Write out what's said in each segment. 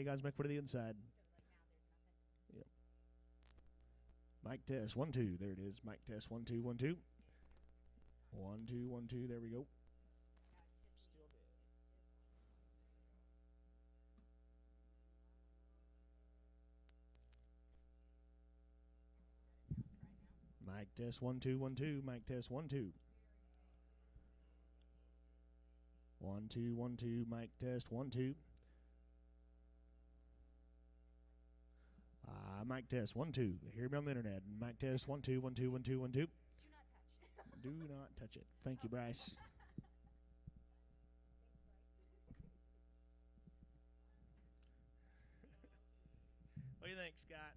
Righty guys, back for the inside. Yep. Mic test 1 2. There it is. Mic test 1 2 1 2. 1 2 1 2. There we go. Mic test 1 2 1 2. Mic test 1 2. 1 2 1 2. Mic test 1 2. Mic test 1 2. Hear me on the internet. Mic test 1 2 1 2 1 2 1 2. Do not touch it. Thank you, Bryce. What do you think, Scott?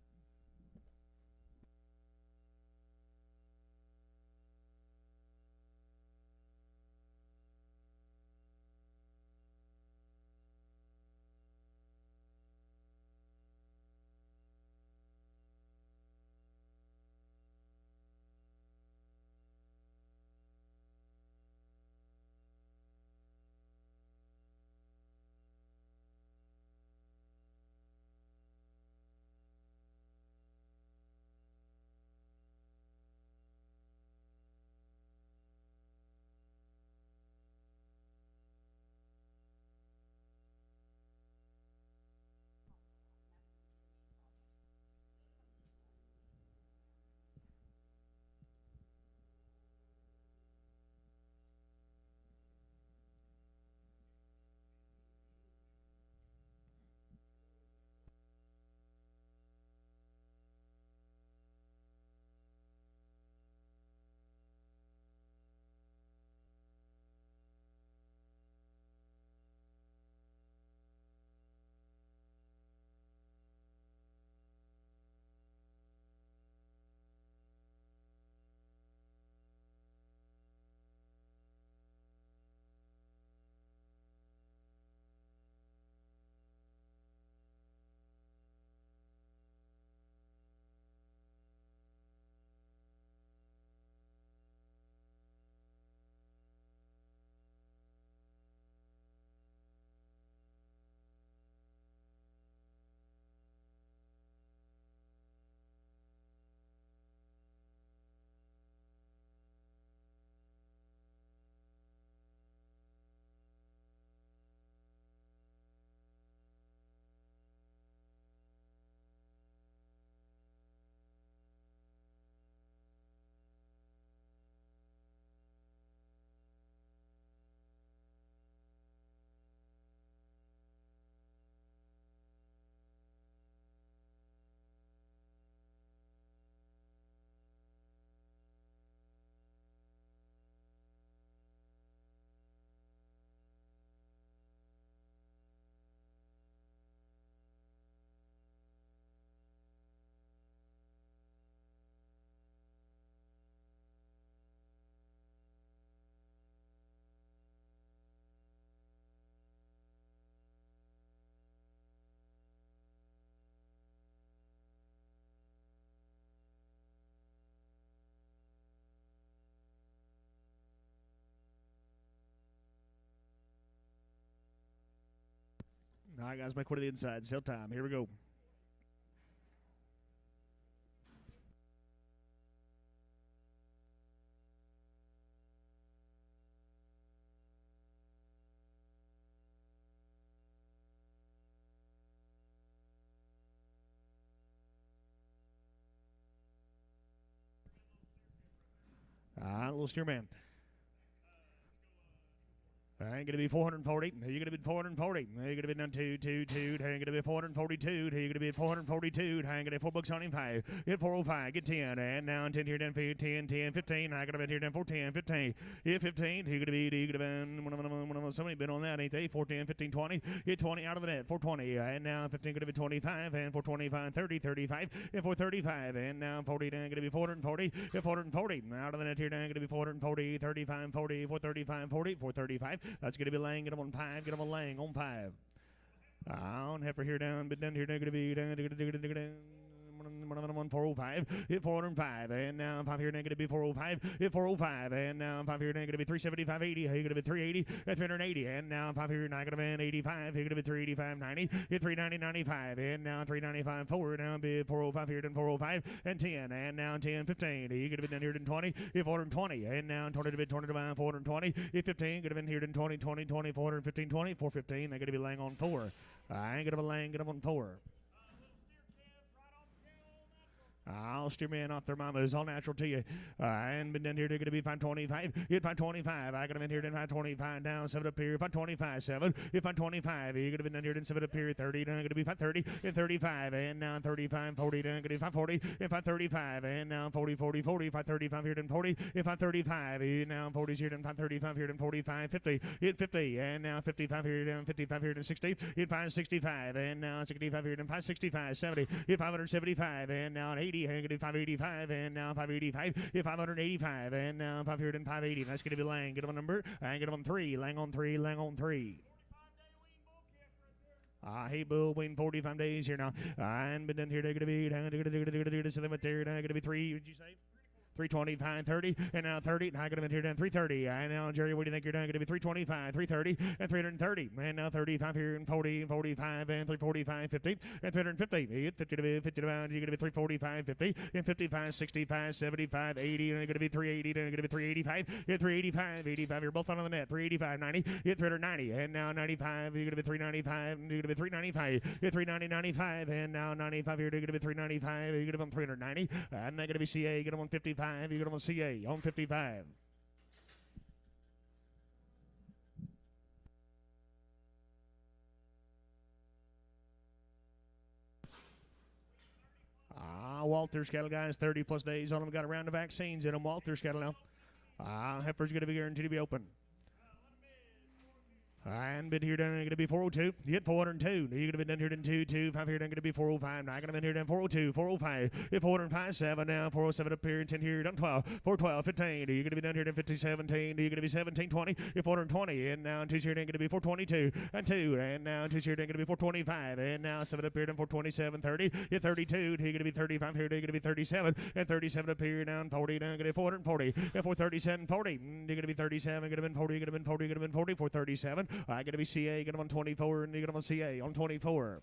All right, guys, make way to the inside. Sale time. Here we go. Little steer man. Ain't gonna be 440. You're gonna be 440. You're gonna be down 222. Ain't gonna be 442. You're gonna be 442. Ain't gonna be 4 bucks on him 5. Get 405. Get 10. And now 10 here down 10, 10, 15. I got to bet here down 14, 15. Hit 15. You're gonna be somebody been on that, ain't they? 14, 15, 20. Hit 20 out of the net. 420. And now 15 gonna be 25. And 425, 30, 35. And 435. And now 40 down gonna be 440. Hit 440. Out of the net here down gonna be 440, 35, 40, 435, 40, 435. That's going to be laying. Get them on 5. Get them on laying on 5. On heifer here down, but down here going to be down. on 405. Hit 405, and now 5 here, negative be 405. Hit 405, and now 5 here, negative be 375.80. Here, gonna be 380 at 380, and now 5 here, negative and 85. Here, gonna be 385.90. Hit 390.95, and now 395 forward. Now bid 405 here, then 405 and 10, and now 10, 15. Here, gonna be down here, then 20. Hit 420, and now 20 to bid 20 to buy 420. Hit 15, gonna be here, then 20, 20, 20, 415, 20, 415. They're gonna be laying on 4. I ain't gonna be laying, get them on 4. I'll steer man off their mamas, all natural to you. And been down here, they're going to be 525. Hit 525. I got them in here, then 525 down, 7 up here, 525, 7. Hit 525. You're going to be down here, then 7 up here, 30. Then going to be 530 and 35. And now 35, 40. Then going to be 540 and 535. And now 40, 40, 40. 535 here, then 40. Hit 535. Now 40's here, then 535 here, then 45, 50. Hit 50. And now 55 here, then 55 here, then 60. Hit 565. And now 65 here, then 565, 70. Hit 575. And now 80. And get 585, and now 585, hit 585, and now 500 and 580. That's going to be Lang. Get him a number, and get him on 3. Lang on 3, Lang on 3. Hey, Bull, waiting 45 days here now. And been done here, they're going to be, they're going to be 3, would you say? 325, 30, and now 30. And I got him in here down 330. And now, Jerry, what do you think you're down? Going to be 325, 330, and 330. And now 35 here, and 40, and 45, and 345, 50, and 350. Hit 50 to be 50 to bound. You're going to be 345, 50, and 55, 65, 75, 80, and you're going to be 380, and you're going to be 385. Hit 385, 85. You're both on the net. 385, 90, hit 390, and now 95. You're going to be 395, and you're going to be 395. Hit 390, 95, and now 95 here. You're going to be 395. You're going to be on 390, and they're going to be CA. Get them on 55. You get them on CA on 55. Walter's cattle, guys, 30 plus days on them. Got a round of vaccines in them. Walter's cattle now. Heifer's going to be guaranteed to be open. And been here down, going to be 402. You hit 402. You're going to be down here down 225 here, down going to be 405. Now going to be here down 402, 405. Hit 405, 7 now, 407 up here, 10 here, down 12, 412, 15. You're going to be down here down 50, 17. You're going to be 17, 20. Hit 420, and now 2 here, down going to be 422, and 2, and now 2 here, down going to be 425, and now 7 up here, down 427, 30. Hit 32, you're going to be 35 here, down going to be 37, and 37 up here, down 40, down going to be 440, and 437, 40. You're going to be 37, going to be 40, going to be 40, going to be 40, 437. I got to be CA, get him on 24, and you get him on CA on 24.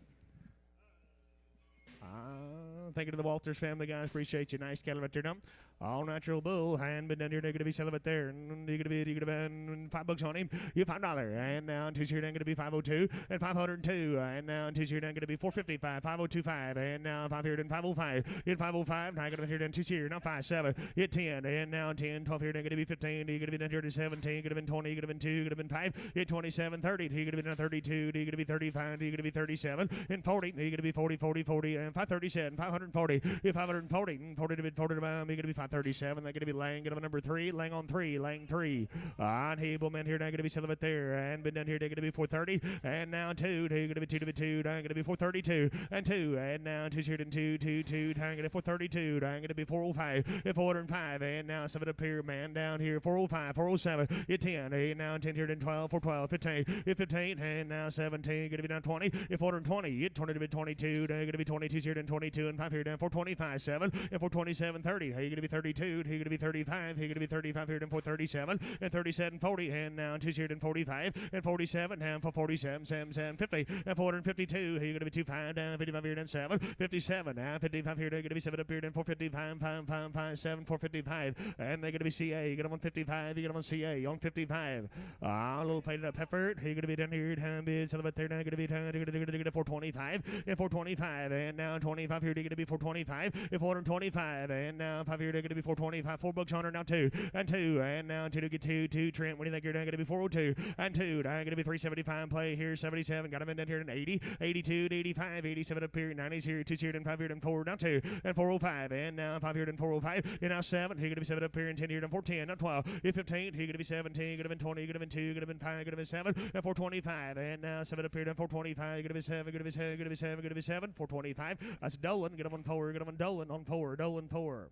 Thank you to the Walters family, guys. Appreciate you. Nice cattle right there, now. All natural bull. Hand been down here. They're going to be selling it there. And you're going to be $5 on him. You $5. And now two here down going to be 502 and 502. And now two here down going to be 455, 5025. And now 5 here down 505. Hit 505. Now I got to be here down 2 here. Now 57. Hit 10. And now 10, 12 here down going to be 15. You're going to be down here to 17. Could have been 20. Could have been 2. Could have been 5. Hit 27, 30. You're going to be down 32. You're going to be 35. You're going to be 37. And 40. You're going to be 40, 40, 40. And 537. 540. Hit 540. 40 to bid 40 to buy. You're going to be 537. They're going to be Lang. Get him a number 3. Lang on 3. Lang 3. And Hebelman here. Now going to be selling it there. And been down here. They're going to be 430. And now 2. They're going to be 2 to be 2. Now going to be 432. And 2. And now 2 here and 2. 2. 2. Now going to be 432. Now going to be 405. And 405. And now 7 up here. Man down here. 405. 407. Hit 10. And now 10 here and 12. 412. 15. Hit 15. And now 17. Going to be down 20. Hit 420. Hit 20 to be 22. Now going to be 22 here and 22. And 5 here down 425. 7. And 427. 30. How you going to be 32. How you going to be 35. How you going to be 35 here and 437. And 37. 40. And now 2 here and 45. And 47. And for 47. 7. 50. And 452. How you going to be 25. Down 55 here and 7. 57. Now 55 here. They're going to be 7 up here and 455. 5. 5. 5. 7. 455. And they're going to be CA. You get them on 55. You get them on CA on 55. A little faded up pepper. How you going to be down here? Time bid. Some of it there. Now going to be 425. And 425. And now 25 here. They're going to be 425. And 425. And now 5 here. They're going to be 425. $4 on her now 2. And 2. And now 2 to get 2. 2. Trent, what do you think you're down? Going to be 402. And 2. Now going to be 375. Play here. 77. Got him in down here in 80. 82 to 85. 87 up here. 90s here. 2 here and 5 here and 4 down 2. And 405. And now 5 here and 405. And now 7. Here going to be 7 up here and 10 here and 14. Now 12. And 15. Here going to be 17. Going to be 20. Going to be 2. Going to be 5. Going to be 7. And 425. And now 7 up here and 425. Going to be 7. Going to be 7. Going to be 7. Going to be 7. 425. That's Dolan. Get him on 4. Get him on Dolan on 4. Dolan 4.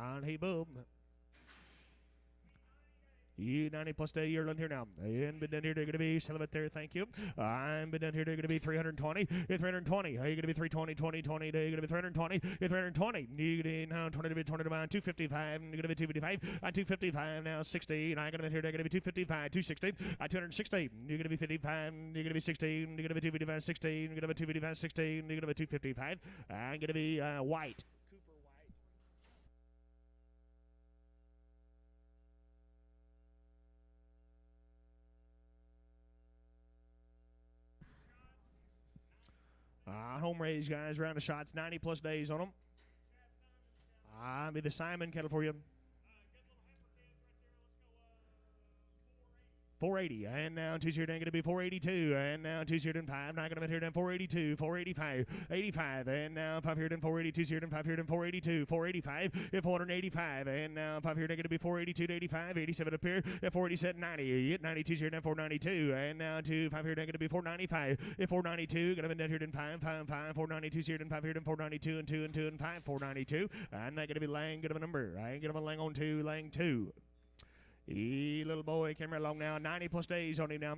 And he boom. You 90 plus day, you're on here now. And been down here, they're going to be celibate there, thank you. I'm been down here, they're going to be 320. It's 320. How you going to be 320, 20, 20, they're going to be 320. It's 320. You're going to be now 20 to be 20 to be 255. You're going to be 255. 255 now, 60. And I'm going to be here, they're going to be 255, 260. 260. You're going to be 55. You're going to be 16. You're going to be 255, 16. You're going to be 255, 16. You're going to be 255. I'm going to be White. Home raised guys, round of shots, 90 plus days on them. I'll be the Simon kettle for you. 480, and now 2 here, going to be 482, and now 2 here, 5, not going to be here, 482, 485, 85, and now 5 here, 482, here, 5 here, 482, 485, 485, and now 5 here, going to be 482 to 85, 87 up here, 487, 90, 92 here, 492, and now 2, 5 here, going to be 495, 492, going to be down here, 5, 5, 5, 492 here, 5 here, 492, and 2, and 2, and 5, 492, and that's going to be Lang, get him a number, right? Get him a Lang on 2, Lang 2. Little boy came right along now. 90 plus days on him now.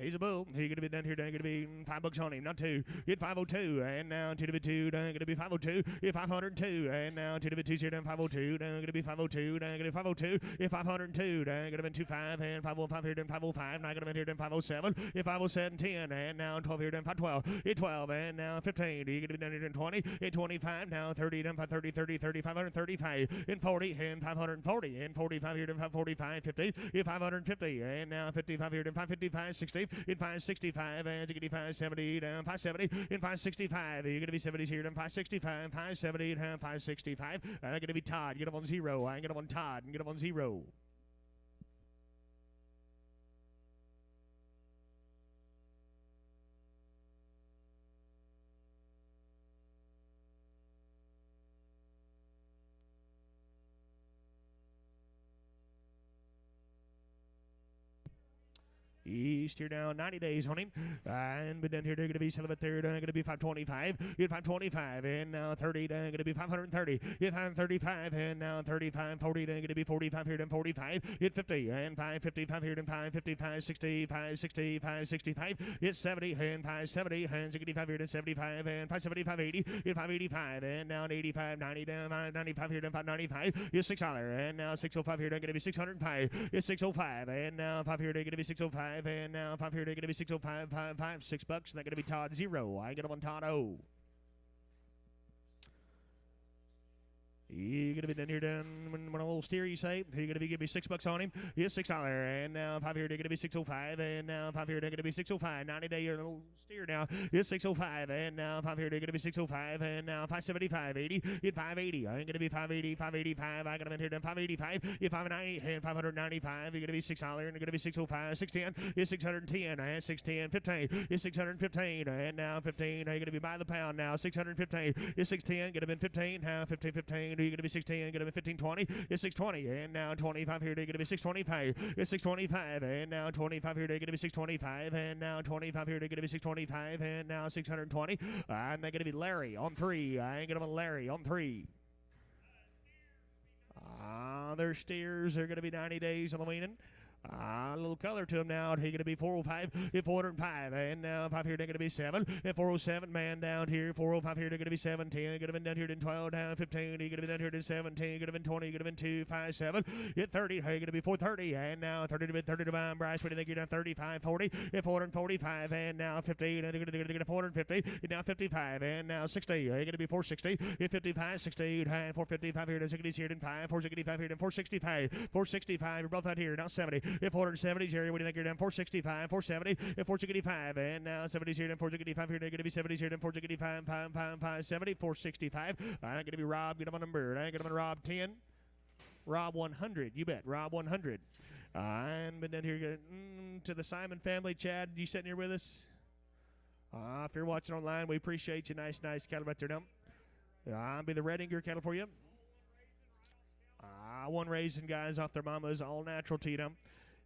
He's a bull. He's going to be down here. Going to be $5 on him. Not 2. Hit 502. And now 2 to be 2. Going to be 502. Hit 502. And now 2 to be 2 here. Down 502. Going to be 502. Going to be 502. Hit 502. Going to be 25. And 505 here. Down 505. Now going to be here. Down 507. Hit 507. 10. And now 12 here. Down 512. Hit 12. And now 15. You're going to be down here. Down 20. Hit 25. Now 30. Down 530. 30. 30. 535. And 40. And 540. And 45 here. Down 545. 50. Hit 550. And now 55 here. Down 555. 60. In 565 and you're going to be 570 down 570 in 565 you're going to be 70s here down 565 570 down 565 I'm going to be Todd get him on 0 I get him on Todd and get him on 0. East here down 90 days on him. And but down here they're going to be celibate third. Going to be 525. Hit 525. And now 30. Going to be 530. Hit 535. And now 35. 40. Going to be 45 here. Down 45. Hit 50. And 555 here. Down 555. 60. 560. 565. Hit 70. And 570. And 65 here. Down 75. And 570. 580. Hit 585. And now 85. 90 down 95 here. Down 595. Hit $6. And now 605 here. Going to be 605. Hit 605. And now 5 here. Going to be 605. And now 5 here, they're going to be 605, 5, 5, $6. And they're going to be Todd 0. I get them on Todd O. You're going to be down here down when a little steer, you say. You're going to be give me $6 on him. Here's $6. And now 5 here, they're going to be 605. And now 5 here, they're going to be 605. 90 day, you're a little steer now. Here's 605. And now 5 here, they're going to be 605. And now 575, 80. Hit 580. I'm going to be 580, 585. I got them in here down 585. Hit 590 and 595. You're going to be $6. And they're going to be 605, 610. Here's 610. And 610, 15. Here's 615. And now 15. You're going to be by the pound now. 615. Here's 610. Get them in 15. Now 15, 15. You're going to be 16, going to be 15, 20. It's 620, and now 25 here. They're going to be 625. It's 625, and now 25 here. They're going to be 625, and now 25 here. They're going to be 625, and now 620. And they're going to be Larry on 3. I ain't going to be Larry on 3. Their steers are going to be 90 days on the weaning. A little color to him now. He's going to be 405, 405, and now 5 here, they're going to be 7. And 407, man down here. 405 here, they're going to be 17. Going to be down here in 12, down 15. You're going to be down here in 17. Going to be 20. Going to be 2, 5, 7. Hit 30. You're going to be 430, and now 30 to 30 to Brian Bryce. What do you think you're down 35, 40, 445, and now 50. And they're going to get 450. And now 55, and now 60. You're going to be 460. Hit 55, 60, and 455 here. 60 here, and 5, 465 here, and 465. 465. You're both out here. Now 70. If 470, Jerry, what do you think you're down? 465, 470, if 465, and now 70s here, then 465 here, they're going to be 70s here, then 465, 570, 465. I'm going to be Rob, get him a number. I'm going to be Rob 10, Rob 100, you bet, Rob 100. And been down here to the Simon family. Chad, you sitting here with us? If you're watching online, we appreciate you. Nice cattle right there, dump. I'll be the Redinger cattle for you. One raising guys off their mamas, all natural to them.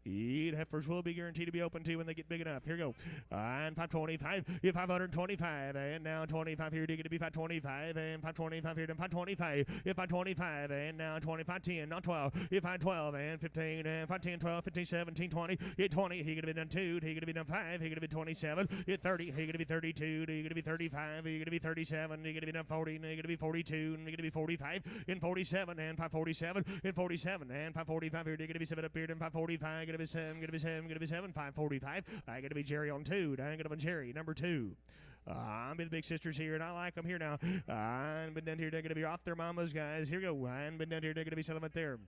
Heifers will be guaranteed to be open to when they get big enough. Here we go. And 525. 525. And now 25 here. Diggity be 525. And 525 here. And 525. 525. And now 25. 10. Not 12. 512. And 15. And 5 10 12 15 17 20. 20. He gonna be done 2. He gonna be done 5. He gonna be 27. 30. He gonna be 32. He gonna be 35. He gonna be 37. He gonna be done 40. He gonna be 42. He gonna be 45. In 47. And 547. In 47. And 545 here. He gonna be 7 up here. And 545. Gonna be 7. Gonna be 7. Gonna be 7. 545. I gonna be Jerry on 2. I'm gonna be Jerry number 2. I'm with the big sisters here, and I like them here now. I've been down here. They're gonna be off their mamas, guys. Here we go. I've been down here. They're gonna be selling it there.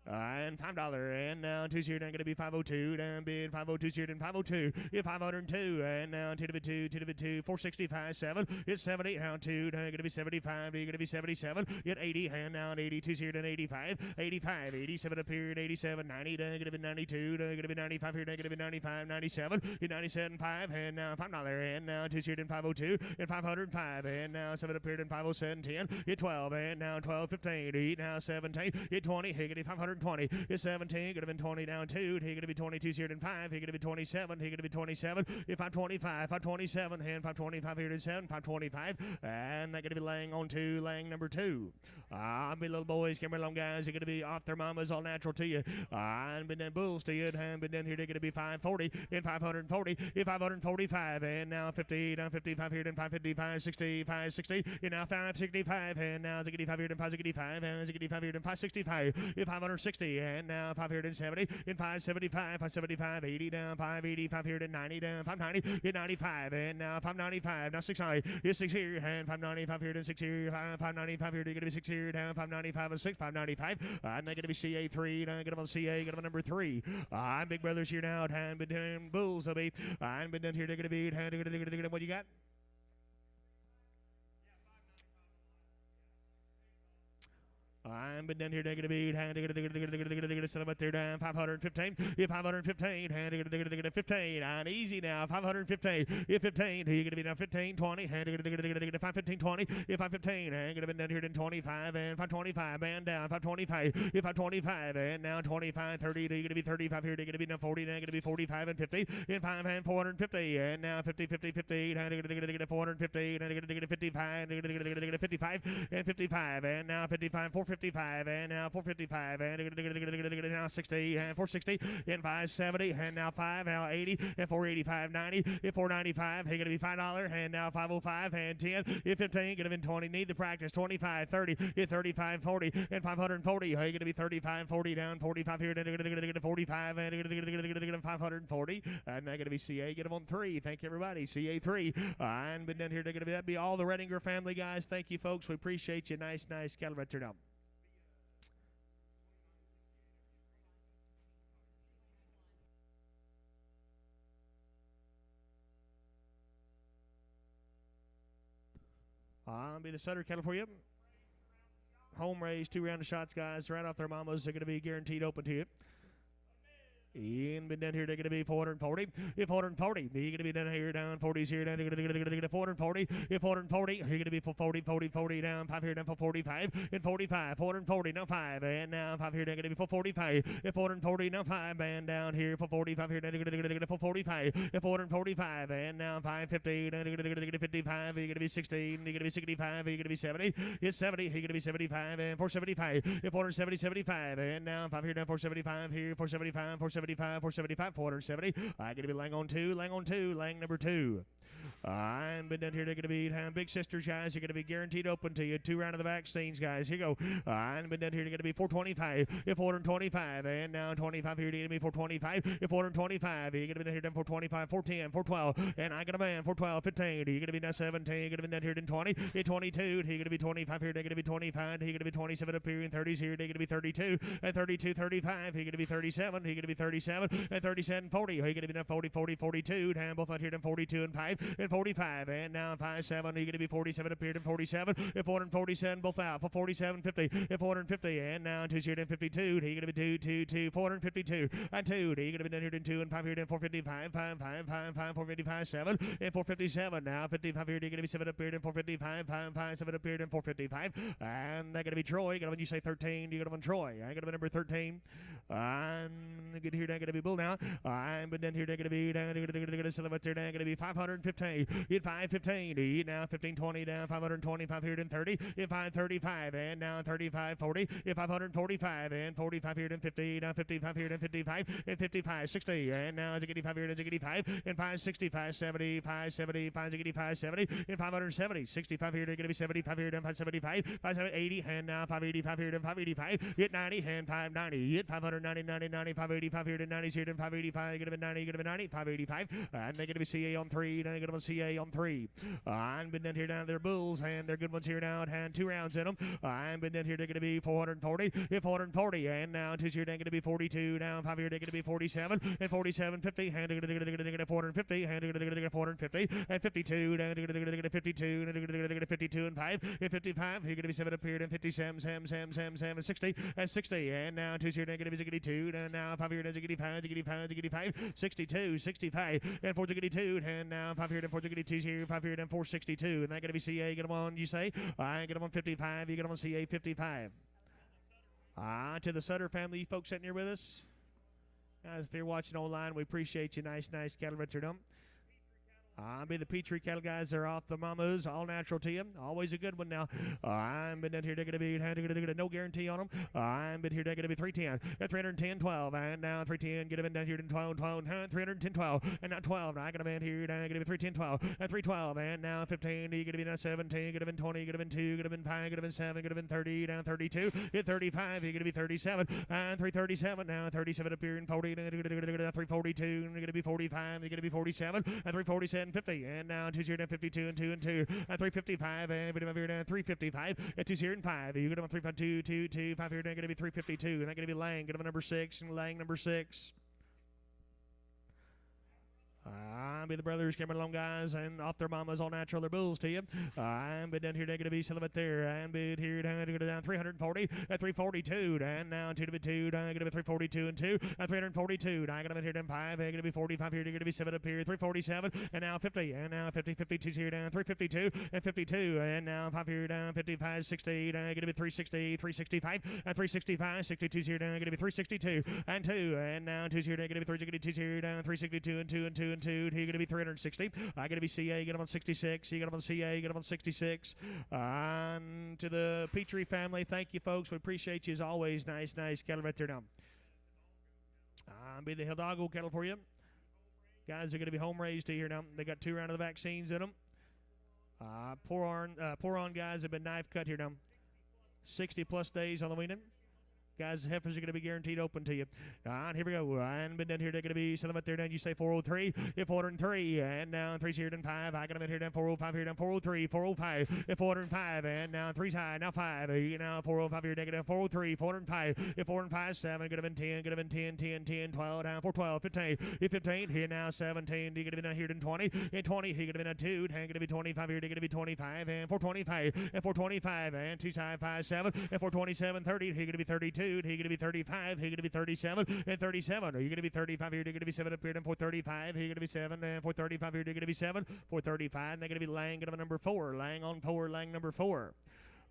And $5, and now 2 seared, and gonna be 502, down bid 502 seared, and 502, it's 502, and now 2 to the 2, 2 to the 2, 465, 7, it's 70, now 2, now gonna be 75, you're gonna be 77, it's 80, and now 82 seared, and 85, 85, 87 up here, 87, 90, now gonna be 92, now gonna be 95 here, now gonna be 95, 97, it's 97, 5, and now $5, and now 2 seared, and 502, and 505, and now 7 up here, and 507, 10, it's 12, and now 12, 15, 8, now 17, it's 20, hey, gonna be 520, it's 17, could have been 20 down 2, he gonna be 22 seared and 5, he gonna be 27, he gonna be 27, if 525, 527, and 525 here to 7, 525, and they're gonna be laying on 2, laying number 2. I'll be little boys, come along guys, they're gonna be off their mamas, all natural to you. I've been down bulls to you, and been down here, they're gonna be 540, and 540, and 545, and now 50, down 55 here, and 555, 60, 560, and now 565, and now 65 here, and 565, and 65 here, and 565, and 560, and now 570, and 575, 575, 80, down 585 here, and 90, down 590, and 95, and now 595, now 690, it's 6 here, and 595 here, and 6 here, 595 here, they're gonna be 6 here, down 595 and 6, 595, and they're gonna be CA3, and I'm gonna on CA, gonna on number 3. I'm Big Brothers here now, and been down Bulls, I'll be, I'm been down here, they're gonna be, what you got? I'm been down here, negative 8, sell up there down 515, 515, 15, and easy now, 515, 15, you're gonna be down 15, 20, 515, 20, 515, and gonna be down here in 25, and 525, and down 525, 525, and now 25, 30, you're gonna be 35 here, you're gonna be down 40, and gonna be 45 and 50, and 5 and 450, and now 50, 50, 50, and gonna get 450, and gonna get 55, and gonna get 55, and 55, and now 55, 455, and now 455, and now 60, and 460, and 570, and now 5, now 80, and 485, 90, and 495, hey, gonna be $5, and now 505, and 10, and 15, gonna be 20, need the practice, 25, 30, and 35, 40, and 540, hey, gonna be 35, 40, down 45 here, and gonna get 45, and gonna get 540, and they're gonna be CA, get them on 3, thank you everybody, CA 3, and been down here, they're gonna be, that'd be all the Redinger family guys, thank you folks, we appreciate you, nice cattle right there now. I'll be the Sutter cattle for you. Home raised, 2 round of shots, guys. Right off their mamas. They're going to be guaranteed open to you. And been down here, they're going to be 440. If 440, you're going to be down here, down 40s here, down 440. If 440, you're going to be 40, down 5 here, down 445. And 45, 440, now 5. And now 5 here, they're going to be 445. If 440, now 5. And down here, 445 here, down 445. If 445, and now 550, down 55. You're going to be 16. You're going to be 65. You're going to be 70. It's 70. You're going to be 75. And 475. If 470, 75. And now 5 here, down 475. Here, 475, 475, 470. I'm going to be laying on 2, laying number 2. I'm been down here, they're going to be big sisters, guys. You're going to be guaranteed open to you. 2 round of the vaccines, guys. Here you go. I'm been down here, they're going to be 425. If 425, and now 25 here, they're going to be 425. If 425, you're going to be down here, down 425, 410, 412. And I got a man, 412, 15. You're going to be down 17. You're going to be down here, in 20. In 22, you're going to be 25 here, they're going to be 25. You're going to be 27 up here, in 30s here, they're going to be 32. And 32, 35. You're going to be 37. You're going to be 37. And 37, 40. You're going to be down 40, 40, 42. Down both out here, down 42 and 5. and 45, and now 57, you're going to be 47, appeared in 47, and 447, both out for 47, 50, and 450, and now 252, you're going to be 2, 452, and 2, you're going to be 902, and 5 here, and 455, 5, 455, 7, and 457, now 55 here, you're going to be 7 appeared in 455, 5, 7 appeared in 455, and they're going to be Troy, you got when you say 13, you got on Troy, I got to be number 13, and get here, they're going to be Bull now, I'm but then here, they're going to be, they're going to celebrate there, they're going to be 515, hit 515, now 1520, down 525 here, and 30, hit 535, and now 35, 40, hit 545, and 45 here, and 50, now 55 here, and 55, and 55, 60, and now 85 here, and 85, and 565, 70, 570, 585, 70, and 570, 65 here, they're going to be 75 here, and 575, 580, and now 585 here, and 585, hit 90, and 590, hit 590, 90, 90, 585 here, and 90 here, and 585, you're going to be 90, you're going to be 90, 585, and they're going to be CA on 3, they're going to be CA on 3, and been down here down their Bulls, and they're good ones here now, and 2 rounds in them, and been down here, they're going to be 440, 440, and now 2 here, they're going to be 42, now 5 here, they're going to be 47, and 47, 50, and they're going to get 450, and they're going to get 450, and 52, and they're going to get 52, and they're going to get 52, and 5, and 55, you're going to be 7 up here, and 57, 7, 60, and 60, and now 2 here, they're going to be 62, and now 5 here, they're 85, 62, 65, and 462, and now 5 here, and 462 here, 5 here, and 462, and they're going to be CA, get them on, you say? I get them on 55, you get them on CA 55. To the Sutter family, you folks sitting here with us. Guys, if you're watching online, we appreciate you. Nice cattle Richard them. Be the Petrie cattle guys. They're off the mamas, all natural to you. Always a good one now. I'm been down here. They're going to be no guarantee on them. I'm been here. They're going to be 310, 310, 12, and now 310. Get them down here to 12, 310, 12, and now 12. Now I got them in here. Now going to be 310, 12, and 312, and now 15. You're going to be now 17. Get them in 20. Get them in 2. Get them in 5. Get them in 7. Get them in 30. Down 32. Get 35. You're going to be 37, and 337. Now 37 up here in 40. 342. You're going to be 45. You're going to be 47, and 347. 50, and now 2 here, 52, and 2, and 2, and 355, and 355, and 2 here, and 5. You get them on 352, 2, 5 here, and going to be 352, and they're going to be Lang. Get them on number 6, and Lang number 6. Be the brothers coming along, guys, and off their mamas, all natural, their Bulls to you. I'm been down here, they're going to be Sullivan there, and been here, down 340, at 342, and now 2 to be 2, down going to be 342 and 2, and 342, now going to be here, down 5, going to be 45 here, going to be 7 up here, 347, and now 50, and now 50, 52 here, down 352, and 52, and now 5 here, down 55, 60, down going to be 360, 365, and 365, 62 here, down going to be 362, and 2, and now 2 here, down going to be 362 here, down 362, and 2, and 2, and 2, you're going to be 360. I got to be CA, you get them on 66. You get them on CA, you get them on 66. And to the Petrie family, thank you, folks. We appreciate you as always. Nice cattle right there now. Be the Hidalgo cattle for you. Guys are going to be home raised here now. They got 2 rounds of the vaccines in them. Pour on guys have been knife cut here now. 60 plus days on the weaning. Guys, the heifers are going to be guaranteed open to you. And here we go. And been down here, they're going to be selling up there. Down you say 403, 403, and now 3's here, down 5. I got them in here, down 405 here, down 403, 405, 405, and now 3's high, now 5. Now 405 here, down 403, 405, 405, 7. Get them in 10, get them in 10, 10, 10, 12, down 412, 15, 15, here now 17. You're going to be down here, down 20, and 20, here going to be down 2, going to be 25 here, going to be 25, and 425, and 425, and 2 side 5, 7, and 427, 30, here going to be 32. He going to be 35. He going to be 37 and 37. Are you going to be 35 here? You're going to be 7 up here and 435. Here you're going to be 7 and 435 here. You're going to be 7, 435. And they're going to be Lang. Get them number 4. Lang on 4. Lang number 4.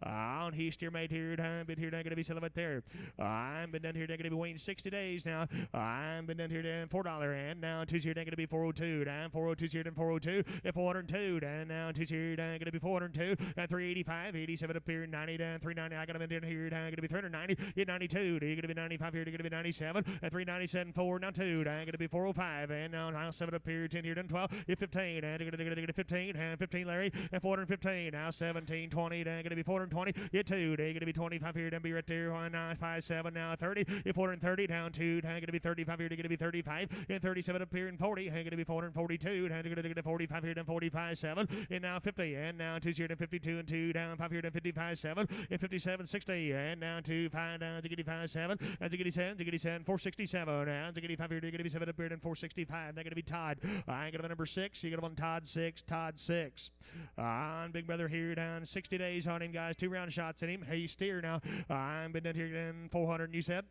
On he's your mate here, I'm been here, not gonna be selling it there. I'm been down here, not gonna be waiting 60 days now. I'm been down here, down $4, and now 2's here, not gonna be 402, down 402's here, down 402, and 402, and now 2's here, down gonna be 402, and 385, 87 up here, 90 down, 390. I got him in here, down gonna be 390, get 92, you're gonna be 95 here, you're gonna be 97, and 397, 4, now 2, down gonna be 405, and now 7 up here, 10 here, down 12, get 15, and you're gonna get 15, and 15 Larry, and 415, now 17, 20, down gonna be 420. 20. Get 2. They're going to be 25 here. Then be right there. 1, 9, 5, 7. Now 30. Get 430. Down 2. They're going to be 35 here. They're going to be 35. And 37 up here. And 40. They're going to be 442. They're going to get 45 here. Then 45, 7. And now 50. And now 2 here. Then 52 and 2. Down 5 here. Then 55, 7. And 57, 60. And now 2, 5. Down to 85, 7. And to 87, 467. And to 85 here. They're going to be 7 up here. Then 465. They're going to be Todd. I got a number 6. You got one Todd 6. Todd 6. On Big Brother here down 60 days on him, guys. 2 round shots in him. Hey, steer now. I'm been down here then 400. You said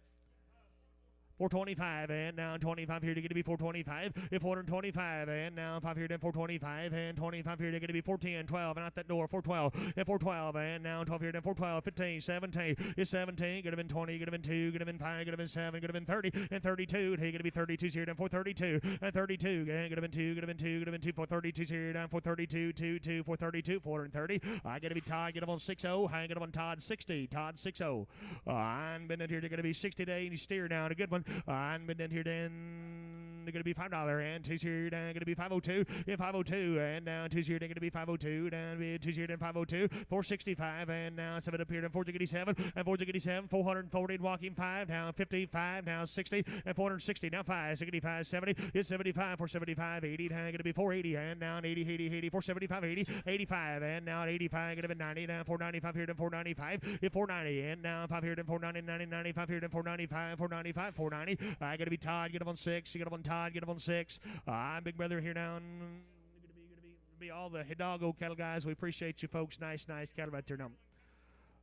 425 and now 25 here to get to be 425 and 425 and now 5 here to 425 and 25 here to get to be 410 12 and out that door 412 and 412 and now 12 here to 412 15 17 is 17 could have been 20 could have been 2 could have been 5 could have been 7 could have been 30 and 32 hey could be 32 here down 432 and 32 and could have been 2 could have been 2 could have been 2 432 here down 432 2 2 432 430 I got to be Todd get him on 60 hang it on Todd 60 Todd 60 I'm been in here to get to be 60 day and you steer down a good one I'm been in here then they're going to be $5 and 2's here down going to be 502 and 502 and now 2's here going to be 502 down 2's here down 502 465 and now 7 up here down 487 and 487 440 and walking 5 now 55 now 60 and 460 now 5 65 70 is 75 475 80 now going to be 480 and now 80 80 80 475 80 85 and now 85 going to be 90 now 495 here down 495 and 490 and now 5 here down 490 90 95 here down 495 495 490 I got to be Todd get him on 6 you got him on Todd get him on 6 I'm Big Brother here down gonna be all the Hidalgo cattle guys we appreciate you folks nice cattle right there now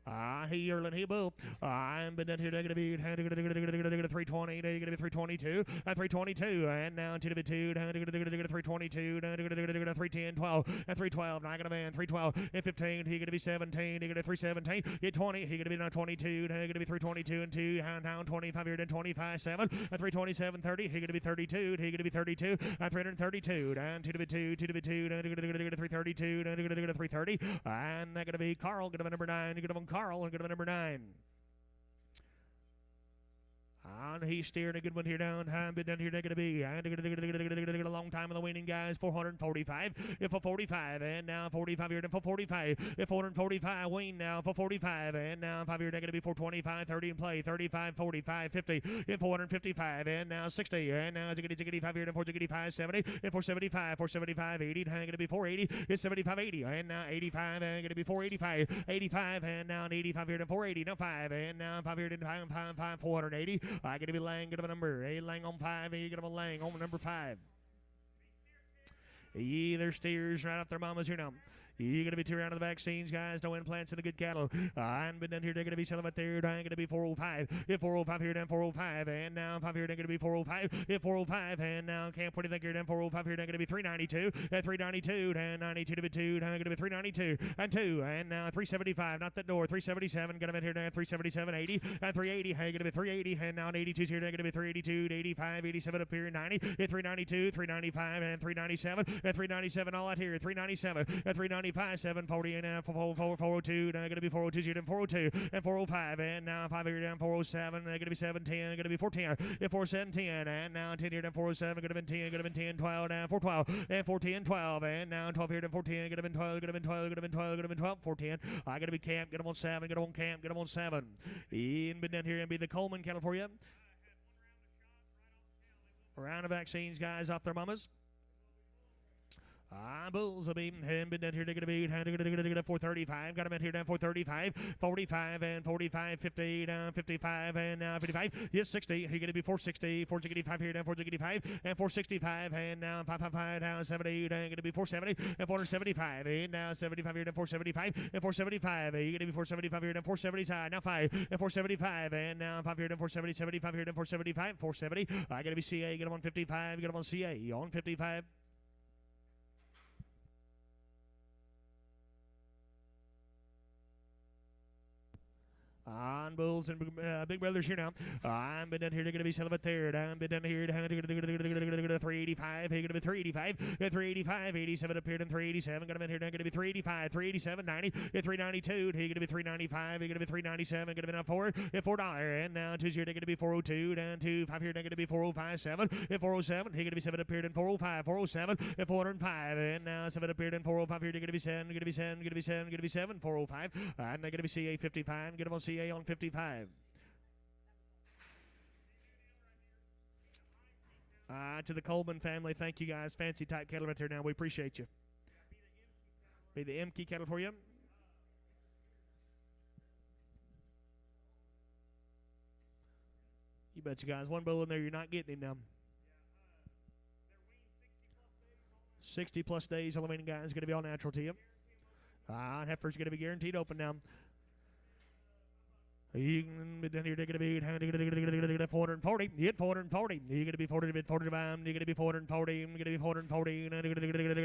Hey, Erlen, hey, Bill. I'm been down here. They're going to be 320. They're going to be 322. 322. And now to the 2. 322. 310. 12. And 312. Now I got a man. 312. And 15. He's going to be 17. He's going to be 317. Get 20. He's going to be now 22. He's going to be 322 and 2. Down 25 here. Then 25. 7. And 327. 30. He's going to be 32. He's going to be 32. And 332. Down to the 2. To the 2. 332. 330. And they're going to be Carl. Get him a number 9. Get him on Carl and go to number 9. And he's steering a good one here down. Time been down here. They're going to be a long time in the winning, guys. 445. If for 45. And now 45 here. For 45. If 445. Wayne now for 45. And now 5 here. They're going to be 425. 30 in play. 35. 45. 50. And 455. And now 60. And now it's going to be 5 here. And 455. 70. And 475. 475. 80. And going to be 480. It's 75. 80. And now 85. And going to be 485. 85. And now 85 here. And 480. Now 5. And now 5 here. And 5. 480. I got to be Lang, get him a number. Hey, Lang on 5. You get him a Lang on number 5. Yeah, their steers right off their mamas here now. You're going to be 2 round of the vaccines, guys. No implants in the good cattle. I'm been down here. They're going to be selling right there. I'm going to be 405. If 405 here, down 405. And now 5 here, they're going to be 405. If 405. And now Camp 40 think here, down 405 here, they're going to be 392. At 392. And 92 to be 2. Now going to be 392. And 2. And now 375. Not that door. 377. Got him in here down 377. 80. And 380. Hey, going to be 380. And now 82's here. They're going to be 382. 85. 87 up here. 90. At 392. 395. And 397. At 397. All out here. 397. At 395. 740 and now 402. Now going to be 402 here and 402 and 405 and now 5 here down 407. Going to be 710. Going to be 410 and 410 and now 10 here down 407. Going to be 10. Going to be 10 12 down 412 and 410 12 and now 12 here down 410. Going to be 12. Going to be 12. Going to be 12. Going to be 12 410. I got to be Camp. Get them on 7. Get them on Camp. Get them on 7. Ian been down here and be the Coleman cattle for you. Round of vaccines, guys, off their mamas. Bulls will be been down here. They're going to be 435. Got him in here down 435, 45 and 45, 50 down 55 and now 55. Yes, 60. He's going to be 460, 465 here down 465 and 465 and now 555 down 70. Down going to be 470 and 475 and now 75 here down 475 and 475. You're going to be 475 here down 475. Now 5 and 475 and now 5 here down 470, 75 here down 475, 470. I got to be CA. Get him on 55. Get him on CA on 55. On Bulls and Big Brothers here now. I'm been down here. They're going to be selling it there. I'm been down here. 385 385. He gonna be 385. At 385. 87 appeared in 387. Gonna be here. Gonna be 385. 387. 90. At 392. He gonna be 395. He gonna be 397. Gonna be now $4. At $4. And now 2 here. Gonna be 402. Down to 5 here. Gonna be 4057. At 407. He gonna be 7 appeared in 405. 407. At 405. And now 7 appeared in 405 here. Gonna be 7. Gonna be 7. Gonna be 7. Gonna be 7. 405. And they're gonna be CA 55. Get them on CA on 55. To the Coleman family, thank you guys. Fancy type cattle right there now. We appreciate you. Be the M key cattle for you. You bet you guys. One bull in there, you're not getting him now. 60 plus days on the weaning guys. Going to be all natural to you. Heifer's going to be guaranteed open now. You can be down here, they're going to be 440. You get 440. You're going to be 40 to 40 to you're going to be 440. You're going to be 440.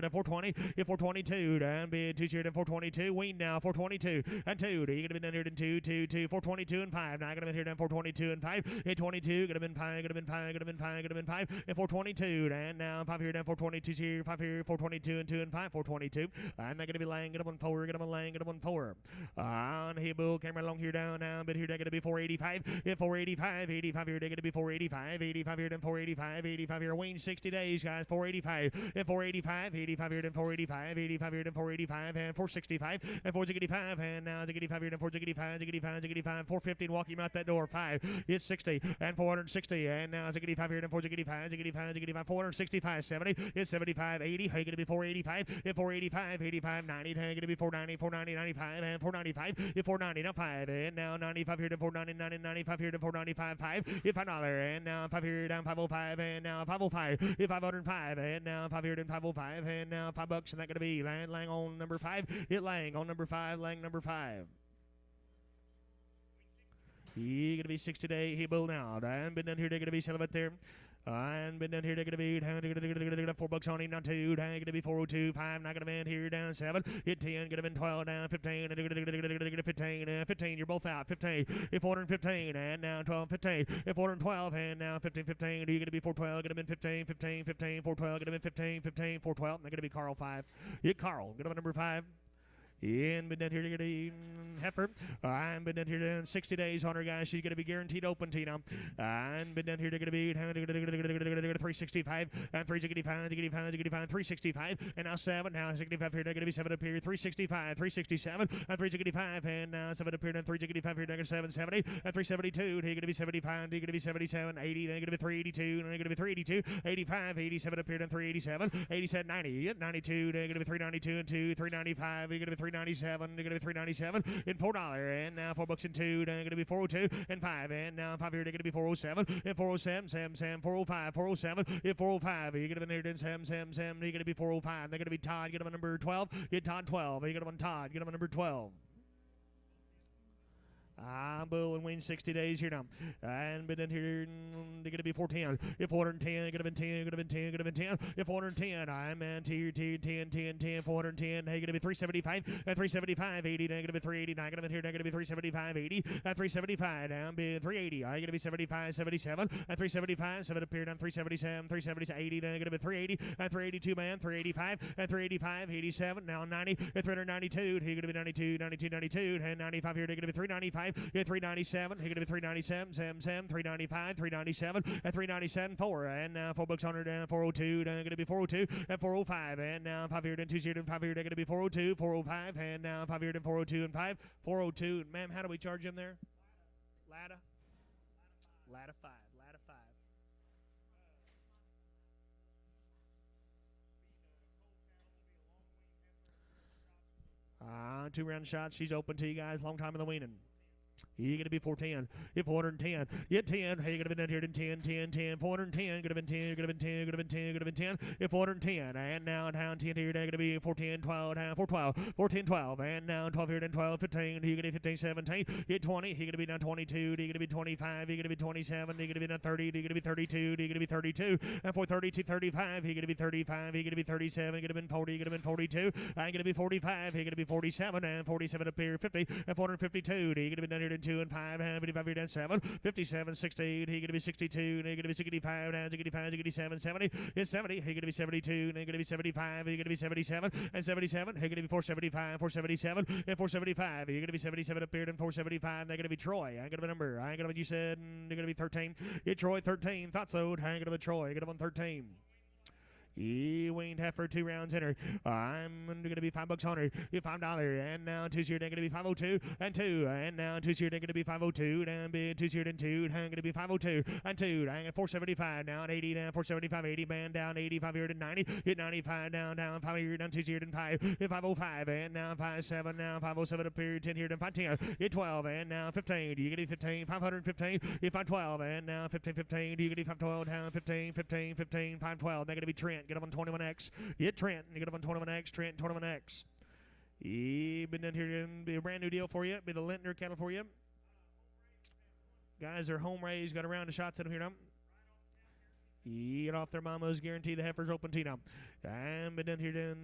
420. You're 422. And be 2 here to 422. Wean now 422 and 2. You're going to be down here to 2, 2, 2, 422 and 5. Now going to be here down 422 and 5. At 22. Going to be 5. Going to be 5. Going to be 5. Going to be 5. At 422. And now 5 here down 422 here. 5 here 422 and 2 and 5. 422. And they're going to be laying. Get them on 4. Get them on laying. Get them on 4. On here, bull came right along here down now. Here they're going to be 485. At 485, 85 here they're going to be 485. 85 here then 485. 85 here waiting 60 days, guys. 485. At 485, 85 here then 485. 85 here then 485 and 465 and 465 and now 85 here then 465. 65, 450 and walk him out that door. 5. It's 60 and 460 and now 85 here then 465. 65, 465. 70. It's 75. 80. Hey, going to be 485. At 485, 85, 90. Hey, going to be 490. 490, 95 and 495. At 490 now 5 and now 95 here to 490, 95 here to 495, 5. If $5 and now 5 here down 505 and now 505. If 505 and now 5 here to 505 and now $5 and that gonna be Lang on number 5. It Lang on number 5. Lang number 5. He gonna be 60 day. He build out and been down here. They're gonna be celibate there. And been down here, they're going to be $4 on him, down 2, down, going to be 402, 5, not going to be in here, down 7, hit 10, going to be 12, down 15, 15, you're both out, 15, if 415, and now 12, 15, if 412, and now 15, 15, you're going to be 412, going to be 15, 15, 15, 412, going to be 15, 15, 412, they're going to be Carl 5, hit Carl, going to be number 5. And been down here to get a heifer. I'm been down here in 60 days on her, guys. She's going to be guaranteed open to you now. And been down here to get a be 365 and 365, 365 and now 7. Now 65 here. They're going to be 7 up here. 365, 367 and 365 and now 7 up here. And 365 here. They're going to 770 and 372. They're going to be 75. They're going to be 77, 80. They're going to be 382. They're going to be 382, 85, 87 up here. And 387, 87, 90, 92. They're going to be 392 and 2, 395. They're going to be 397, they're going to be 397 and $4 and now $4 and 2, they're going to be 402 and 5 and now 5 here they're going to be 407 and 407, Sam 405, 407 and 405. You're going to be there then Sam, you're going to be 405. They're going to be Todd, get him on number 12, get Todd 12. You get him on Todd, get him on number 12. Bull and win 60 days here now. And been in here, they're going to be 410. If 410, going to be 10, going to be 10, going to be 10. If 410, I'm man, 10, 10, 10, 410. Hey, going to be 375, and 375, 80, going to be 389, going to be here, going to be 375, 80, and 375, down, be 380. I'm going to be 75, 77, and 375, 7 up here, down 377, 377, 80, going to be 380, and 382, man, 385, and 385, 87, now 90, and 392, here going to be 92, 92, 92, and 95 here, they're going to be 395. Yeah, 397. He's going to be 397. Sam, 395, 397, and 397, 4. And now $4 on her down 402. Down going to be 402 and 405. And now 5 here and 2 here and 5 here. They're going to be 402, 405. And now 5 here and 402 and 5. 402. Ma'am, how do we charge him there? Ladder 5. Ladder 5. 2 round shots. She's open to you guys. Long time in the weaning. You're going to be 410. You're 410. You're 10. Hey, you're going to be down here in 10, 10, 10. 410. Going to be 10. You're going to be 10. You're going to be 10. You're going to be 10. You're 410. And now down 10 here. They're going to be 410, 12. Down 412. 410, 12. And now 12 here. Then 12, 15. You're going to be 15, 17. You're 20. You're going to be down 22. You're going to be 25. You're going to be 27. You're going to be down 30. You're going to be 32. You're going to be 32. And 432, 35. You're going to be 35. You're going to be 37. You're going to be 40. You're going to be 42. I'm going to be 45. You're going to be 47. And 47 up here. 50. And 452. You're going to be down here. here to 2 and 5, and 55 here down 7, 57, 68, he gonna be 62, and he gonna be 65, down 65, 67, 70, it's 70, he gonna be 72, and he gonna be 75, he gonna be 77, and 77, he gonna be 475, 477, and 475, he gonna be 77 up here, and 475, they're gonna be Troy, I got a number, I got a, you said, they're gonna be 13, it's Troy 13, thought so, hang it up Troy, get him on 13. He weaned half for 2 rounds in her. I'm going to be $5 on her. $5. And now 2 seared, going to be 502 and 2. And now 2 seared, going to be 502. And be 2 seared and 2. And going to be 502 and 2. And 475 now at 80 down 475 80 man down 85 here to 90. Hit 95 down 5 here down 2 seared and 5. Hit 505 and now 57 now 507 up here 10 here down 510. Hit 12 and now 15. You get 15 515. Hit 512 and now 15 15. You get 512 down 15 15 15 512. They're going to be Trent. Get up on 21X. Hit Trent. You get up on 21X. Trent, 21X. He been down here to be a brand new deal for you. Be the Lintner cattle for you. Guys are home raised. Got a round of shots at them here now. Get off their mamas. Guarantee the heifer's open to now. And been down here to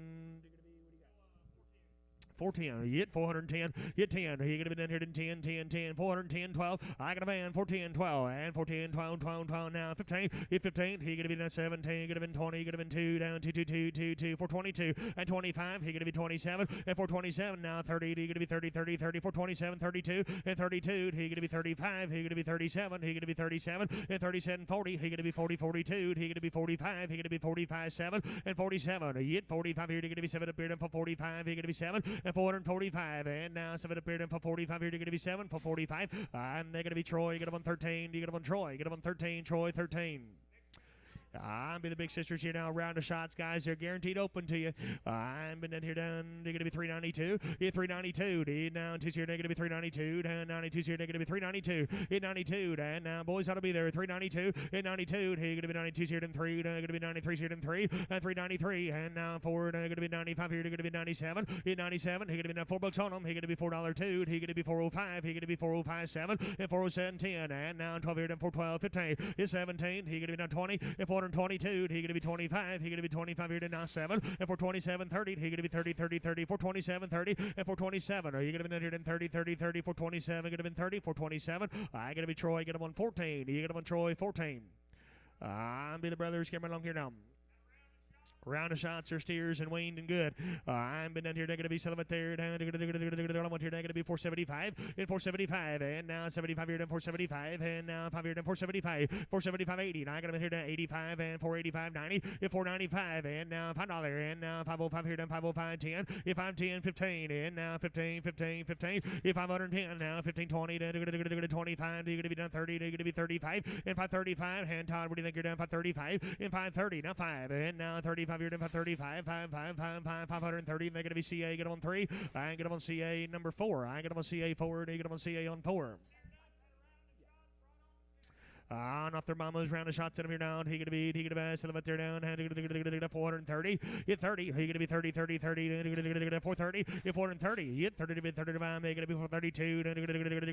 410, hit 410, hit 10, he gonna be down here to 10, 10, 10, 410, 12, I got a man, 410, 12, and 410, 12, 12, 12, now 15, hit 15, he gonna be down 17, gonna be 20, gonna be 2, down 2, 2, 2, 2, 2, 422, and 25, he gonna be 27, and 427, now 30, he gonna be 30, 30, 30, 427, 32, and 32, he gonna be 35, he gonna be 37, he gonna be 37, and 37, 40, he gonna be 40, 42, he gonna be 45, he gonna be 45, 7, and 47, he hit 45, here, he gonna be 7 up here, and for 45, he gonna be 7, and 445, and now 7 up here, and for 45, here, you're gonna be 7, for 45, and they're gonna be Troy, get them on 13, you get them on Troy, get them on 13, Troy, 13. I'm be the big sisters here now. Round of shots, guys. They're guaranteed open to you. I'm been down here down. They're gonna be 392. Hit 392. Hit down 2 here. They're gonna be 392. Down 92 here. They're gonna be 392. Hit 92. And now boys ought to be there. 392. Hit 92. Here gonna be 92 here and 3. They're gonna be 93 here and 3. And 393. And now 4. They're gonna be 95 here. They're gonna be 97. Hit 97. He gonna be now $4 on them. He gonna be $4.2. He gonna be 405. He gonna be 405.7 and 407 10. And now 12 here and 412 15. Hit 17. He gonna be now 20 and 422. He gonna be 25. He gonna be 25 here to now 7 and 427 30. He gonna be 30 30 30 427 30 and 427. Are you gonna be down here in 30 30 30 427? Gonna be 30 427. I gonna be Troy. Get him on 14. You get him on Troy 14. I'm be the brothers coming along here now. Round of shots are steers and weaned and good. I'm been down here. They're going to be selling it there. Down here. They're going to be 475 and 475. And now 75 here to 475. And now 5 here to 475. 475 80. And I got them here to 85 and 485 90. And 495. And now $5. And now 505 here to 505 10. If I'm 10 15. And now 15 15 15. If 510 now 15 20. Then you're going to 25. You're going to be down 30. You're going to be 35. And 535. And Todd, what do you think you're down 535? And 530. Now 5. And now 35. You're down 535, 530, and they're going to be CA, get them on 3. I get them on CA number 4. I get them on CA 4, and you get them on CA on 4. Off their mama's round of shots at him here down. He gonna be selling it there down. 430. Hit 30. He gonna be 30 30 30. 430. Hit 430. Hit 30 to be 35. He gonna be 432.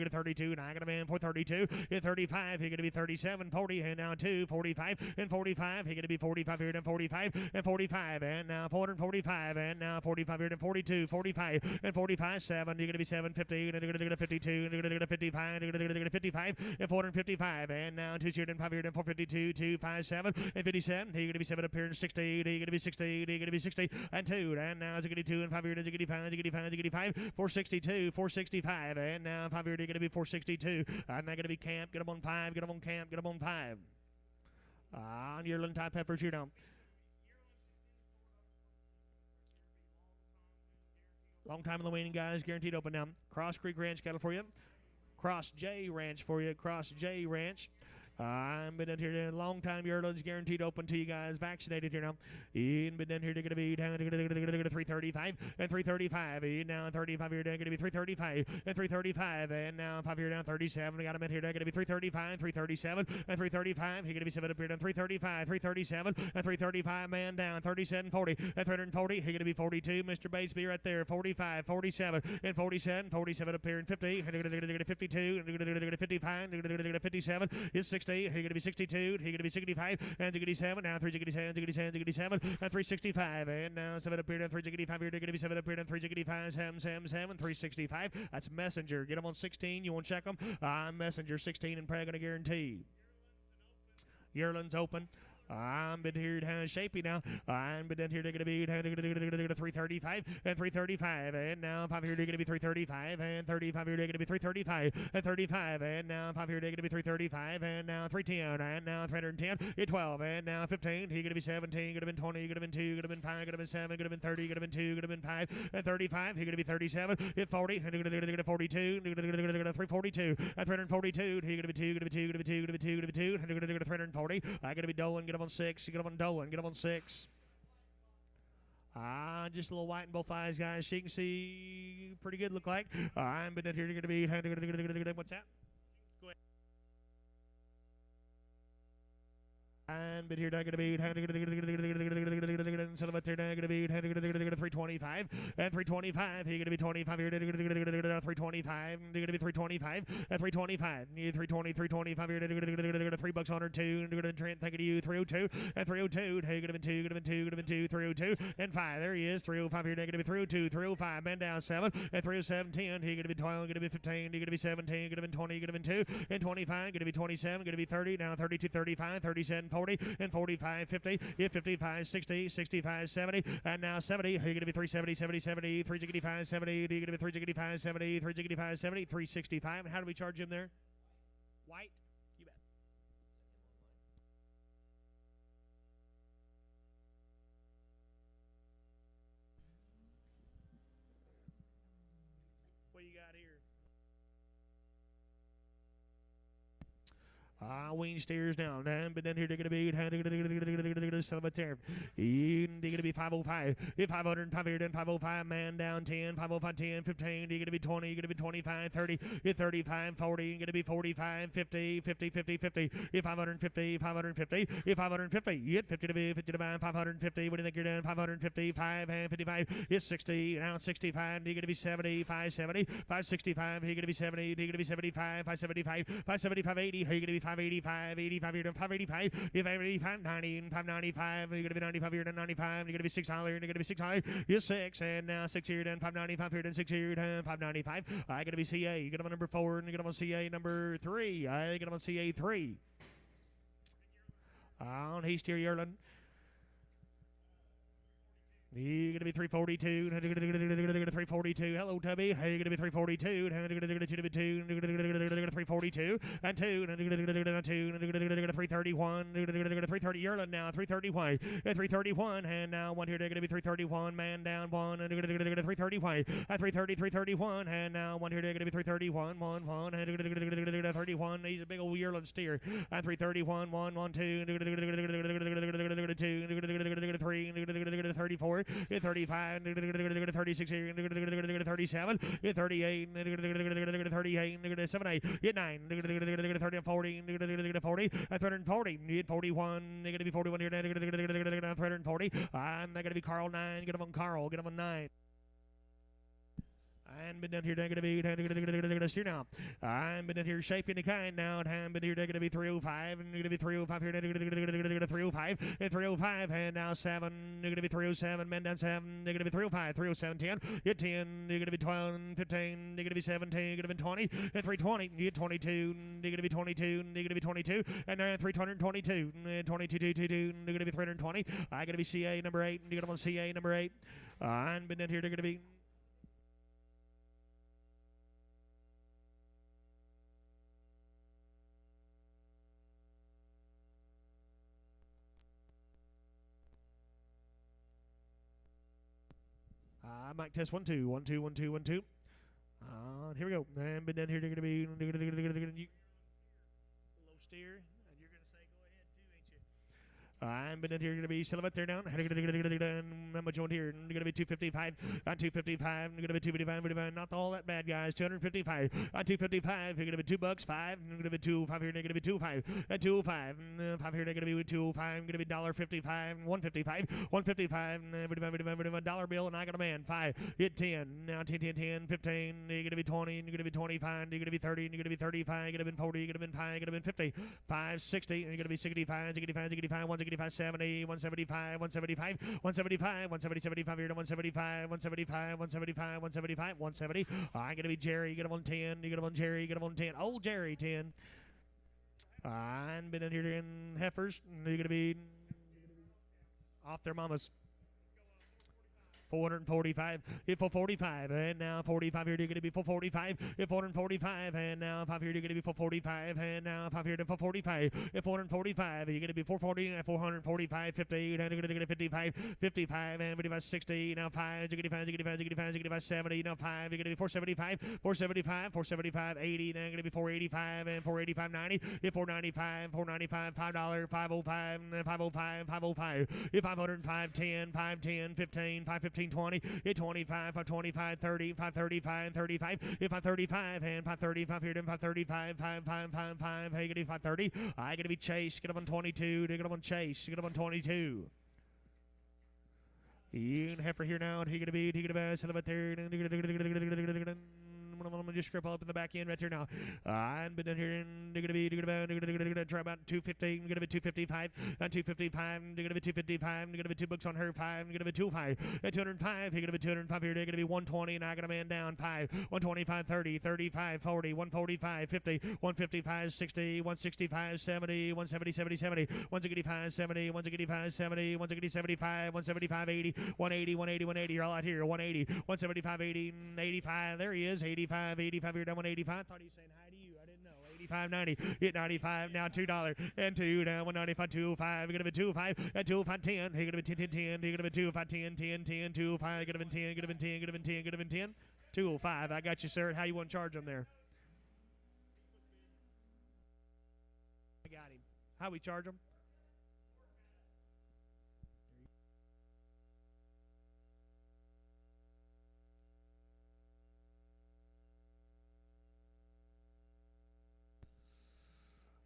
32. And I got a man 432. Hit 35. He gonna be 37 40. And now 2 45 and 45. He gonna be 45 here and 45 and 45 and now 445 and now 45 here and 42 45 and 45 7. You're gonna be 750 and you're gonna 52 and you're gonna 55 and you're gonna 55 and 455 and now 2 here and 5 here and 452 257 and 57. You're gonna be 7 up here and 68. You're gonna be 68. You're gonna be 60 and 2 and now 2 and 5 here and 85 462 465 and now 5 here you're gonna be 462 and they're gonna be camp. Get them on 5. Get them on camp. Get them on 5. On yearling type peppers here now. Long time in the weaning, guys. Guaranteed open now. Cross Creek Ranch cattle for you. Cross J Ranch for you. Cross J Ranch. I've been down here a long time. Yearlings guaranteed open to you guys. Vaccinated here now. Ian been down here. They're going to be down to 335 and 335. Ian now 35 here. They're going to be 335 and 335. And now 5 here down 37. We got him in here. They're going to be 335, 337 and 335. He's going to be 7 up here down 335, 337 and 335. Man down 37, 40 and 340. He's going to be 42. Mr. Batesby right there. 45, 47 and 47. 47 up here and 50. And 52 and 55 and 57. It's 60. 60. He gonna be 62. He gonna be 65. And jiggity 7. Now 3 jiggity 7. Jiggity 7. Jiggity 7. And 365. And now 7 up here. And 3 jiggity 5 here. They're gonna be 7 up here. And 3 jiggity 5. 7. 365. That's Messenger. Get them on 16. You want to check them? I'm Messenger 16 and probably gonna guarantee. Yearling's open. I'm been here shapy now. I'm been down here. They're gonna be 335 and 335, and now 5 here. They're gonna be 335 and 35 here. They're gonna be 335 and 35, and now 5 here. They're gonna be 335 and now 310 and now 310. Hit 12 and now 15. He gonna be 17. Gonna been 20. Gonna been 2. Gonna been 5. Gonna been 7. Gonna been 30. Gonna been 2. Gonna been 5 and 35. He gonna be 37. Hit 40. And gonna 42. 342 and 342. He gonna be 2. Gonna be 2. Gonna be 2. Gonna be 2. Gonna be 2. And gonna 340. I gotta be Dolan. Get up on 6. Get up on Dolan. Get up on 6. Just a little white in both eyes, guys. She can see pretty good, look like. I'm been here. Going to be. What's that? Go ahead. And been here. Going to be. Instead of there, going to be 325 and 325. He's going to be 25 here. 325. Going to be 325 and 325. 320, 325 here. $3 on her 2. Trent, thank you to you. 302 and 302. Hey, going to be 2. Going to be 2. Going to be 2. 302 and 5. There he is. 305 here. Going to be 302. 305. Man down 7 and 307. 10. He's going to be 12. Going to be 15. He's going to be 17. Going to be 20. Going to be 2 and 25. Going to be 27. Going to be 30. Now 32, 35, 37, 40 and 45, 50. 55, 60, 65, 70, and now 70. You're going to be 370, 70, 70, 365, 70. You're going to be 365, 70, 365, 70, 365. How do we charge him there? White? You bet. What you got here? Wing steers down. But then here they're going to be Celebrate. They're going to be 505. 500, 500, and 505. Man down 10. 505, 10, 15. You're going to be 20. You're going to be 25, 30. 35, 40. You're going to be 45, 50, 50, 50, 50. 550, 550. 550. You get 50 to be 50 to buy 550. What do you think you're doing? 555 and 55. It's 60. Now 65. You're going to be 70. 570. 565. You're going to be 70. You're going to be 75. 575. 575, 80. You're going to be 585, 85 here to 585, 585, 90, 595, you're going to be 95 here to 95, you're going to be 6 higher, you're going to be 6 higher, you're 6, and now 6 here to 595 here to 6 here to 595, I got to be CA, you get them on number 4, and you get them on CA number 3, I get them on CA 3. On He's here, Yerlin. You're going to be 342. 342. Hello, Tubby. Hey, you're going to be 342. 342. And 2. 331. 330. Yerlin now. 331. 331. And now 1 here. They're going to be 331. Man down 1. 330. 330. 331. And now 1 here. They're going to be 331. 1. 1. 31. He's a big old Yerlin steer. And 331. 1. 1. 2. 2. 3. 34. 35, 36, 37, 38, 38, 78, 9, 30, 40, 40, 340, 41, they're going to be 41 here, 340, and they're going to be Carl 9, get them on Carl, get them on 9. And been down here, they're going to be steer now. I'm been down here shaping the kind now. And been here, they're going to be 305. And they're going to be 305 here. 305 and 305. And now 7. They're going to be 307. Men down 7. They're going to be 305. 307, 10. You're 10. They're going to be 12. 15. They're going to be 17. You're going to be 20. And 320. You're 22. They're going to be 22. They're going to be 22. And now 322. 22. They're going to be 320. I going to be CA number 8. You're going to on CA number 8. And been down here, they're going to be. Mic test 1 2 1 2 1 2 1 2. Here we go. And been down here. They're gonna be low steer, and you're gonna say go ahead too, ain't you? I'm been in here. Going to be Silhouette there down. How much you want here? Going to be 255 on 255. Going to be 255. Not all that bad, guys. 255 on 255. You're going to be $2, 5. Going to be 205 here. Going to be 25 at 205. 5 here. Going to be 205. Going to be $1.55. 155. 155. Dollar bill, and I got a man. 5. Hit 10. Now 10, 10, 10, 15. You're going to be 20. You're going to be 25. You're going to be 30. You're going to be 35. You're going to be 40. You're going to be 5. You're going to be 50. 5, 60. You're going to be 65. 65. 65. 165. 70. 175. 175. 175. 170. 75 here to 175. 175. 175. 175. 170. I'm going to be Jerry. You get him on 10. You get him on Jerry. You get him on 10. Old Jerry, 10. I'm been in here in heifers. You're going to be off their mamas. 445, hit 445, and now 45 here, you're going to be 445, hit 445, and now 5 here, you're going to be 445, and now 5 here to 445, hit 445, you're going to be 440, and 445, 50, and you're going to get 55, 55, and 55, 60, now 5, you're going to 5, you're going to 5, you're going to 5, 70, now 5, you're going to be 475, 475, 475, 80, now you're going to be 485, and 485, 90, hit 495, 495, $5, 505, 505, 505, hit 505, 10, 510, 15, 515, 20, hit 25, 525, 30, 535, 35, hit 535, and 535 here, then 535, 555, hey, get 530. I got to be Chase, get up on 22, they get up on Chase, get up on 22. Ian Heifer here now, he gonna be Silhouette there. I'm gonna just scrape up in the back end right there now. I'm been down here and they're gonna try about 250. Gonna be 255. 255. They're gonna be 255. They're gonna be $2 on her. 5. They're gonna be 25. At 205. They're gonna be 205 here. They're gonna be 120. And I got a man down. 5. 125. 30. 35. 40. 145. 50. 155. 60. 165. 70. 170. 70. 70. 165. 70. 165. 70. 160. 75. 175. 80. 180. 180. 180. You're all out here. 180. 175. 80. 85. There he is. 85. 85 here down 185. Thought he was saying hi to you. I didn't know. 85, 90. Hit 95. Now $2 and 2 down 195. 205. You're gonna be 205 at 205 10. You're gonna be 10 10 10. You're gonna be 205 10 10 10 205. You're gonna be 10. You're gonna be 10. You're gonna be 10. You're gonna be 10. 205. I got you, sir. How you want to charge them there? I got him. How we charge them?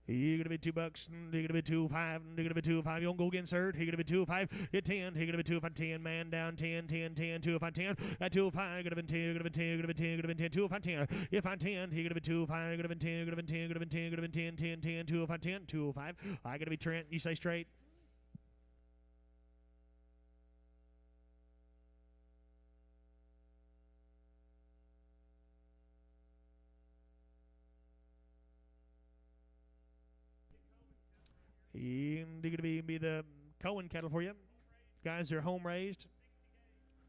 You're gonna be $2. You're gonna be 205. You're gonna be 205. You won't go against her. You're gonna be 205. Hit 10. You're gonna be 205. 10. Man down 10. 10. 10. 205. 10. At 205. You're gonna be 10. You're gonna be 10. You're gonna be 10. You're gonna be 10. 205. 10. If I'm 10. You're gonna be 205. You're gonna be 10. You're gonna be 10. You're gonna be 10. You're gonna be 10. 10. 10. 205. 10. 205. I gotta be Trent. You say straight. And they're going to be the Cohen cattle for you. Guys, they're home raised.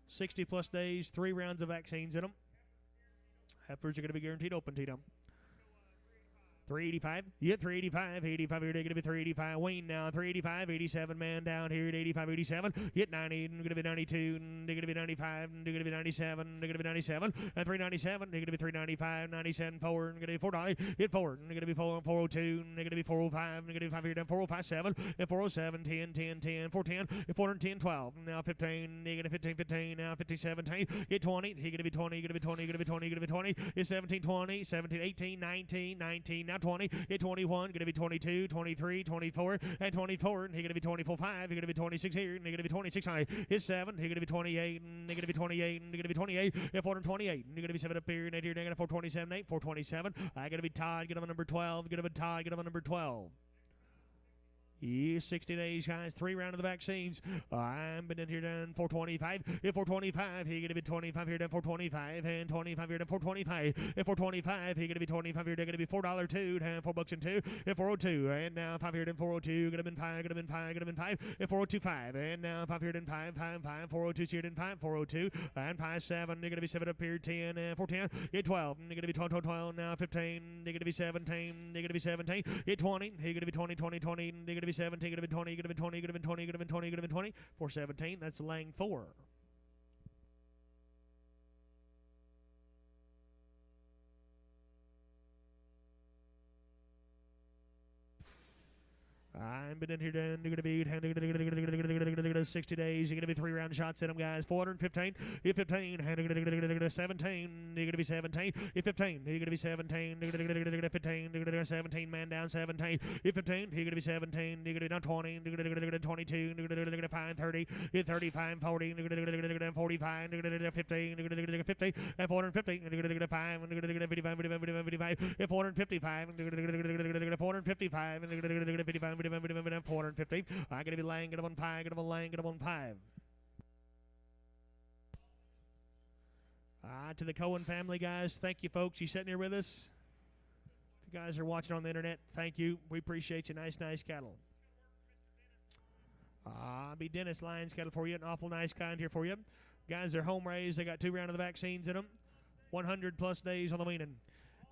60 plus days, 3 rounds of vaccines in them. Heifers are going to be guaranteed open to them. 385. You get 385. 85 here. They're going to be 385. Wayne now. 385. 87 man down here at 85. 87. Hit 90. They're going to be 92. They're going to be 95. They're going to be 97. They're going to be 97. And 397. They're going to be 395. 97. 4. They're going to be $4. Hit 4. They're going to be 402. They're going to be 405. They're going to be 5 here down 405. 7. And 407. 10. 10. 10. 410. And 410. 12. Now 15. They're going to 15. 15. Now 50. 17. Hit 20. He's going to be 20. You're going to be 20. You're going to be 20. You're going to be 20. It's 17. 20. 17. 18. 19. 19. Now 20, hit 21, going to be 22, 23, 24, and 24, and he's going to be 24, 5, you're going to be 26 here, and he's going to be 26 high, hit 7, he's going to be 28, and they're going to be 28, and they're going to be 28, and 428, and you're going to be 7 up here, and here, they're going to 427, 8, 427, I got to be Todd, get him a number 12, get him a Todd, get him a number 12. 60 days, guys. 3 rounds of the vaccines. I'm been in here down 425. At 425, he gonna be 25 here down 425, and 25 here down 425. At 425, he gonna be 25 here. They're gonna be $4 2, and $4 and 2. At 402, and now 5 here down 402. Gonna been 5, gonna been 5, gonna been 5. At 402.5, and now 5 here down 5, 5, 5. 402 here down 5, 402, and 5 7. They're gonna be 7 up here 10, and 410. At 12, they're gonna be 12, 12, 12. Now 15. They're gonna be 17. They're gonna be 17. At 20, they're gonna be 20, 20, 20. They're gonna be 17, gonna be 20, gonna be 20, gonna be 20, gonna be 20, gonna be 20, 417. That's Lang 4. I'm been in here done. You're gonna be 60 days. You're gonna be 3-round shots in them, guys. 415. You're 15. 17. You're gonna be 17. You're 15. You're gonna be 17. 15. 17. Man down 17. You're 15. You're gonna be 17. You're gonna be down 20. 22. You're gonna 5. 30. You're 35. 40. 45. 15. 50. And 450. 5. 55. 55. 455. 455. 55. 450. I'm gonna be laying it on 5. Gonna be laying it on 5. To the Cohen family, guys, thank you, folks. You sitting here with us? If you guys are watching on the internet, thank you. We appreciate you. Nice cattle. I'll be Dennis Lyons cattle for you. An awful nice kind here for you. Guys, they're home raised. They got 2 rounds of the vaccines in them. 100 plus days on the weaning.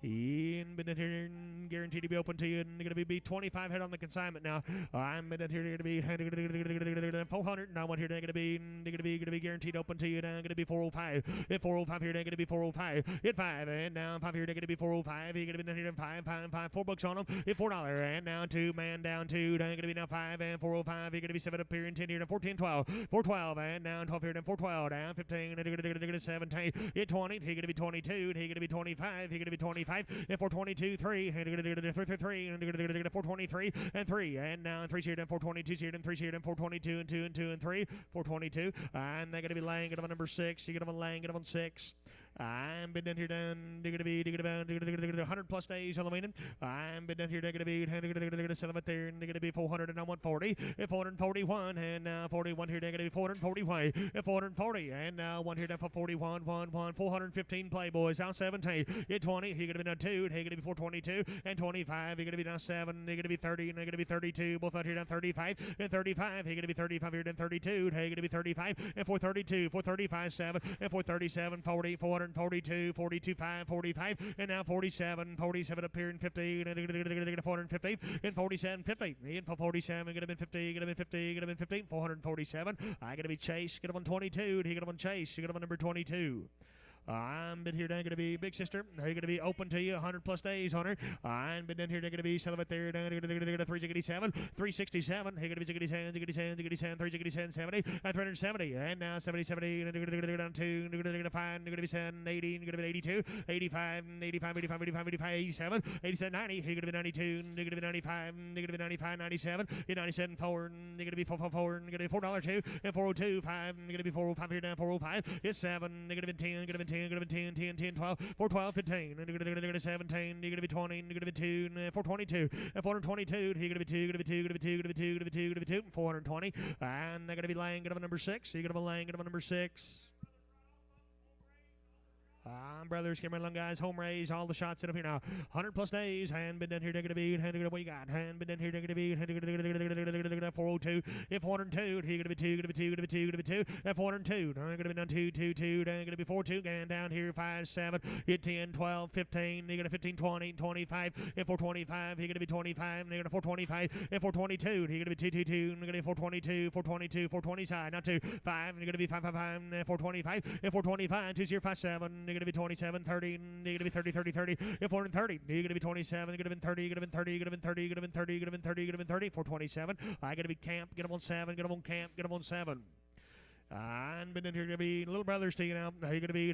Been in here and guaranteed to be open to you, and going to be 25 head on the consignment now. I'm in here to be 400. Now one here going to be guaranteed open to you. Now going to be 405. At 405 here, going to be 405. At 5 and now 5 here, going to be 405. You're going to be here 5, 4 bucks on them. At $4 and now 2 man down 2. Now going to be now 5 and 405. You're going to be 7 up here and 10 here and 14, 12. 412 and now 12 here and 412 down 15 and 17. At 20, you're going to be 22. You're going to be 25. You're going to be 25. And 422, 3, and 3, and 423, and 3, and now 3 shared and 422 shared and 3 shared and 422 and 2 and 2 and 3, 422, and they're gonna be laying it on number 6. You're gonna be laying it on 6. I'm been down here down. They're gonna be 100 plus days on the meaning. I'm been down here. They're gonna be 7 up there, and they're gonna be 400 and now 140, and 441, and now 41 here. They're gonna be 441, and 440, and now 1 here down for 41, 415 playboys out 17. You're 20. You're gonna be down 2. You're gonna be 422 and 25. You're gonna be down 7. You're gonna be 30, and they're gonna be 32. Both out here down 35 and 35. You're gonna be 35 here down 32. You're gonna be 35 and 432, 435, 7, and 437, 40, 442, 42, 5, 45, and now 47, 47 up here in 50, and 450, and 47, 50, and for 47, gonna be 50, gonna be 50, gonna be 50, 447. I gotta be Chase, get him on 22, he got him on Chase, you got him on number 22. I'm been here. They're gonna be Big Sister. They're gonna be open to you 100 plus days on her. I'm been in here. They're gonna be celebrate there. They're gonna 367, 367. They're gonna be 67, 367, 70, and 370, and now 70, 70. And they're gonna go down 2. They're gonna find. They're gonna be 7, 80. They're gonna be 82, 85, 85, 85, 85, 85, 87, 87, 90. They're gonna be 92. They're gonna be 95. They're gonna be 95, 97. 97, 4. They're gonna be 444. They're gonna be $4 2 and 402, 5. They're gonna be 405 here down 405. It's 7. They're gonna be 10. Gonna be 10, gonna be 10, 10, 10, 12, 412, 15, and you're gonna 17, you're gonna be 20, you're gonna be 2, and 422, and 422, you're gonna be 2, you're gonna be 2, gonna be 2, gonna be 2, gonna be 2, gonna be 2, 420, and they're gonna be laying it on number 6, you're gonna be laying it on number 6. Brothers, Cameron Lung guys, home raise, all the shots in up here now. 100 plus days, hand been down here, they're gonna be, what you got? Hand been down here, they're gonna be, 402, if 402, he gonna be 2, gonna be 2, gonna be 2, gonna be 2, and 402, I'm gonna be down 2, 2, 2, then gonna be 4, 2, and down here, 5, 7, hit 10, 12, 15, you're gonna 15, 20, 25, and 425, he gonna be 25, and you're gonna 425, and 422, he gonna be 2, 2, 2, and gonna be 422, 422, 420 side, not 2, 5, and you're gonna be 5, 5, 5, and 425, and 425, 2, 0, 5, 7, you're gonna be 27, 30, you're gonna be 30, 30, 30, and 430, you're gonna be 27, you're gonna be 30, you're gonna be 30, you're gonna be 30, you're gonna be 30, you're gonna be 30, you're gonna be 30, 427, I gotta be camp, get him on 7, get him on camp, get him on 7. And been in here to be little brothers to you now. You're gonna be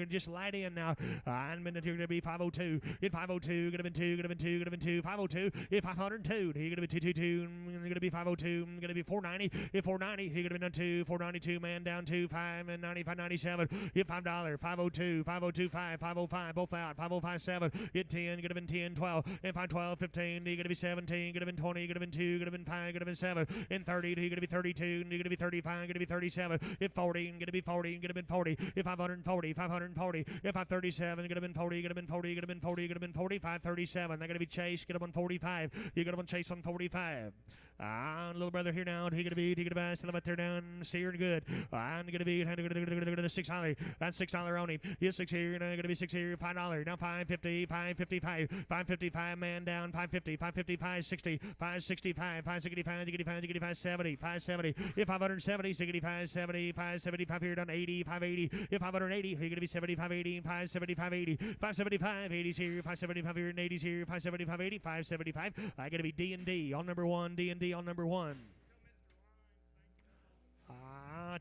just light in now. And been in here to be 502. Hit 502. Gonna be 2. Gonna be 2. Gonna be 2. 502. Hit 502. You're gonna be 222. You're gonna be 502. Gonna be 490. Hit 490. You're gonna be down 2. 492. Man down 2. 5 and 95. 97. Hit $5. 502. 502. 5. 505. Both out. 505. 7. Hit 10. Gonna be 10. 12. And 512. 15. You're gonna be 17. Gonna be 20. Gonna be 2. Gonna be 5. Gonna be 7. And 30. You're gonna be 32. You're gonna be 35. Gonna be 37. If 40, gonna be 40, gonna be 40. If 540, 540. If 537, gonna be 40, gonna be 40, gonna be 40, gonna be 40. 537. They're gonna be Chase. Get up on 45. You get up on Chase on 45. Little brother here now. He gonna be still up there down, steering good. I'm gonna be $6. That's $6 on him. He's 6 here. Gonna be 6 here. $5. Now 550, 555, 555. Man down. 550, 550, 560, 565, 565, 65, 70, 570. If 570, 65, 70, 575 here down 80, 580. If 580, he's gonna be 75, 80, 575, 80, 575, 80s here, 575 here, and 80s here, 575, 80, 575. I gotta be D&D on number one. D&D on number one.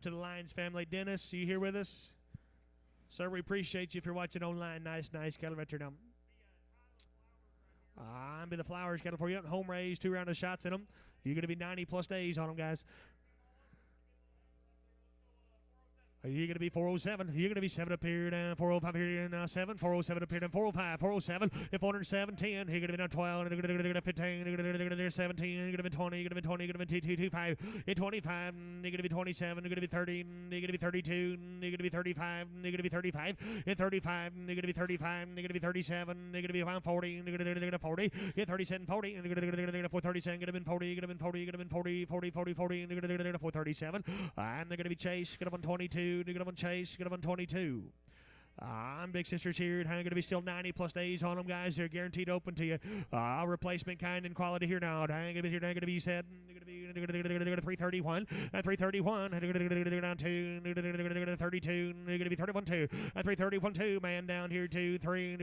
To the Lions family. Dennis, you here with us? Sir, we appreciate you if you're watching online. Nice cattle right there now. I'm be the Flowers cattle for you. Home raised, 2 round of shots in them. You're going to be 90 plus days on them, guys. You're going to be 407. You're going to be 7 up here down 405 here down 7. 407 up here down 405. 407. If 407, 10. You're going to be down 12. You're going to be 15. You're going to be 17. You're going to be 20. You're going to be 20. You're going to be 225. You're 25. You're going to be 27. You're going to be 30. You're going to be 32. You're going to be 35. You're going to be 35. You're 35. You're going to be 35. You're going to be 37. You're going to be around 40. You're going to be 40. You're 37, 40. You're going to be 437. You're going to be 40. You're going to be 40. You're going to be 40, 40, 40, 40. You're going to be 437. And they're going to be Chase. You're going to be 22. You're going to be Chase. Get up on 22. I'm Big Sisters here. I'm going to be still 90 plus days on them, guys. They're guaranteed open to you. Replacement kind and quality here now. I'm going to be here. I'm going to be said. 331 and 331 down 2 32 going to be 31 2 and 331 2 man down here 2 3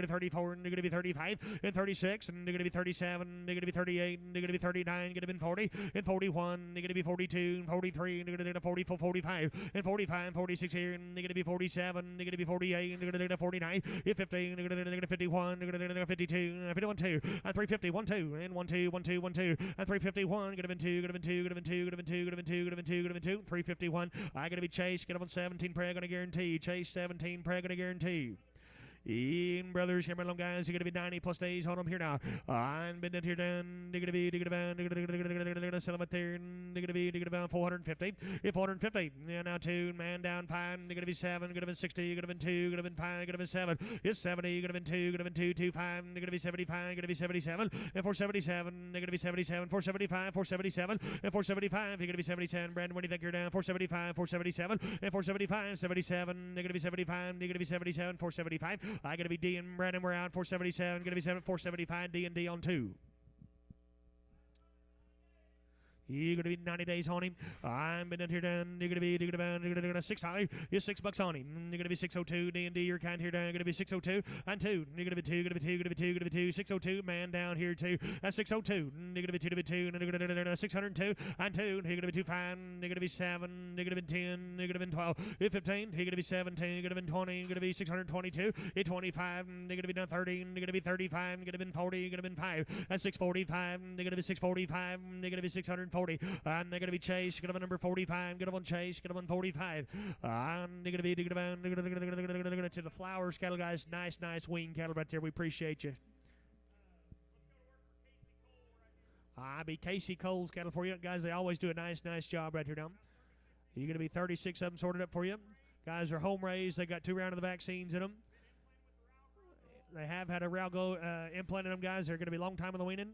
34 going to be 35 and 36 and going to be 37 going to be 38 going to be 39 going to be 40 and 41 going to be 42 and 43 going to be 44 45 and 45 46 here and going to be 47 going to be 48 going to be 49 15 going to be 51 going to be 52 51 2 and 350 1 2 and 1 2 1 2 1 2 and 351 going to be 2 going to be 2 going to be 2 going to be 2 going to be 2 going to be 2 going to be 2 351 I got to be Chase get up on 17 prayer going to guarantee Chase 17 prayer going to guarantee Ian Brothers, here, my long guys, you're going to be 90 plus days on them here now. I'm been down here down. They're going to be, sell them at there. They're going to be 450. If 450, yeah, now 2, man down 5. They're going to be 7, going to be 60, going to be 2, going to be 5, going to be 7. It's 70, going to be 2, going to be 2, 2, 5. They're going to be 75, going to be 77. And 477, they're going to be 77, 475, 477. And 475, you're going to be 77. Brandon, what do you think you're down? 475, 477. And 475, 77. They're going to be 75, they're going to be 77, 475. I got to be D and Brandon. We're out 477. Going to be 475. D and D on 2. You're going to be 90 days on him. I'm been down here down. You're going to be $6. You're $6 on him. You're going to be 602. D&D, you're kind here down. You're going to be 602 and 2. You're going to be 2. You're going to be 2. You're going to be 2. You're going to be 2. 602. Man down here 2. That's 602. You're going to be 2 to be 2. And you're going to be 602 and 2. You're going to be 2 5. You're going to be 7. You're going to be 10. You're going to be 12. You're 15. You're going to be 17. You're going to be 20. You're going to be 622. You're 25. You're going to be down 30. You're going to be 35. You're going to be 40. You're going to be 5. That's 645. You're going to be 645. You're going to be 640. And they're going to be Chase. Get up on number 45. Get up on Chase. Get up on 45. And they're going to be to the Flowers cattle, guys. Nice wing cattle right there. We appreciate you. I be Casey Cole's cattle for you, guys. They always do a nice job right here now. You're going to be 36 of them sorted up for you. Guys are home raised. They got 2 rounds of the vaccines in them. They have had a Ralgo implant in them, guys. They're going to be a long time in the weaning.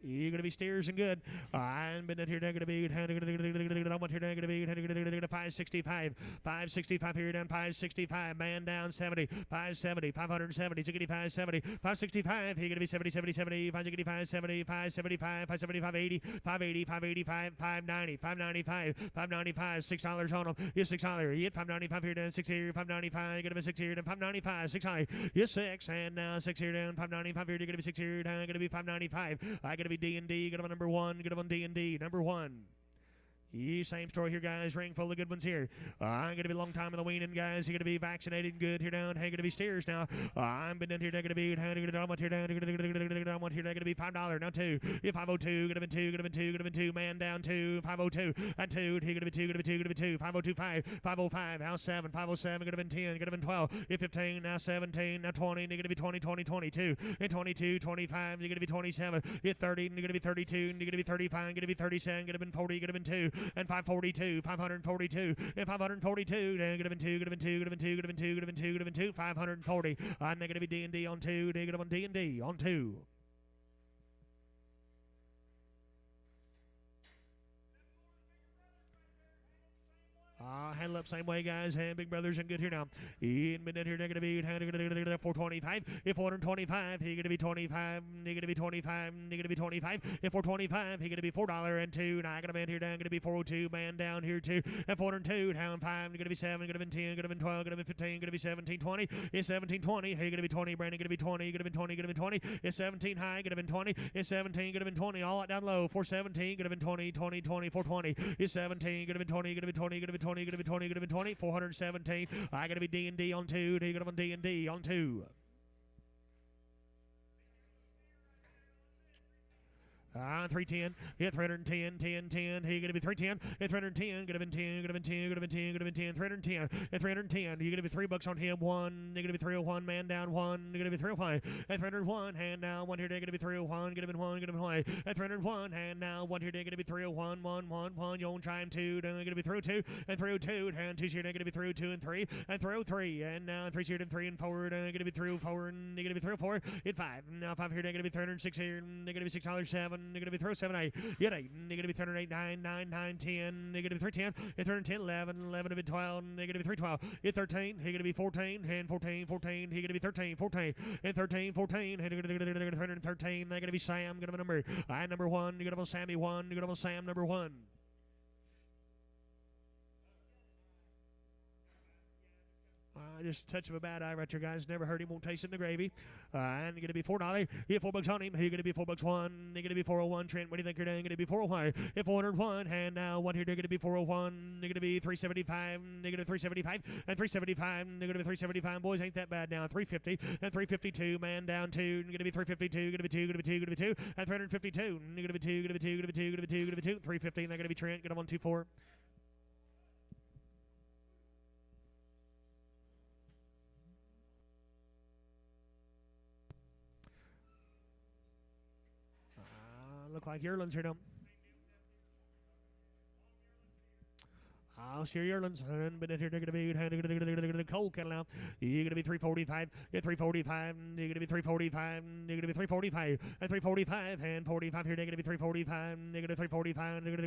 You're going to be steers and good. I'm been here. They're going to be. I'm here. They're going to be 565. 565 here down. 565. Man down 70. 570. 570. 570. 565. You're going to be 70. 70. 70. 565. 70. 575. 575. 80. 580. 585. 590. 595. 595. $6 on them. You're $6. You get 595 here down. 6 here. 595. You're going to be 6 here down. 595. $6. You're 6. And now 6 here down. 595 here. You're going to be 6 here down. Going to be 595. I got to be D&D, get them on number 1, get them on D&D, number 1. Same story here, guys. Ring full of good ones here. I'm going to be a long time in the weaning, guys. You're going to be vaccinated good here down. Hey, going to be steers now. I'm been down here. They're going to be down here down. They're going to be $5 now 2. You're 502. Going to be 2. Going to be 2. Going to be 2. Man down 2. 502 and 2. You're going to be 2. Going to be 2. Going to be 2. 5025. 505. House 7. 507. Going to be 10. Going to be 12. You're 15. Now 17. Now 20. You're going to be 20. 20. 22. And 22. 25. You're going to be 27. You're 30. You're going to be 32. You're going to be 35. You're going to be 37. Going to be 40. You're going to be 2. And 542, 542, and 542. They're going to be 2, going to be 2, going to be 2, going to be 2, going to be 2, going to be 2, 540. And they're going to be D&D on 2. They're going to be D&D on 2. handle up same way, guys. And big brothers and good here now. In minute here, negative 8, 425. If 425, he gonna be 25, he gonna be 25, he gonna be 25. If 425, he gonna be $4 and 2. Now I got a man here down, gonna be 402, man down here 2. And 402, down 5, gonna be 7, gonna be 10, gonna be 12, gonna be 15, gonna be 17, 20. It's 17, 20. Hey, gonna be 20, Brandon, gonna be 20, gonna be 20, gonna be 20. It's 17 high, gonna be 20. It's 17, gonna be 20. All down low. 417, gonna be 20, 20, 20, 420. It's 17, gonna be 20, gonna be 20, gonna be 20, gonna be 20, gonna be 20. 417. I gotta be D&D on 2. He gonna be D&D on 2. 310, hit 310, 10, 10, he gonna be 310, hit 310, gonna be 10, gonna be 10, gonna be 10, gonna be 10, 310, hit 310, you gonna be $3 on him, 1, you're gonna be 301, man down, 1, you're gonna be 301, at 301, hand now, 1 here, they're gonna be 301, gonna be 1, gonna be 1, at 301, hand now, 1 here, they're gonna be 301, 1, 1, 1, you own chime 2, then gonna be 302, and 302, hand 2 here, they're gonna be 302 and 3, and 303, and now 3 here, and 3 and 4, and gonna be 304, and you're gonna be 304, hit 5, now 5 here, they're gonna be 306 here, they're gonna be $6.07, they're gonna be 307, 8, yet 8, negative 308, 9, 9, 9, 10, negative 310, hit 310, 11, 11 to be 12, negative 312, hit 13, he gonna be 14, and 14, 14, he gonna be 13, 14, and 13, 14, 313, they're gonna be Sam, gonna be number, number 1, you're gonna be Sammy 1, you're gonna be Sam number 1. Just a touch of a bad eye right there, guys. Never hurt him, won't taste it in the gravy. And you're going to be $4. You get $4 on him. You're going to be $4 1. You're going to be 401. Trent, what do you think you're doing? Going to be 401. Hit 401. And now one here, they're going to be 401. They're going to be 375. They're going to be 375. And 375. They're going to be 375. Boys, ain't that bad now. 350. And 352. Man down 2. You're going to be 352. Going to be 2. Going to be 2. Going to be 2. And 352. You're going to be 2. Going to be 2. Going to be 2. Going to be 2. Going to be 2. 350. And they're going to be Trent. Get him on 2-4. Look like Yearlins here now. I'll steer Yearlins. And but here they're gonna be cold kettle now. You're gonna be 345. You're 345. You're gonna be 345. You're gonna be 345. And 345 and 45 here. They're gonna be 345. They're gonna be 345. They're gonna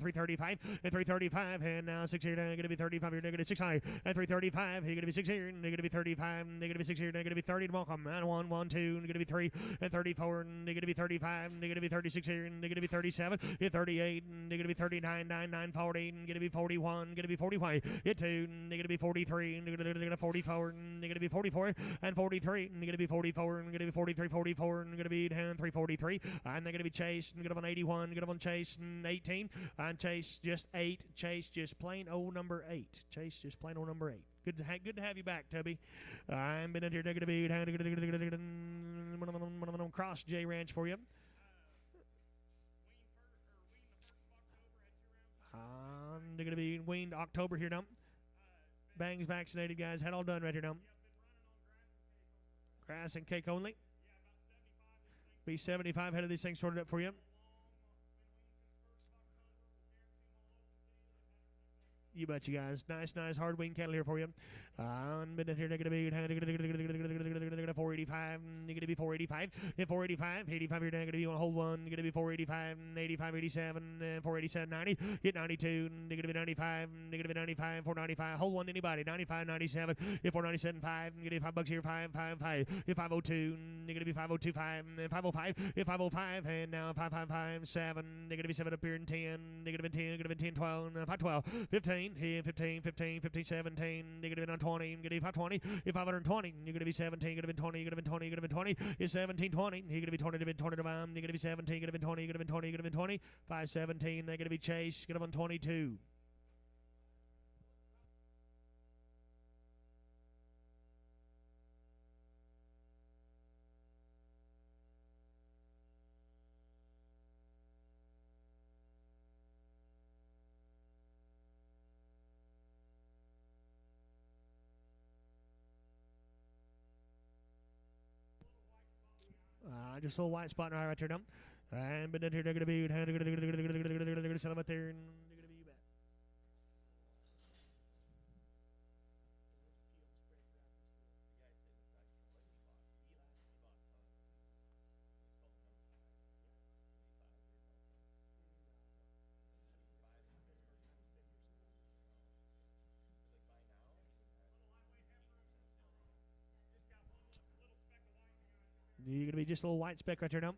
335 and 335. And now 6 here. They're gonna be 35 here. They're gonna be 6 high. And 335. You're gonna be 6 here. They're gonna be 35. They're gonna be 6 here. They're gonna be 30 to welcome. And 1, 1, 2. They're gonna be 3 and 34. They're gonna be 35. They're gonna be 36 here. They're gonna be 37. You're 38. They're gonna be 39. 9, 9, 40. Gonna be 41. Going to be 45. Hit 2. They're going to be 43. They're going to 44. They're going to be 44 and 43. They're going to be 44. They're going to be 43, 44. They're going to be 343. And they're going to be Chase. They're going to be 81. They're going to be Chase 18. And Chase just 8. Chase just plain old number 8. Chase just plain old number 8. Good to have you back, Tubby. I'm been in here. They're going to be Cross J Ranch for you. They're going to be weaned October here now. Bangs vaccinated, guys. Had all done right here now. Grass and cake only. Be 75 head of these things sorted up for you. You bet you guys. Nice hard wing cattle here for you. But here they're going to be 485. You're going to be 485. Hit 485. 85 here. They're going to be on hold 1. You're going to be 485. 85, 87. 487, 90. Hit 92. You're going to be 95. You're going to be 95. 495. Hold 1 to anybody. 95, 97. Hit 497, 5. You're going to be $5 here. 5, 5, 5. Hit 502. You're going to be 502, 5. 505. Hit 505. And now 555, 7. They're going to be 7 up here in 10. They're going to be 10. Going to be 10, 12. 512. 15. Here 15, 15, 15, 17. You're going to be on 20. You're going to be 520. You're 520. You're going to be 17. You're going to be 20. You're going to be 20. You're going to be 20. You're 17, 20. You're going to be 20 to be 20 to bomb. You're going to be 17. You're going to be 20. You're going to be 20. You're going to be 20. 517. They're going to be Chase. You're going to be on 22. Just a little white spot right there now. And but then here they're going to be set them up there and they're going to be you back. You're going to be just a little white speck right there now.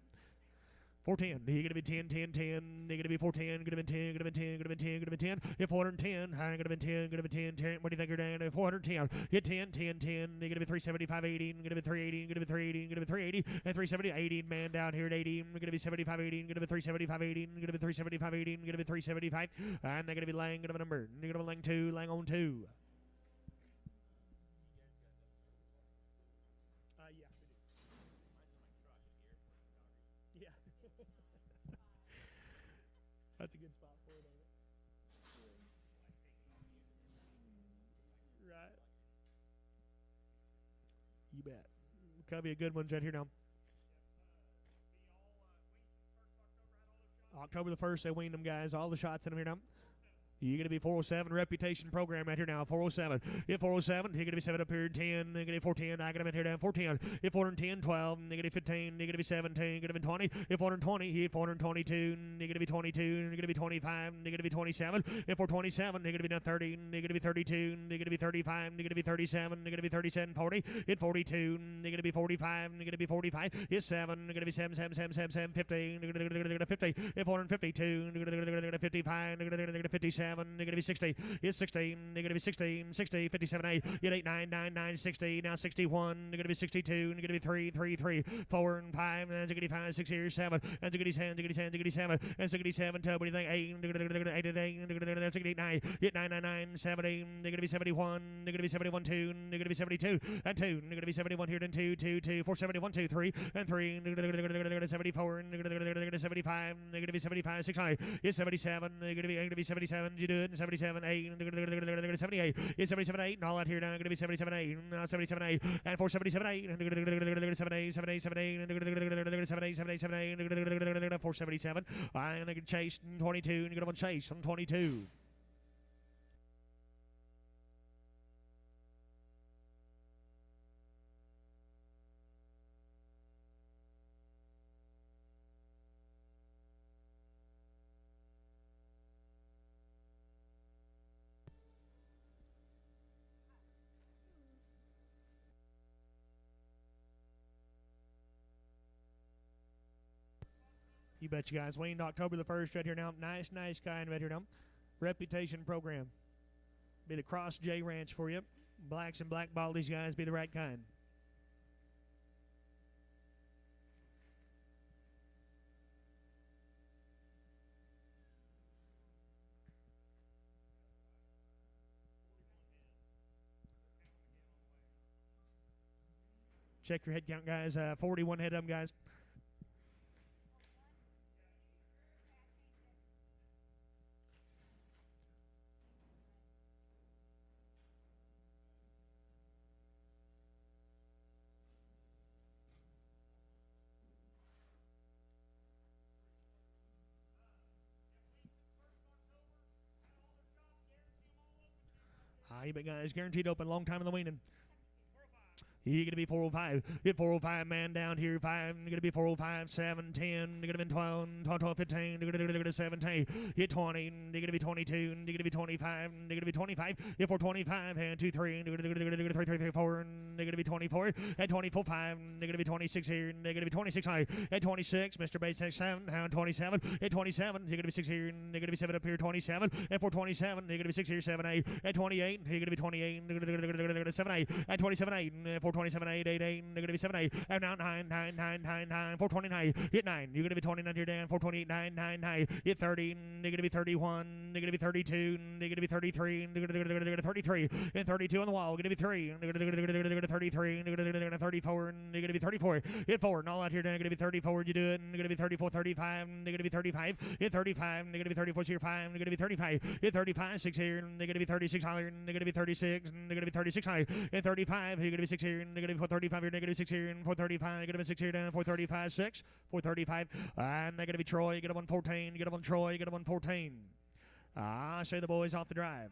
410. You're going to be 10, 10, 10. You're going to be 410. Going to be 10. Going to be 10. Going to be 10. Going to be 10. Hit 410. High. Going to be 10. Going to be 10. 10. What do you think you're down? 410. Hit 10, 10, 10. You're going to be 375, 18. Going to be 380. Going to be 380. Going to be 380. And 370, 18. Man down here at 18. Going to be 75, 18. Going to be 375, 18. Going to be 375, 18. Going to be 375. And they're going to be Lang. Going to be number. You're going to be Lang 2. Lang on 2. Yeah. That's a good spot for it, ain't it? Right. You bet. Could be a good one right here now. October the 1st, they wean them guys. All the shots in them here now. You're going to be 407 reputation program right here now. 407. Hit 407. You're going to be 7 up here. 10. You're going to be 410. I got him in here down. 410. Hit 410. 12. You're going to be 15. You're going to be 17. You're going to be 20. Hit 420. Hit 422. You're going to be 22. You're going to be 25. You're going to be 27. Hit 427. You're going to be down 30. You're going to be 32. You're going to be 35. You're going to be 37. You're going to be 37. 40. Hit 42. You're going to be 45. You're going to be 45. Hit 7. You're going to be 7, 7, 7, 7, 7, 50. You're going to 50. Hit 452. You're going to 55. You're going to 57. You're going to be 60. It's 16. You're going to be 16. 60. 57. 8. Hit 8, 9, 9, 9, 60. Now 61. You're going to be 62. You're going to be 3, 3, 3, 4, and 5. And you're going to be 5, 6 here, 7. And you're going to be 10. You're going to be 10. You're going to be 7. And you're going to be 7. Tell me anything. 8. You're going to be 8, 8. You're going to be 9. Hit 9, 9, 9, 70. You're going to be 71. You're going to be 71, 2. You're going to be 72. And 2. You're going to be 71 here. Then 2, 2, 2, 4, 71, 2, 3. And 3. You're going to be 74. You're going to be 75. You're going to be 75, 6, 9. It's 77. You're going to be 77. You do it. 77, 8. 78. It's 77, 8. And all out here now. Going to be 77, 8. 77, 8. And 477, 8. 78, 78, 78. 78, 78, 78. 477. I'm going to chase 22. And you're going to want chase on 22. You bet you guys. Weaned October the 1st right here now. Nice, nice kind right here now. Reputation program. Be the Cross J Ranch for you. Blacks and black baldies, guys. Be the right kind. Check your head count, guys. 41 head of them, guys. You bet, guys. Guaranteed open. Long time in the weaning. You're going to be 405. Hit 405, man down here. 5. You're going to be 405, 7, 10. You're going to be 12, 12, 12, 15. You're going to be 17. Hit 20. You're going to be 22. You're going to be 25. You're going to be 25. Hit 425. And 2, 3. You're going to be 3, 3, 3, 4. You're going to be 24. At 24, 5. You're going to be 26 here. You're going to be 26 high. At 26, Mr. Base 7. Hound 27. At 27, you're going to be 6 here. You're going to be 7 up here. 27. At 427, you're going to be 6 here. 7, 8. At 28, you're going to be 28. You're going to be 7, 8. At 27, 8. 427, 8, 8, 8. You're going to be 7, 8. And now 9, 9, 9, 9, 9. 429. Hit 9. You're going to be 29 here, Dan. 428, 9, 9, 9. Hit 30. You're going to be 31. You're going to be 32. You're going to be 33. You're going to be 33. And 32 on the wall. You're going to be 3. You're going to be 33. You're going to be 34. And you're going to be 34. Hit 4. And all out here, Dan. You're going to be 34. You do it. And you're going to be 34, 35. And you're going to be 35. Hit 35. And you're going to be 34 here. 5. You're going to be 35. Hit 35. 6 here. And you're going to be 36 higher. And you're going to be 36. And you're going to be 36 high. Hit 35. You're going to be 6 here. And you're going to be 435 here. Negative 6 here. And 435. You're going to be 6 here down. 435. 6. 435. And they're going to be Troy. You get a 114. You get a 1 Troy. You get a 114. Say the boys off the drive.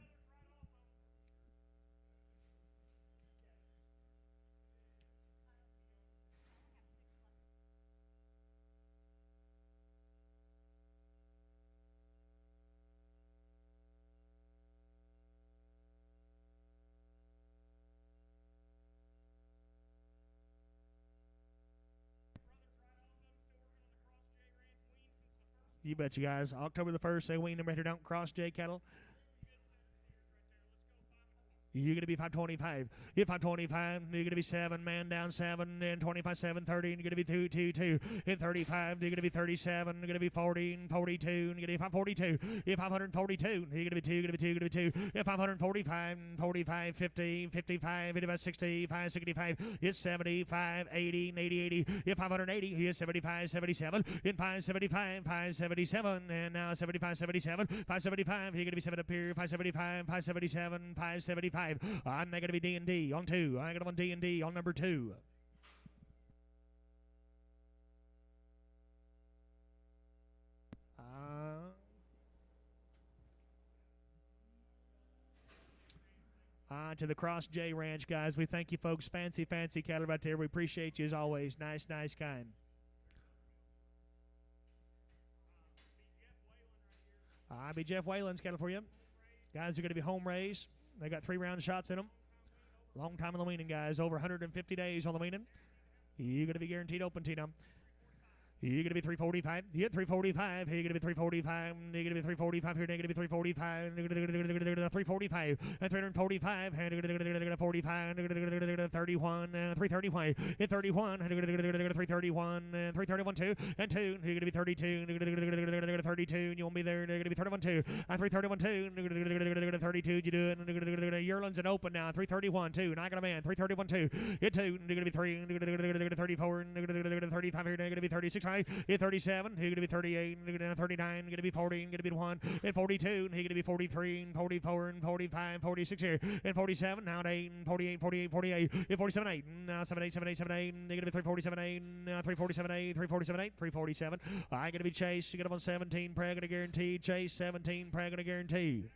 You bet you guys. October the 1st, they wean them right here down Cross J cattle. You're going to be 525. You're 525. You're going to be 7. Man down 7. And 25, 7, 30. You're going to be 2, 2, 2. And 35. You're going to be 37. You're going to be 40. And 42. And you're going to be 542. You're 542. You're going to be 2. You're going to be 2. You're going to be 2. You're 545. 45, 50, 55, 55, 60, 5, 65. It's 75, 80, 80, 80. You're 580. Here's 75, 77. In 575, 577. And now 75, 77. 575. You're going to be 7 up here. 575, 577, 575. I'm going to be D&D on 2. I got on D&D on number 2. To the Cross J Ranch, guys. We thank you, folks. Fancy cattle right there. We appreciate you as always. Nice, kind. I'll be Jeff Whalen's cattle for you. Guys are going to be home raised. They got 3 round shots in them. Long time on the weaning, guys. Over 150 days on the weaning. You're going to be guaranteed open, Tina. You're going to be 345. You get 345. You're going to be 345. You're going to be 345. Here, negative 345. 345. And 345. And 45. 31. 331. And 31. 331. And 331. 2. And 2. You're going to be 32. 32. You won't be there. You're going to be 31. 2. And 331. 2. 32. You do it. Yearlings and open now. 331. 2. Not going to man. 331. 2. Hit 2. You're going to be 3. 34. 35. Here, negative 36. You're 37, you're going to be 38, you're going to be 39, you're going to be 40, you're going to be 1, and 42, and you're going to be 43, and 44, and 45, 46 here, and 47, now at 8, and 48, 48, 48, and 47, 8, and now 7, 8, 7, 8, 7, 8, and you're going to be 347, 8, and 347, 8, 347, 8, 347. I'm going to be Chase, you're going to have 17, Prague going to guarantee, Chase, 17, Prague going to guarantee.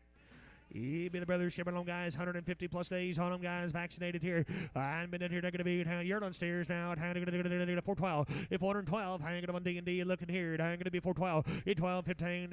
Be the brothers, keep along, guys. 150 plus days on them, guys. Vaccinated here. I've been in here. They're going to be you're on stairs now. At 412. If 412, hanging on D&D. Looking here. I'm going to be 412. 12, 15.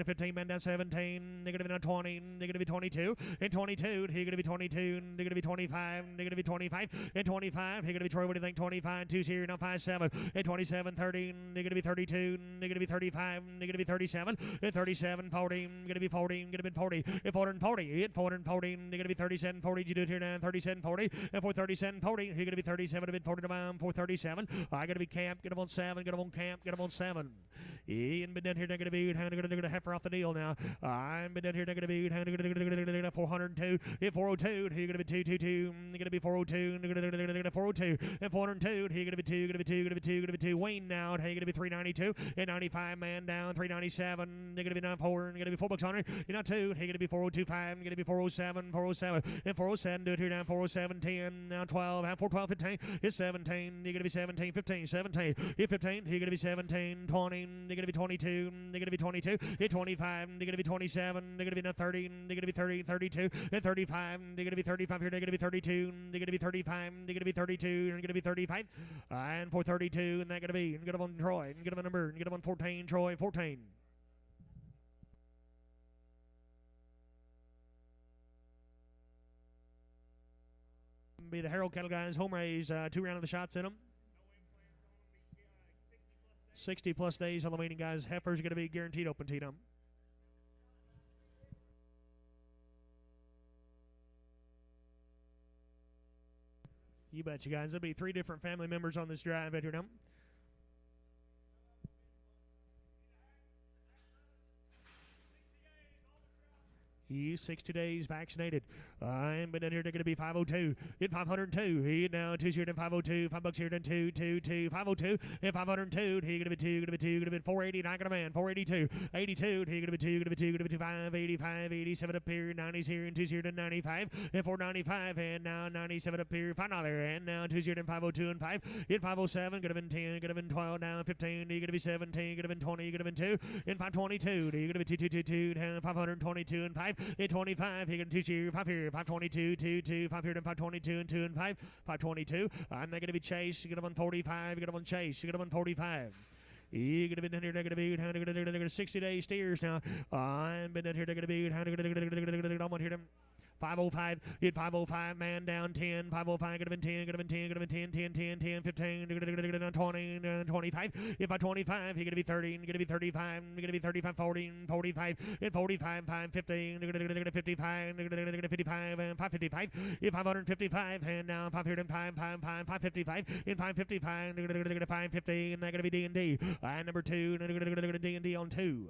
15. Man down 17. They're going to be 20. They're going to be 22. And 22. You're going to be 22. They're going to be 25. They're going to be 25. And 25. You're going to be Troy. What do you think? 25. 2's here. Now 5, 7. And 27. 30. They're going to be 32. They're going to be 35. They're going to be 37. And 37. 40. They're going to be 40. They're going to be 40. And 440, you hit 440, you're going to be 37, 40, you do it here now, 37, 40, and 437, 40, you're going to be 37, a bit 40 to 437, I got to be camp, get them on 7, get them on camp, get them on 7. Ian been down here, they're going to be, heifer off the deal now. I'm been down here, they're going to be, 402, hit 402, you're going to be 222, you're going to be 402, you're going to be 402, and 402, you're going to be 2, you're going to be 2, you're going to be 2, you're going to be 2, Wayne now, you're going to be 392, and 95, man down, 397, you're going to be 94, you're going to be $4 on it, you're not 2, you're going to be 402.5, you're going to be 407, 407, and 407, do it here now, 407, 10, now 12, now 412, 15, it's 17, you're going to be 17, 15, 17, hit 15, you're going to be 17, 20, you're going to be 22, you're going to be 22, hit 25, you're going to be 27, you're going to be now 30, you're going to be 30, 32, and 35, you're going to be 35 here, you're going to be 32, you're going to be 35, you're going to be 32, you're going to be 35, and 432, and that's going to be, and get them on Troy, and get them on number, and get them on 14, Troy, 14. Be the Harold cattle guys, home raise, 2 round of the shots in them. 60 plus days on the weaning, guys. Heifers are going to be guaranteed open to them. You bet you guys. There'll be 3 different family members on this drive at your number. He's 60 days vaccinated. I'm been in here. They're going to be 502. In 502. He now 2's here. Then 502. $5 here. Then 2, 2, 2. 502. And 502. He going to be 2. Going to be 2. Going to be 480. Not going to man. 482. 82. He going to be 2. Going to be 2. Going to be 5. 85. 87 up here. 90's here. And 2's here. Then 95. And 495. And now 97 up here. $5. And now 2's here. Then 502 and 5. In 507. Going to be 10. Going to be 12. Now 15. He going to be 17. Going to be 20. Going to be 2. In 522. He going to be 2, 2, 2, 2. Down 522 and 5. In 25, he going to 2 here, 5 here, 522, 2, 2, 5 here, then 522 and 2 and 5, 522. And they're going to be Chase. You get them on 45. You get them on Chase. You get them on 45. You're going to be down here. They're going to be 60 day steers now. I'm been down here. They're going to be I'm on here. 505, hit 505, man down 10, 505, could have been 10, could have been 10, could have been 10, 10, 10, 10, 15, 20, 25, hit by 25, he gonna be 30, gonna be 35, gonna be 35, 40, 45, hit 45, 5, 15, 55, 55, 555, hit 555, hand down 505, 555, in 555, 550, and they're gonna be D&D, and number 2, D&D on 2.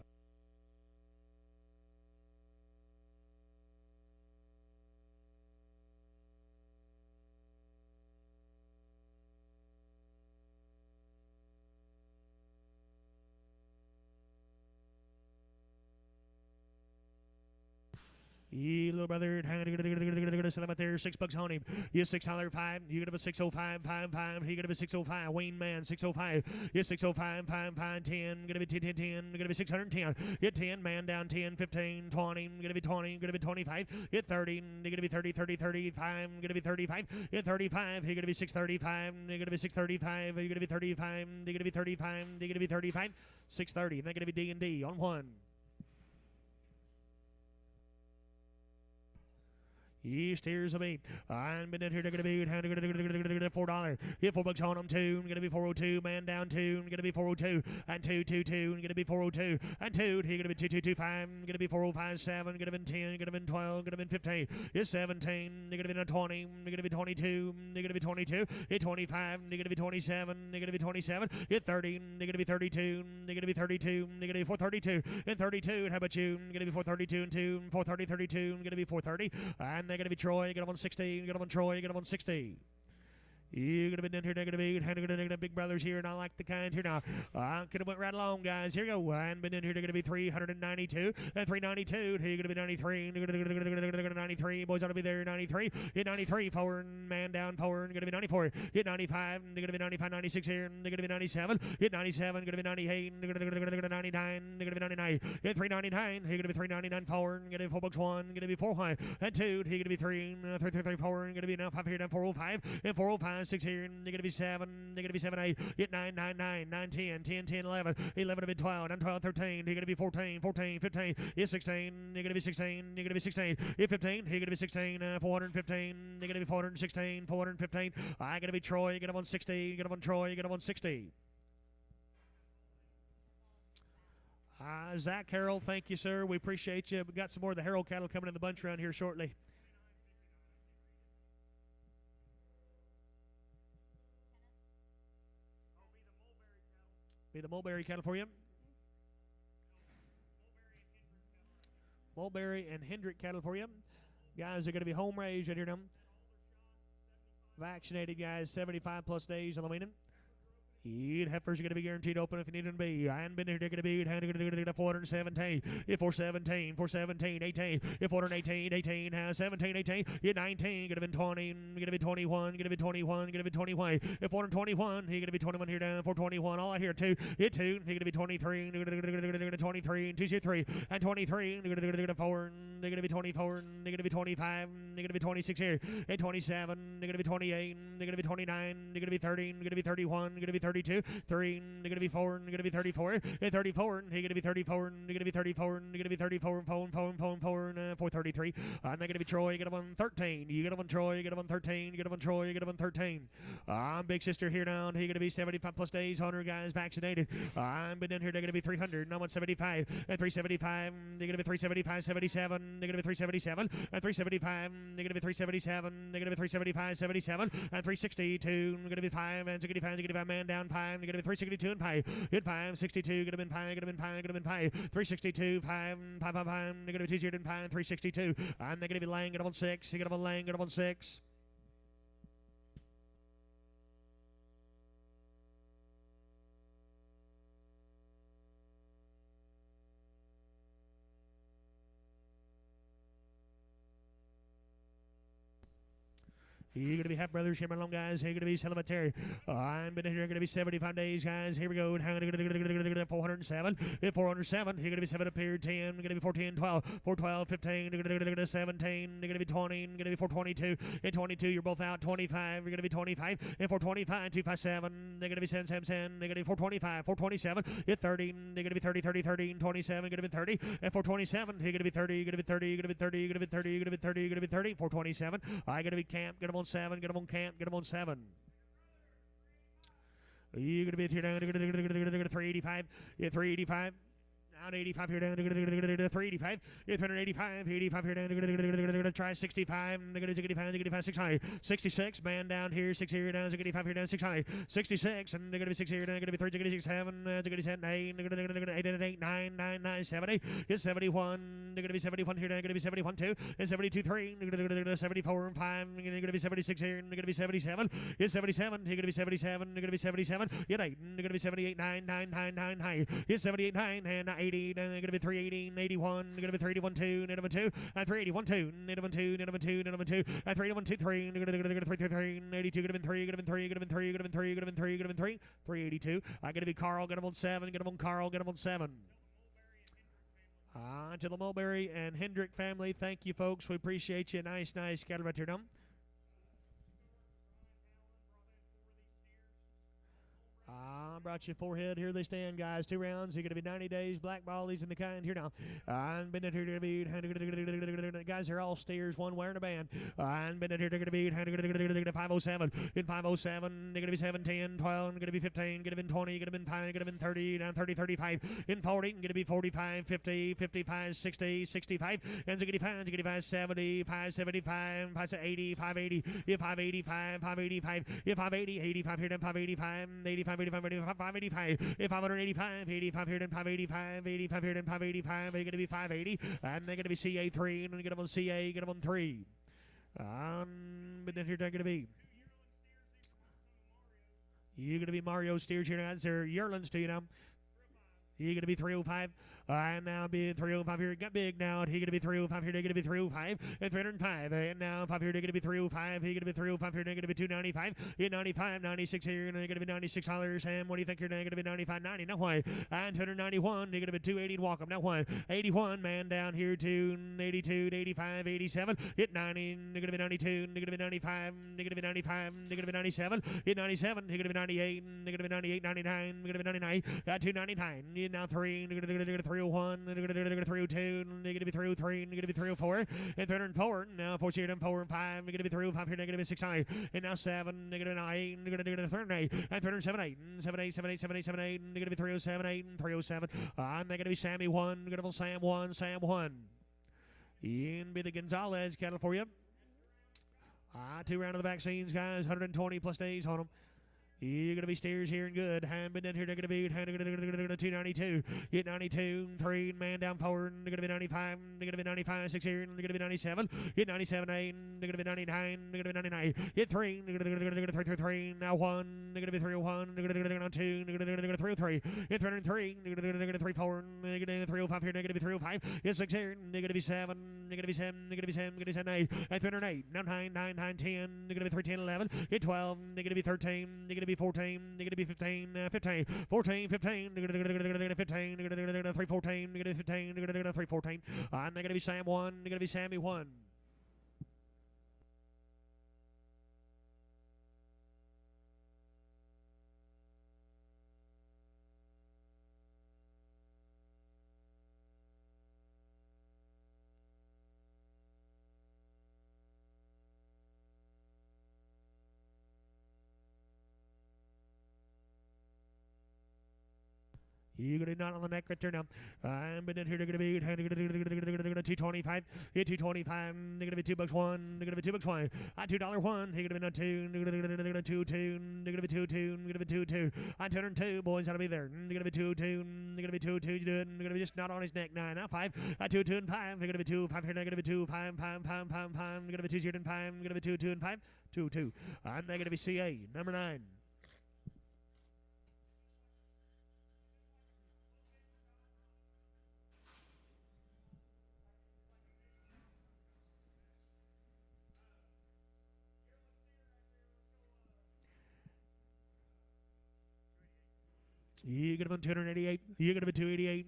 Little brother, set him out there, $6 on him. Yes, $6.05. You gonna have a 605, 5. He gonna have a 605. Wayne Man, 605. Yes, 605, 5, 10. Gonna be 10, 10, 10. Gonna be 610. Hit 10, man down 10, 15, 20. Gonna be 20. Gonna be 25. Hit 30. Gonna be 30, 30, 35. Gonna be 35. Hit 35. He gonna be 635. He gonna be 635. He gonna be 35. He gonna be 35. He gonna be 35. 630. And they're gonna be D&D on 1. He steers a beat. I'm been in here to get a beat. $4. Hit $4 on him. 2. Gonna be 402. Man down 2. Gonna be 402. And 222. Gonna be 402. And 2. He gonna be 2225. Gonna be 4057. Gonna be 10. Gonna be 12. Gonna be 15. It's 17. They're gonna be 20. They're gonna be 22. They're gonna be 22. Hit 25. They're gonna be 27. They're gonna be 27. Hit 30. They're gonna be 32. They're gonna be 32. They're gonna be 432. And 32. How about you? Gonna be 432 and 2. 430, 32. Gonna be 430. And they're going to be Troy. You got him on 60. You got him on Troy. You got him on 60. You're going to be in here, going to big brothers here, and I like the kind here now. Could have went right along, guys. Here we go. And been in here, going to be 392. And 392. You're going to be 93. 93. Boys ought to be there. 93. Hit 93. Forward. Man down. Forward. Going to be 94. Hit 95. They're going to be 95, 96 here. They're going to be 97. Hit 97. Going to be 98. They're going to be 99. They're going to be 99. Hit 399. You're going to be 399 forward. Going to be $4 1. Going to be 4 high. And 2. You're going to be 3. 3 forward. Going to be now 5 here. Down 405. And 405. 6 here, they're going to be 7, they're going to be 7, 8, hit 9, 9, 9, 9, 10, 10, 10, 11, 11 to be 12, and 12, 13, they're going to be 14, 14, 15, hit 16, they're going to be 16, they're going to be 16, hit 15, they're going to be 16, 415, they're going to be 416, 415, I going to be Troy, get him on 60, get him on Troy, get him on 60. Zach Harrell, thank you, sir. We appreciate you. We've got some more of the Harrell cattle coming in the bunch around here shortly. Be the Mulberry cattle for you. Mulberry and Hendrick cattle for you. Guys are going to be home raised right here now. Vaccinated guys, 75 plus days on the weaning. Heifers are going to be guaranteed open if you need them to be. And been here to get a bead. 417. If 417, 417, 18. If 418, 18. 17, 18. Hit 19. Going to be 20. Going to be 21. Going to be 21. Going to be 21. If 421, he's going to be 21 here down. 421. All I hear 2. Hit 2. He's going to be 23. 23. 2 3. And 23. They're going to be 4. They're going to be 24. They're going to be 25. They're going to be 26 here. And 27. They're going to be 28. They're going to be 29. They're going to be 30. They're going to be 31. They're going to be 32, 3, they're going to be 4, they're going to be 34, and 34, they're going to be 34, they're going to be 34, they're going to be 34, 433, and they're going to be Troy, you get them on 13, you get them on Troy, you get them on 13, you get them on Troy, you get them on 13. I'm Big Sister here now, and he's going to be 75 plus days, 100 guys vaccinated. I'm been in here, they're going to be 300, and I'm on 75, and 375, they're going to be 375, 77, they're going to be 377, and 375, they're going to be 377, they're going to be 375, 77, and 362, they're going to be 5, and 65, they're going to be man down 5, they're going to be 362 and 5, hit 5, 62, going to be 5, going to be 5, going to be 5, 362, 5, 5, 5, 5, they're going to be 2 and 5, 362, and they're going to be laying, get them on 6, you get them on laying, get them on 6. You're going to be Half Brothers, Shimmer Long, guys. You're going to be Celebratory. I'm been here. Going to be 75 days, guys. Here we go. 407. 407. You're going to be 7 up here. 10. Going to be 14, 12. 412, 15. 17. You're going to be 20. Going to be 422. And 22. You're both out. 25. You're going to be 25. And 425. 257. They're going to be 7, 7, 7. They're going to be 425. 427. You're 30. They're going to be 30, 30, 30. 27. You're going to be 30. And 427. You're going to be 30. You're going to be 30. You're going to be 30. You're going to be 30. You're going to be 30. You're going to be 30. 427. I got to be camp. Get them on 7. Get them on camp. Get them on 7. You're going to be here down. 385. Yeah, 385. Down 85 here down 385. 385. 85 here down. Try 65. 65. 600. 66. Man down here. 6 here down. 85 here down. 600. 66. And they're going to be 6 here down. Going to be 3. 7. 7. 8. 8. 9. 9. 9. 70. It's 71. They're going to be 71 here down. Going to be 71 2. And 72 3. 74 and 5. They're going to be 76 here. They're going to be 77. It's 77. They're going to be 77. They're going to be 77. Yet 8. They're going to be 78 9. 9. 9. 9. 9. It's 78 9. And 80. They're going to be 380, 81, they're going to be 381 2, 2, 381 2, 2, 2, 2, 381 2, 3, 3, 82, going to be 3, going to be 3, going to be 3, going to be 3, going to be 3, going to be 3, 382. I going to be Carl, get him on 7, get him on Carl, get him on 7. To the Mulberry and Hendrick family, thank you, folks. We appreciate you. Nice cattle right here, dumb. Brought you forehead. Here they stand, guys. 2 rounds. You're going to be 90 days. Black Ballies in the kind here now. I'm been here to be. Guys are all steers, one wearing a band. I'm been here to be 507. In 507, they're going to be 7, 10, 12, going to be 15, going to be 20, going to be 5, going to be 30, down 30, 35. In 40, going to be 45, 50, 55, 60, 65, and 65, 65, 70, 575, 580, 580, 585, 585, 580, 85 here, 585, 85, 85, 85. 585, 585, 85 here, 585, 85 here, 585. They're going to be 580, and they're going to be CA3, and get them on CA, get them on 3. But then here they're going to be. You're going to be Mario steers here. That's their yearlings to you now. You're going to be 305. And now be 305 here. It got big now. He's going to be 305 here. They're going to be 305. And 305. And now 5 here. They're going to be 305. He's going to be 305 here. They're going to be 295. 95. 96 here. And they're going to be $96. Sam, what do you think you're going to be 95? 90. Now why? And 291. They're going to be 280 and walk them. Now why? 81. Man down here. 82. 85. 87. Hit 90. They're going to be 92. They're going to be 95. They're going to be 95. They're going to be 97. Hit 97. They're going to be 98. They're going to be 98. 99. They're going to be 99. 299. Now 3. They're going to be 301, they're going to be 302, they're going to be 303, they're going to be 304, and 304. Now 4 here, 4 and 5, they're going to be 305 here, they're going to be 600, and now 7, they're going to be 9, they're going to be 38, and 378, 78, 78, 78, 78, they're going to be 307, 8, and 307. And they're going to be Sammy 1, they're going to be Sam 1, Sam 1. In be the Gonzalez cattle for you. 2 round of the vaccines, guys, 120 plus days on them. You're going to be steers here and good. Hand been in here. They're going to be 292. Hit 92. 3. Man down 4. They're going to be 95. They're going to be 95. 6 here. They're going to be 97. Hit 97. 8. They're going to be 99. They're going to be 99. Hit 3. They're going to be 333. Now 1. They're going to be 301. They're going to be 2. They're going to be 303. Hit 303. They're going to be 34. They're going to be 305 here. They're going to be 305. Hit 6 here. They're going to be 7. They're going to be 7. They're going to be 7. They're going to be 7. 8. And 308. Now 9. 9. 9. 10. They're going to be 310. 11. Hit 12. They're going to be 13. They're going to be 14, they're going to be 15, 15, 14, 15, they're going to be 15, they're going to be 314, they're going to be 15, they're going to be 314, and they're going to be Sam 1, they're going to be Sammy 1. You're going to be not on the neck right there now. I'm in here. They're going to be 225. Hit 225. They're going to be $2 1. They're going to be $2 1. $2 1. They're going to be not 2. They're going to be 2 2. They're going to be 2 2. They're going to be 2 2. 202. Boys, how to be there. They're going to be 2 2. They're going to be 2 2. You do it. They're going to be just not on his neck. 9. Now 5. 2 2 and 5. They're going to be 2 5 here. They're going to be 2 5 5 5 5 5. They're going to be 2 0 and 5. They're going to be 2 2 and 5. 2 2. And they're going to be CA number 9. You get him on 288. You get him at 288.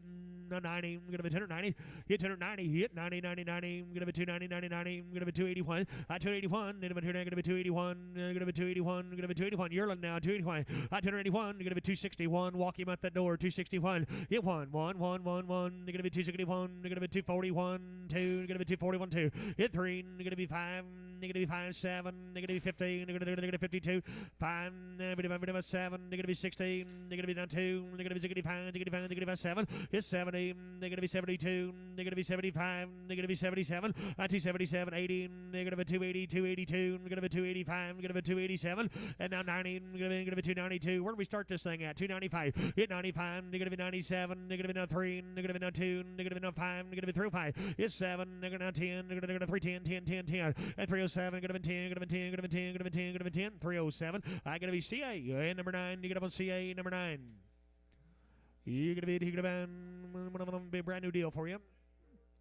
90, I'm gonna be 290, hit 290, hit 90, 90, 90, I'm gonna be 290, 90, 90, I'm gonna be 281, 281, then I'm gonna be 281, gonna be 281, gonna be 281, Yerland now, 281, 281, gonna be 261, walk him out that door, 261, hit 1, 1, 1, 1, 1, gonna be 261, gonna be 241, 2, gonna be 241, 2, hit 3, gonna be 5, gonna be 5, 7, gonna be 50, gonna be 52, 5, gonna be 7, gonna be 16, gonna be down 2, gonna be 65, gonna be 7, hit 7, they're going to be 72, they're going to be 75, they're going to be 77, 277, 80, they're going to be 280, 282, they're going to be 285, they're going to be 287, and now 90, they're going to be 292. Where do we start this thing at? 295, hit 95, they're going to be 97, they're going to be now 3, they're going to be now 2, they're going to be now 5, they're going to be 3, 5, hit 7, they're going to now 10, they're going to 310, 10, 10, 10, and 307, going to be 10, going to be 10, going to be 10, going to be 10, going to be 10, 307, I got to be CA, and number 9, you get up on CA, number 9. You're going to be a brand new deal for you.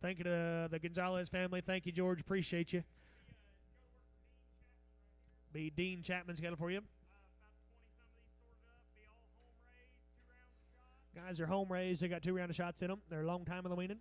Thank you to the Gonzalez family. Thank you, George. Appreciate you. Be Dean Chapman's got it for you. Guys are home raised. They got 2 round of shots in them. They're a long time in the weaning.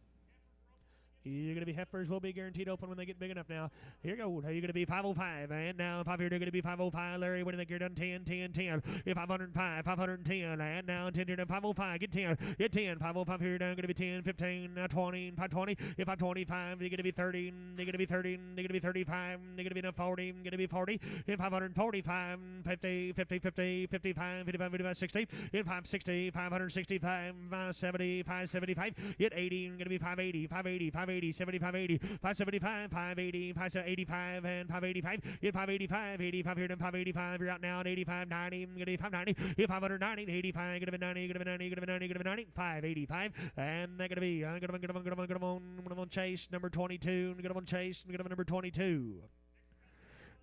You're going to be heifers will be guaranteed open when they get big enough now. Here you go. You're going to be 505. And now 5 here, they're going to be 505. Larry, what do you think you're done? 10, 10, 10. You're 505, 510. And now 10 here, 505. Get 10. Get 10. 505 here, down. Going to be 10, 15, 20, 520. If 525, you're going to be 30. They're going to be 30. They're going to be 35. They're going to be 40. Going to be 40. In 545, 50, 50, 50, 55, 55, 55, 60. In 560, 565, 570, 575. Hit 80. Going to be 580, 580, 580. 75, 80, 575, 580, 585, and 585. Hit 585, 85 here, then 585. You're out now at 85, 90. Going to be 590. Hit 590, 85. Going to be 90. Going to be 90. Going to be 90. Going to be 90. 585, and they're going to be. Going on Chase number 22. Going on Chase. Going on number 22.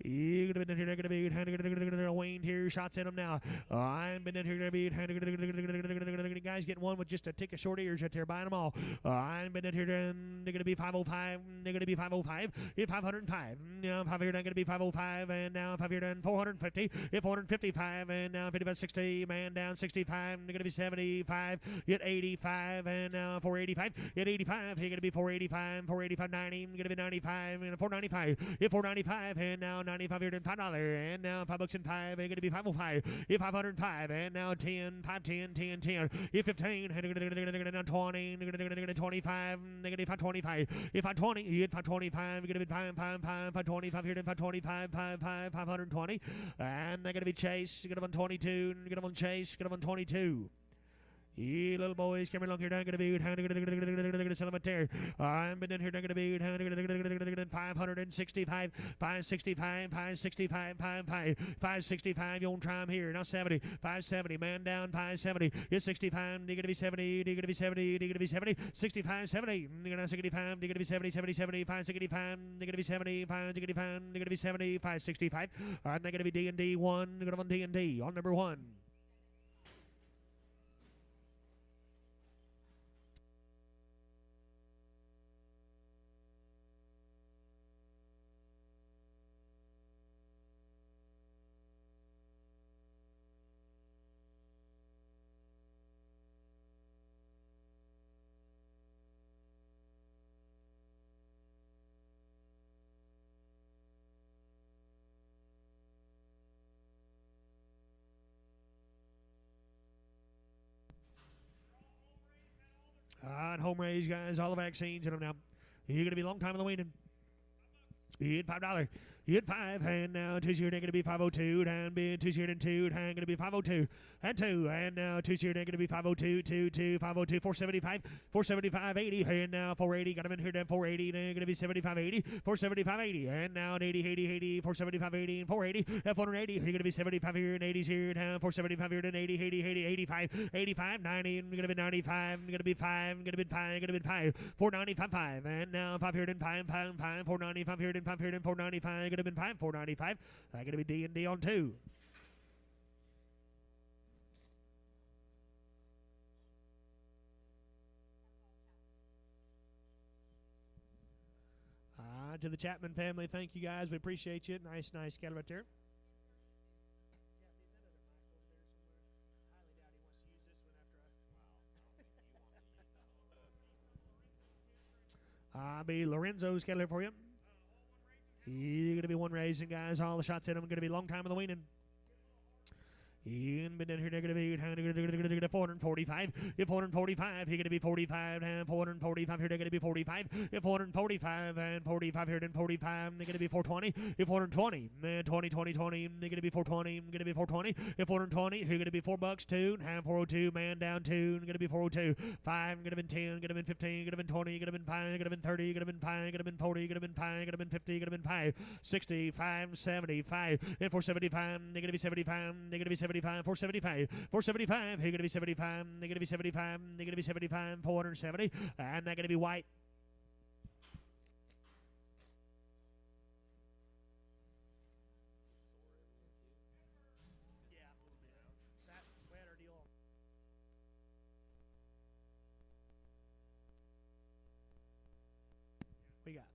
You're going to be Wayne here. Shots in them now. I'm been in here to be guys getting one with just a tick of short ears right there, buying them all. I'm been in here. They're going to be 505. They're going to be 505. Hit 505. Now 5 here. They're going to be 505. And now 5 here. Then 450. Hit 455. And now 55, 60. Man down 65. They're going to be 75. Hit 85. And now 485. Hit 85. You're going to be 485. 485, 90. Going to be 95. And 495. Hit 495. And now 95 here, $5, and now $5 and 5, going to be 505, if 505, and now 10, 510, 10, 10, if 15, now 20, 25, negative 525, if 520, hit 525, going to be 5, 5, 5, 525 here, 525, 5, 5, 520, and they're going to be Chase, get them on 22, get them on Chase, get them on 22. You little boys, come along here, down to the beat, cemetery. I'm been in here, down to the beat, 565, 565, 565, 565, you won't try him here. Now 70, 570, man down, 570. It's 65, you're going to be 70, you're going to be 70, you're going to be 70, 65, 70, you're going to 65, you're going to be 70, 70, 70, 565, you're going to be 70, 565, you're going to be 70, 565. I'm going to be D&D 1, you're going to be on D&D on number 1. Home raised, guys, all the vaccines in them now. You're going to be a long time in the weaning. You hit $5. You hit 5, and now 2 here, they're going to be 502, and be 2 here, and 2, and going to be 502, and 2, and now 2 here, they're going to be 502, 2, 2, 502, 475, 475, 80, and now 480, got them in here, then 480, they're going to be 75, 80, 475, 80, and now 80, 80, 80, 475, 80, and 480, and 480, you're going to be 75 here, and 80s here, now 475 here, and 80, 80, 80, 85, 85, 90, and going to be 95, going to be 5, going to be 5, going to be 5, 495, 5, and now 5 here, and 5, 5, 5, 495 here, and 5 here, and 495, going to be 5, 495, going to be D&D on 2. To the Chapman family, thank you guys. We appreciate you. Nice cattle right there. I'll be Lorenzo Skedler for you. You're going to be one raising, guys. All the shots in them are going to be long time in the weaning. Ian been down here negative 445. If 445, here gonna be 45 and 445 here gonna be 45. If 445 and 45 here then 45, they're gonna be 420. If 420 and 20 20 20, they're gonna be 420. Gonna be 420. If 420, here gonna be $4 2 and 402. Man down 2, gonna be 402. 5, gonna be 10, gonna be 15, gonna be 20, gonna be 5, gonna be 30, gonna be 5, gonna be 40, gonna be 5, gonna be 50, gonna be 5, 65, 75. If 475, they're gonna be 75. They're gonna be 75, 475, 475, here gonna be 75, they're gonna be 75, they're gonna be 75, 470, and they're gonna be white. Yeah, a little bit. Sat, we had our deal on. We got.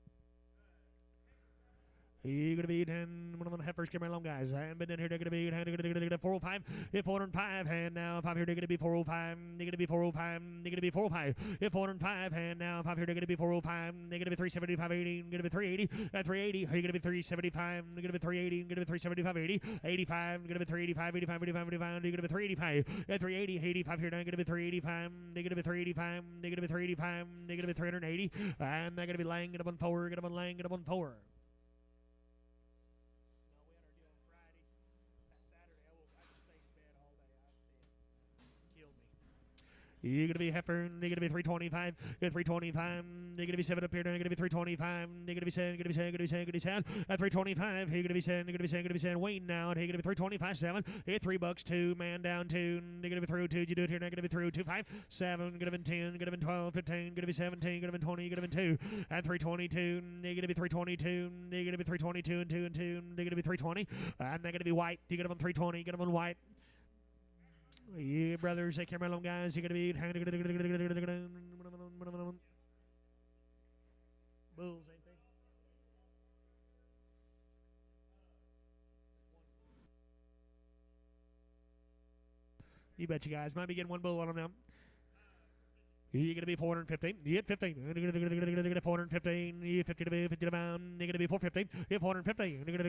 You're going to be 10, one of the heifers, give me along, guys. And been in here, they're going to be 405, 405, and now 5 here, they're going to be 405, they're going to be 405, they're going to be 405, 405, and now 5 here, they're going to be 405, they're going to be 375, 80, going to be 380, 380, you're going to be 375, they're going to be 380, going to be 375, 80, 85, going to be 385, 85, 85, 85, you're going to be 385, 380, 85 here, now going to be 385, they're going to be 385, they're going to be 385, they're going to be 380, and they're going to be laying it up on 4, get up on laying it up on 4. You're going to be heifer, you're going to be 325, you're 325, you're going to be 7 up here, you're going to be 325, you're going to be 7, you're going to be 7, you're going to be 7, you're going to be 7, at 325, you're going to be 7, you're going to be 7, you're going to be 7, waiting now, and you're going to be 325, 7, you're $3, 2, man down 2, you're going to be 302, you do it here, you're going to be 302, 5, 7, you're going to be 10, you're going to be 12, 15, you're going to be 17, you're going to be 20, you're going to be 2, at 322, you're going to be 322, you're going to be 322 and 2 and 2, you're going to be 320, and they're going to be white, you get them on 320, you get them on white. Yeah, brothers, take care, my long guys. You're going to be bulls, ain't they? You bet you guys. Might be getting one bull on them now. You're going to be 450. You get 15. You're going to get 415. You 50 to be 50 to bound. You're going to be 450. You 450. You're going to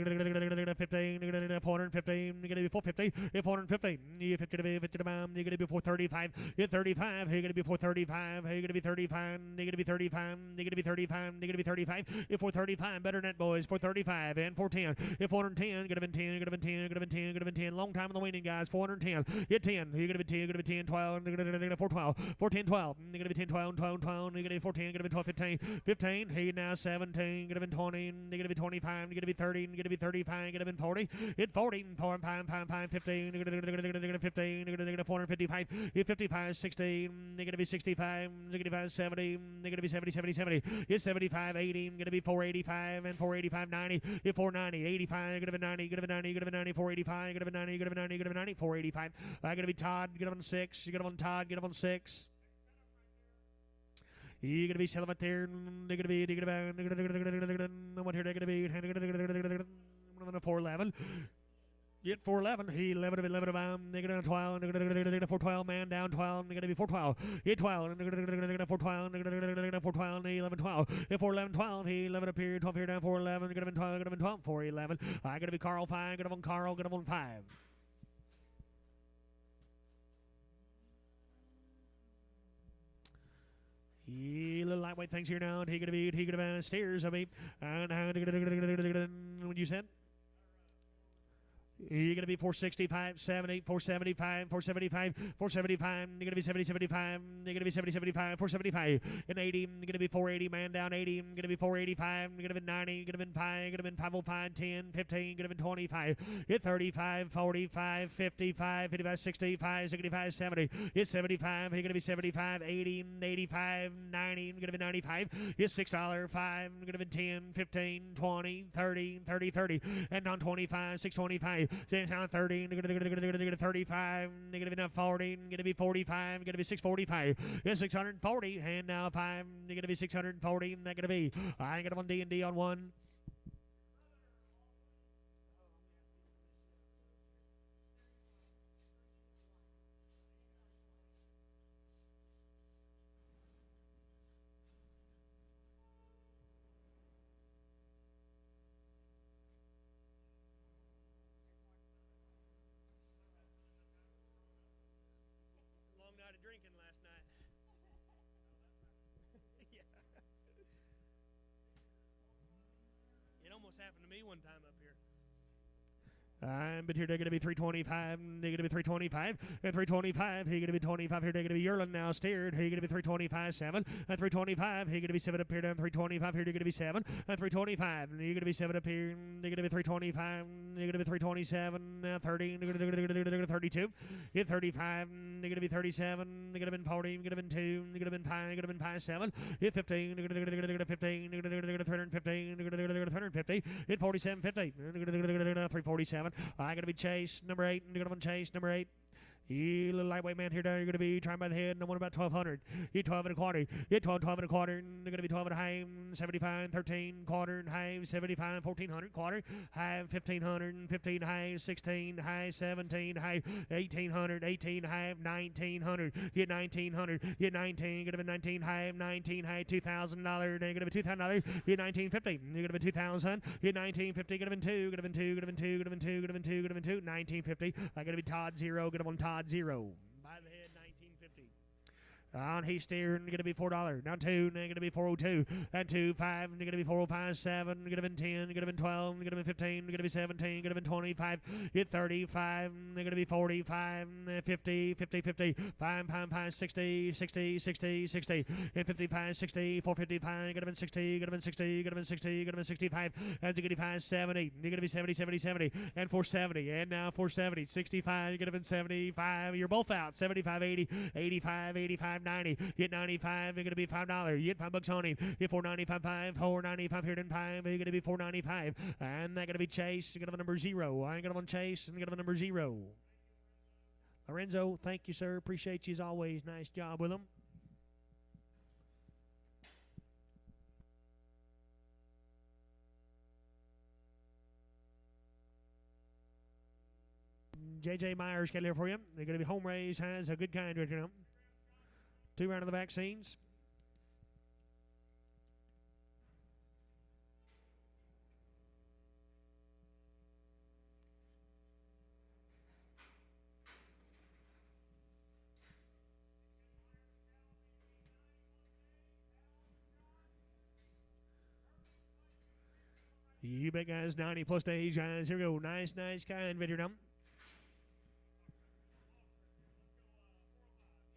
get 15. You're going to 415. You're going to be 450. You 450. You 50 to be 50 to bound. You're going to be 435. You 35. You're going to be 435. You're going to be 35. You're going to be 35. You're going to be 35. You're going to be 35. You 435. Better than that, boys. 435 and 410. You 410. You're going to be 10. You're going to be 10. You're going to be 10. You're going to be 10. Long time in the waiting, guys. 410. You 10. You're going to be 10. You're going to be 10. 12. You're going to be 412. 410. 12. You're going to be 10, 12, 12, 12, you're going to be 14, you're going to be 12, 15, 15, hey, now 17, you're going to be 20, you're going to be 25, you're going to be 30, you're going to be 35, you're going to be 40, hit 40, 4, 5, 5, 5, 15, you're going to be 15, you're going to be 455, hit 55, 16, you're going to be 65, you're going to be 70, you're going to be 70, 70, 70, hit 75, 80, you're going to be 485, and 485, 90, hit 490, 85, you're going to be 90, you're going to be 90, you're going to be 90, 485, you're going to be 90, you're going to be 90, you're going to be 90, 485, I'm going to be Todd, get up on 6, you get up on Todd, get up on 6. You're gonna be selling up there. They're gonna be. What here? They're gonna be. 411. Get 411. He 11 of 11 of They're gonna 12. They're gonna 412. Man down 12. They're gonna be 412. Hit 12. They're gonna 412. They're gonna 412. 11 12. Hit 411 12. He 11 up here. 12 here down 411. Gonna be 12. Gonna be 12. 411. I gotta be Carl 5. Gonna be on Carl. Gonna be on 5. Little lightweight things here now. He gonna be stairs. I mean, and what you said? You're going to be 465, 70, 475, 475, 475. You're going to be 70, 75. You're going to be 70, 75, 475. And 80, you're going to be 480, man down 80. You're going to be 485. You're going to be 90. You're going to be 5. You're going to be 505, 10, 15. You're going to be 25. Hit 35, 45, 55, 55, 65, 65, 70. Hit 75. You're going to be 75, 80, 85, 90. You're going to be 95. Hit $6, 5. You're going to be 10, 15, 20, 30, 30, 30. And on 25, 625. Down 30, they're going to get 35, they're going to be now 40, they're going to be 45, they're going to be 645, it's 640, and now 5, they're going to be 640, and they're going to be, I got one D&D on 1. almost happened to me one time up here. But here they're going to be 325, they're going to be 325, and 325, he going to be 25, here they're going to be Yerlin now steered, he going to be 325, 7, and 325, he going to be 7 up here down 325, here they're going to be 7, and 325, and you're going to be 7 up here, they're going to be 325, they're going to be 327, 30, they're going to 32, hit 35, they're going to be 37, they're going to be 40, they're going to be 2, they're going to be 5, they're going to be 5, 7, hit 15, they're going to 15, they're going to 315, they're going to 350, hit 47, 50, 347. I got to be Chase, number 8. You're going to Chase, number 8. You little lightweight man here down, you're going to be trying by the head, and I want about 1,200. You 12 and a quarter. You 12 and a quarter. They're going to be 12 and a half, 75, 13, quarter, and half, 75, 1,400, quarter, half, 1,500, 15, half, 16, half, 17, half, 1,800, 18, half, 1,900. You 1,900. You 19, going to be 19, half, 19, half, $2,000. They're going to be $2,000. You 1,950. You're going to be 2,000. You 1,950. Going to be 2, going to be 2, going to be 2, going to be 2, going to be 2, going to be 2, 1,950. I'm going to be Todd 0, going to be Todd 0. By the head, 1950. On he's steering, going to be $4. Now 2, going to be 402. And 2, 5, going to be 405, 7, going to be 10, going to be 12, going to be 15, going to be 17, going to be 25, hit 35, going to be 45, 50, 50, 50, 5, 5, 5, 60, 60, 60, 60, hit 55, 60, 455, going to be 60, going to be 60, going to be 60, going to be 65, and 65, 70, you're going to be 70, 70, 70, and 470, and now 470, 65, you're going to be 75, you're both out, 75, 80, 85, 85, 90, hit 95, you're going to be $5, you hit $5 on him, hit 495, 495 here in 5, you're going to be 495, and they're going to be Chase, you're going to have a number 0, I'm going to have Chase, and you're going to have a number 0. Lorenzo, thank you, sir, appreciate you as always, nice job with them. J.J. Myers got here for you. They're going to be home raised, has a good kind right now. 2 round of the vaccines. You bet, guys. 90 plus days, guys. Here we go. Nice kind video now.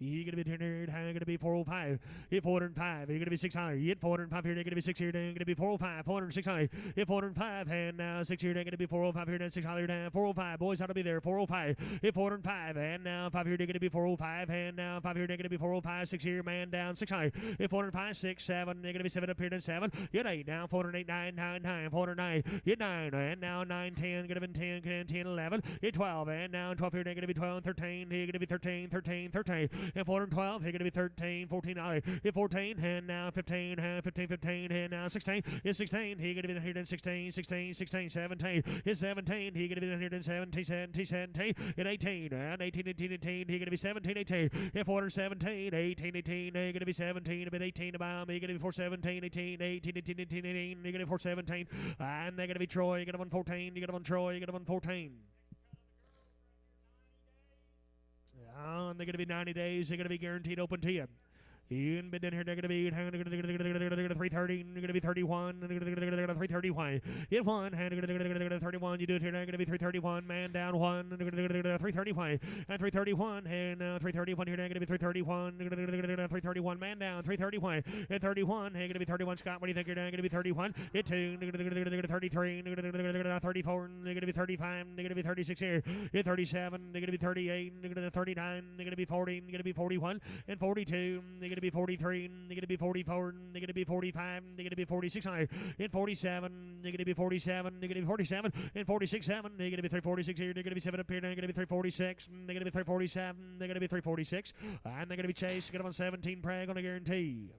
You're going to be turned, going to be 405. Hit 405. You're going to be 600. You hit 405 here. They're going to be 6 here. They're going to be 405. 400, 600. Hit 405. And now 6 here. They're going to be 405 here. Then 600 down. 405. Boys, how to be there. 405. Hit 405. And now 5 here. They're going to be 405. And now 5 here. They're going to be 405. 6 here. Man down. 600. Hit 405. 6, 7. They're going to be 7 up here. Then 7. Hit 8. Down. 408. 9, 9, 9. 409. Hit 9. And now 9, 10. Going to be 10, 10, 11. Hit 12. And now 12 here. They're going to be 12. 13. They're going to be 13, 13, 13. And 412. They're going to be 13, 14. Hit 14. And now 15. 15, 15. And now 16. Hit 16. He's going to be here. Then 16, 16, 16, 17. Hit 17. He's going to be here. Then 17, 17, 17. Hit 18. And 18, 18, 18. He's going to be 17, 18. Hit 417. 18, 18. They're going to be 17. A bit 18 about me. You're going to be 417, 18, 18, 18, 18, 18. You're going to be 417. And they're going to be Troy. You're going to win 14. You're going to win Troy. You're going to win 14. And they're going to be 90 days. They're going to be guaranteed open to you. In bid in here, they're going to be 330, they're going to be 31, 331. Hit 1, 31. You do it here, they're going to be 331. Man down 1, 331. And 331, and 331 here, they're going to be 331. 331, man down, 331. Hit 31, they're going to be 31. Scott, what do you think you're going to be 31? Hit 2, 33, 34, they're going to be 35, they're going to be 36 here. Hit 37, they're going to be 38, they're going to be 39, they're going to be 40, they're going to be 41, and 42, they're going to be 43, they're going to be 44, they're going to be 45, they're going to be 46, in 47, they're going to be 47, they're going to be 47, in 46, 7, they're going to be 346 here, they're going to be 7 up here, they're going to be 346, they're going to be 347, they're going to be 346, and they're going to be Chase, get them on 17, Prag on a guarantee.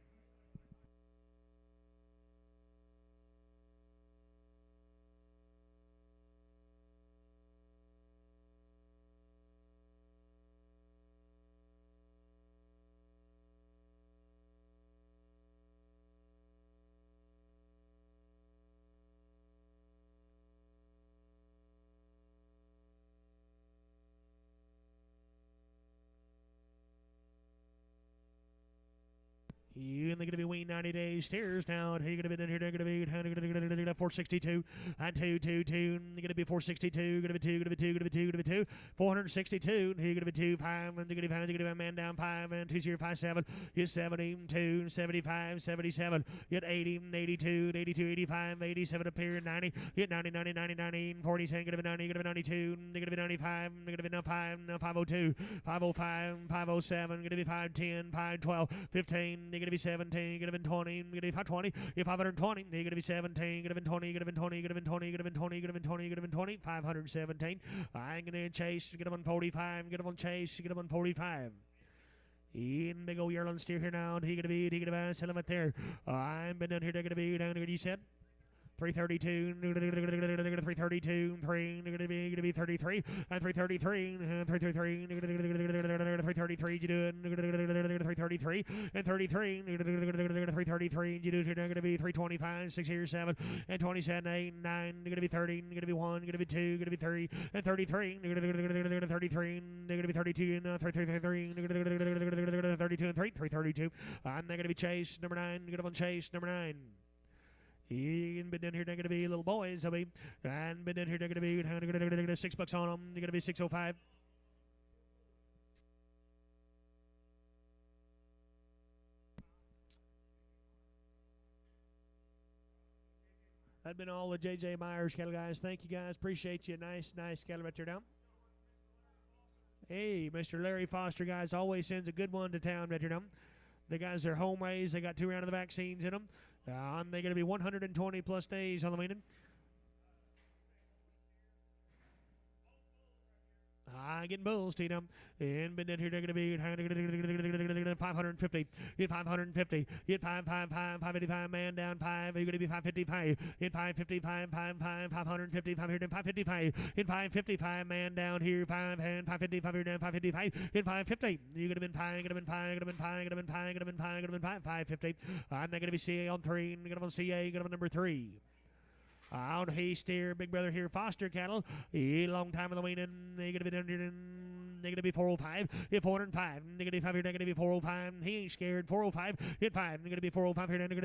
And they're going to be waiting 90 days. Stairs down. You're going to be in here. They're going to be 4 462. And 222. You're going to be 462. Going to be 2. Going to be 2. Going to be 2. Going to be 2. 462. You're going to be 2. 5. And you're going to be a man down 5. And 2 0 5 7. You're 70. 2. 75. 77. You're 80. 82. 82. 85. 87 up here. 90. You're 90. 90. 90. 90. 40. Going to be 90. Going to be 92. You're going to be 95. You're going to be now 5. Now 502. 505. 507. Going to be 510. 512. 15. You're going to be 17. You're going to be 20. You're going to be 520. You're 520. You're going to be 17. You're going to be 20. You're going to be 20. You're going to be 20. You're going to be 20. You're going to be 20. You're going to be 20. 517. I'm going to chase. Get him on 45. Get him on chase. Get him on 45. In big old yearling steer here now. He going to be, sell him up there. I'm been down here. They're going to be down here. You said 332, 332, 3, going to be 33, and 333, 333, 333, you do it, 333, and 33, 333, you do it, you're going to be 325, 6 here, 7, and 27, 8, 9, going to be 30, going to be 1, going to be 2, going to be 3, and 33, 33, going to be 32, and 333, 32, and 3, 332, I'm going to be Chase, number 9, going to be Chase, number 9. Been down here, they're going to be little boys, and been down here, they're going to be $6 on them. They're going to be 605. That's been all the J.J. Myers cattle guys. Thank you guys. Appreciate you. Nice cattle right there down. Hey, Mr. Larry Foster, guys, always sends a good one to town right here down. The guys are home raised. They got 2 rounds of the vaccines in them. They're going to be 120 plus days on the weaning. Getting bulls, Tina. And been down here, they're going to be 550. Hit 550. Hit 555, man down 5. You're going to be 555. Hit 555, 550, 555. Hit 555, man down here, 5 and 555 here down 555. Hit 550. You're going to be 5, going to be 5, going to be 5, going to be 5, going to be 5, going to be 5, 550. And they're going to be CA on 3. Going to be CA, going to be number 3. Out he steer, big brother here, Foster cattle. Long time in the weaning. They're going to be down here. They're going to be 405. Hit 405. They're going to be 5 here. They're going to be 405. He ain't scared. 405. Hit 5. They're going to be 405 here. They're going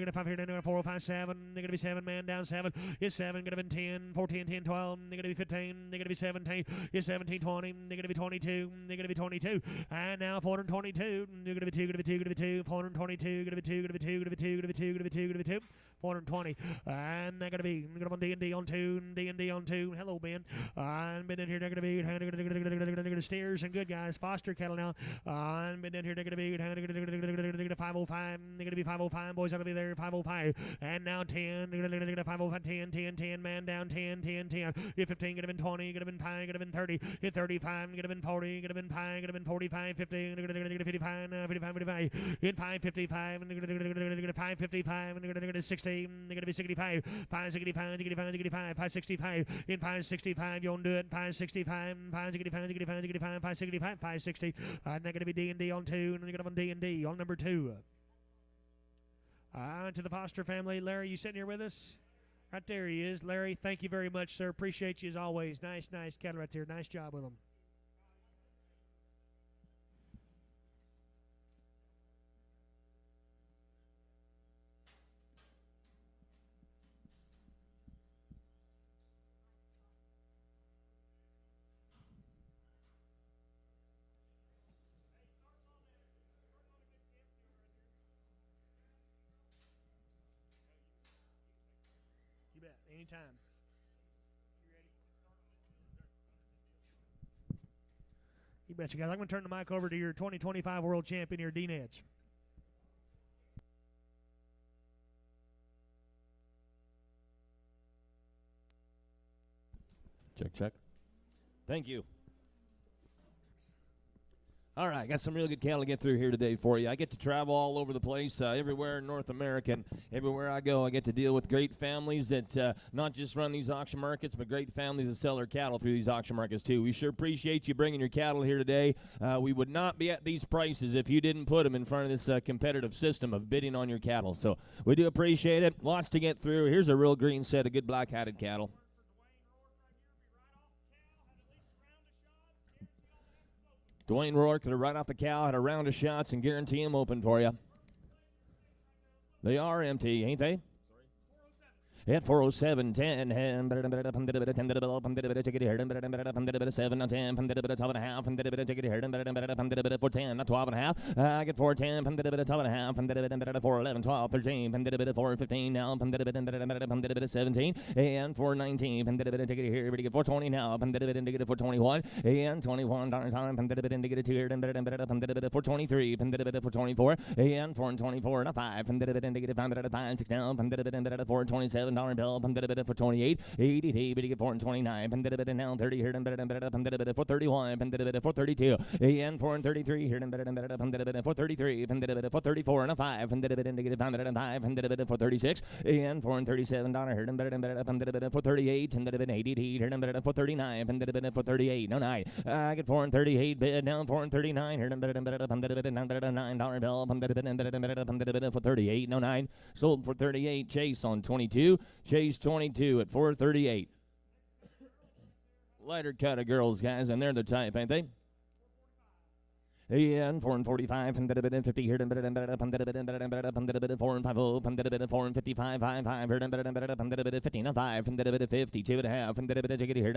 to 5 here. 405 7. They're going to be 7 man down 7. Hit 7. Going to be 10. 14, 10, 12. They're going to be 15. They're going to be 17. Hit 17, 20. They're going to be 22. They're going to be 22. And now 422. They're going to be 2. Going to be 2. Going to be 2. 422. Going to be 2. Going to be 2. Going to be 2. Going to be 2. Going to be 2. Going to be 2. 420. And they're going to be D&D on 2. D&D on 2. Hello, Ben. And been in here. They're going to be steers and good guys. Foster cattle now. And been in here. They're going to be 505. They're going to be 505. Boys are going to be there. 505. And now 10. They're going to 505. 10, 10, 10. Man down 10, 10, 10. Hit 15. Going to be 20. Going to be 5. Going to be 30. Hit 35. Going to be 40. Going to be 5. Going to be 45. 50. Going to be 55. 55. 55. Hit 555. Going to be 555. Going to be 60. They're going to be 65. 565. 65. 65. 565. In 565. You don't do it. 565. 565. 65. 65. 565. 560. And they're going to be D&D on 2. And they're going to be D&D on number 2. To the Foster family. Larry, you sitting here with us? Right there he is. Larry, thank you very much, sir. Appreciate you as always. Nice cattle right there. Nice job with them. Anytime. You ready? You betcha, guys. I'm going to turn the mic over to your 2025 world champion here, Dean Edge. Check. Thank you. All right, got some real good cattle to get through here today for you. I get to travel all over the place, everywhere in North America, and everywhere I go, I get to deal with great families that not just run these auction markets, but great families that sell their cattle through these auction markets, too. We sure appreciate you bringing your cattle here today. We would not be at these prices if you didn't put them in front of this competitive system of bidding on your cattle. So we do appreciate it. Lots to get through. Here's a real green set of good black-hatted cattle. Dwayne Rourke, they're right off the cow, had a round of shots and guarantee them open for you. They are empty, ain't they? At 407.10, 10 to the bill, take it here, 7 on 10, 12 and a half, take it here, 4 10, 12 and a half. I get 4 10, 12 and a half, 4 11, 12, 13, 4 15 now, 17, and 4 19, take it here, get 4 20 now, get 4 21, and 21 time, get it here, 4 23, 4 24, and 4 24 and a 5, get 5 6 down, 4 27 bill, for 28, 80, get 4 29, now 30 here, 4 31, 4 32, and 4 33 here, 4 33, 4 34 and a 5, get 5, 4 36, and 4 37 here, 4 38, 80, here, 4 39, 4 38, no 9, I get 4 and 38, bid down 4 and 39 here, $9 bill, for 38, no 9, sold for 38, Chase on 22, Chase 22 at 438. Lighter cut of girls, guys, and they're the type, ain't they? And 4 and 45, 50 here, 4 and 50, 4 and 55, 5, 15 and 5, 50, 2 and a half, take it here,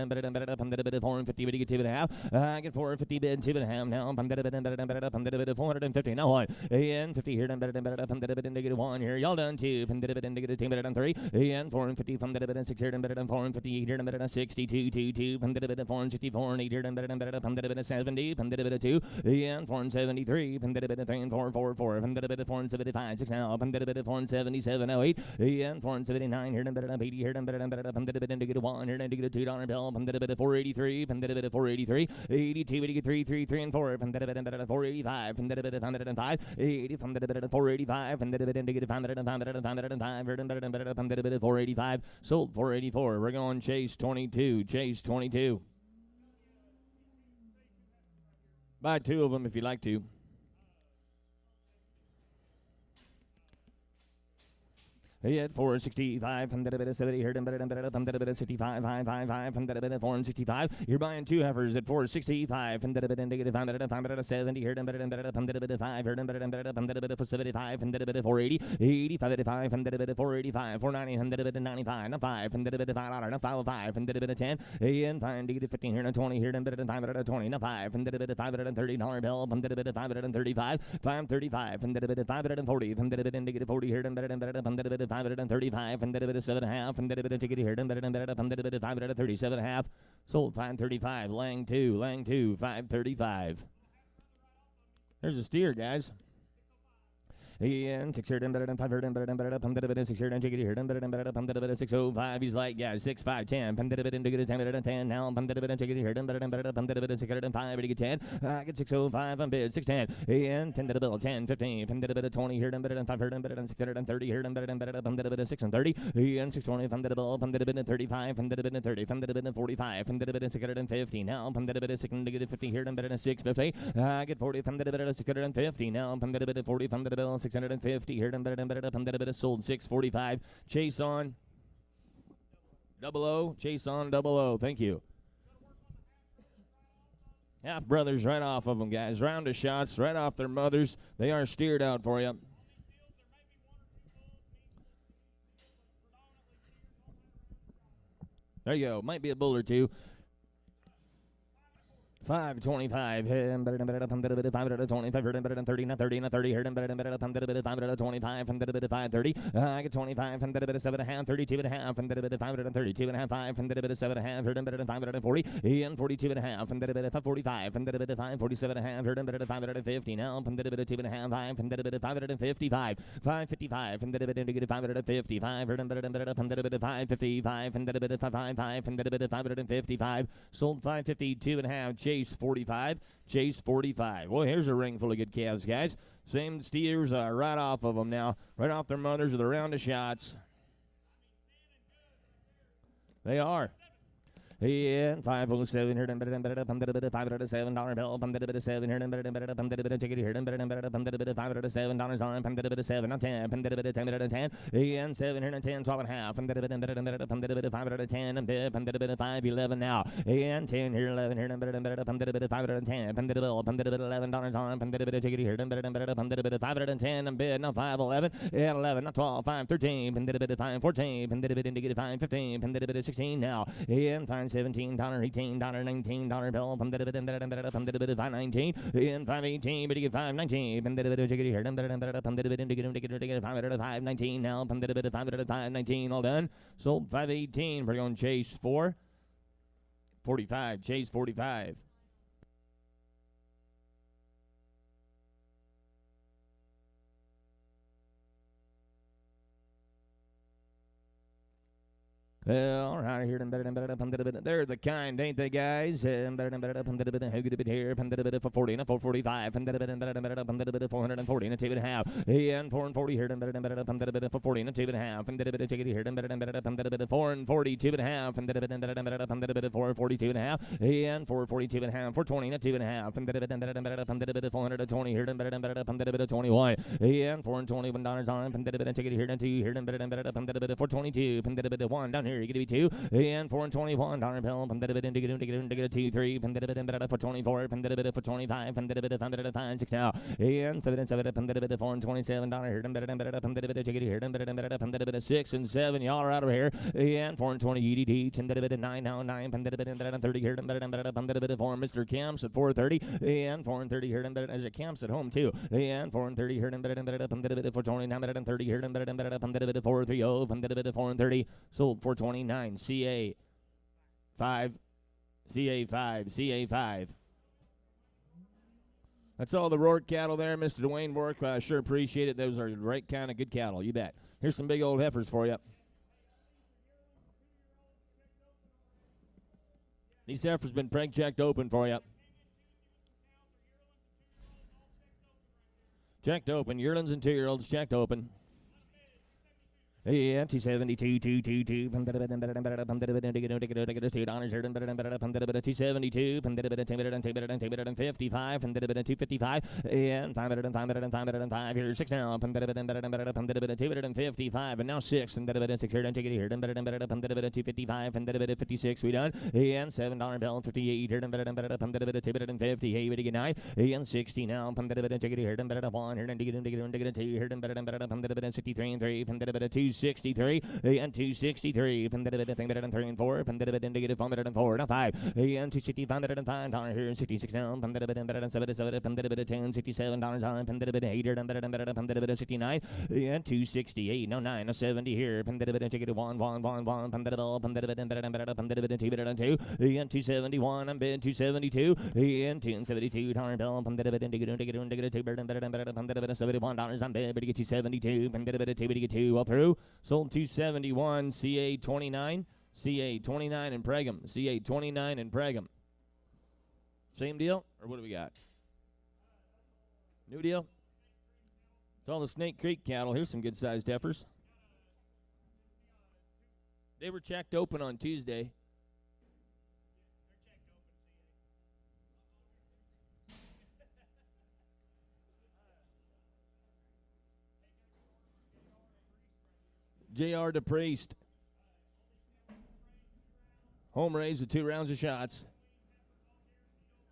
4 and 50, get 2 and a half, I get 4 and 50 bid, 2 and a half now, 450, now 1, and 50 here, get 1 here, y'all done 2, get 2 and 3, and 4 and 50, 6 here, 4 and 50 here, 62, 2, 2, 4 and 64, and 8 here, 70, 2, and 473, 3 and 4, 4, 4, 475, 6 now, 477, 08, and 479 here, 80 here, get a 1 here, get a $2 bill, 483, 483, 82, 3, 3, 3 and 4, 485, 505, 80, 485, get 505, 485, sold 484. We're going Chase 22, Chase 22. Buy 2 of them if you'd like to. He had 465, 70 here, 65, 555, 465. You're buying 2 heifers at 465, negative 570 here, 5 for 75, 480, 85, 485, 490, 95, 5, $5, 505, 10, and 5, negative 15 here, 20 here, 520, 5, $530 bill, 535, 535, 540, negative 40 here, 535, and 7.5, and ticket here, 537.5, sold 535, Lang 2, 535. There's a steer, guys. And 6 here, 5 here, 6 here, and ticket here, 605. He's like, yeah, 6, 5, 10, 10 now, ticket here, 6 here, 5, but he get 10. I get 605 on bid, 610, and 10 to the bill, 10, 15, 20 here, 5 here, 630 here, 6 and 30, and 620, 5 to the bill, 35, 30, 45, 650 now, 650 here, 650. I get 40, 650 now, 40, 5 to the bill, 650 here, sold 645. Chase on 00, Chase on 00. Thank you. Half brothers right off of them, guys. Round of shots right off their mothers. They are steered out for you. There you go. Might be a bull or two. 525, 520, 30, 30, 525, 530. I get 25, 7.5, 32.5, 32.5, 5, 7.5, 540, and 42.5, 45, 47.5, 550 now, 2.5, 555, 555, 555, 555, sold 552.5. Chase 45, Chase 45. Well, here's a ring full of good calves, guys. Same steers right off of them now, right off their mothers with a round of shots. They are. And 507 here, $507 bill, $7 here, take it here, $507 on, $7 on 10, $10, and 710, 12 and a half, $510, and 511 now, and 10 here, 11 here, $510, $11 on, take it here, $510, and bid now 511, and 11, 12, 513, $514, indicated 515, 16 now, and $517, $18, $19 bill, $519, and 518, but you get 519, indicated 519 now, 519, all done, sold 518, we're going Chase 445, Chase 45. All right, here, they're the kind, ain't they, guys? Who get a bit here, for 40 and 445, 440 and 2 and a half, and 440 here, for 40 and 2 and a half, take it here, 442 and a half, 442 and a half, and 442 and a half, 420 and 2 and a half, 420 here, 21, and $421 on, take it here, 2 here, 422, 1 down here. You're going to be 2 and 4 and $21 bill, indicated 2, 3, for 24, for 25, 5, 6 now, and 7 and 7, 4 and $27 here, 6 and 7, y'all are out of here, and 4 and 20 EDD, 9 now, 9, 30 here, 4 Mr. Camps at 430, and 4 and 30 here, as it camps at home too, and 4 and 30 here, for 29, 30 here, 430, 4 and 30, sold 429, CA 5, CA 5, CA 5. That's all the Rourke cattle there, Mr. Dwayne Rourke. I sure appreciate it. Those are the right kind of good cattle, you bet. Here's some big old heifers for you. These heifers been preg checked open for you. Checked open. Yearlings and 2-year-olds checked open. Yeah, 272, 222, $2 here, 272, 255, and 255, and 505 here, 6 now, 255, and now 6, and 6 here, take it here, 255, and 56, we done, and $7 bill, 58 here, 250, hey, we get 9, and 60 now, take it here, 1 here, 2 here, 63 and 3, 263 and 263, and 3 and 4, indicated 4, now 5, and 265 here, 66 now, 77, 67 $8, 69, and 268, now 9, now 70 here, indicated 1, 2, and 271, and bid 272, and 272 bill, indicated $71 on bid, but you get 272, but 2, all through. Sold 271, CA 29, CA 29 in Pregum, CA 29 in Pregum. Same deal, or what do we got? New deal? It's all the Snake Creek cattle. Here's some good-sized heifers. They were checked open on Tuesday. J.R. DePriest. Home raised with 2 rounds of shots.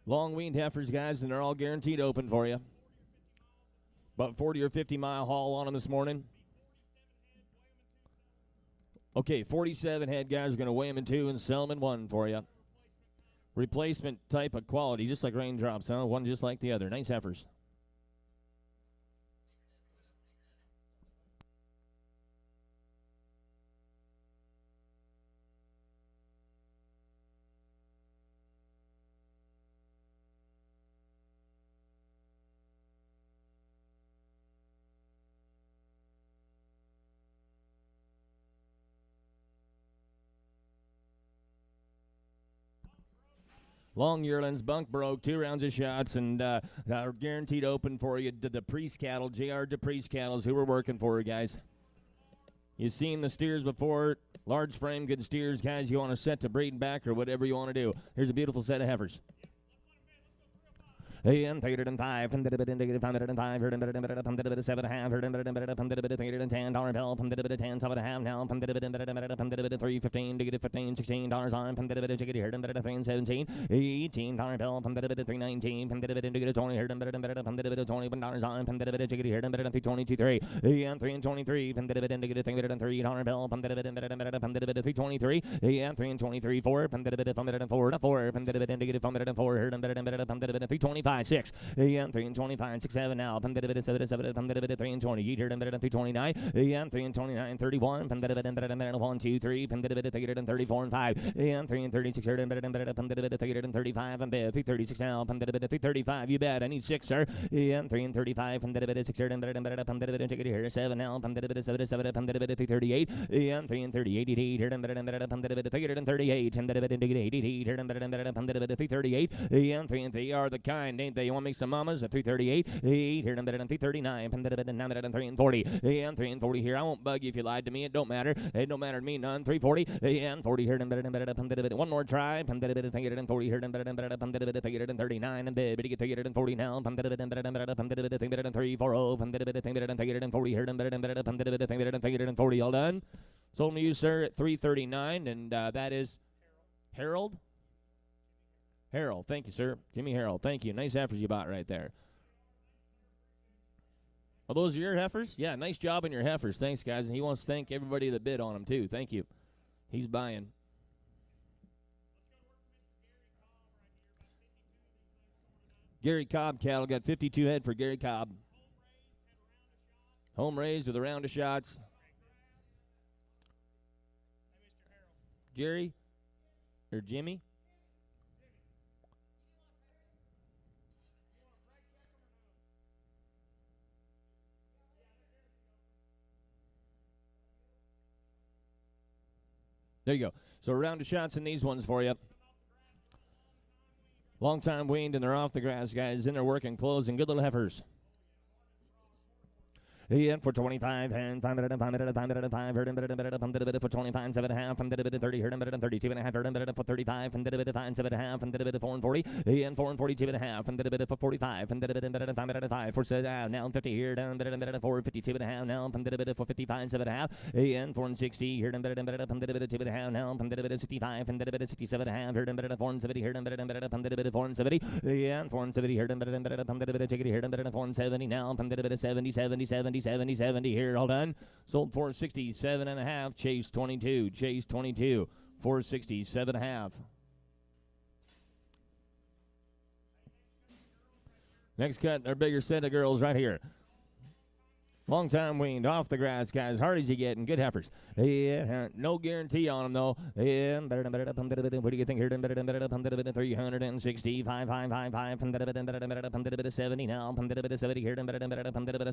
Long weaned heifers, guys, and they're all guaranteed open for you. About 40 or 50 mile haul on them this morning. Okay, 47 head, guys. We're going to weigh them in 2 and sell them in 1 for you. Replacement type of quality, just like raindrops, huh? One just like the other. Nice heifers. Long yearlings, bunk broke, 2 rounds of shots, and are guaranteed open for you. The Priest cattle, J.R. DePriest cattle, who we're working for, guys. You've seen the steers before. Large frame, good steers, guys. You want to set to breed back or whatever you want to do. Here's a beautiful set of heifers. And 305, and indicative 505, heard a 7 and a half, heard a $10 bill, $10, 7.5 now, $315, negative $15, $16 on, ticket heard $17, $18 bill, $319, indicative 20, heard $21 on, ticket heard $323, and 323, indicative $3 bill, $323, and 323, 4, $4, 4, indicative 4, heard $325. 6 and 3 and 25 6 7 now 7 3 and 20 you heard 329 and 3 and 29 31 1 2 3 and 34 and 5 and 3 and 36 heard and 35 and 336 now 335 you bet I need 6 sir and 3 and 35 and 6 heard and take it here 7 now 7 338 and 3 and 38 8 heard and 38 and 88 heard and 338 and 3 and 3 are the kind ain't they? You want to make some mamas at 338? 8 here, and 339, and 3 and 40, and 3 and 40 here. I won't bug you if you lied to me. It don't matter. It don't matter to me none. 340 and 40 here, and one more try. And 40 here, and 39, and baby get 40 now. And 340, and 40 here, and 40 all done. Sold to you, sir, at 339, and that is Harold. Harold, thank you, sir. Jimmy Harold, thank you. Nice heifers you bought right there. Are those your heifers? Yeah, nice job on your heifers. Thanks, guys. And he wants to thank everybody that bid on them, too. Thank you. He's buying. Gary Cobb cattle. Got 52 head for Gary Cobb. Home raised with a round of shots. Jerry or Jimmy? There you go. So a round of shots in these ones for you. Long time weaned, and they're off the grass, guys. In their working clothes and good little heifers. And for 25 and 5 heard for 25 7 and a half and 30 heard 32 and a half heard for 35 and 5 7 and a half and 4 and 40 and 4 and 42 and a half and for 45 and 5 for now 50 here down 4 52 and a half now for 55 7 and a half and 4 and 60 here 2 and a half now 65 and 67 and a half heard 4 and 70 here 4 and 70 and 4 and 70 here 4 and 70 now 70 here, all done. Sold 467 and a half. Chase 22. 467 and a half. Next cut, our bigger set of girls right here. Long time weaned, off the grass, guys. Hard as you get, and good heifers. Yeah, no guarantee on them, though. Yeah, what do you think here? 365, 5, 70 now. 70 here,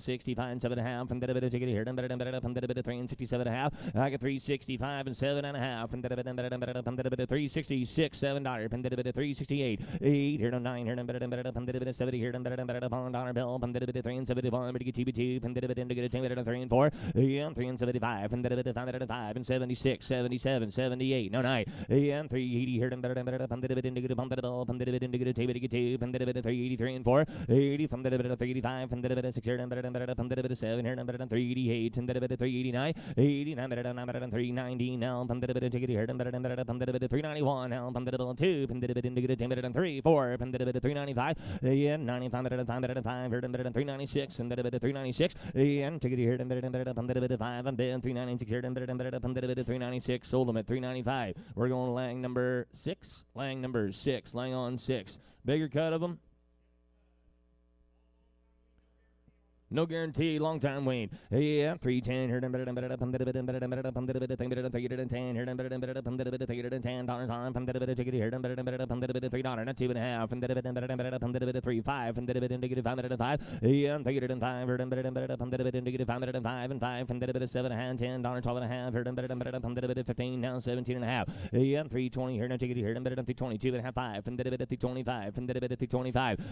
65, 7 and a half. Take it here, 367 and a half. I got 365 and 7 and a half. 366, $7. 368, 8 here, 9 here, 70 here, $1 bill. 371, TBT, to get a 3 and 4, and 3 and 75, and 5 and 76, 77, 78, no night, and 380 here, and 383 and 4, 80 from 385, and 6 here, and 7 here, and 388, and 389, 89, 390 now, and ticket here, and 391 now, and 2, and 3, 4, and 395, and 95, and 396, and 396, and ticket here, and 5, and 396 here, and 396, sold them at 395. We're going lang number 6, lang on 6. Bigger cut of them. No guarantee, long time weaned. Yeah, 310 here, $10 on, ticket here, $3, not 2 and a half, and 3, 5, and negative 5, yeah, take it in 5, negative 5, and 5, and 5, and $7 and $10, 12 and a half, 15, now 17 and a half, yeah, 320 here, now take it here, 322 and a half, 5, and 325, and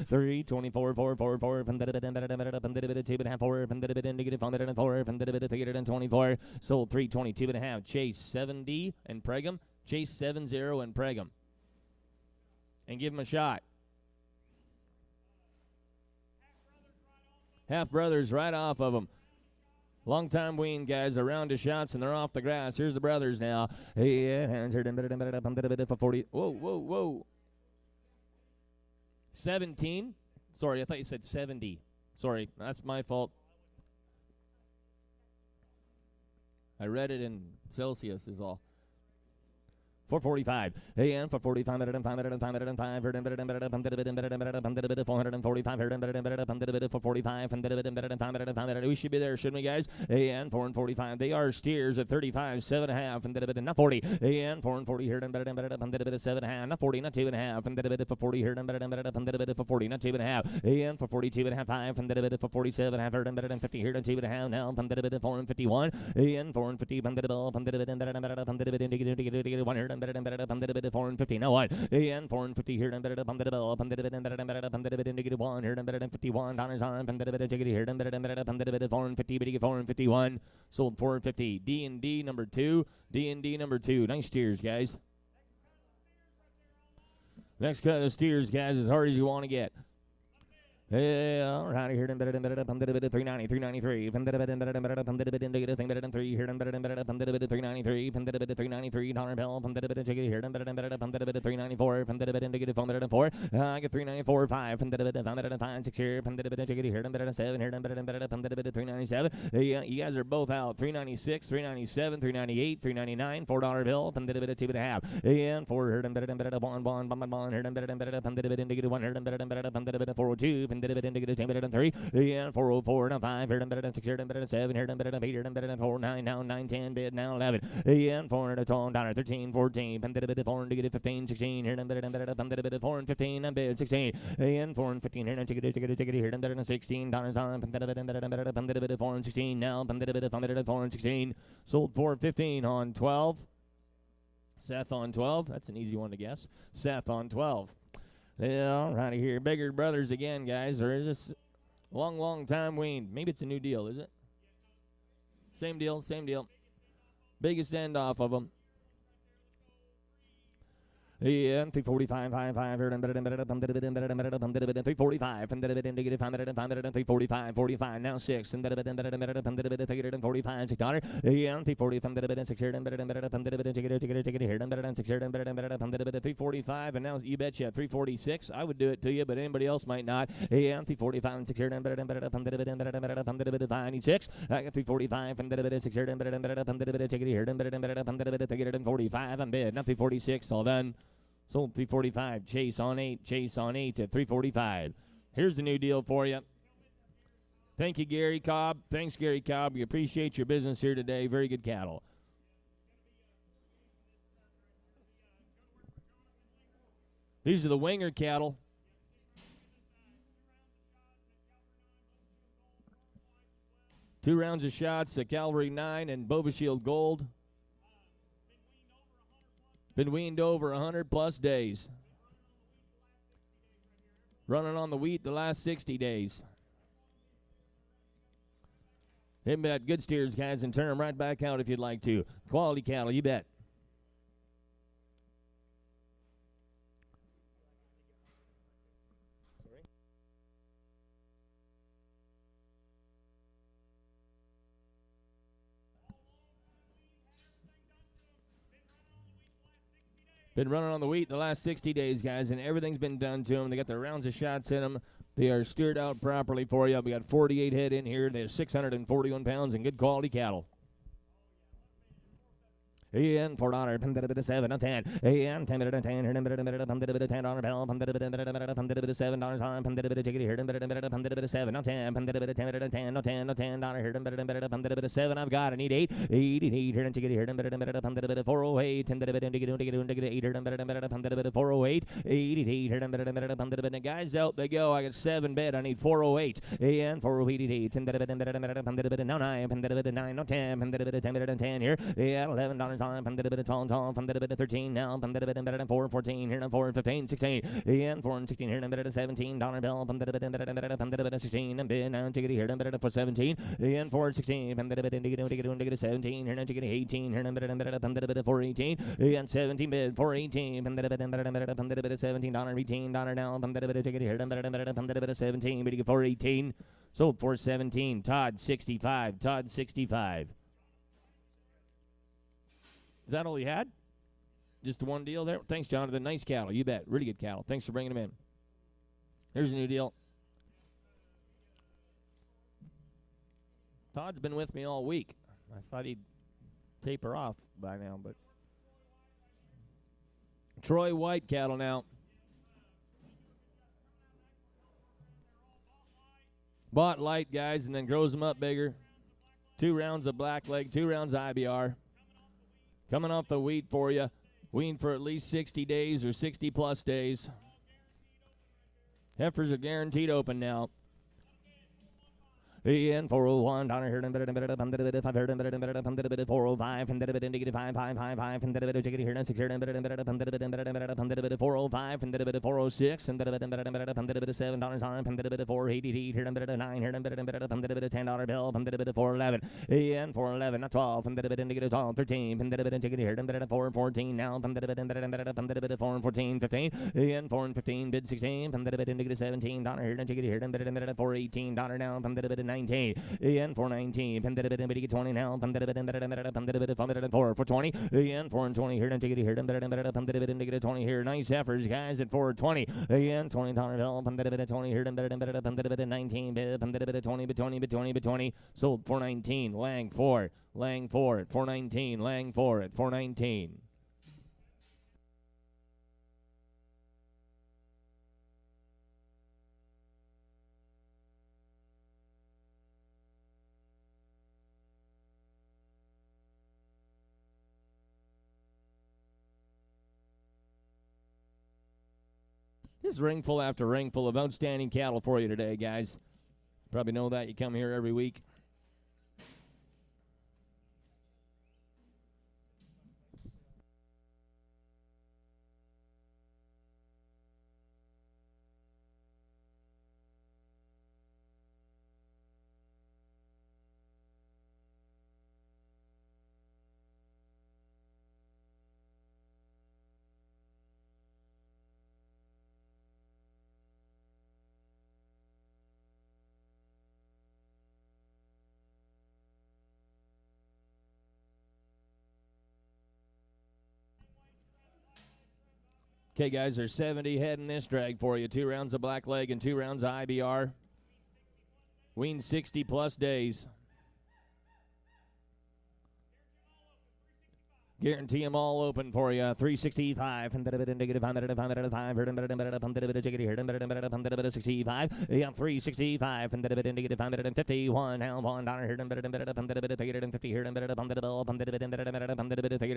324, 4, 4, 4, and 2.5, 4, negative 104, 324, sold 322.5. Chase 70 and Pregum, Chase 70 and Pregum, and give him a shot. Half Brothers right off of them. Long time wean guys, a round of shots, and they're off the grass. Here's the brothers now. For 40. Whoa. 17. Sorry, I thought you said 70. Sorry, that's my fault. I read it in Celsius is all. 445. And for 45, 505, 445, for 45, we should be there, shouldn't we, guys? And 4 and 45. They are steers at 35, 7.5, not 40. And 4 and 40 here, 7.5, not 40, not 2.5, for 40 here, for 40, not 2.5. And for 42.5, 5, for 47, 50 here, 2.5 now, 4 and 51. And 4 and 50, 1 here, 4 and 50. Now what? And 4 and 50 here. Negative 1 here. $51 on. Here. 4 and 50. 4 and 51. Sold 4 and 50. D&D number 2. D&D number 2. Nice steers, guys. Next cut of the steers, guys, as hard as you want to get. All right, here, 390, 393, 393, here, 393, 393, dollar bill, here, 394, 4, I get 394, 5, 5, 6 here, here, 7, here, 397. You guys are both out, 396, 397, 398, 399, $4 bill, 2.5, and 4 here, 1, here, 402, indicative 3, and 404, now 5, here, 6, here, 7, here, 8, here, 4, 9, now 9, 10, bid, now 11, and 4, $12, 13, 14, 4, indicative 15, 16, here, 4 and 15, and bid 16, and 4 and 15, here, ticket, here, $16 on, 4 and 16, now, 4 and 16, sold 415 on 12. Seth on 12, that's an easy one to guess. Seth on 12. All righty here. Bigger Brothers again, guys. Or is this long time weaned? Maybe it's a new deal, is it? Same deal. Biggest end off of them. Yeah, 345, 55, 345, indicative 345, 45, now 6, 45, $6, yeah, 340, 6 here, 345, and now you betcha 346. I would do it to you, but anybody else might not. Yeah, 345, 6 here, 96. I got 345, 6 here, 45, I'm bid, not 346, all done. Sold 345. Chase on 8 at 345. Here's the new deal for you. Thank you, Gary Cobb. Thanks, Gary Cobb. We appreciate your business here today. Very good cattle. These are the Winger cattle. Two rounds of shots at Calvary 9 and Bova Shield Gold. Been weaned over 100+ days. Running on the wheat the last 60 days. Hit me that good steers, guys, and turn them right back out if you'd like to. Quality cattle, you bet. Been running on the wheat the last 60 days, guys, and everything's been done to them. They got their rounds of shots in them. They are steered out properly for you. We got 48 head in here. They're 641 pounds and good quality cattle. And $4, 7 on 10. And 10 $10 here, $10 $10 bell, $7 on, ticket here, $7 on 10, $10 here, $7. I've got. I need 8 here, ticket here, 408, and 408, 88 here, and guys out they go. I got 7 bid. I need 408 and 488, and now 9, 9 no 10, 10 here, $11 on, from the bit of tall, from the bit of 13 now, from the bit of 4, 14, here, 4 and 15, 16, and 4 and 16, here, bit of $17 bill, from the bit of 16, and bid now, ticket here, bit of 17, and 4 and 16, from the bit of 17, here, ticket 18, here, bit of 418, and 17 bid 418, from the bit of $17, $18 now, from the bit of ticket here, bit of 17, bid 418, sold for 17, Todd 65, Todd 65. Is that all you had? Just the one deal there? Thanks, Jonathan. Nice cattle. You bet. Really good cattle. Thanks for bringing them in. Here's a new deal. Todd's been with me all week. I thought he'd taper off by now, but Troy White cattle now. Bought light, guys, and then grows them up bigger. 2 rounds of black leg, 2 rounds of IBR. Coming off the wheat for you. Weaned for at least 60 days or 60-plus days. Heifers are guaranteed open now. And 401, $1 here, and 405, and indicated 555, and ticket here, 6 here, and 405, and 406, and $7 on, and 488 here, and 9 here, and $10 bill, and 411, and 411, not 12, and indicated 12, 13, and ticket here, and 414 now, and 414, 15, and 4 and 15, bid 16, and indicated $17 here, and ticket here, and $418 now, and 19, and 419, and 20 now, and 4 for 20, and 4 and 20 here, and take it here, and 20 here, nice heifers, guys, at 420, and $20 bill, and 20 here, and 19, and 20, sold 419, Lang 4 at 419, Lang 4 at 419. Just ringful after ringful of outstanding cattle for you today, guys. Probably know that. You come here every week. Okay, guys, there's 70 head in this drag for you. 2 rounds of black leg and 2 rounds of IBR. Weaned 60-plus days. Guarantee them all open for you. 365 and indicative 5 65. Yeah, 365 and indicative 551. Now $1 here and 50 here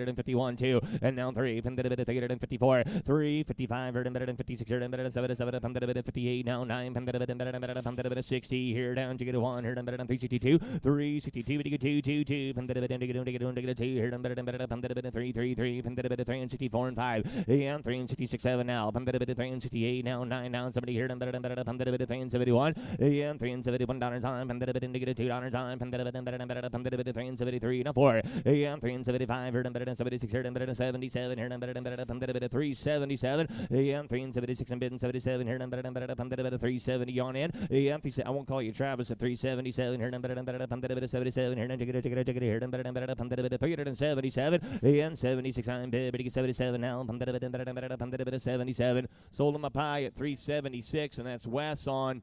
and 51 2. And now 3 and 54. 355 and 56 here and 77 58. Now 9 and 60 here down to get 1 here and 362. 362 to get 222 and indicative 2 here and 3, 3, 3, and 3 and 64 and 5, and 3 and 66, 7 now, and 3 and 68 now, 9 now, 70 here, and 3 and 71, and 3 and $71 on, and $2 on, and 3 and 73 now 4, and 3 and 75 here, and 76 here, and 77 here, and 377, and 3 and 76 and 77 here, and 370 on in, and I won't call you Travis at 377 here, and 77 here, and here, and 377. And 76 on bid, 77 now, 77. Sold him up high at 376, and that's Wes on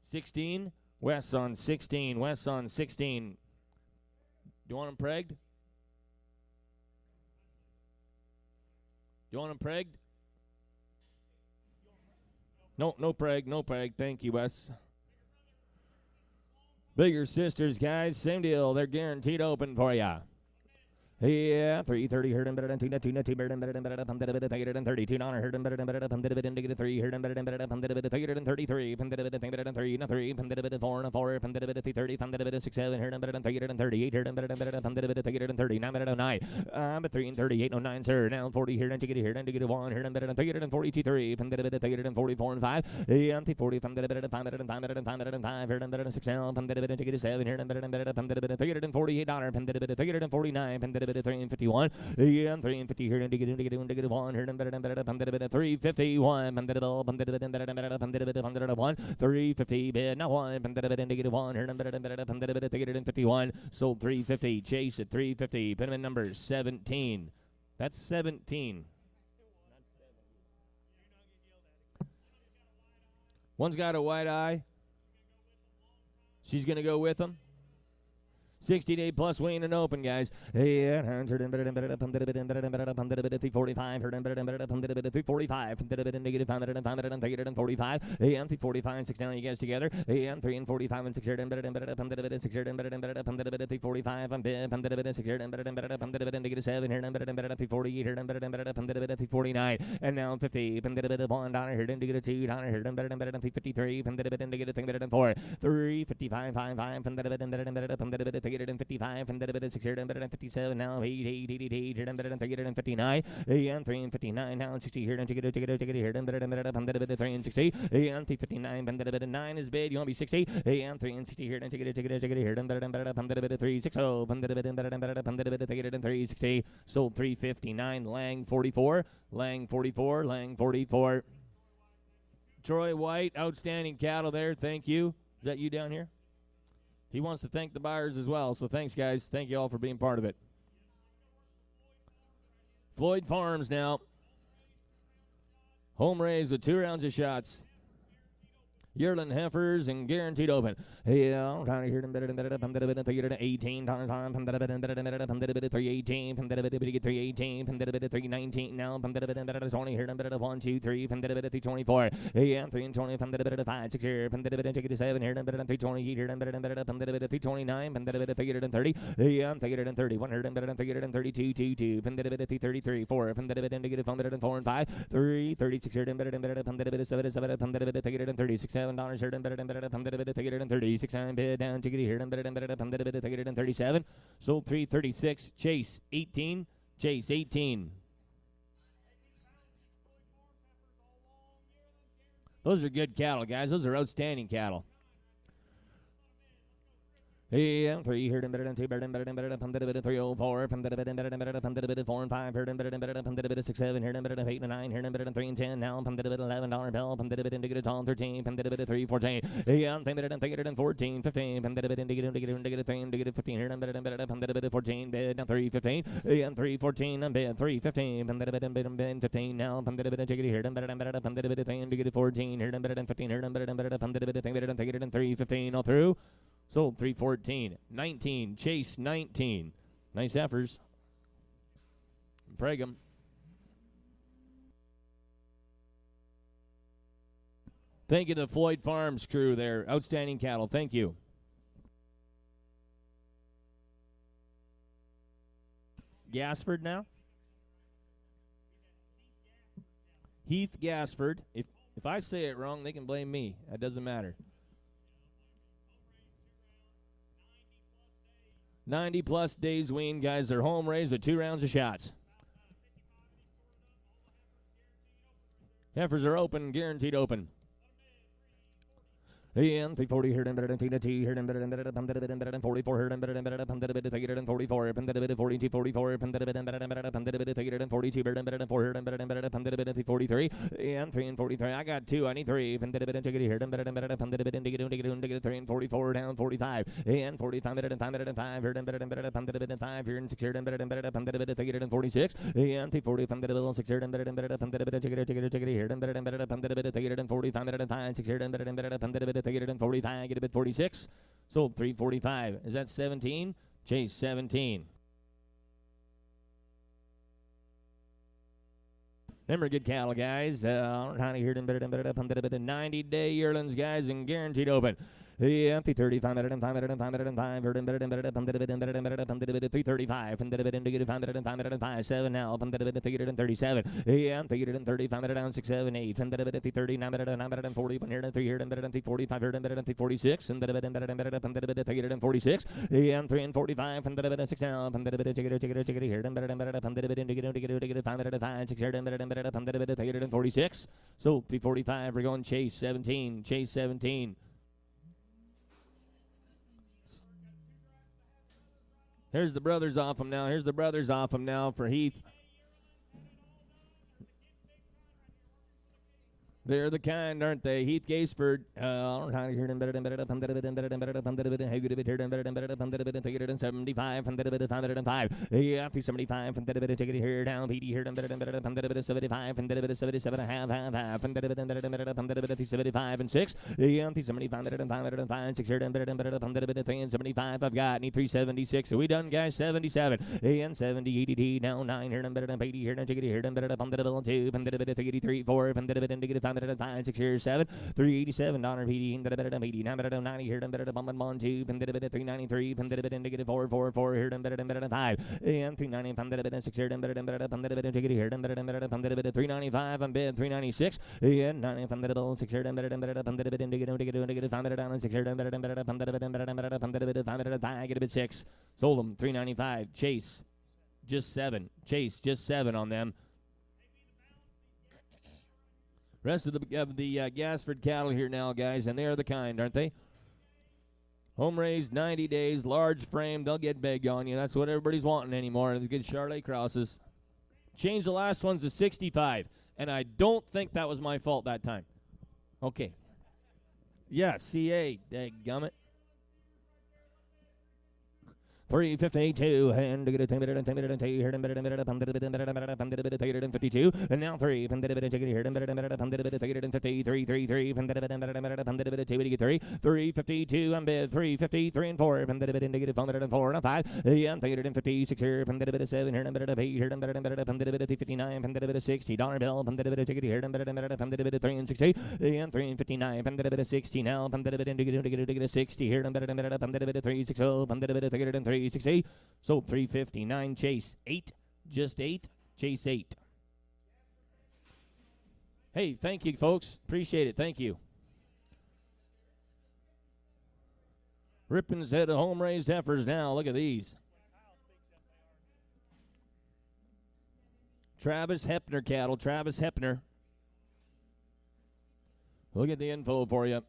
16. Wes on 16. Wes on 16. Do you want him pregged? Do you want him pregged? No preg, no preg. Thank you, Wes. Bigger sisters, guys, same deal. They're guaranteed open for ya. Yeah, 330 heard him better than 2 better than 32 $, heard him better than indicated 3 heard him better than 33 better than 3 no 3 4 no 4 30 6 7 heard him better than 38 heard him better than 39 better than 9 but 3 and 38 no 9 sir now 40 heard indicated 1 heard him better than 42 3 44 and 5 yeah 40 better than 5 heard him better than 6 indicated 7 heard him better than $48 49 3 and 51. Yeah, 3 and 50 here and indicated 1. Heard him better than 351. 350 bid now 1. Indicated 1. Heard him better than 51. Sold 350. Chase at 350. Pin him in number 17. That's 17. One's got a white eye. She's going to go with him. 60-day plus win and open, guys. Yeah, 100 and better than 345. Heard and better than 345. Negative 500 and 45. AM 345 and 6 down, you guys together. AM 3 and 45 and 6 and better than 6 and better than 345. I'm bid. 6 and better than negative 7 here and better than 348. Here and better than 349. And now 50. $1 here and negative $2. Here and better than 353. Negative thing better than 4. 355. 55. And 55 and 6 and 57 now 8 and 59 and 3 and 59 now 60 here and take it here and 3 and 60 and 59 and 9 is bid. You want to be 60 and 3 and 60 here and take it here and 360 and 360 sold 359. Lang 44 Lang 44 Lang 44. Troy White, outstanding cattle there. Thank you. Is that you down here? He wants to thank the buyers as well, so thanks, guys. Thank you all for being part of it. Floyd Farms now. Home raised with 2 rounds of shots. Yearling heifers and guaranteed open. Yeah, I'm trying to hear them better than 18 times on 318, 318, 319 now, 20 here, 1, 2, 3, 324. Yeah, 3 and 20, 5, 6 here, 7 here, 328 here, 329, 330. Yeah, 330, 100, 332, 2, 333, 4, 4 and 5, 3, 36 here, 7, 36. $7 here and better than take it in 36 and bid down take it here and better than take it in 37. Sold 336. Chase 18. Chase 18. Those are good cattle, guys. Those are outstanding cattle. Yeah, 3 here and better than 2 better than 304 from the 4 and 5 here and better 6 7 here and better 8 and 9 here and better 3 and 10 now from the $11 bill from the indicated on 13 from the 3 14 yeah from the 14 15 from the indicated 15 here and better from the 14 bid now 3 15 yeah 3 14 and bid 3 15 from the 15 now from the ticket here and better from the indicated 14 here and better 15 here and better from the 3 15 all through. Sold 314. 19. Chase 19. Nice efforts. Pregum. Thank you to Floyd Farms crew there. Outstanding cattle. Thank you. Gassford now. Heath Gassford. If I say it wrong, they can blame me. That doesn't matter. 90-plus days wean, guys. They're home raised with 2 rounds of shots. Heifers are open, guaranteed open. And 340 here and better than 2 here and better than 44 here and better than take it in 44 42 44 and 42 better than 4 here and better than 43 and 3 and 43. I got 2. I need 3 and take it here and better than 3 and 44 down 45 and 45 better than 5 here and better than 5 here and 6 here and better than take it in 46 and 40 from the 6 here and better than take it here and better take it in 45 better than 5 6 here and better take it in 45, get a bit 46. Sold 345. Is that 17? Chase 17. Remember, good cattle, guys. Trying to hear them better than 90-day yearlings, guys, and guaranteed open. Yeah, 335, better than 5, better than 5, better than 5, better than 335, and then indicated 5, better than 5, better than 5, 7 now, and then figured in 37. Yeah, figured in 35, better down 6, 7, 8, and then 39, better than 9, better than 40, 1 here, 3 here, and better than 45, better than 46, and then better than figured in 46. Yeah, 3 and 45, and then 6 now, and then check it here, and better than indicated 5, better than 5, 6 here, and better than figured in 46. So 345, we're going Chase 17, Chase 17. Here's the brothers off him now. Here's the brothers off him now for Heath. They're the kind, aren't they? Heath Gasford. All right, here and better than 75, and 505. Yeah, 375, and take it here down. PD here and 75, and 77 and a half, and 75 and 6. Yeah, 375, and 5, 6 here and 375. I've got 376. Are we done, guys? 77. And 70, 80, now 9 here and 80 here and take it here and 2, and 3, 4, and 5. 5, 6 here, 7, 387, dollar PD, and 90 here, and 1, 2, and 393, and 4, 4, 4 here, and 5, and 390, and 6 here, and take it here, and 395, and bid 396, and 9, 6 here, and 5, and 6 here, and 5, get a bid 6, sold them 395, Chase, just 7, Chase, just 7 on them. Rest of the Gasford cattle here now, guys, and they are the kind, aren't they? Home raised, 90 days, large frame. They'll get big on you. That's what everybody's wanting anymore. The good Charolais crosses. Changed the last ones to 65, and I don't think that was my fault that time. Okay. Yeah, CA, dadgummit. 352, and get a 10 minute and 10 minute and 2 here, and 52, and now 3, and take it here, and 53, 3, 3, 3, and 3, 352, and 353 and 4, and negative 4 and 5, and 56 here, and 7 here, and 8 here, and 59, and 60 dollar bill, and take it here, and 3 and 60, and 3 and 59, and 60 now, and 60 here, and 360, and take it and 360, sold 359, Chase 8, just 8, Chase 8. Hey, thank you, folks. Appreciate it. Thank you. Rippin's head of home-raised heifers now. Look at these. Travis Hepner cattle. Travis Hepner. We'll get the info for you.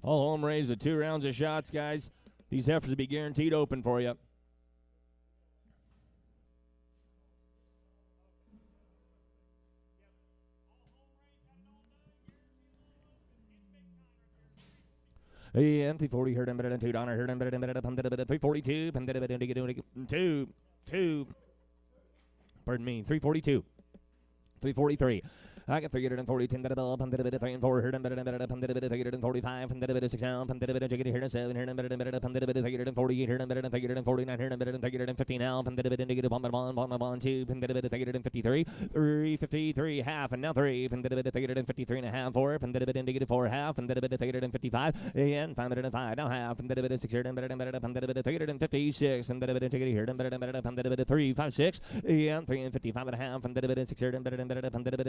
All home raised with 2 rounds of shots, guys. These heifers will be guaranteed open for you. And 340 heard and better than $2 heard and better than 342 and pardon me, 342, 343. I got 340, 10 to the bell, 3 and 4, heard and better than 345, and 6 out, and check it here, 7 here, and better than 348, here, and better than 349, here, and better than 350 now, and negative 1, 2, and 353, 353 half, and now 3, and 353 and a half, 4, and negative 4 half, and 355, and 505 now half, and 6 here, and better than 356, and check it here, and better than 356, and 355 and a half, and 6 here, and better than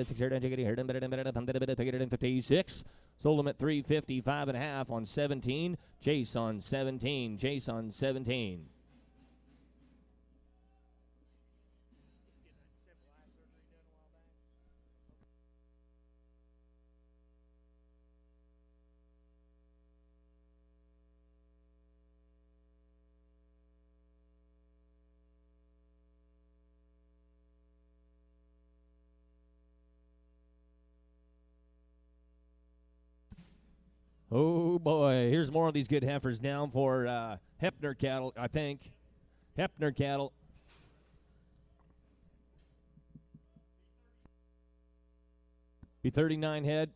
6 here, and check it here, and better than 56. Sold them at 355 and a half on 17. Chase on 17. Chase on 17. Oh, boy. Here's more of these good heifers now for Hepner cattle, I think. Hepner cattle. Be 39 head.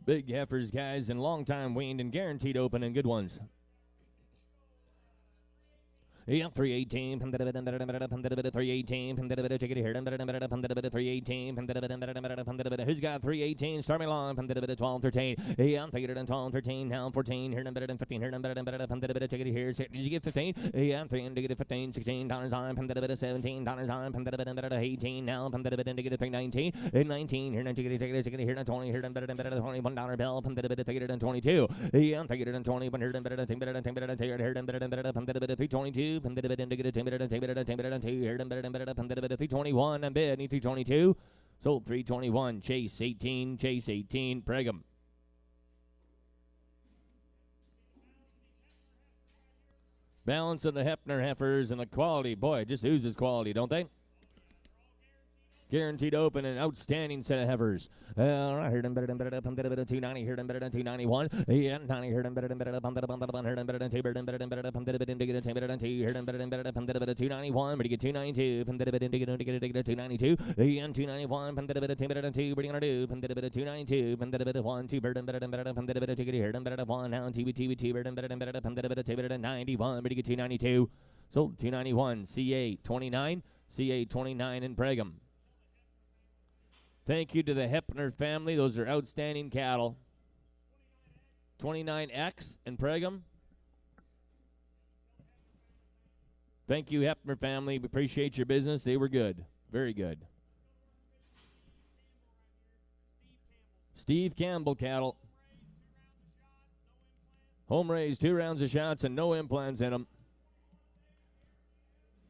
Big heifers, guys, and long time weaned and guaranteed open and good ones. Yeah, 318, 318, check it here, 318, who's got 318, start me long, 12, 13, yeah, I'm thinking it 12, 13, now 14, here, 15, here, check it here, did you get 15? Yeah, I'm thinking to get 15, $16 on, $17 on, 18, now, to get 319, 19, here, check it here, 20, here, $21 bill, take it 22, yeah, I'm thinking it 20, but here, 322, 321 and bid 322 sold 321 Chase 18 Pregham. Balance of the Hepner heifers and the quality, boy, it just oozes quality, don't they? Guaranteed open and outstanding set of heifers. All right, here, 290, here, 291. Yeah, 90, here, 291, but you get 292, 292, and 291, 292, what are you going to do? 292, 1, 2, here, 1, now, 2, 91, but you get 292. Sold 291, C8, 29, C8, 29 in Pregham. Thank you to the Hepner family. Those are outstanding cattle. 29X in Pregham. Thank you, Hepner family. We appreciate your business. They were good. Very good. Steve Campbell cattle. Home raised, 2 rounds of shots and no implants in them.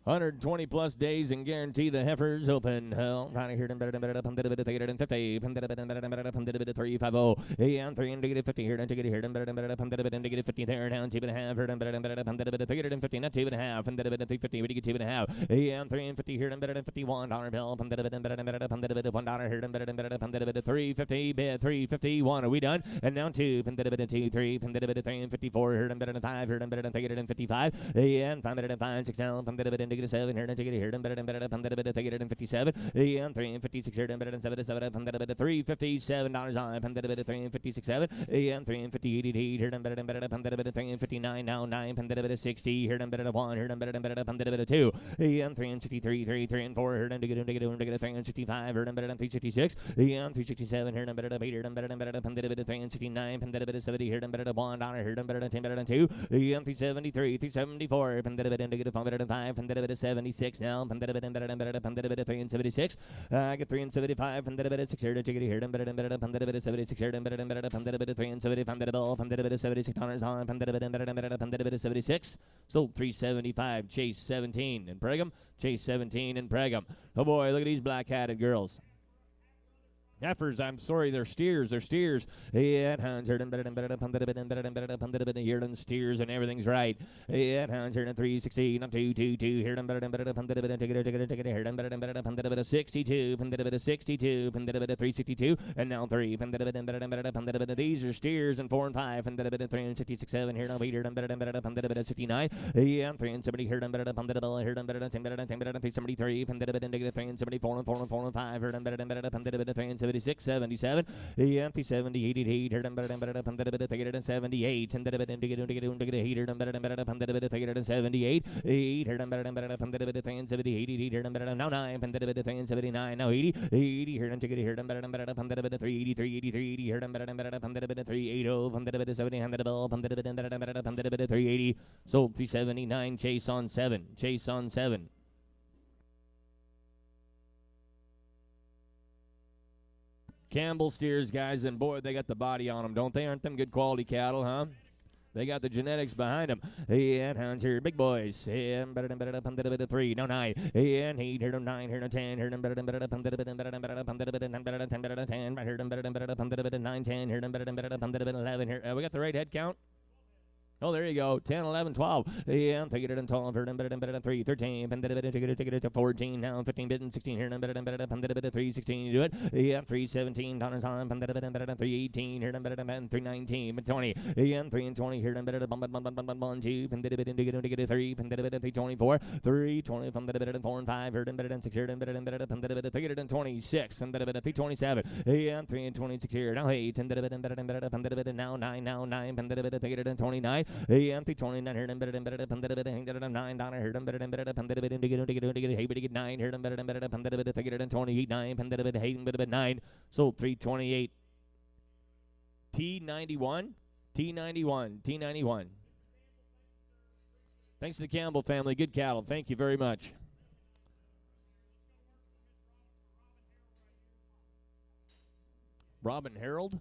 120 plus days and guarantee the heifers open. Hell, right here, 50, 350, and 3 indicated 50 here, and here, indicated 50 there, down 2.5, 50, not 2.5, 350, we get 2.5, and 350 here, $51 bill, $1 here, 350, bid 351. Are we done? And now 2, 2, 3, 354 here, 5 here, 55, and 5, 6 down, 7 here, take it here, take it in 57, and 3 and 56 here, 77, $357 on, 356, 7, and 3 and 58 here, 3 and 59 now, 9, 60 here, 1 here, 2, and 3 and 63, 3 and 4 here, take it 3 and 65 here, 366, and 367 here, 8 here, 3 and 69, 70 here, $1 here, 10, 2, and 373, 374, 5, 76 now, 3 and 76. I get 3 and 75, 6 here to take it here, 76 here, 3 and 75, $76 on, 76. Sold 375, Chase 17 in Pregham, Chase 17 in Pregham. Oh boy, look at these black-hatted girls. Heifers, I'm sorry, they're steers. They're steers. Yeah, hounds here, steers, and everything's right. Yeah, hounds here, 360, not 222 here, take it, 62, 62, 362, and now 3. These are steers and 4 and 5, 366, 7 here, 8 here, 69, yeah, 370 here, 373, 374 and 4 and 5 here, 76, 77, yeah, 70, 88, here, 78, and 78, 8, here, 78, now 9, 79, now 80, 80 here, and here, 380, 380, here, 380, 70, 380, sold 379, Chase on 7, Chase on 7. Campbell steers, guys, and boy, they got the body on them, don't they? Aren't them good quality cattle, huh? They got the genetics behind them. Yeah, hounds here, big boys. Yeah, 3, no 9. Yeah, 8 here, 9 here, 10 here, 10, 9, 10 here, 11 here. We got the right head count? Oh, there you go. 10, 11, 12. Yeah, take it and 12. Heard better than 3, 13. Take it to 14. Now 15, bit 16. Here better than 3, 16. You do it. Yeah, 3, 17. Dollars on. Better than 3, 18. Here better than 3, 19. 20. Yeah, 3 and 20. Here better than 1, 2. Take it 3. 3, 24. 3, 20. Better than 4 and 5. Here better than 6. Here better than take it and 26. And better than 3, 27. Yeah, 3 and 26 here. Now 8. And better now 9. Now 9. Take it and 29. Empty 29 here and better than $9 here and better than hey but get 9 here and better than take it and 28 9 and 9 sold 328 T91 T91 Thanks to the Campbell family. Good cattle. Thank you very much. Robin Harold?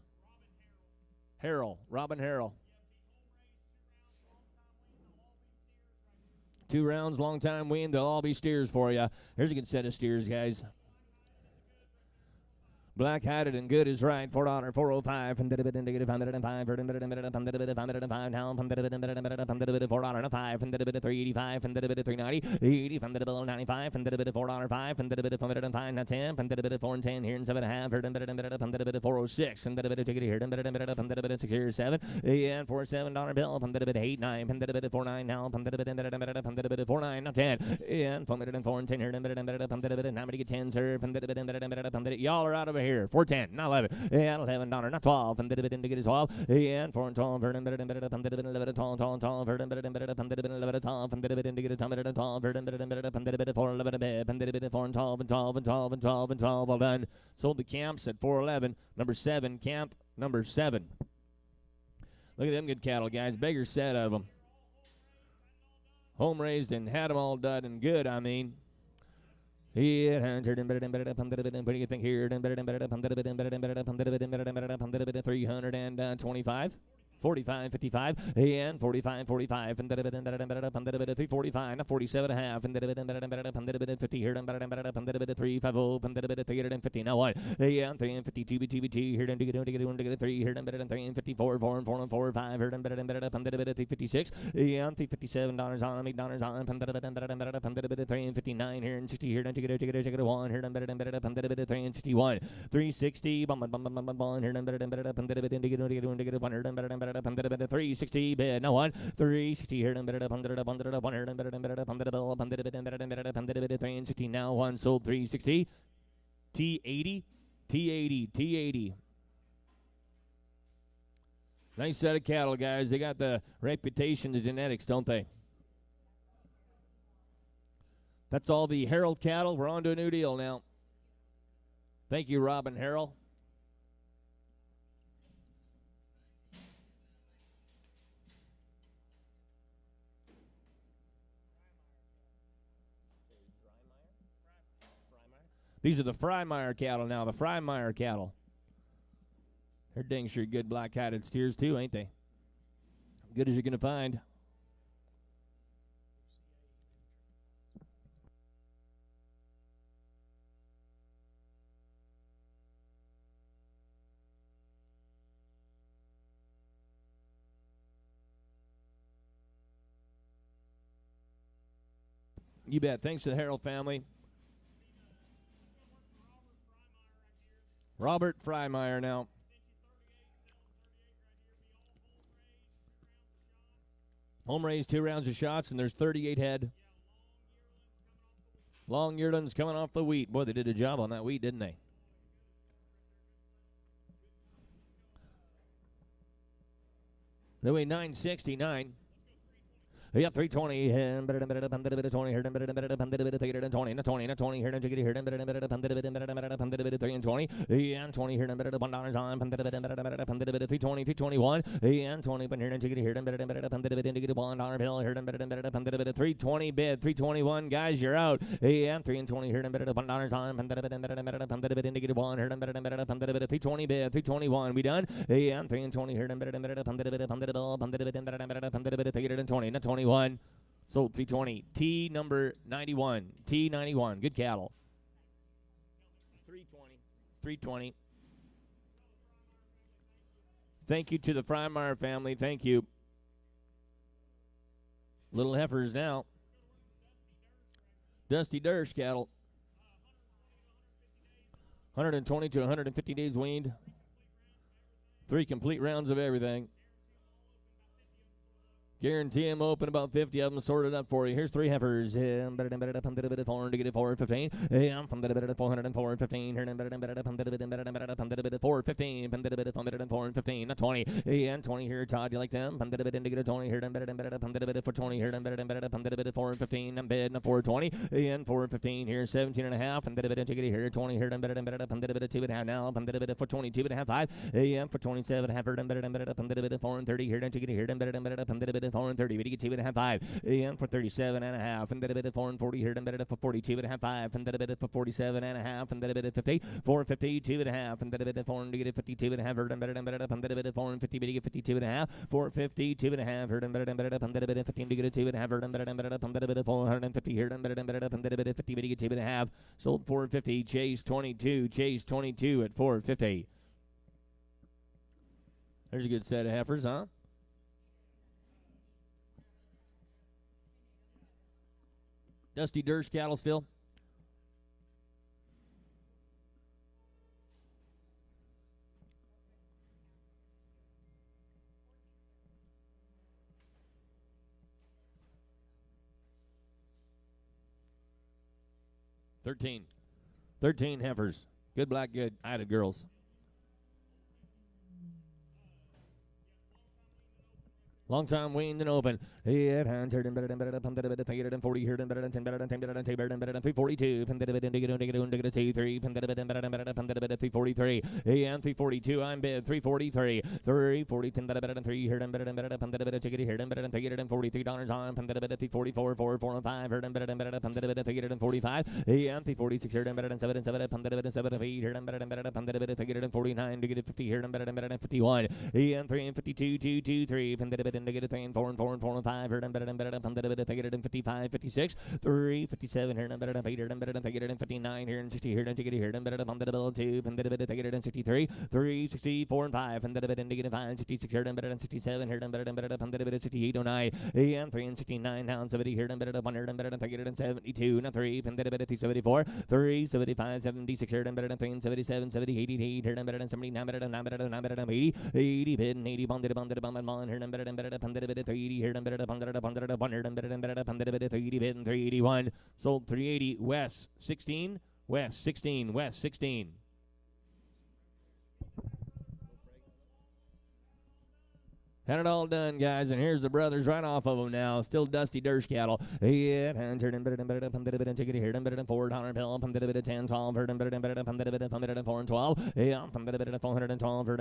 Robin Harrell. 2 rounds, long time win. They'll all be steers for you. Here's a good set of steers, guys. Black-hatted and good is right. $4, 405. And indicative 105. Now $4 and 5. And 385. And 390. 80. And 95. And $4 5. And 5 now 10. And 4 and 10 here and 7.5. And 406. And ticket here. And 6 here 7. And $7 bill. And 8 9. And 4 9 now. And 4 9 now 10. And 4 and 10 here. And now get 10 sir. And y'all are out of here. 410, not 11, and $11, not 12, and to get his 12, and 4 and 12, and 11, 12, and 11, 12, and 11, 12, and to get his 12, and 12, and 4 11 a bit, and 4 and 12, and 12, and 12, and 12, and 12, well done. Sold the camps at 411, number 7, camp number 7. Look at them good cattle, guys. Bigger set of them. Home raised and had them all done and good, I mean. Yeah, what do you think here? 325. 45, 55, and 45, 45, and 345, 47 and a half, and 50 here, and 350, and 50, now what? And 3 and 52, BTBT, here, and 3 here, and 3 and 54, 4 and 4 and 4 and 5, here, and 356, and $57 on, $8 on, and 3 and 59 here, and 60 here, and 1 here, and 3 and 61, 360, here, and 360 bid, no one, 360 here, and 360 now one sold 360, T80. Nice set of cattle, guys. They got the reputation, the genetics, don't they? That's all the Harold cattle. We're on to a new deal now. Thank you, Robin Harrell. These are the Freimeyer cattle now, the Freimeyer cattle. They're dang sure good black-hatted steers too, ain't they? Good as you're going to find. You bet. Thanks to the Harold family. Robert Freimeyer now. Home raised 2 rounds of shots, and there's 38 head. Long yearlings coming off the wheat. Boy, they did a job on that wheat, didn't they? They weigh 969. Yep, 320, and 20, here, 20, not 20, not 20, here, here, 3 and 20, and 20, here, $1 on, 320, 321, and 20, but here, $1 bill, here, 320 bid, 321, guys, you're out, and 3 and 20, here, $1 on, -1, here, 320 bid, 321, we done, and 3 and 20, here, $20, 20, not 21. Sold 320. T number 91. T91. Good cattle. 320. Thank you to the Freimeyer family. Thank you. Little heifers now. Dusty Dersh cattle. 120 to 150 days weaned. 3 complete rounds of everything. Guarantee them open, about 50 of them sorted up for you. Here's 3 heifers. 4 to get it 415. From the 415. 415. 415. Not 20. And 20 here, Todd. You like them? To get a 20 here. For 20 here. 415. I'm bidding a 420. And 415 here. 17 and a half. And to get it here. 20 here. 2 and a half now. For 22 and a half. 5. And for 27 and a half. 430 here. To get it here. 430, we get 2 and a half, 5, and for 37 and a half, and then a bit of 440 here, and then for 42 and a half, 5, and then a bit of 47 and a half, and then a bit of 50, 452 and a half, and then a bit of 4 to get 52 and a half, and then a bit of 450 to get 52 and a half, 452 and a half, and then a bit of 15 to get a 2 and a half, and then a bit of 450 here, and then a bit of 50 to get 2 and a half, sold 450, Chase 22 at 450. There's a good set of heifers, huh? Dusty Dersh cattle still. Thirteen heifers. Good black, good eyed girls. Long time weaned and open. Yeah, 40 here, 10 better than 342. 343. And 342. I'm bid 343. 340 better than 3 here, better than ticket here, better than $43 on. 344, 445 here, better than 45. And 346 here, better than 7 here, better than 49 to get 50 here, better than 51. And 352, 223. To get a 3 and 4 and 4 and 4 and 5 here, better than 55, 56, 3, 57 here, better than 8 here, better than 59 here, and 60 here, and to get here, better than 2, and better 63, 3, 64 and 5, and better than 5, 66 here, better than 67 here, better than 68, 09, and 3 and 69 now, 70 here, better than 100, and better than 72, now 3, and better than 74, 3, 75, 76 here, better than 3 and 77, 70, 88 here, better than 79, better than 80, 80 bid and 80 bonded here, better than 380 here, better than 100, better than 380 bid and 381, sold 380, West 16, West 16, West 16. Had it all done, guys, and here's the brothers right off of them now. Still Dusty Dersh cattle. Yeah, and better than ticket here, better than $4 bill, better than 10, 12, better than 4 and 12. Yeah, better than 412, better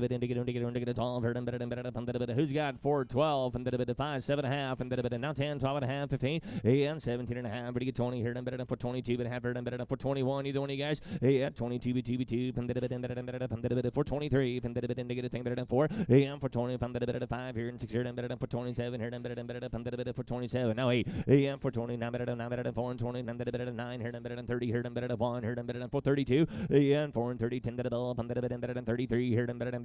than ticket 12, better than who's got 412, and better than 5, 7 and a half, and better than now 10, 12 and a half, 15, and 17 and a half. Better get 20 here, better than for 22, but half better than for 21. Either one of you guys. Yeah, 22, 2, and better than for 23, and better than to get a thing better than 4, and for 20. Better than 5 here and 6 here, and better than for 27 here, and better than for 27. Now 8, and for 20, now better than 4 and 20, and better than 9 here, and better than 30 here, and better than 1 here, and better than for 32, and 4 and 30, 10 to the bill, and better than 33 here, and better than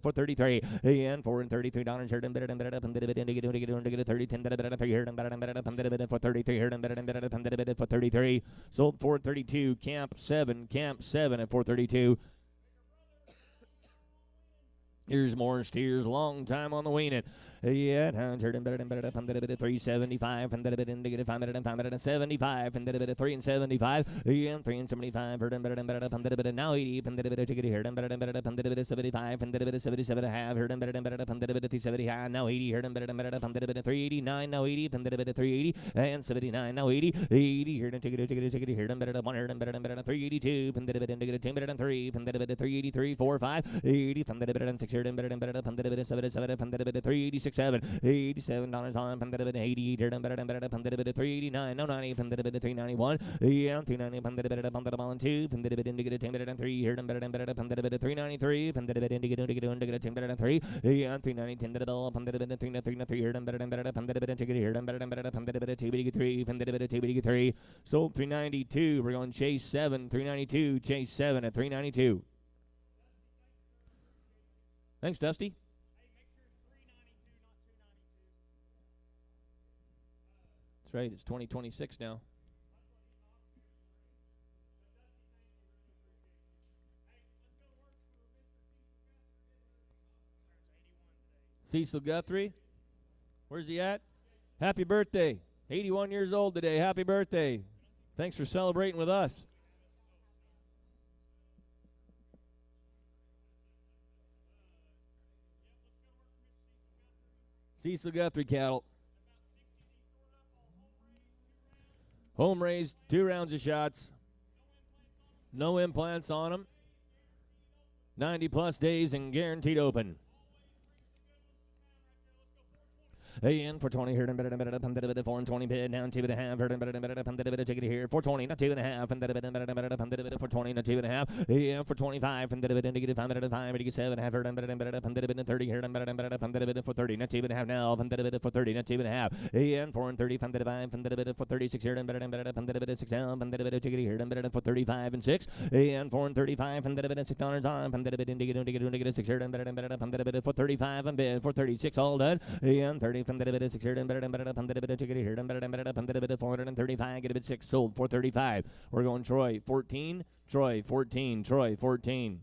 for 33, and 4 and $33 here, and better than to get a 30, 10 to the better than 3 here, and better than for 33 here, and better than for 33. Sold 432, Camp 7 at 432. Here's more steers, long time on the weaning. Yeah, and better than 375, and better than negative 575, and better 3 and 75, and 3 and 75, and better now 80, and better to get here, and better 75, and better 77 and a half, and better 370 high, now 80 here, and better 389, now 80, and better 380, and 79, now 80, 80 here, and take it here, and better 1 here, and better 382, and better to get a 10 better than 3, and better 383, 4, 5, 80, and better than 6 here, and better 77, and better 386. $87 on, and better 88 here, and better 389, no 90, and better 391, yeah, 390, and better on 2, and better to get a 10 better than 3 here, and better 393, and better to get a 10 better than 3, yeah, 390, 10 to the bell, and better 393 here, and better to get here, and better 2 big 3, and better 2 big 3, sold 392. We're going Chase 7, 392, Chase 7 at 392. Thanks, Dusty. That's right. It's 2026 now. Cecil Guthrie. Where's he at? Happy birthday. 81 years old today. Happy birthday. Thanks for celebrating with us. Cecil Guthrie cattle. Home raised, 2 rounds of shots. No implants on them. 90 plus days and guaranteed open. In for 20 here, and better, 4 and 20 bid, down 2.5, heard and better, take it here, 420, not 2.5, and better, for 20, not 2.5, yeah, for 25, and better, negative 5, 87, half, heard and better, 30 here, and better, for 30, not 2.5 now, and better, for 30, not 2.5, and 4 and 30, and better, for 36 here, and better, 6 down, and better, take it here, and better, for 35 and 6, and 4 and 35, and better, $6 on, and better, negative 6 here, and better, for 35, and bid, for 36, all done, and 30. From the bit 6 here and better, ticket here and better, 435, get a bit 6 sold, 435. We're going Troy 14, Troy 14, Troy 14.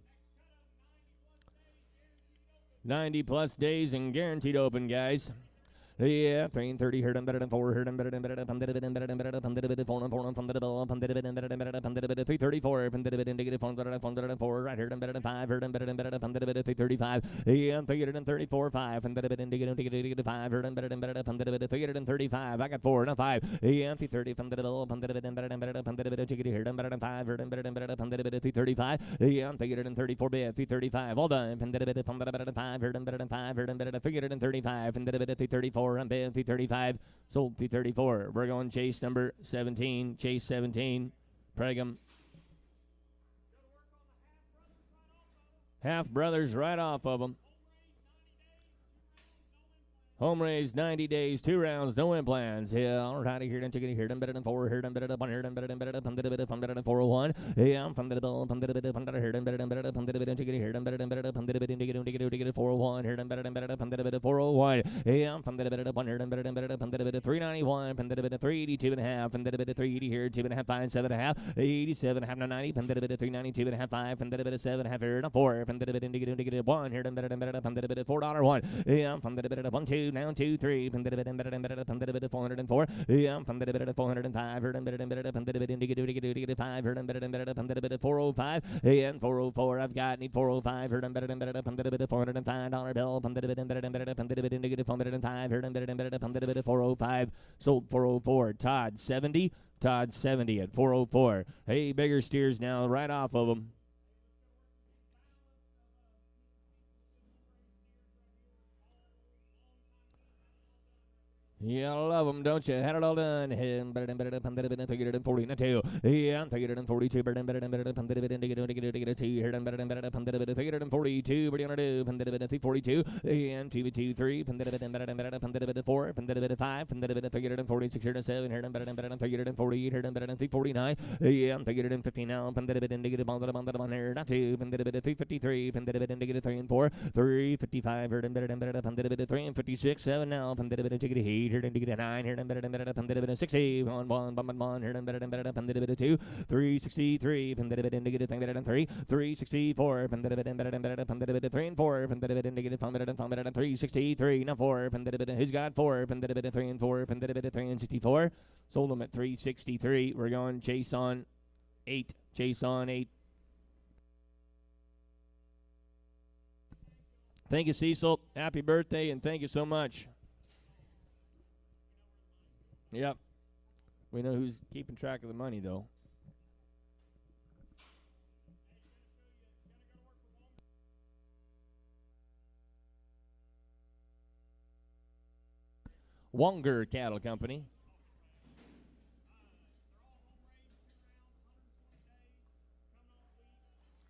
90 plus days and guaranteed open, guys. Yeah, 3 and 30 heard and better than 4 heard and better than better than better than better than better than better than 4 and 4 from the bill from the bit and better than 334 from the bit indicative from the 4 right here and better than 5 heard and better than 335 and 334 5 and the bit indicative 5 heard and better than 335 I got 4 not 5 and 330 from the bill from the bit and better than from the bit ticket heard and better than 5 heard and better than from the bit 335 and 334 bit 335 all done from the bit from the better than 5 heard and better than 5 heard and better than 335 and the bit 334 and bid 335 sold 334. We're going chase number 17, chase 17, Pregum. Half brothers right off of them. Home raised 90 days, 2 rounds, no implants. Yeah, all right, here and ticket here, and better than 4, here and better than 1, here and better than 401. Yeah, from the bill, from the bit, from the here and better than from the bit, ticket here, and better than from the bit, ticket 401, here and better than from the bit, 401. Yeah, from the bit, 1 here and better than from the bit, 391, from the bit, 382.5, from the bit, 380 here, 2.5, 5, 7.5, 87, half, 90, from the bit, 392.5, 5, from the bit, 7, half, here, 4, from the bit, indicative 1, here and better than from the bit, $4.1. Yeah, from the bit, 1, 2. Now 2, 3, from the bit and better than 404. Yeah, from the bit 405, heard and better than from the bit indicative 5, heard and better than from the bit 405, and 404. I've got need 405, heard and better than from the bit $405 bill, from the bit and better than from the bit indicative 405, heard and better than from the bit 405, sold 404. Todd 70, Todd 70 at 404. Hey, bigger steers now, right off of them. Yeah, I love them, don't you? Had it all done. Better than 40, not 2. Yeah, better than 42, better than 2. Here than better than 42, better than 42. And 2, 3, better than 4, better than 5, better than 46, here than 7, here than better than 48, here than better than 349. Yeah, better than 50 now, better than negative on here, not 2, better than 353, better than negative 3 and 4, 355, here than better than 3 and 56, 7 now, better than ticket 8. Here and get 9 here and better 60 1 here and better 2 363 and better than 3 364 and better 3 and 4 and better 363 now 4 and he's got 4 and better 3 and 4 and better 3 and 64 sold him at 363. We're going chase on 8, chase on 8. Thank you, Cecil. Happy birthday and thank you so much. Yep. We know who's keeping track of the money, though. Wonger Cattle Company.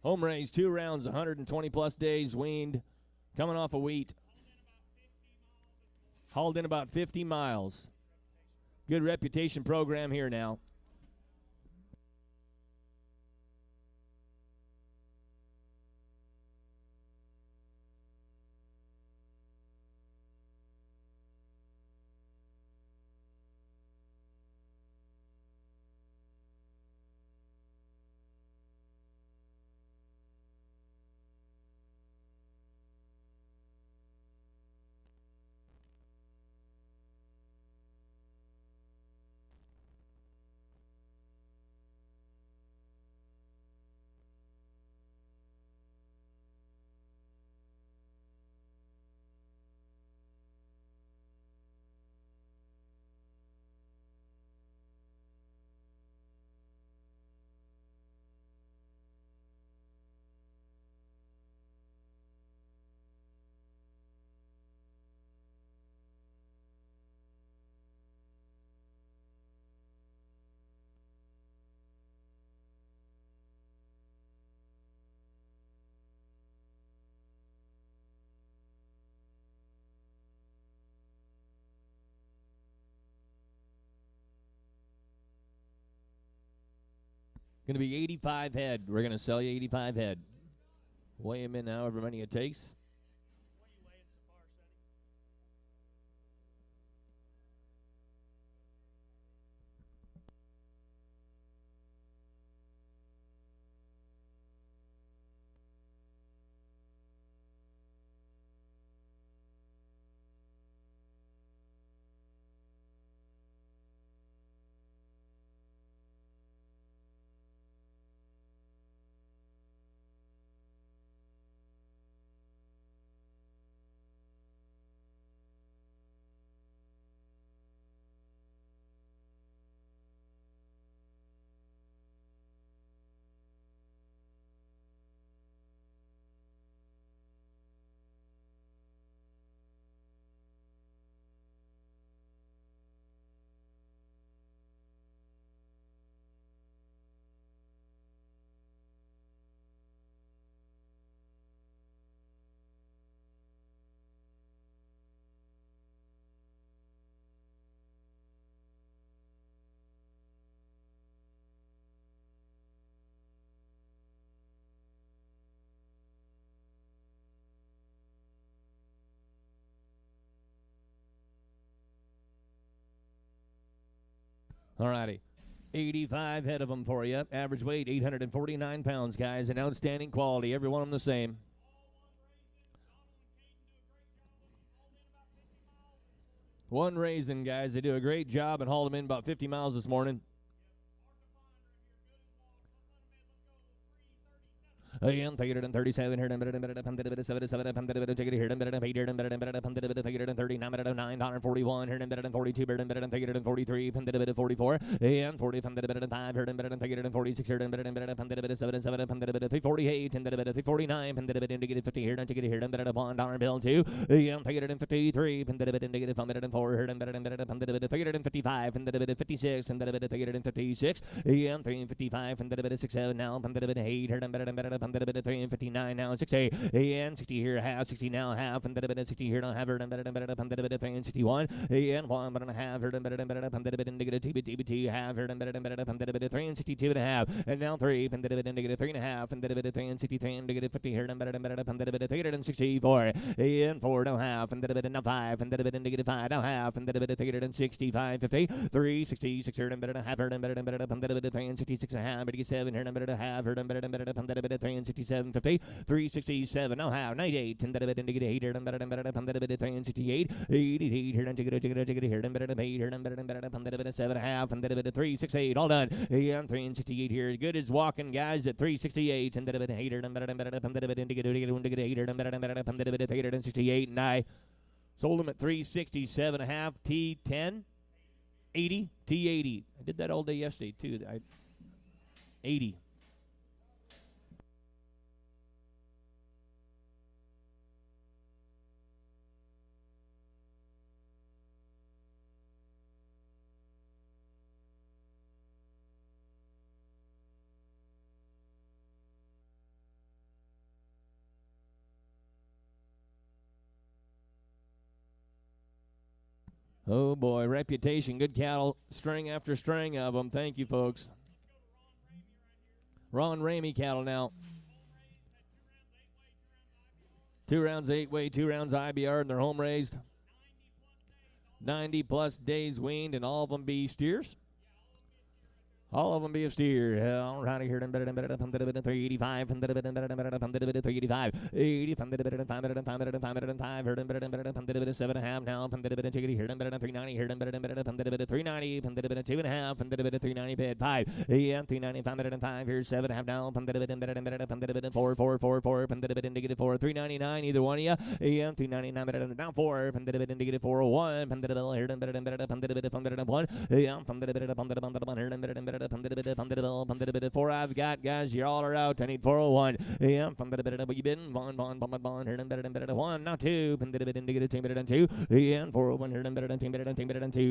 Home raised, 2 rounds, 120 plus days, weaned, coming off of wheat. Hauled in about 50 miles. Good reputation program here now. Going to be 85 head. We're going to sell you 85 head. Weigh them in however many it takes. All righty. 85 head of them for you. Average weight, 849 pounds, guys. And outstanding quality. Every one of them the same. One raisin, guys. They do a great job and hauled them in about 50 miles this morning. Again, 337, 77, 941, 42, 43, 44, and 40, 5, 46, 348, 349, indicated 50 here, indicated here, $1 bill 2, and 353, 4, 355, 56, and 56, and 355, 67 now, 8, 359 now, 68, and 60 here, half, 60 now, half, and 60 here, now, half, and 61, and 1 and a half, and indicated TBT, half, and 3 and 62 and a half, and now 3, and indicated 3 and a half, and 3 and 63, indicated 50 here, and 364, and 4 now half, and now 5, and indicated 5 now half, and 365, 50, 366 here, and half, and 366 and a half, 87 here, and half, and 367, 50, 367 now half, 98, and indicated 8 here, and 368, 88 here, and here, and 8 here, and 7 half, and 368, all done, and 368 here, good as walking, guys, at 368, and 8 here, and indicated 868, and I sold them at 367 and a half, T10, 80, T80. I did that all day yesterday, too. 80. Oh, boy, reputation, good cattle, string after string of them. Thank you, folks. Ron Ramey cattle now. 2 rounds 8 weigh, 2 rounds IBR, and they're home raised. 90-plus days weaned, and all of them be steers. All of them be a steer. All right, here, 385, 385, 80, 7 and a half now, 390 here, 390, 2 and a half, 390 bed 5, and 395 here, 7 and a half now, 4, indicated 4, 399, either one of you, and 399 now 4, indicated 401, here, 1, 4 I've got, guys. You all are out. I need 401. Yeah, what you been? 1, now 2. Indicated 2. Yeah, 401 here, 2.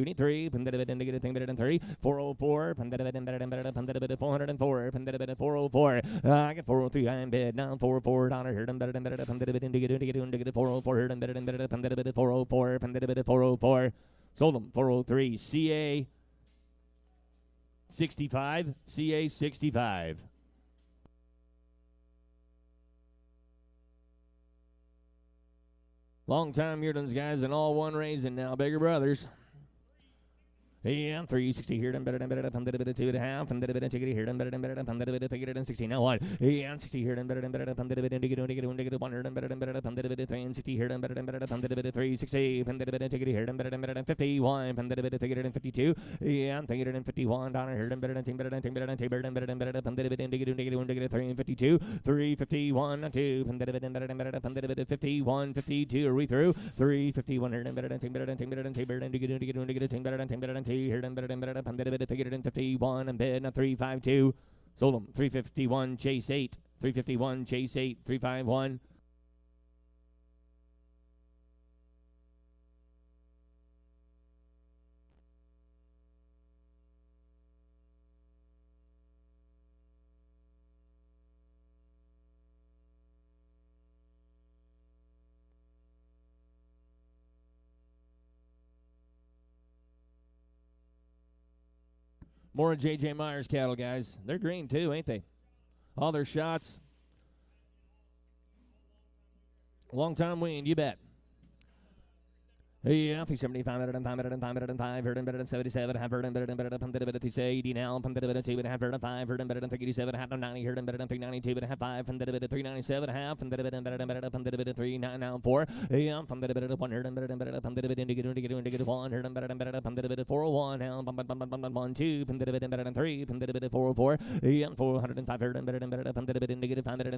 Need 3. Indicated 3. 404. 404. 404. I got 403. I'm bed now. 404 down here. Indicated 404 here. 404. 404. Sold them. 403. CA. 65, CA 65. Long-time yearlings, guys, and all one raising now, bigger brothers. Yeah, 360 here, done better than 2.5, and better than ticket here, done better than 60. Now one, yeah, 60 here, done better than negative 100, and better than 360 here, done better than 360, and better than ticket here, done better than 51, and better than ticket 52, yeah, and ticket 51 down here, done better than 352, 351, 2, and better than 51, 52. Are we through? 351 here, done better than 10 here, and better than 51, and bid, 352. Sold them. 351, chase 8. 351, chase 8. 351. More J.J. Myers cattle, guys. They're green, too, ain't they? All their shots. Long time weaned, you bet. Yeah, 375, better than 5, better than 5, better than 5, better than 77, half, better than 80 now, better than 2, better than 5, better than 87, half, 90, better than 392, better than 5, better than 397, half, better than 39 now, 4, yeah, better than 1, better than 1, better than 401 now, 1, 2, better than 3, better than 404, yeah, 405, better than 5, better than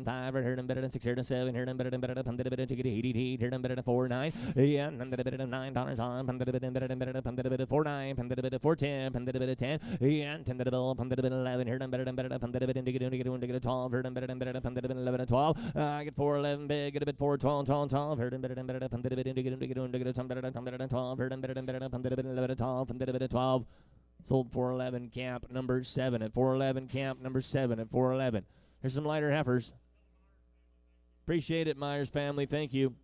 5, better than 6, better than 7, better than 80, better than 49, yeah, better than $9 on, $4.9, $4.10, $10, and $11, here, better than 12, here, better than 11 and 12. I get 411 big, get a bit 412, 12, here, better than 12, here, better than 11 and 12. Sold 411 camp number 7 at 411 camp number 7 at 411. Here's some lighter heifers. Appreciate it, Myers family. Thank you.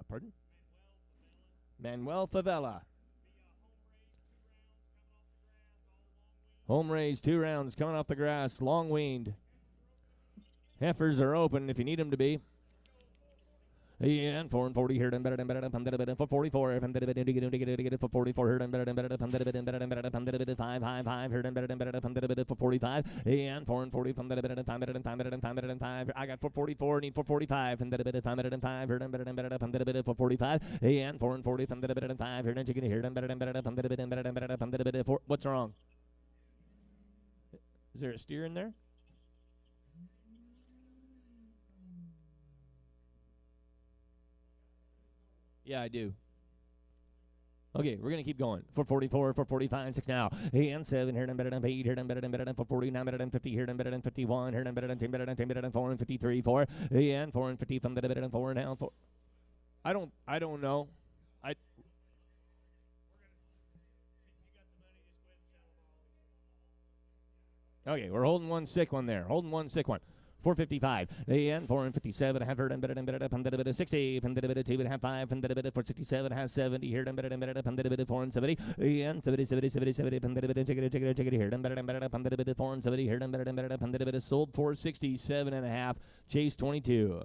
Pardon? Manuel Favela. Home raised, 2 rounds, coming off the grass, long weaned. Heifers are open if you need them to be. Yeah, and 4 and 40 here, better than 444, for 44 here, better than 5, 5 here, better than for 45, and 4 and 40 from better than 5, better than 5, better than 5, better than 5. I got 444, need 445, and better than 5, better than 5 here, better than for 45, and 4 and 40 from better than 5 here, chicken here, better than 4. What's wrong? Is there a steer in there? Yeah, I do. Okay, we're going to keep going. 444, 445, 6 now. And 7 here, better than 8 here, better than 449, better than 50 here, better than 51 here, better than 10, better than 10, better than 4 and 53, 4. And 4 and 50 from better than 4 now. 4. I don't know. Okay, we're holding one sick one there. 455, and 457, have heard and better than 60, and 2 and a half 5, and 467 has 70 here, and better than 470, and 70, and check it here, and better than 470 here, and better than sold 467 and a half, chase 22.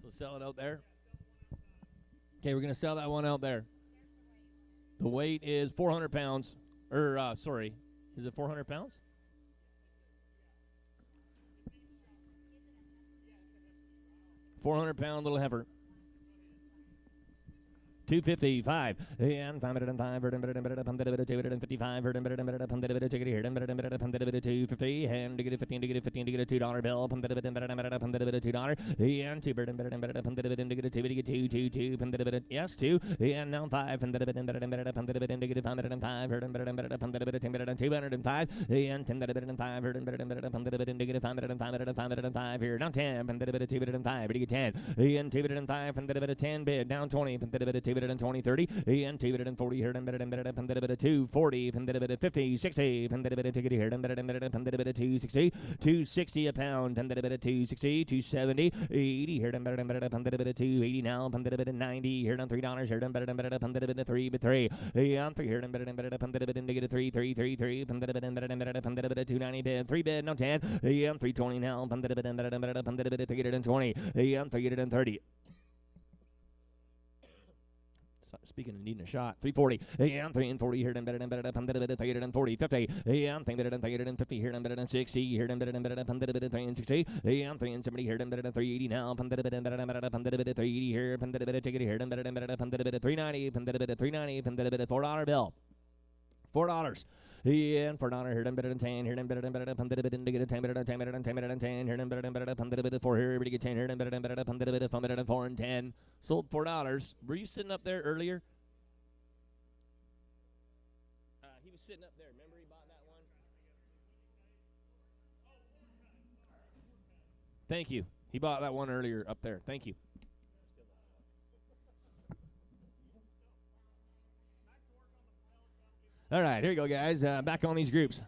So sell it out there. Okay, we're going to sell that one out there. The weight is 400 pounds. Sorry. Is it 400 pounds? £400 little heifer. 255 and 505 255 250 and to get a 15 to get a 15 to get a $2 bill $2 and $2 yes 2 and now 5 and to get a 505 and 10 to get a 505 here now 10 and 205 to get 10 and 205 and 10 bid down 20 and 20, 30, and 240 here, and 240, and 50, 60, and ticket here, and 260, 260 a pound, and 260, 270, 80 here, and 280 now, and 90 here, and $3 here, and 3 but 3, and 3 here, and negative 3, 3, 3, 3, and 290 bid, 3 bid, no 10, and 320 now, and 320, and 330. Speaking of needing a shot, 340, and 340 here, and 340, 50, and 350 here, and 60 here, and 360, and 370 here, and 380 now, and 380 here, and ticket here, and 390, and 390, and $4 bill, $4. And $4 here, and 10 here, and to get a 10 here, and 10 and 4 here, everybody get 10 here, and 4 and 10. Sold $4. Were you sitting up there earlier? He was sitting up there. Remember he bought that one? Thank you. He bought that one earlier up there. Thank you. All right, here you go, guys. Back on these groups.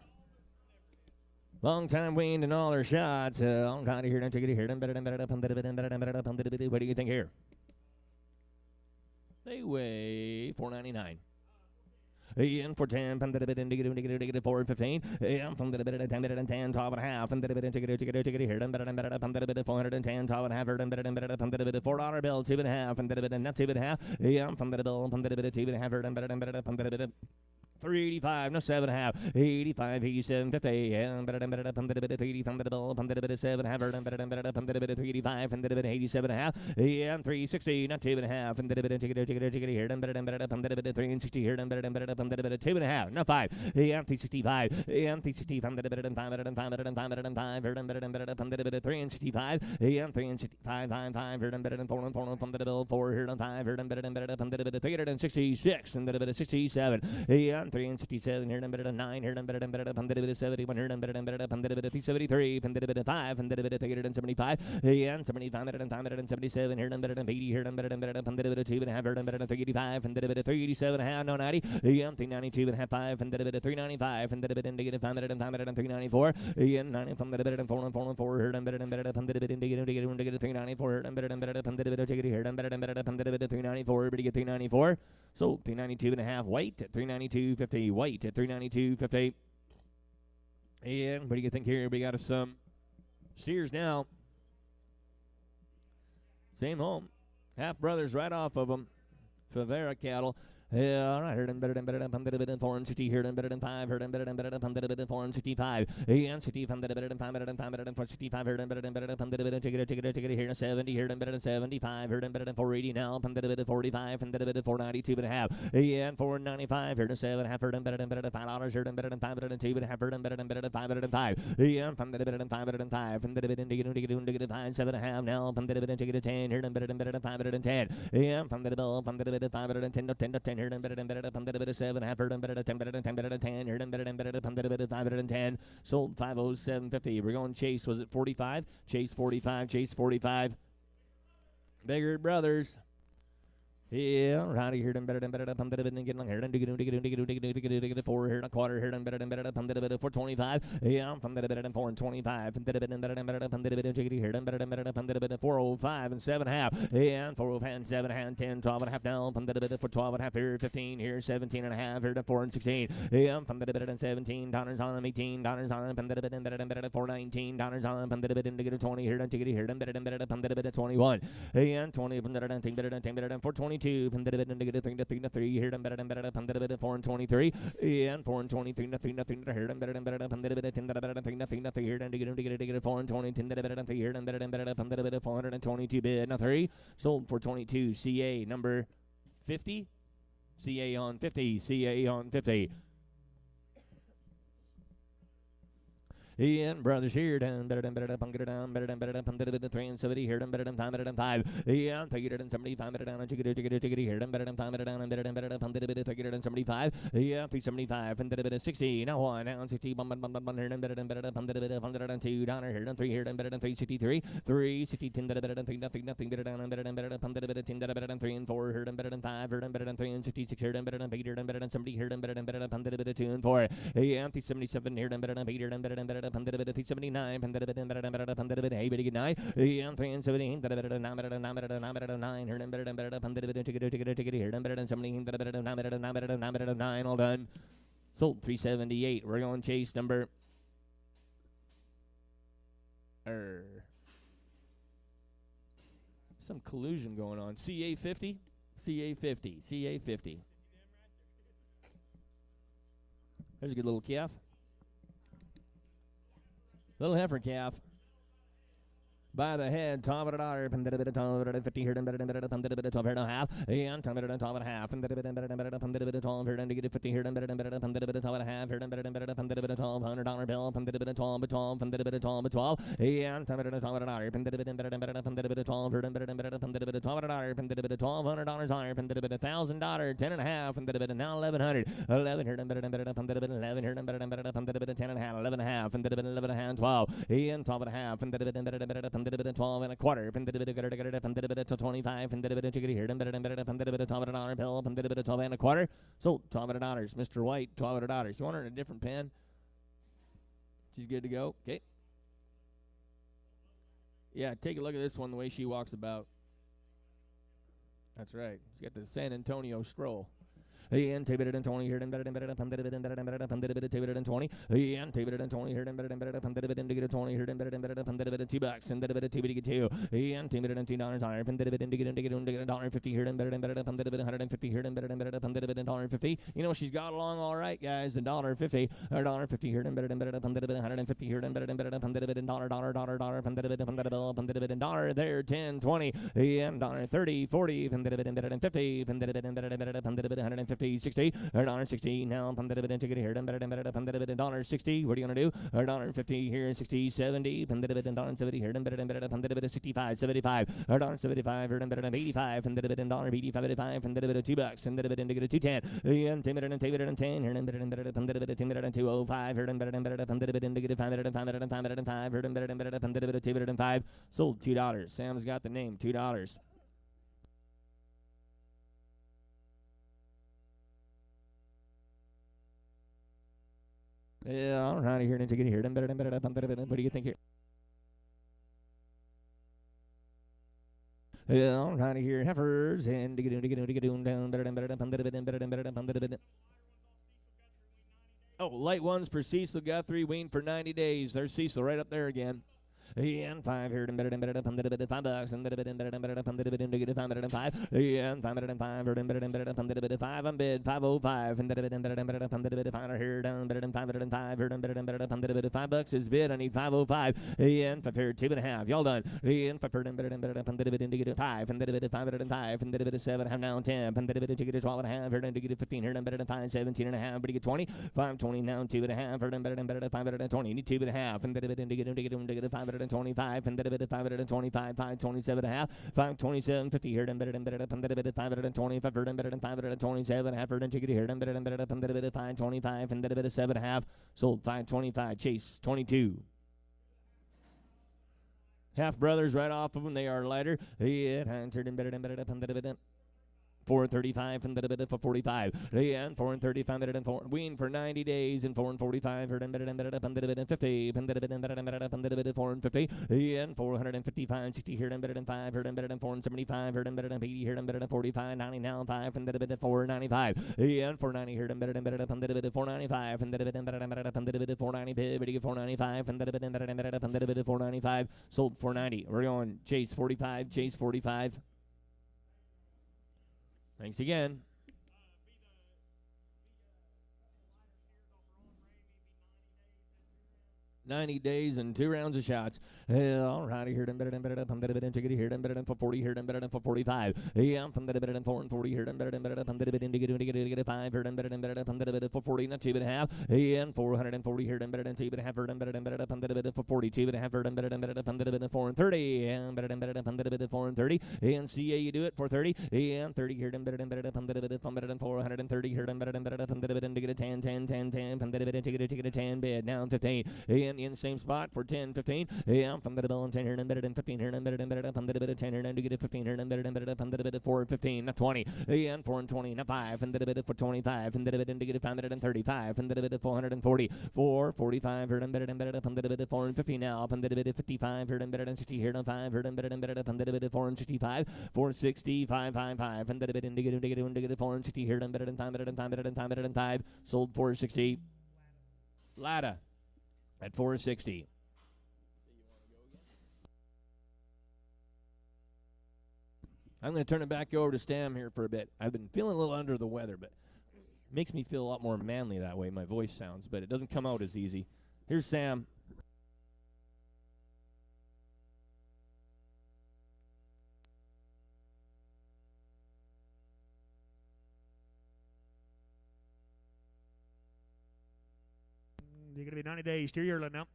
Long time waiting and all their shots. I'm kind of here. Don't take it here. What do you think here? They weigh 499. And for 10, negative 4 and 15, and from the 10, 12 and a half, and ticket here, and 410, 12 and a half, and $4 bill, 2 and a half, and not 2 and a half, and from the bill, 2 and a half, and 385, no 7.5, 85, 87, 50, and 30 from the bill, 7 half, and 385, and 87.5, and 360, not 2.5, and ticket here, and 360 here, and 2.5, no 5, and 365, and 365, and 505, and 365, and 365, 5, and 4 from the bill, 4 here, and 5 here, and 366, and 67, and 367 here, and 9 here, and 71 here, and 373, and 5, and 375, and 75, and 577 here, and 80 here, and 2 and a half, and 385, and 387 and a half, no 90, and 392 and a half, 5, and 395, and negative 5, and 394, and 90 from the 4 and 4 here, and 394, and 394, everybody get 394. So 392 and a half weight at 392.50, weight at 392.50. And what do you think here? We got some steers now. Same home. Half brothers right off of them. Favera cattle. All right, here, and 460 here, and 5 here, and 465, and 65, and 465 here, and ticket here, and 70 here, and 75 here, and 480 now, and 45, and 492 and a half, and 495 here, and 7 half, and $5 here, and 502 and a half, and 505, and 505, and ticket 5, 7 and a half now, and ticket 10 here, and 510, and from the bill, 510 to 10 here, and 7 half, and 10 here, and 510. Sold 507.50. We're going Chase. Was it 45? Chase 45. Chase 45. Biggert Brothers. Yeah, right here, better than better than getting on here, and dig it 4 here, a quarter here, and better than 425. Yeah, from the better than 425, and better than here, and better than 405 and 7.5. Yeah, and 405 and 7.5, 10, 12 and a half down, from the better for 12 and a half here, 15 here, 17 and a half here to 4 and 16. Yeah, from the better than $17 on them, $18 on them, from the better than $419 on them, from the better than 20 here, and take it here, and better than 21. And 20 from better than 422 from the thing to 3 here and better than 4 and 23 and 4 and 23 nothing here and better than from the better than nothing here and to get 4 and 20 10 better than here and better than 422 bid now 3 sold for 22 CA number 50 CA on 50 CA on 50. Ian brothers here down better than get it down better than 3 and 70 here better than 5 yeah take it and 75 better down and take it here better than 5 down and better than take it and 75 yeah 375 and better than 60 now 1 down 60 bum here and better than $102 here and 3 here and better than 363 360 10 better than nothing better down and better than 10 better than 3 and 4 here and better than 5 here and better than 3 and 66 here and better than 8 here and better than 70 here and better than 2 and 4 yeah 377 here and better than 8 here and better than 379 9 and 3 and 17 9 here and better than 17 9 all done. Sold 378. We're going chase number some collusion going on. CA 50 CA 50 CA 50. There's a good little calf. Little heifer calf. By the head, top of the dollar, 50 here, and 12 here and a half, and 12 and a half, and 12 here, and to get 50 here, and 12 and a half, here, and $1,200 bill, and 12, and 12, and 12, and 12 here, and 12 here, and 12 $1,200 higher, and $1,000, 10 and a half, and now 1,100, 11 here, and 11 here, and 10 and a half, 11 and a half, and 11 and a half, 12, and 12 and a half, and 12 and a quarter, 25, and here, and $12 bill, 12 and a quarter. Sold $12. Mr. White, $12. You want her in a different pen? She's good to go. Okay. Yeah, take a look at this one, the way she walks about. That's right. She got the San Antonio stroll. And take it and 20 here, and better than 20. And take it and 20 here, and better than 20 here, and to get 20 here, and better than $2, and better than $2, and take it and $2 higher, and to get $1.50 here, and better than $150 here, and better than $1.50. You know, she's got along all right, guys. $1.50, $1.50 here, and better than $150 here, and better than $1 there, 10, 20, and $30, 40, and better than 50, and better than $150. 60, $1.60 now, ticket here, $1.60. What are you gonna do? $1.50 here, 60, 70, $1.70 here, $65, 75, $1.75 here, $85, $85, $85, $2, and $210, and $10 here, $205 here, $5, sold $2. Sam's got the name, $2. Yeah, all right, here, and take it here, and better, what do you think here? Yeah, all right, here, heifers, and down, better. Oh, light ones for Cecil Guthrie, weaned for 90 days. There's Cecil right up there again. And 5 here, and $5, and $5, and $5, and 5, and 5, I'm bid 505, and here down, $5 is bid. I need 505, and 5 here, 2.5. Y'all done. And 5 here, and 5, and 5, and 7, have now 10, and 12 and a half, here, and 15 here, and 5, 17 and a half, but you get 20, 520 now, 2.5, and 520, need 2.5, and 525, and 525, 527 and a half, 527, 50 here, and better than 525, and 527, half, and ticket here, and better than 525, and 7.5, sold 525, chase 22. Half brothers right off of them, they are lighter. Yeah, and better than 435 and the for 45. And 435 and 4 win for 90 days and 445 and 50 and 450 and 455 60 here and 5 here and 475 here and 80 here and 45 90 now 5 and 495 and 490 here and 495 and 490 495 and 495 sold 490. We're going Chase 45 Chase 45. Thanks again. 90 days and 2 rounds of shots. All righty, here, better than ticket here, better than for 40 here, better than for 45. Yeah, from the better than 4 and 40 here, better than to 5 here, better for 40, not 2.5. And 440 here, better than 2.5, better than for 42 and a half, better than 4 and 30, and better than 4 and 30. And CA, you do it for 30, and 30 here, better than 430 here, better than to get a 10, 10, 10, 10, ticket a 10 bid, now 15. In the same spot for 10, 15. Yeah, from the double and 10 here and better than 15 here and better than from the bit of 10 here and to get a 15 here and better than from the bit of 4 and 15, not 20. And 4 and 20, not 5, and the bit for 25, and the bit to get a 535, and the bit of 440, 445 here and better from the bit of 4 and 50 now, from the bit of 55 here and better than 60 here and 5 here and better from the bit of 4 and 65, 460, 555, and the bit to get a 4 and 60 here and better than 5, sold 460. Lada at 460. I'm going to turn it back over to Stam here for a bit. I've been feeling a little under the weather, but it makes me feel a lot more manly that way, my voice sounds, but it doesn't come out as easy. Here's Sam. You're going to be 90 days. Steer Yearling now.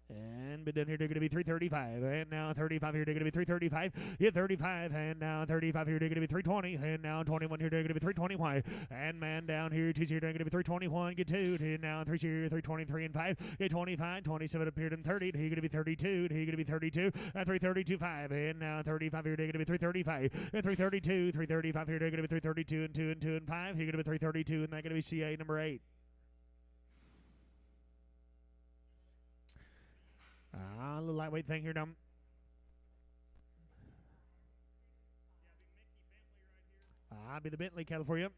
And bid down here, they're going to be 335. And now 35 here, they're going to be 335. Yeah, 35. And now 35 here, they're going to be 320. And now 21 here, they're going to be 320. And man down here, 2 here, they're going to be 321. Get 2. And now 3 here, 323 and 5. Get 25. 27 appeared in 30. He's going to be 32. He's going to be 32. And 332, 5. And now 35 here, they're going to be 335. And 332. 335 here, they're going to be 332 and 2 and 2 and 5. He's going to be 332. And that's going to be CA number 8. A little lightweight thing here, dumb. I'll be the Bentley cattle for you.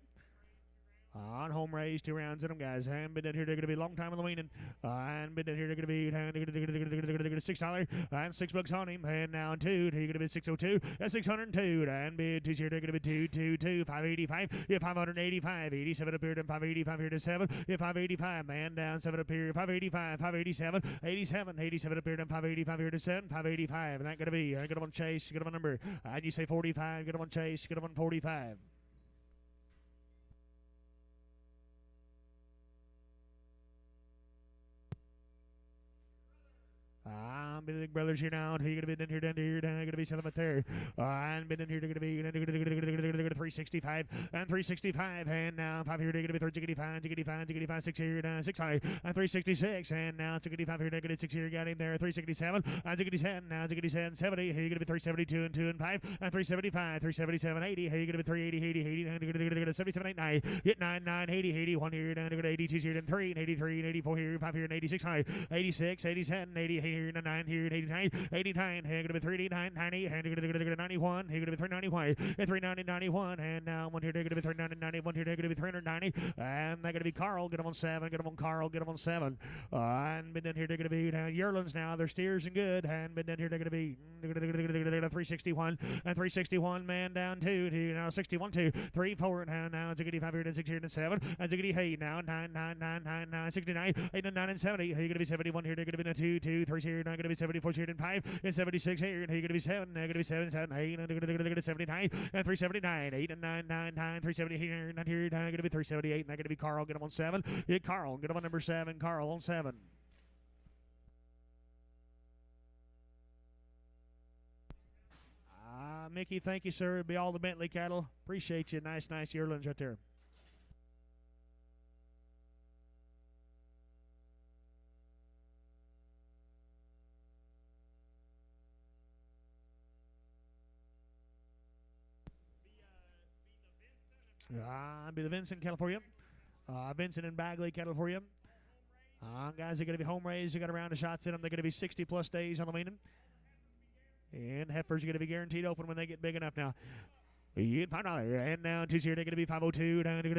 On home raised, 2 rounds in them, guys. And bid down here, they're going to be long time on the weaning. And bid down here, they're going to be $6 and $6 on him. And now 2, he's going to be 602 and 602. And bid 2 here, they're going to be 222, 585. Yeah, 585, 87 up here, then 585 here to 7. Yeah, 585, man down 7 up here, 585, 587, 87 up here, then 585 here to 7, 585. And that going to be, I got him on Chase, got him on number. And you say 45, got him on Chase, got him on 45. Big brothers here now. You're gonna be down here, gonna be 7 up there. And been in here, gonna be 365 and 365. And now 5 here, gonna be 365, 6 here, 6 high, and 366. And now 65 here, negative 6 here, got him there. 367 and 67. Now 67, 70. Here you're gonna be 372 and 2 and 5 and 375, 377, 80. Here you're gonna be 380, 80, 80, 77, 89. Hit 9, 9, 80, 81 here, down to 82 here, then 3, and 83, and 84 here, 5 here, and 86 high, 86, 87, 80 here, and 9 here, and 89, 89. Here gonna be 389, 90, and you're gonna go to 91. Here gonna be 391, and 390, 91, and now 1 here, they're gonna be 390, 91 here, they're gonna be 390, and they're gonna be Carl. Get them on 7, get them on Carl, get them on 7. And been down here, they're gonna be Yearlings now. They're steers and good, and been down here, they're gonna be 361 and 361. Man down 2, now 61, 2, 3, 4, and now Ziggity 5 here, and 6 here, and 7, and Ziggity hey now 9, 9, 9, 9, 9, 69, 8, and 9, and 70. Here you're gonna be 71 here, they're gonna be 2, 2, 3 here, now gonna be 74 here, and 5, and 76 here, and here you're gonna be 7, they're gonna be 7, 7, 8, and they're gonna be 79, and 379, 8, and 9, 9, 9, 370 here, and here, now gonna be 378, and they're gonna be Carl. Get them on 7. Yeah, Carl, get them on number 7. Carl on 7. Mickey, thank you, sir. It'll be all the Bentley cattle. Appreciate you. Nice yearlings right there. Be the Vincent cattle for you. Vincent and Bagley cattle for you. Guys are going to be home raised. You got a round of shots in them. They're going to be 60-plus days on the weaning. And heifers are going to be guaranteed open when they get big enough now. $5. And now two here, they're going to be 502. Down to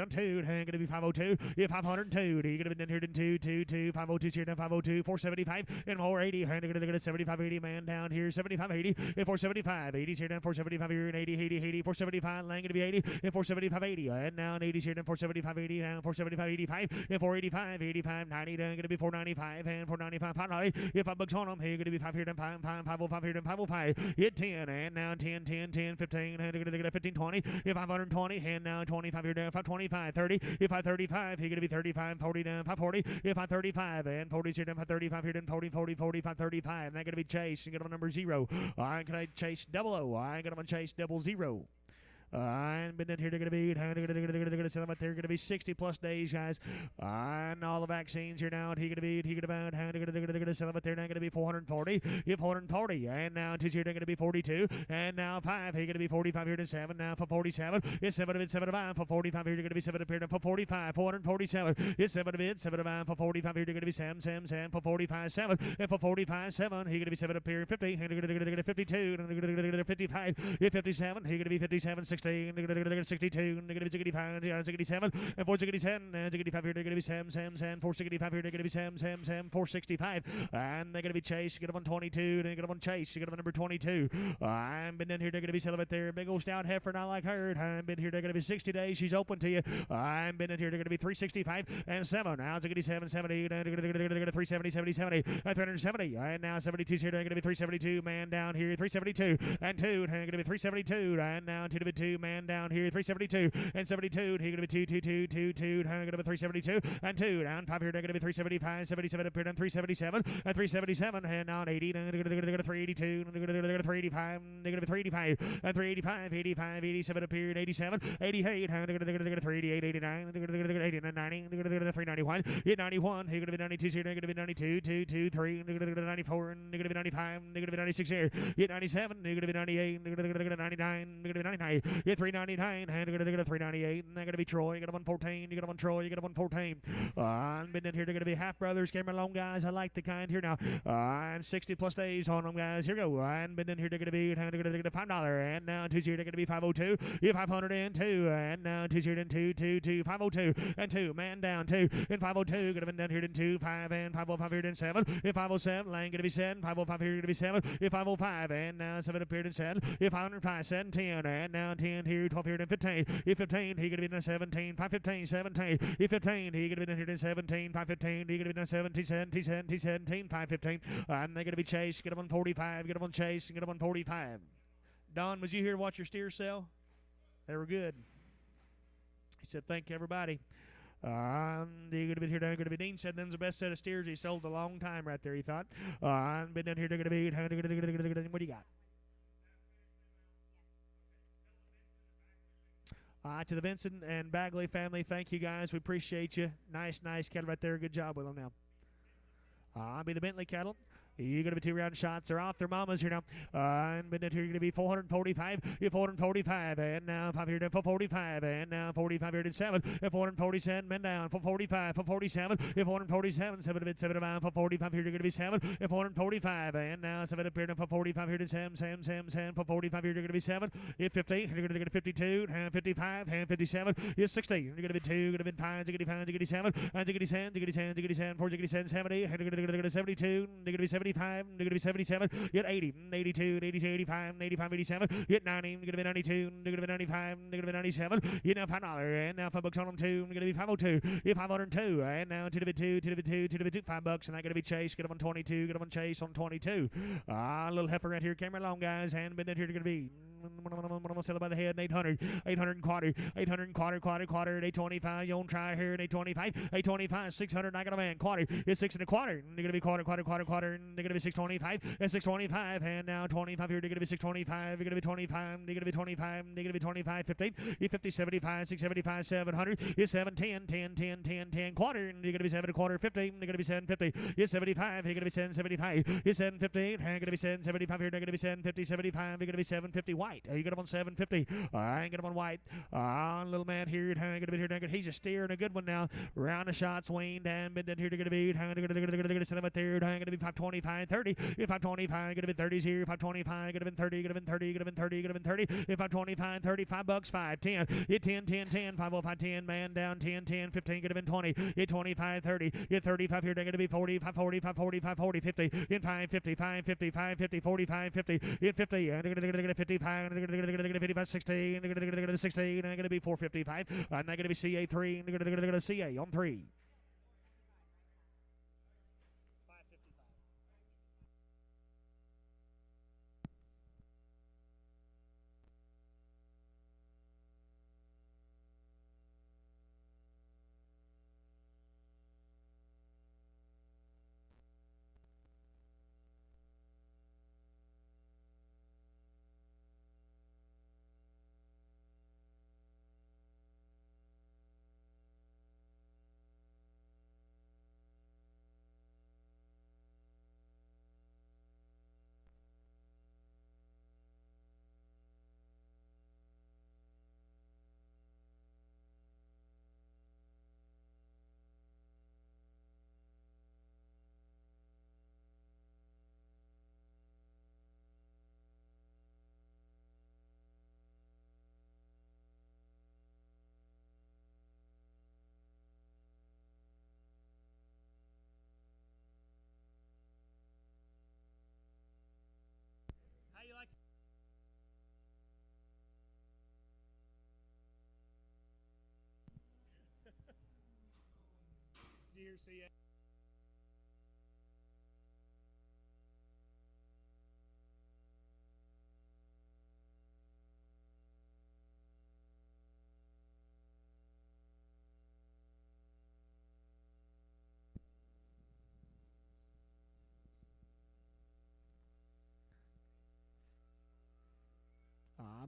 two. Going to be 502. Yeah, 502. You're going to be down here in 222. 502 here, down 502. 475 and 480. And going to 7580. Man down here, 7580. And 475. 80s here, down 475 here, and 80. 475. Lang going to be 80. And 475 80. And now 80s here, down 475 80. Down 475 85. And 485 85 90. Down going to be 495 and 495 $5. If $5 on them, here going to be 5 here, down 505 here, down 505. Hit 10. And now 10 15. And to get a 15, 20, if 520, hand now 25 here down 525, 30, if I 35, he gonna be 35, 40 down 540, if I 35 and 40 here down 35 here down 40, 35, and they're gonna be chased and get on number 0. I can chase 00. I got them on chase 00. And been in here, they're going to be sell them out there. Going to be 60-plus days, guys. And all the vaccines here now. He going to be sell them out there. Now going to be 440. If 440. And now two here, they're going to be 42. And now 5. He going to be 45 here to 7. Now for 47. It's 7 of it, 7 of 5. For 45 here, you're going to be 7 up here. For 45, 447. It's 7 of it, 7 of 5. For 45 here, you're going to be 7. For 45, 7. And for 45, 7. He going to be 7 up here. 50. And you're going to 52. And you're going to 55. If 57, he going to be 57, 60. 62, negative 65, 67, and 467, and 65 here, negative 7, 465 here, negative 7, 465, and they're going to be Chase, you get them on 22, and you get them on Chase, you get them on number 22. I'm been in here, they're going to be celibate there, big old stout heifer, not like her. I'm been here, they're going to be 60 days, she's open to you. I'm been in here, they're going to be 365 and 7. Now it's going to be 770, and 370, 70, 70, 370, and now 72 here, they're going to be 372, man down here, 372, and 2, and going to be 372, and now 2 to be 2, man down here, 372, and 72, and he's going to be 2, 2, 2, 2, 2, and going to be 372, and 2, down 5 here, they're going to be 375, 77 up here, down 377, and 377, and on 80, and they're going to go 382, and they're going to go 385, and they're going to be 385, and 385, 85, 87 up here, and 87, 88, and they're going to go 388, 89, and they're going to go 89, 90, and they're going to go 391, hit 91, he's going to be 92 here, they're going to be 92, 2, 2, 3, and they're going to go 94, and they're going to be 95, and they're going to be 96 here, hit 97, they're going to be 98, and they're going to go 99, they're going to be 99, hit 399, and they're going to go 398, and they're going to be Troy, you got them on 14, you got them on Troy, you got them on 14, and been in here, they're going to be half brothers, Cameron Long guys, I like the kind here now, and 60 plus days on them guys, here we go, and been in here, they're going to be $5, and now Tuesday, they're going to be 502, yeah, 502, and now Tuesday, and 2, 2, 2, 502, and 2, man down 2, and 502, going to be down here in 2, 5, and 505 here in 7, if 507, Lang going to be 7, 505 here going to be 7, if 505, and now 7 up here in 7, if 505, 7, 10, and now 10 here, 12 here in 15, if 15, he going to be in 17, 515, 17, if 15, he going to be down here in 17, 515, he going to be down 17, 17, 17, 17, 515, and they're going to be Chase, get them on 45, get them on Chase, and get them on 45. Don, was you here to watch your steers sell? They were good. He said, thank you, everybody. You're going to be here, down going to be Dean said them's the best set of steers he sold a long time right there, he thought. Been down here, they're going to be, what do you got? To the Vincent and Bagley family, thank you guys. We appreciate you. Nice cattle right there. Good job with them now. I'll be the Bentley cattle. You're going to be 2 round shots. They're off their mamas here now. And here you're going to be 445. You're 445. And now 5 here down for 45. And now 45 here to 7. And 447. Men down for 45. For 47. If 447. 7 of it. 7 of 5. For 45 here you're going to be 7. If 445. And now 7 up here down for 45 here to 7. Sam. For 45 here you're going to be 7. If 50. You're going to get 52. And 55. And 57. Is 60. You're going to be 2. You're going to be 5. You're going to be 7. And you're going to be 10. You're going to be 10. You're going to be 10. 4. You're going to be 70. And you're going to be 72. You're going to be 75, you're going to be 77, you get 80, 82, 82, 85, 85, 87, you get 90, you're going to be 92, you're going to be 95, you're going to be 97, you now $5, and now $5 on them 2, you're going to be 502, you're 502, and now 2 to be 2, 2 to be 2, 2 to be 2, $5, and that's going to be Chase, get them on 22, get them on Chase on 22. Little heifer right here, camera long guys, and been in here, going to be, I'm going to sell it by the head, 800 and quarter, 825, you don't try here, 825, 600, I got a man, quarter, it's 6 and a quarter, you're going to be quarter, and negative 625, at 625, and now 25 here, negative 625, negative 25, negative 25, negative 25, 50, 50, 75, 675, 700, is 710, 10, 10, 10, 10, quarter, negative 7 quarter, 50, negative 750, is 75, here, negative 775, is 758, negative 775 here, negative 750, 75, negative 750, white, you got him on 750, I ain't got him on white, little man here, negative here, negative, he's a steer and a good one now, round the shots, waned, and been down here, negative 8, set him at third, going to be 525, 30, if 525, going to be 30s here, 525, going to be 30, going to be 30, going to be 30, going to be 30, if 525, 30, $5, 5, 10, hit 10, 10, 10, 505, 10, man down, 10, 10, 15, going to be 20, hit 25, 30, hit 35 here, going to be 40, 540, 540, 540, 50, hit 550, 550, 550, 45, 50, hit 50, and going to 55, and going to 55, 60, and going to 60, and going to be 455, and going to be CA3, and going to CA on 3. How you like? Dear CA.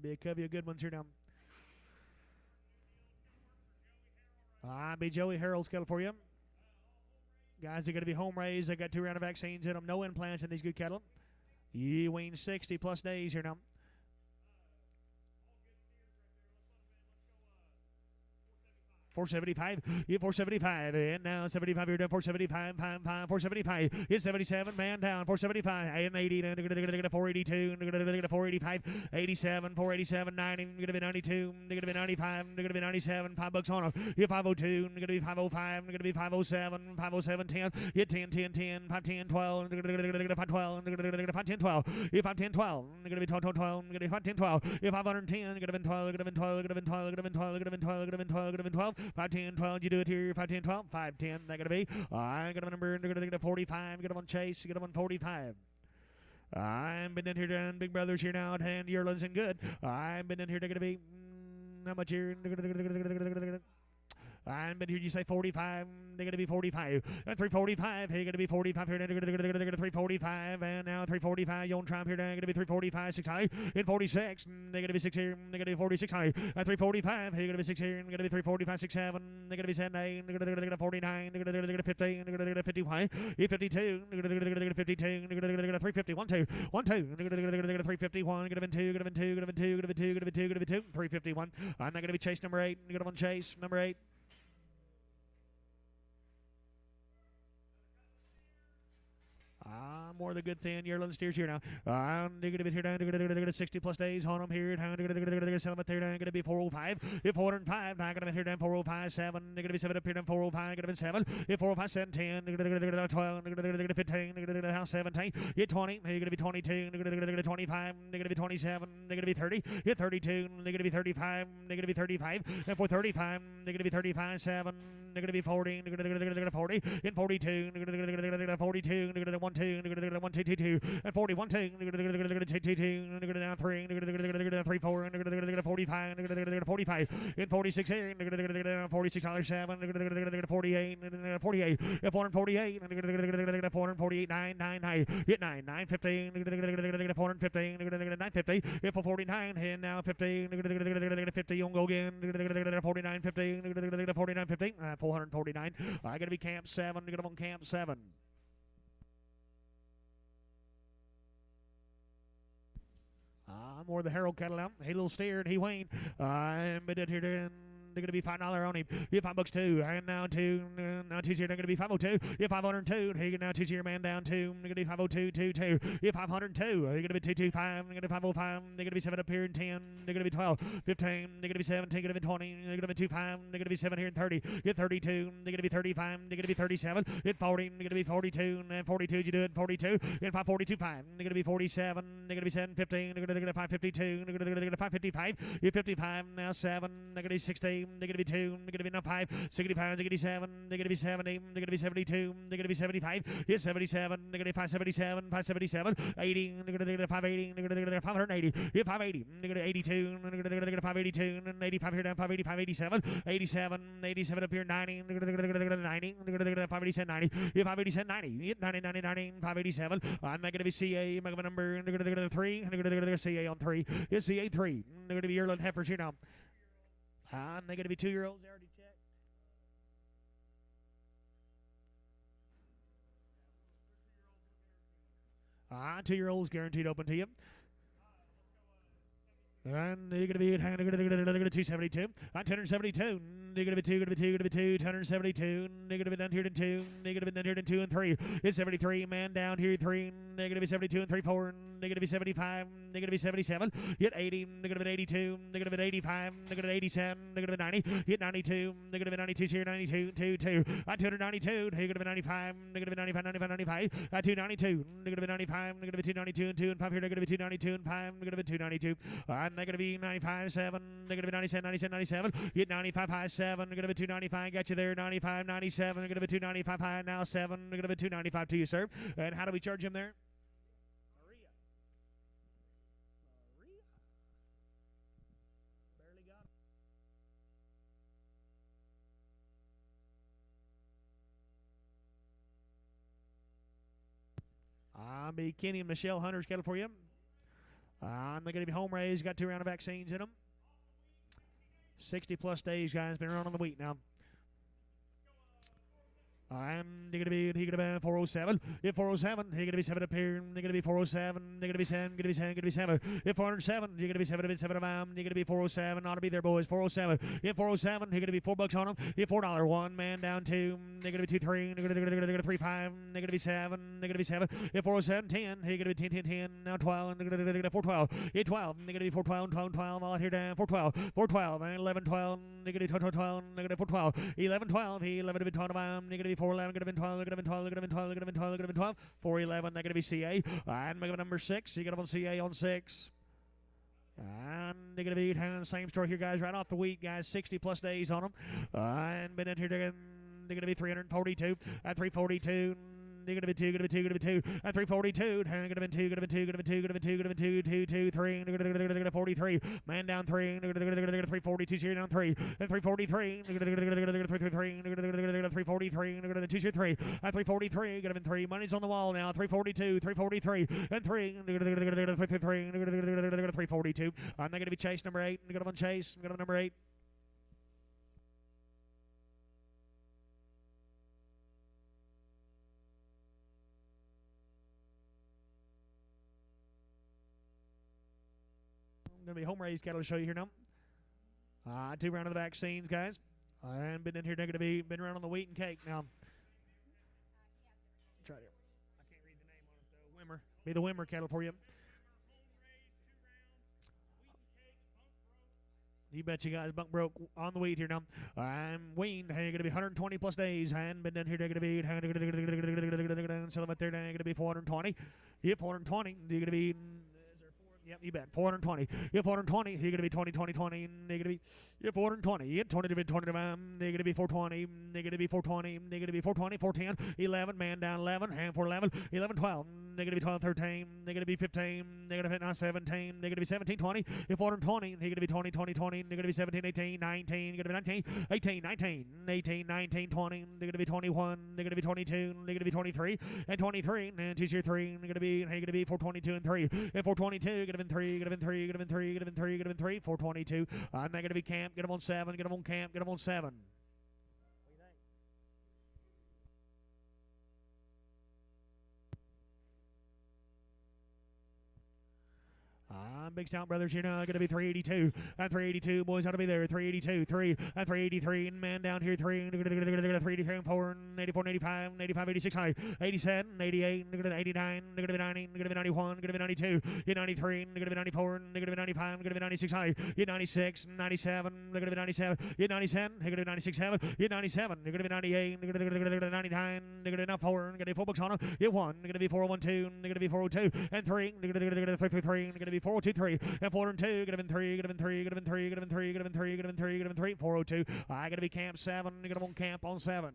Be a covey of good ones here now. Be Joey Harrell's cattle for you. Guys are going to be home raised. They got 2 round of vaccines in them. No implants in these good cattle. You wean 60 plus days here now. 475, you 475, and now 75, you're done 475, 475, it's 77, man down, 475, and 80, and 482, 485, 87, 487, 90, going to be 92, going to be 95, going to be 97, $5 on them, you 502, going to be 505, going to be 507, 507, 10, you 10, 10, 10, 5, 10, 12, going to be 5, 12, going to be 5, 10, 12, you 5, 10, 12, going to be 12, 12, 12, going to be 5, 10, 12, you 510, going to be 12, going to be 12, going to be 12, going to be 12, going to be 12, going to be 12, going to be 12, 5, 10, 12, you do it here, 5, 10, 12, 5, 10, that going to be, I got a number, going to get a 45, get them on Chase, get them on 45. I'm been in here down, big brothers here now at hand, yearlings and good. I've been in here, they're going to be, how much here? I'm been here, you say 45, they're going to be 45. And 345, they're going to be 45 here, they're going to 345, and now 345, you on Trump here, they're going to be 345, 6 high. In 46, they're going to be 6 here, they're going to be 46 high. At 345, they're going to be 6 here, they're going to be 345, 6, 7, they're going to be 7, 8, they're going to be 49, they're going to be 50, they're going to be 50 high. 52, they're going to be 52, they're going to be 350, 1, 2, 1, 2, they're going to be 351, going to be 2, going to be 2, going to be 2, going to be 2, going to be 2, going to be 2, 351. I'm not going to be chase number 8, you're going to want chase number 8. More of the good thin yearling steers here now. I'm going to be here down to 60 plus days on them here. I'm going to sell them at there. I'm going to be 405. If 405, I'm going to be here down 405, 7. They're going to be 7 up here down 405. Going to be 7. If 405, 7, 10. They're going to 12. They're going to 15. They're going to house 17. Get 20. They're going to be 22. They're going to 25. They're going to be 27. They're going to be 30. Get 32. They're going to be 35. They're going to be 35. And for 35, they're going to be 35, 7. they're gonna be 40, they're 40, in 42, 42, 1, 2, 1, 2, 2, 2, and 40, 1, 2, 2, 2, 2, down 3, 3, 4, 45, 45, in 46, 46 $7, 48, 48, 448, 448, 9, 9, 9, hit 9, 915, 415, 950, hit for 49, and now 50, 50, you go again, 49, 50, 49, 50, 449. I gotta be camp 7, get them on camp 7. More the Harold cattle out. Hey, little steer, and he waned. I'm been here then. They're going to be $5 on him. Yeah, $5 too. And now two. Now two's here. They're going to be 502. Yeah, 502. He now two's here. Man down 2. They're going to be 502. 2 2. Yeah, 502. They're going to be 225. They're going to be 505. They're going to be 7 up here in 10. They're going to be 12. 15. They're going to be 17. They're going to be 20. They're going to be 25. They're going to be 7 here in 30. Yeah, 32. They're going to be 35. They're going to be 37. Hit 40. They're going to be 42. And 42. You do it. 42. And 542. 5. They're going to be 47. They're going to be 7. 15. They're going to get 552. They're going to get 555. Yeah, 55. Now 7. They're going to be 16. They're going to be 2. They're going to be now 5, 65, they're going to be 7, they're going to be 70, they're going to be 72, they're going to be 75, yeah, 77, they're going to be 577, 577, 80, they're going to get 580, they're going to get 580, yeah, 580, they're going to 82, they're going to get 582, and 85 here down, 585, 87, 87, 87 up here, 90, they're going to get 90, they're going to get 587, 90, yeah, 587, 90, yeah, 90, 90, 90, 587, I'm going to be CA, I'm going to number, they're going to get 3, and they're going to get CA on 3, yeah, CA 3, they're going to be yearling heifers here now. And they're going to be 2-year-olds. They already checked. 2-year-olds guaranteed open to you. And they're going to be at 272. On 272. They're going to be 2, going to be 2, going to be 2, 272. They're going to be down here to 2. They're going to be down here to 2 and 3. It's 73. Man down here 3. They're going to be 72 and 3, 4. They're going to be 75. They're going to be 77. Hit 80. They're going to be 82. They're going to be 85. They're going to be 87. They're going to be 90. Hit 92. They're going to be 92 here, 92, 2, 2. On 292. They're going to be 95. They're going to be 95, 95, 95. At 292. They're going to be 95. They're going to be 292 and 2 and 5 here. They're going to be 292 and 5. They're going to be 292. And they're going to be 95, 7. They're going to be 97, 97, 97. Hit 95, high 7. They're going to be 295. Got you there. 95, 97. They're going to be 295 high. Now 7. They're going to be 295 to you, sir. And how do we charge him there? Maria. Barely got him. I'll be Kenny and Michelle Hunter's cattle for you. And they're going to be home raised. Got 2 round of vaccines in them. 60 plus days, guys. Been around on the wheat now. And they're going to be 407. If 407, they're going to be 7 up here. They're going to be 407. They're going to be 7. Going to be 7. Going to be 7. If 407, you're going to be 7 of it, 7 of them. You're going to be 407. Ought to be there, boys. 407. If 407, you're going to be $4 on them. If $4, 1 man down 2. They're going to be 2, 3. They're going to 3, 5. They're going to be 7. They're going to be 7. If 407, 10. You're going to be 10, 10, 10. Now 12. They're going to 412. If 12. They're going to be 412, 12, 12. All out here down. 412. 412. And 11, 12. They're going to be 12, 12. They're going to be 412. 11, 12. 11 to be 12. They're going to be 411. Going to be 12. They're going to be 12. They're going to be 12. They're going to be 12. They're going to be 12. 411. They're going to be CA. And make up number 6. You get them on CA on 6. And they're going to be the same story here, guys. Right off the wheat, guys. 60 plus days on them. And been in here. They're going to be 342. At 342. They're going to be 2, going to be 2, going to be 2. At 342, going to be 2, going to be 2, going to be 2, going to be 2, going to be 2, 2, 2, 3. They're going to 43. Man down 3. They're going to 342. Here down 3. At 343. They're going to 343. They're going to 343. They're going to 2, 3. At 343. Going to be 3. Money's on the wall now. 342. 343. And 3. They're going to 343. They're going to 342. And they're going to be chase number 8. They're going to chase. They're going to number 8. Going to be home raised cattle to show you here now. 2 round of the vaccines, guys. And been in here. They're going to be been around on the wheat and cake now. Try it. I can't read the name on it though. Wimmer. Be the Wimmer cattle for you. You bet you guys, bunk broke on the wheat here now. I'm weaned. Hey, going to be 120 plus days. And been down here. They're going to be. So them up there. They're going to be 420. Yep, 420. You're going to be. Yep, you bet. 420. Yep, 420. You're going to be 20, 20, 20. You're going to be, You're 420. You get 20 to be 20 to negative be 420. Negative be 420. Negative be 420. 410. 11. Man down 11. Hand for 11. 11 12. Negative be 12 13. Negative be 15. Negative now 17. Negative be 17 20. You're 420. Negative be 20 20 20. Negative be 17 18 19. Negative 19 18 19 18 19 20. Negative be 21. Negative be 22. Negative be 23 and 23. And choose your 3. Negative be 422 and 3. And 422. Get him in 3. Get him in 3. Get him in 3. Get him in 3. Get him in 3. 422. Negative camp. Get him on 7. Get him on camp. Get him on 7. Big Stout Brothers here now. Going to be 382. And 382. Boys ought to be there. 382. 3. And 383. And man down here. 3. 383 and 4. 84 and 85. 85, 86 high. 87. 88. 89. 90. 91. 92. 93. 94. 95. 96 high. 96. 97. 97. 97. 96 7. 97. 98. 99. 4. 4 bucks on him. 1. 412. 402. And 3. 3. 423. And 402. Get him in 3. Get him in 3. Get him in 3. Get him in 3. Get him in 3. Get him in 3. Get him in 3. 402. I got to be camp 7. Get him on camp on 7.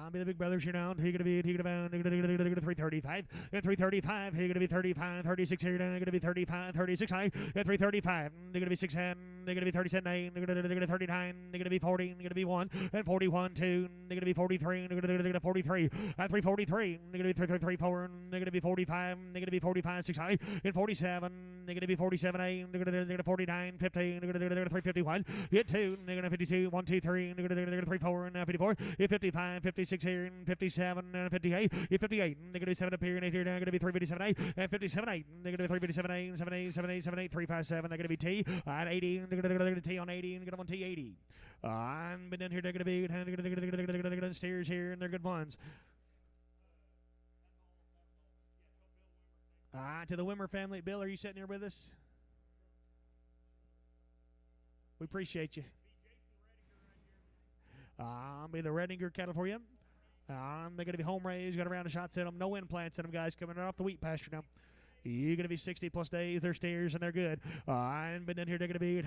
I'll be the big brothers here now. He gonna be 335 and 335. He gonna be 35, 36 here now. Gonna be 35, 36 high and 335. They're gonna be 6 and they're gonna be 37 8. They're gonna 39. They're gonna be 40. They're gonna be 1 and 41 2. They're gonna be 43. They're gonna 43 and 343. They're gonna be 333 4. They're gonna be 45. They're gonna be 45 6 high and 47. They're gonna be 47 8. They're gonna 49 15. They're gonna 351. Hit 2. They're gonna 52 1 2 3. They're gonna 3 4 and 54. Hit 55 56 here and 57 and 58. Hit 58. They're gonna be 7 up here and 8 here. They're gonna be 357 8 and 57 8. They're gonna be 357 8 7 8 7 8 7 8 357. They're gonna be T at 80. They're gonna T on 80 and get them on T 80. And down here they're gonna be steers here and they're good ones. To the Wimmer family. Bill, are you sitting here with us? We appreciate you. Be the Redinger cattle for you. They're going to be home raised, got a round of shots in them, no implants in them, guys, coming right off the wheat pasture now. You're going to be 60 plus days. They're steers and they're good. And then here they're going to be,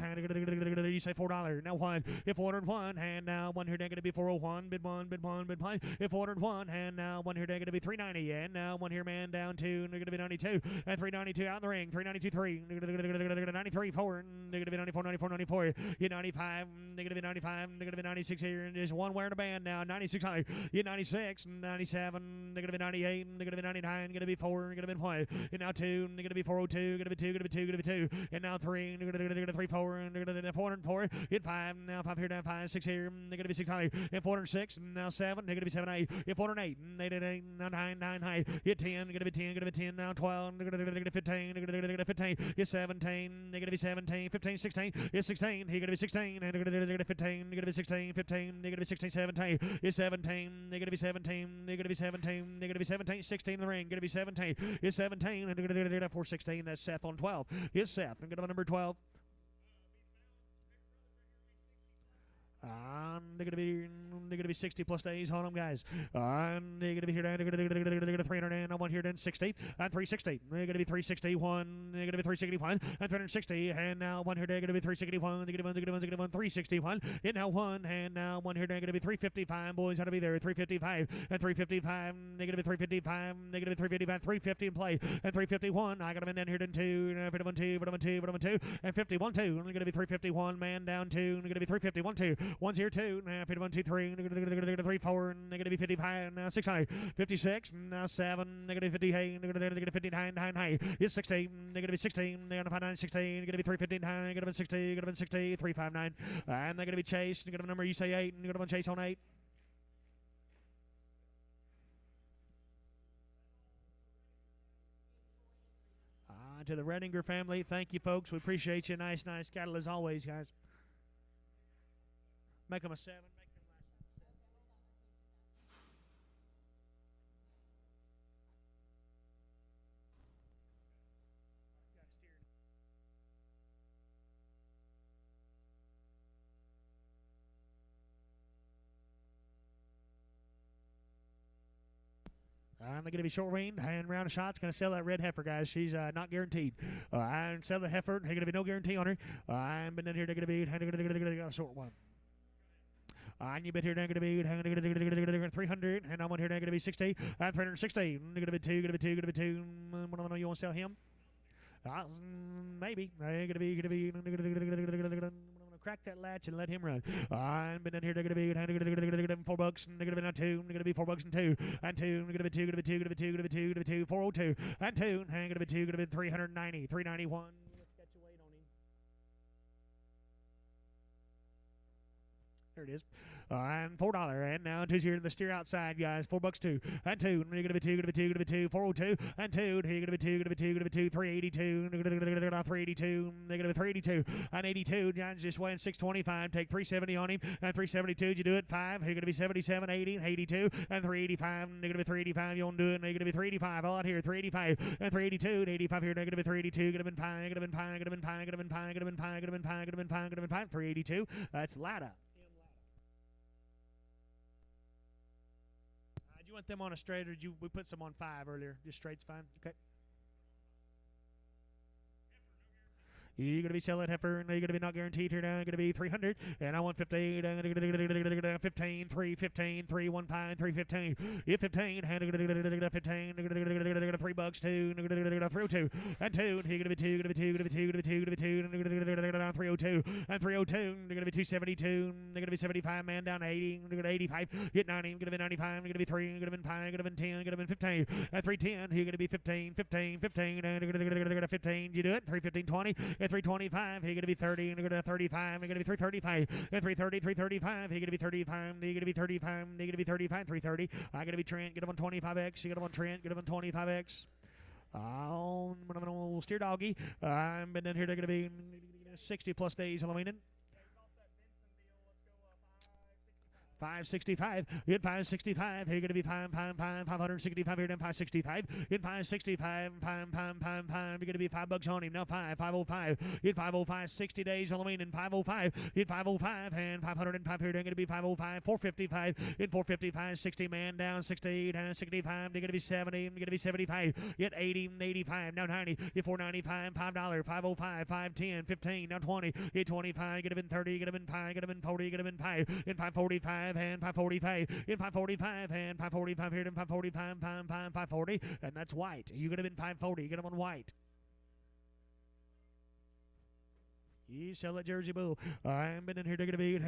you say $4. Now 1. If 401, hand now 1 here they're going to be 401. Bid 1, bid 1, bid 1. If 401, hand now 1 here they're going to be 390. And now 1 here man down 2. And they're going to be 92. And 392 out in the ring. 392 3. 93 4. They're going to be 94 94 94. You 95. They're going to be 95. They're going to be 96 here. And there's one wearing a band now. 96 high. You 96. 97. They're going to be 98. They're going to be 99. Going to be 4. Going to be 5. And now 2. They're going to be 402, going to be 2, going to be 2, going to be 2, and now 3, they're going to 3, 4, and they're going to 404, hit 5, now 5 here, down 5, 6 here, they're going to be 6 high, and 406, now 7, they're going to be 7 high, hit 408, 8, now 9 high, hit 10, they're going to be 10, going to be 10, now 12, they're going to 15, they're going to 15, hit 17, they're going to be 17, 15, 16, hit 16, they're going to be 16, and they're going to 15, they're going to be 16, 15, they're going to be 16, 17, hit 17, they're going to be 17, they're going to be 17, they're going to be 17, 16 in the ring, going to be 17, hit 17, and they're going to 416. That's Seth on 12. Here's Seth. I'm going to number 12. They're going to be 60 plus days on them, guys. And they're going to be here down. They're going to be 300 and I want here down 60 and 360. They're going to be 361. They're going to be 361 and 360. And now one here. They're going to be 361. They're going to be 361. And now 1. And now 1 here. They're going to be 355. Boys, how to be there? 355 and 355. They're going to be 355. They're going to be 355. 350 in play and 351. I got them in down here down 2. 51 2. 51 2. And 51 2. They're going to be 351. Man down 2. They're going to be 351 2. One's here 2. Now 51 2 3. They're going to 3 4. And they're going to be 55. Now 6 high. 56. Now 7. They're going to be 50 high. They're going to be 59 high. It's 16. They're going to be 16. They're going to 59 16. They're going to be 315 high. They're going to be 60. They're going to be 60. 359. And they're going to be Chase. They're going to have a number. You say 8. And they're going to Chase on 8. To the Redinger family, thank you, folks. We appreciate you. Nice cattle as always, guys. Make them a 7. Make them last. they're going to be short weaned and round of shots. Going to sell that red heifer, guys. She's not guaranteed. And sell the heifer. They're going to be no guarantee on her. I'm been in here. They're going to be a short one. And you bet here, they're going to be 300, and I'm on here, they're going to be 60, and 360. They're going to be 2, going to be 2, going to be 2. What do I know? You want to sell him? Maybe. They're going to be, crack that latch and let him run. I'm been in here, they're going to be $4, and they're going to be not 2, they're going to be $4 and 2, and 2, they're going to be 2, going to be 2, going to be 2, going to be 2, going to be 2, 402, and 2, and going to be 2, going to be 390, 391. Let's get your weight on him. There it is. And $4, and now two's here in the steer outside, guys. $4 2, and 2. You're gonna be 2, gonna be 2, gonna be 2, 402, and 2. You're gonna be 2, gonna be 2, gonna be 2, 382, 382. They're gonna be 382, and 82. John's just weighing 625. Take 370 on him, and 372. You do it 5. You're gonna be 77, 80, 82, and 385. They're gonna be 385. You won't do it. They're gonna be 385. All out here, 385, and 382, and 85 here. They're gonna be 382. Gonna be 5. Gonna be 5. Gonna be 5. Gonna be 5. Gonna be 5. Gonna be 5. Gonna be 5. Gonna be 5. 382. That's Lada. You want them on a straight, or we put some on 5 earlier? Just straight's fine. Okay. You're going to be selling that heifer, and you're going to be not guaranteed here now. You're going to be 300, and I want 15, 15, 3, 15, 3, 1 pine, 3, 15. If 15, 15, $3, 2, 302, and 2, you're going to be 2, going to be 2, going to be 2, going to be 2, going to be 2, 302, and 302, they're going to be 272, they're going to be 75, man down 80, they're going to 85, get 90, going to be 95, you're going to be 3, you're going to be 5, you're going to be 10, you're going to be 15, and 310, you're going to be 15, 15, 15, and you're going to 15, you do it, 315, 20, 325, you're going to be 30, and you're going to 35, you're going to be 335, and 330, 335, you're going to be 35, you're going to be 35, you're going to be 35, 330. I got to be Trent, get him on 25X, you get him on Trent, get him on 25X. Steer doggy. I'm been in here, they're going to be 60 plus days, Halloween. 565, in 565, you're going to be 565 here, then 565, in 565, you're going to be $5 on him, now 505, in 505, 60 days, Halloween, in 505, in 505, and 505 here, they're going to be 505, 455, in 455, 60, man down, 60, 65, they're going to be 70, they're going to be 75, in 80, 85, now 90, in 495, $5, 505, 510, 15, now 20, in 25, you're going to be 30, you're going to be 5, you're going to be 40, you're going to be 5, in 545, and 545, in 545, and 545 here, and 545, 540, and that's white. You're going to be in 540, you get them on white. You sell that Jersey Bull. I'm been in here, they're going to be,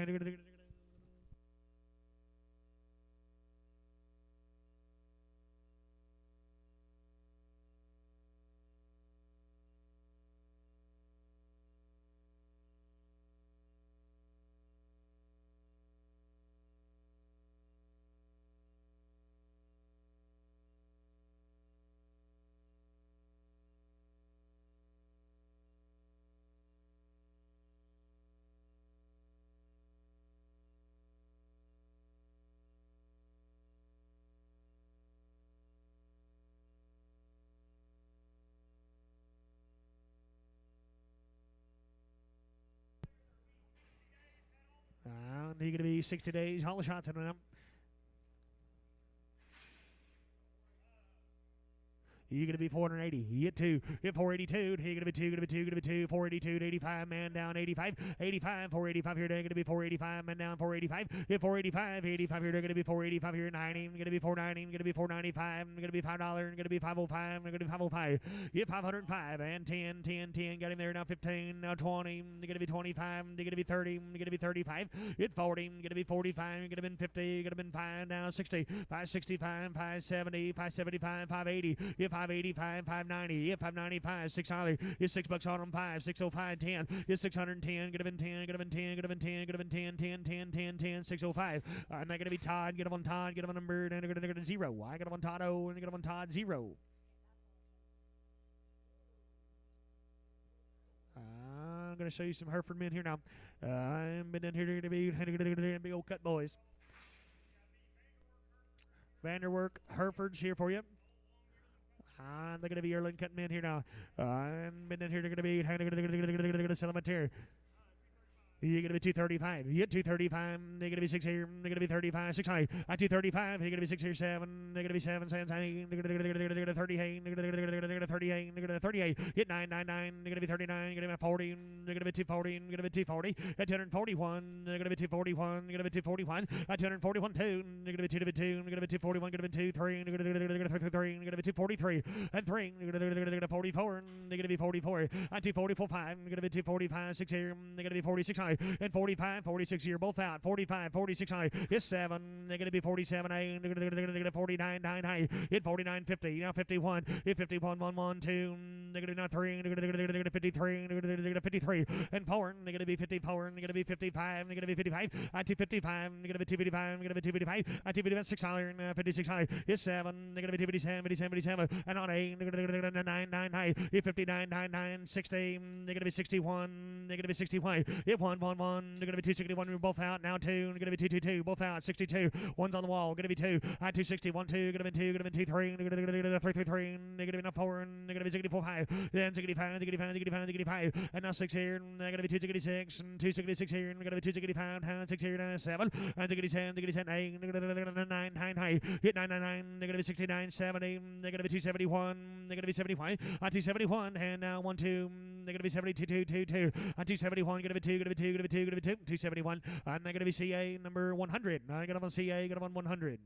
you're going to be 60 days, all the shots in them. You're going to be 480. You get 2. You get 482. You're going to be 2, going to be 2, going to be 2. 482 to 85, man down 85. 85, 485 here. They're going to be 485, man down 485. You get 485. 85 here. They're going to be 485 here. 90. You're going to be 490. You're going to be 495. You're going to be $5. You're going to be 505. You're going to be 505. You get 505 and 10, 10, 10. Got him there now 15, now 20. You're going to be 25. You're going to be 30. You're going to be 35. You get 40. You're going to be 45. You're going to be 50. You're going to be 5 now 60. 565, 570, 575, 580. You get 585, 590, yeah, 595, $6. It's $6 on them, 5, 605, 10, it's 610, get them in 10, get them in 10, get them in 10, get them in 10, 10, 10, 10, 10, 605. I'm not going to be Todd, get them on Todd, get them on number, and they're going to 0. I get them on Todd O, and get them on Todd 0. I'm going to show you some Hereford men here now. I'm been in here to be big old cut boys. Vanderwerk, Herefords here for you. They're going to be Erling cutting men here now. And been in here, they're going to be sell them a tier. You're gonna be 235. You get 235. They're gonna be 6 here. They're gonna be 35. 6 high. At 235. You're gonna be 6 here. 7. They're gonna be 7 cents. They're gonna 38. They're gonna 38. They're gonna 38. Get 999. They're gonna be 39. You're gonna be 40. They're gonna be 240. You're gonna be 240. At 241. They're gonna be 241. You're gonna be 241. At 241. 2. They're gonna be 2 to be 2. They're gonna be 241. Gonna be 2 3. They're gonna 3. They're gonna be 243. And 3. They're gonna 44. They're gonna be 44. At 244. 5. They're gonna be 245. 6 here. They're gonna be 46 high. And 45, 46 here, both out. 45, 46 high. It's 7. They're going to be 47 high. They're going to 49 9 high. Hit 49 50. Now 51. Hit 51 1 1 2. They're going to be now 3. They're going to 53. They're going to 53 and 4. They're going to be 54. They're going to be 55. They're going to be 55. At 255. They're going to be 255. They're going to be 255. At 255 6 higher. 56 high. It's 7. They're going to be 57, 57, 57. And on 8. They're going to 9 9 high. Hit 59 9 9 60. They're going to be 61. They're going to be 61. Hit 1 1 1. They're going to be 261. We're both out. Now 2. They're going to be 222. Both out. 62. One's on the wall. Going to be 2. At 260. 1 2. Going to be 2. Going to be 2 3. They're going to be 3 3 3. They're going to be now 4. They're going to be 64 5. Then 65. 65. 65. 65. And now 6 here. They're going to be 266. And 266 here. They're going to be 265. And 6 here. Now 7. And 67. 67 8. They're going to be 9 9 high. Hit 999. They're going to be 69 70. They're going to be 271. They're going to be 75. At 271. And now 1 2. They're going to be 72 2 2 2. At 271. Going to be 2. Going to be 2. Going to be 2. Going to be 2. 271. And they're going to be CA number 100. I got them on CA. Got them on 100.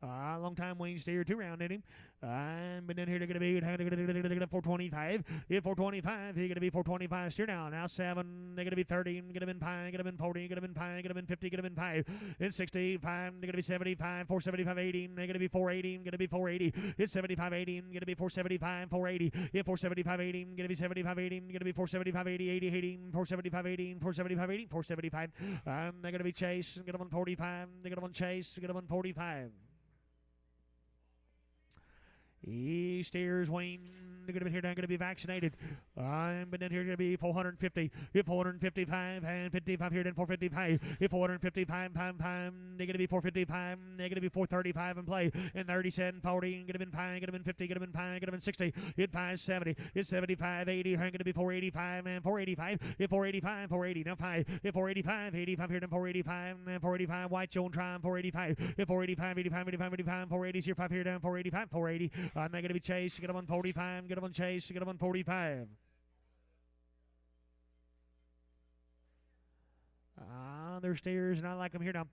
Long time Wayne steer 2 round in him. But then here they're going to be 425. If 425, he's going to be 425 steer now. Now 7, they're going to be 30, going to be 5, going to be 40, going to be 5, going to be 50, going to be 5. Then 65, they're going to be 75, 475, 80, they're going to be 480, going to be 480. It's 75, 80, going to be 475, 480. If 475, 80, going to be 75, 80, going to be 475, 80, 80, 80, 475, 80, 475, 80, 475. They're going to be Chase, get them on 45, they're going to on Chase, get them on 45. He steers Wayne. They're going to be here now, going to be vaccinated. But then here going to be 450. If 455 and 55 here, then 455. If 455, they're going to be 455. They're going to be 435 in play. And 37, 40, going to be 5, going to be 50, going to be 5, going to be 60. Hit 570. It's 75, 80. Going to be 485 and 485. If 485, 480. Now 5. If 485, 85 here, then 485 and 485. White Joan Tron 485. If 485, 85, 85, 85, 480 here, 5 here, down 485, 480. They're going to be Chase. Get them on 45. Get them on Chase. Get them on 45. They're stairs, and I like them here now.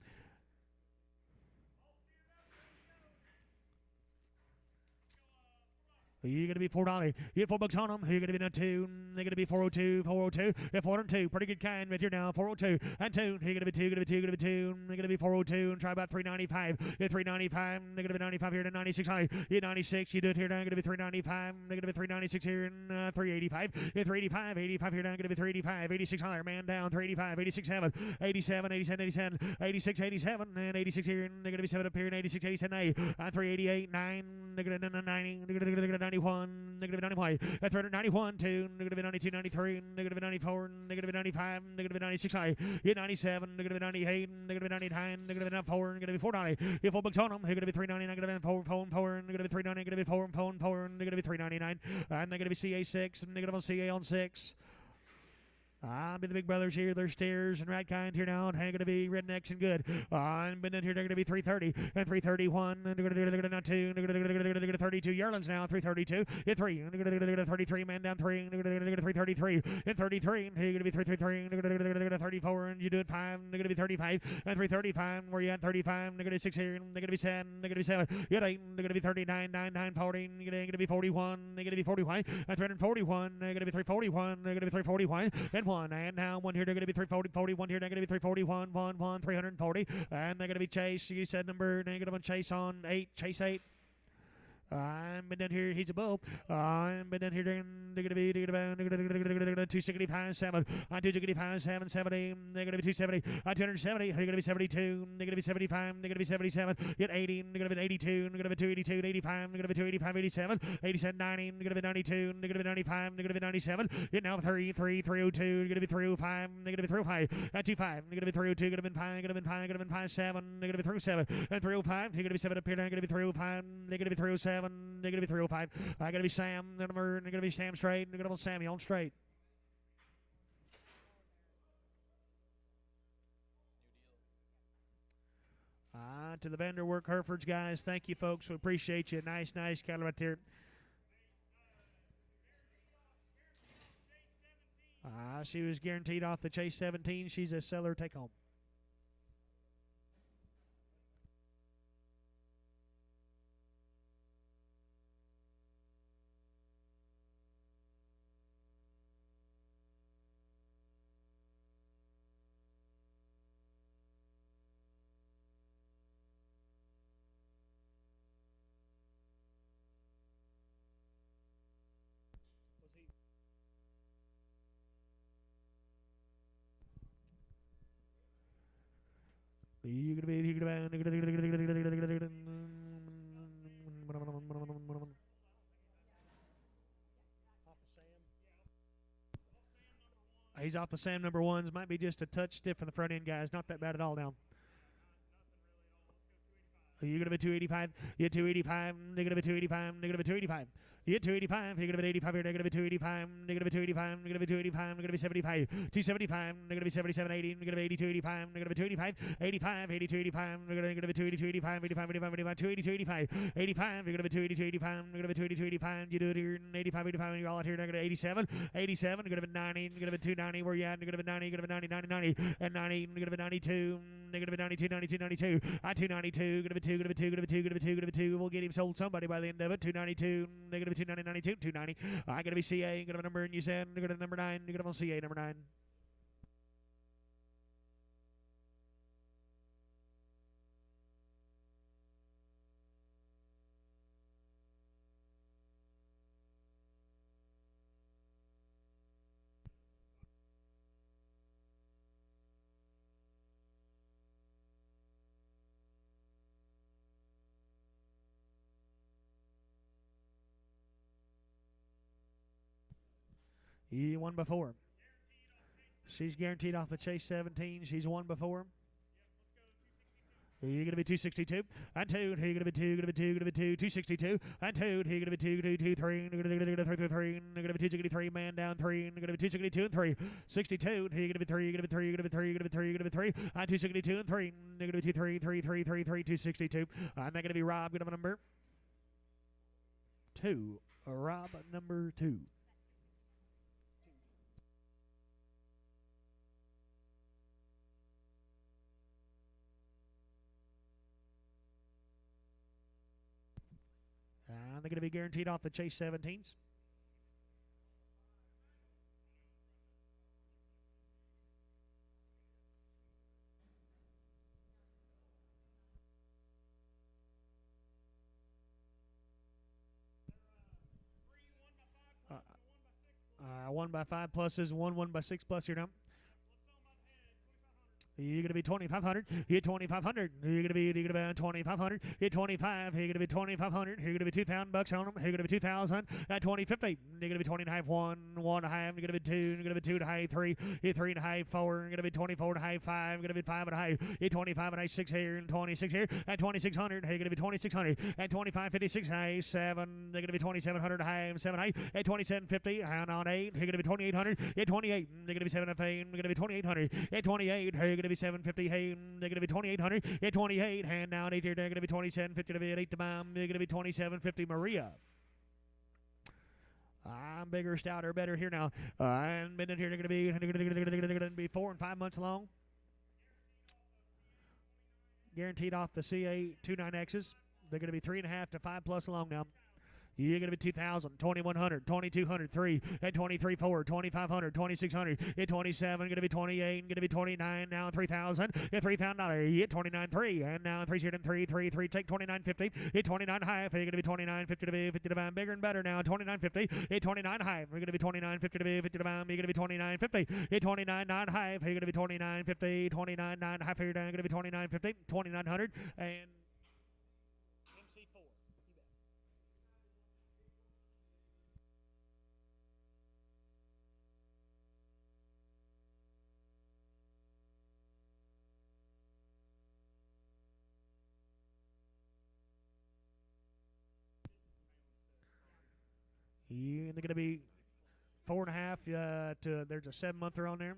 You're going to be $4. You get $4 on them. You're going to be now 2. They're going to be 402, 402. They're 402. Pretty good kind, but you're now 402 and 2. You're going to be 2, going to be 2, going to be 2. They're going to be 402 and try about 395. You're 395. They're going to be 95 here to 96 high. You're 96. You do it here now. Going to be 395. They're going to be 396 here and 385. You're 385. 85 here now. Going to be 385. 86 higher. Man down. 385. 86 7. 87. 87. 87. 86. 87. And 86 here. And they're going to be 7 up here. And 86. 87 8. And 388. 9. They're going to 90. They're going to 91. They're going to be 91. At 391, 2. They're going to be 92, 93. They're going to be 94. They're going to be 95. They're going to be 96 high. Hit 97. They're going to be 98. They're going to be 99. They're going to be 94. They're going to be $4. If $4 on them, they're going to be 399. They're going to be 4. They're going to be 399. They're going to be 4. They're going to be 399. And they're going to be CA 6. And they're going to be CA on 6. I'll be the big brothers here. They're stairs and right kind here now. And hang going to be rednecks and good. But then here they're going to be 330 and 331. And they're going to 2. They're going to 32 Yearlings now. 332. Hit 3. And they're going to 33. Man down 3. They're going to 333. And 33. And here you're going to be 333. They're going to 34. And you do it 5. They're going to be 35. And 335. Where you at 35. They're going to be 6 here. And they're going to be 7. They're going to be 7. You got 8. They're going to be 39. 9, 9, 40. They're going to be 41. They're going to be 41. And 341. They're going to be 341. They're going to be 341. And 1. And now 1 here, they're going to be 340, 41 here, they're going to be 341, 1, 1, 340. And they're going to be Chase. You said number, they're going to be Chase on 8, Chase 8. But then here he's above. But then here they're going to be 265 7. 265 7 70. They're going to be 270. 270. They're going to be 72. They're going to be 75. They're going to be 77. Get 80. They're going to be 82. They're going to be 282. 85. They're going to be 285. 87. 87. 90. They're going to be 92. They're going to be 95. They're going to be 97. Get now 302. They're going to be 305. They're going to be 305. At 25. They're going to be 302. They're going to be 5. They're going to be 5. They're going to be 5 7. They're going to be 307. And 305. They're going to be 7 up here. They're going to be 305. They're going to be 307. 307, negative 305. I gotta be Sam, number, gonna be Sam straight, gonna be Sammy on straight. To the Vanderwerk Herefords guys, thank you folks. We appreciate you. Nice cattle right there. She was guaranteed off the Chase 17. She's a seller take home. He's off the Sam number ones. Might be just a touch stiff in the front end, guys. Not that bad at all now. You're going to be 285. You're 285. Negative 285. Negative 285. You're 285. You're going to be 85. You're negative 285. Negative 285. Negative 285. Negative 75. 275. Negative 77. 80. Negative 82. 85. Negative 285. 85. 82. 85. Negative 282. 85. 85. 85. 85. 282. 85. 85. You're going to be 282. 85. Negative 282. 85. You do it here. 85. 85. You're all out here. Negative 87. 87. You're going to be 90. Negative 290. Where you at? Negative 90. Negative 90. 90. 90. And 90. Negative 92. Negative 92. 92. 92. 292. Negative 2. Negative 2. Negative 2. Negative 2. Negative 2. We'll get him sold somebody by the end of it. 292. Negative 290. 92. 290. I got to be CA. Got a number, and you said got a number 9. You got on CA number 9. He won before. She's guaranteed off the Chase 17. She's won before. You're going to be 262. And 2. You're going to be 2. You're going to be 2. You're going to be 2. 262. And 2. You're going to be 2. You're going to be 2. 3. You're going to be 3. You're going to be 3. You're going to be 263. Man down 3. You're going to be 262 and 3. 62. You're going to be 3. You're going to be 3. You're going to be 3. You're going to be 3. You're going to be 3. And 262 and 3. You're going to be 2. 3. 3. 3. 3. 3. 262. And they're going to be Rob. Good number 2. Rob number 2. And they're going to be guaranteed off the Chase 17s. One by 5 pluses, one by 6 plus here now. You're going to be 2,500. You're 2,500. You're going to be 2,500. You're 25. You're going to be 2,500. You're going to be $2,000 on them. You're going to be 2,000 at 2050. You're going to be 20 and a half, 1 and a half. You're going to be 2. You're going to be 2 and a half, 3. You're 3 and a half, 4. You're going to be 24 and a half, 5. You're going to be 5 and a half. You're 25 and a half, 6 here and 26 here at 2,600. You're going to be 2,600 at 2556 high, 7. They're going to be 2,700 high, 7 high at 2750. And on 8. You're going to be 2,800 at 28. They're going to be 7 and 5. You're going to be 2,800 at 28. You're going to be 750. Hey, they're going to be 2,800 at 28. Hand down 8 here. They're going to be 2750 to be at 8 to bomb. They're going to be 2750 Maria. I'm bigger, stouter, better here now. And been in here. They're going to be 4 and 5 months long. Guaranteed off the CA 29Xs. They're going to be 3.5 to 5 plus long now. You're going to be 2,000, 2,100, 2,200, 3, at 23, 4, 2,500, 2,600, at 27, going to be 28, going to be 29, now 3,000, at $3,000, at 29, 3, and now 3, 3, 3, 3, take 29.50, at 29 half, you're going to be 29.50 to be 50 to buy, bigger and better now, 29.50, at 29 half, you're going to be 29.50 to be 50 to buy, you're going to be 29.50, at 29 9 half, you're going to be 29.50, 29 9 half, you're going to be 29.50, 2,900, and They're going to be 4.5 to there's a 7-monther on there.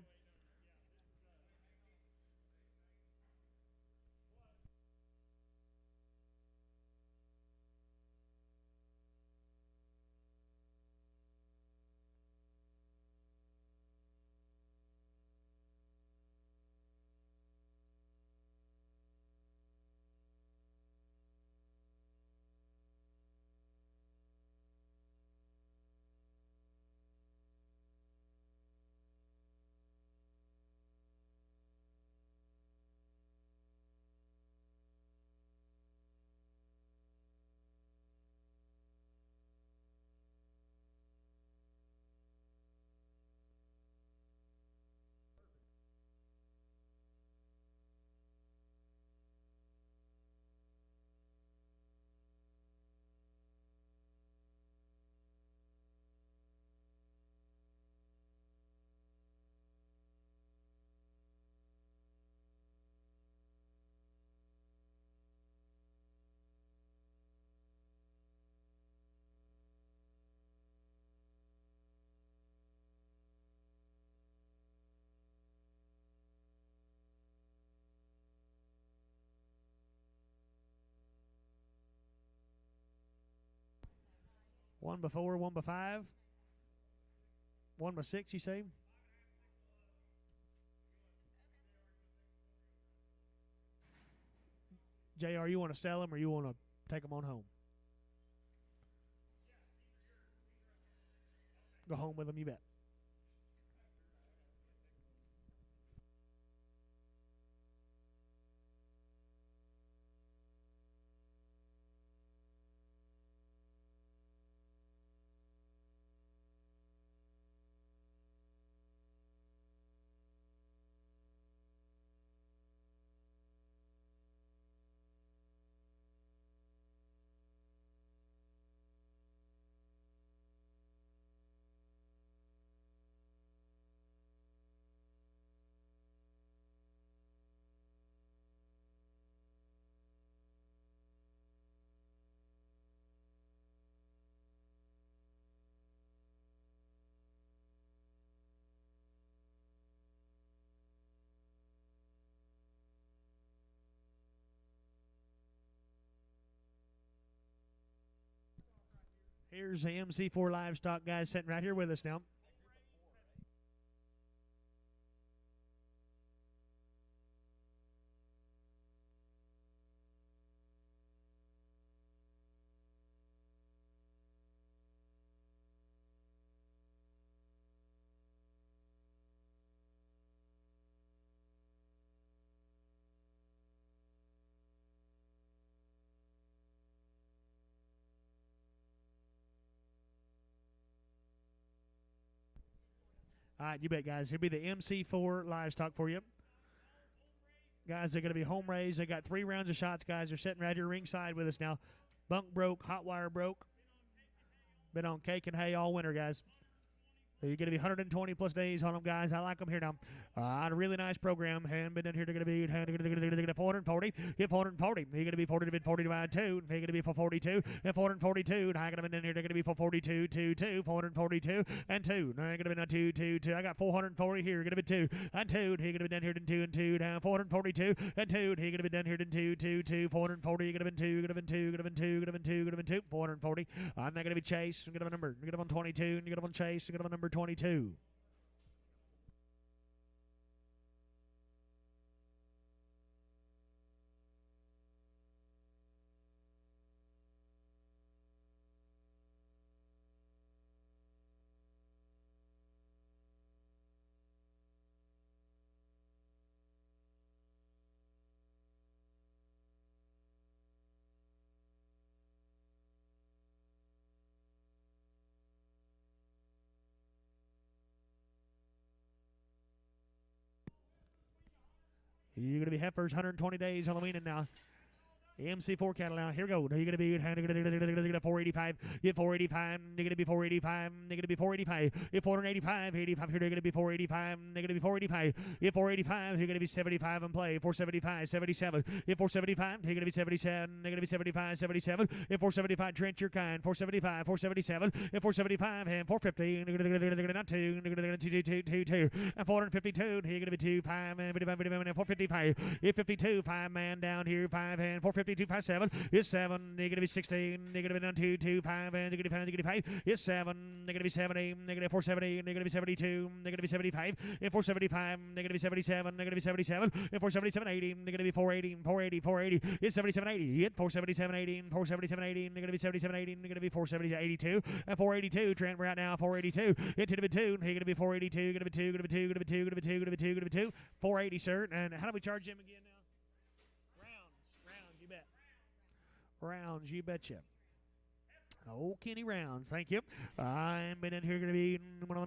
One by 4, one by 5, one by 6, you say? JR, you want to sell them or you want to take them on home? Go home with them, you bet. Here's the MC4 Livestock guys sitting right here with us now. All right, you bet, guys. Here'll be the MC4 Livestock for you. Guys, they're going to be home raised. They got 3 rounds of shots, guys. They're sitting right here ringside with us now. Bunk broke, hot wire broke. Been on cake and hay all winter, guys. You're going to be 120 plus days on them, guys. I like them here now. A really nice program. And been in here. They're going to be 440. Hit 440. You're going to be 40 to 40 divided 2. You're going to be for 42. Hit 442. Now I'm going to be in here. They're going to be for 42, 2, 2, 442, and 2. Now I'm going to be down 2, 2, 2. I got 440 here. You're going to be 2 and 2. You're going to be down here in 2 and 2. Down 442 and 2. You're going to be down here in 2, 2, 2, 440. You're going to be 2. You're going to be 2. You're going to be 2. You're going to be 2. You're going to be 2. 440. I'm not going to be Chase. You're going to have a number. You're going to have on 22. You're going to have on Chase. You're going to have a number 22. You're going to be heifers 120 days on the weaning now. MC4 cattle now. Here we go. You're going to be 485. Get 485. You're going to be 485. You're going to be 485. Get 485. 85. Here they're going to be 485. They're going to be 485. Get 485. You're going to be 75 and play. 475. 77. Get 475. You're going to be 77. They're going to be 75. 77. Get 475. Trent, your kind. 475. 477. Get 475. And 450. Not 2. 2. And 452. You're going to be 2. 5. And 55. And 455. Get 52. 5 man down here. 5 and 452. 5 7 is 7. They're gonna be 16. They're gonna be down 2 2 5 and they're gonna be 5 is 7. They're gonna be 70. They're gonna be 470. They're gonna be 72. They're gonna be 75. And 475. They're gonna be 77. They're gonna be 77. And 477 80. They're gonna be 480. 480. 480 is 77 80. Hit 477 80. 477 80. They're gonna be 77 80. They're gonna be 470 82 and 482. Trent right now 482. Into the 2. He's gonna be 482. Gonna be 2. Gonna be 2. Gonna be 2. Gonna be 2. Gonna be 2. Gonna be 2. 480, sir. And how do we charge him again now? Rounds, you betcha. Oh, Kenny Rounds, thank you. I'm been in here going to be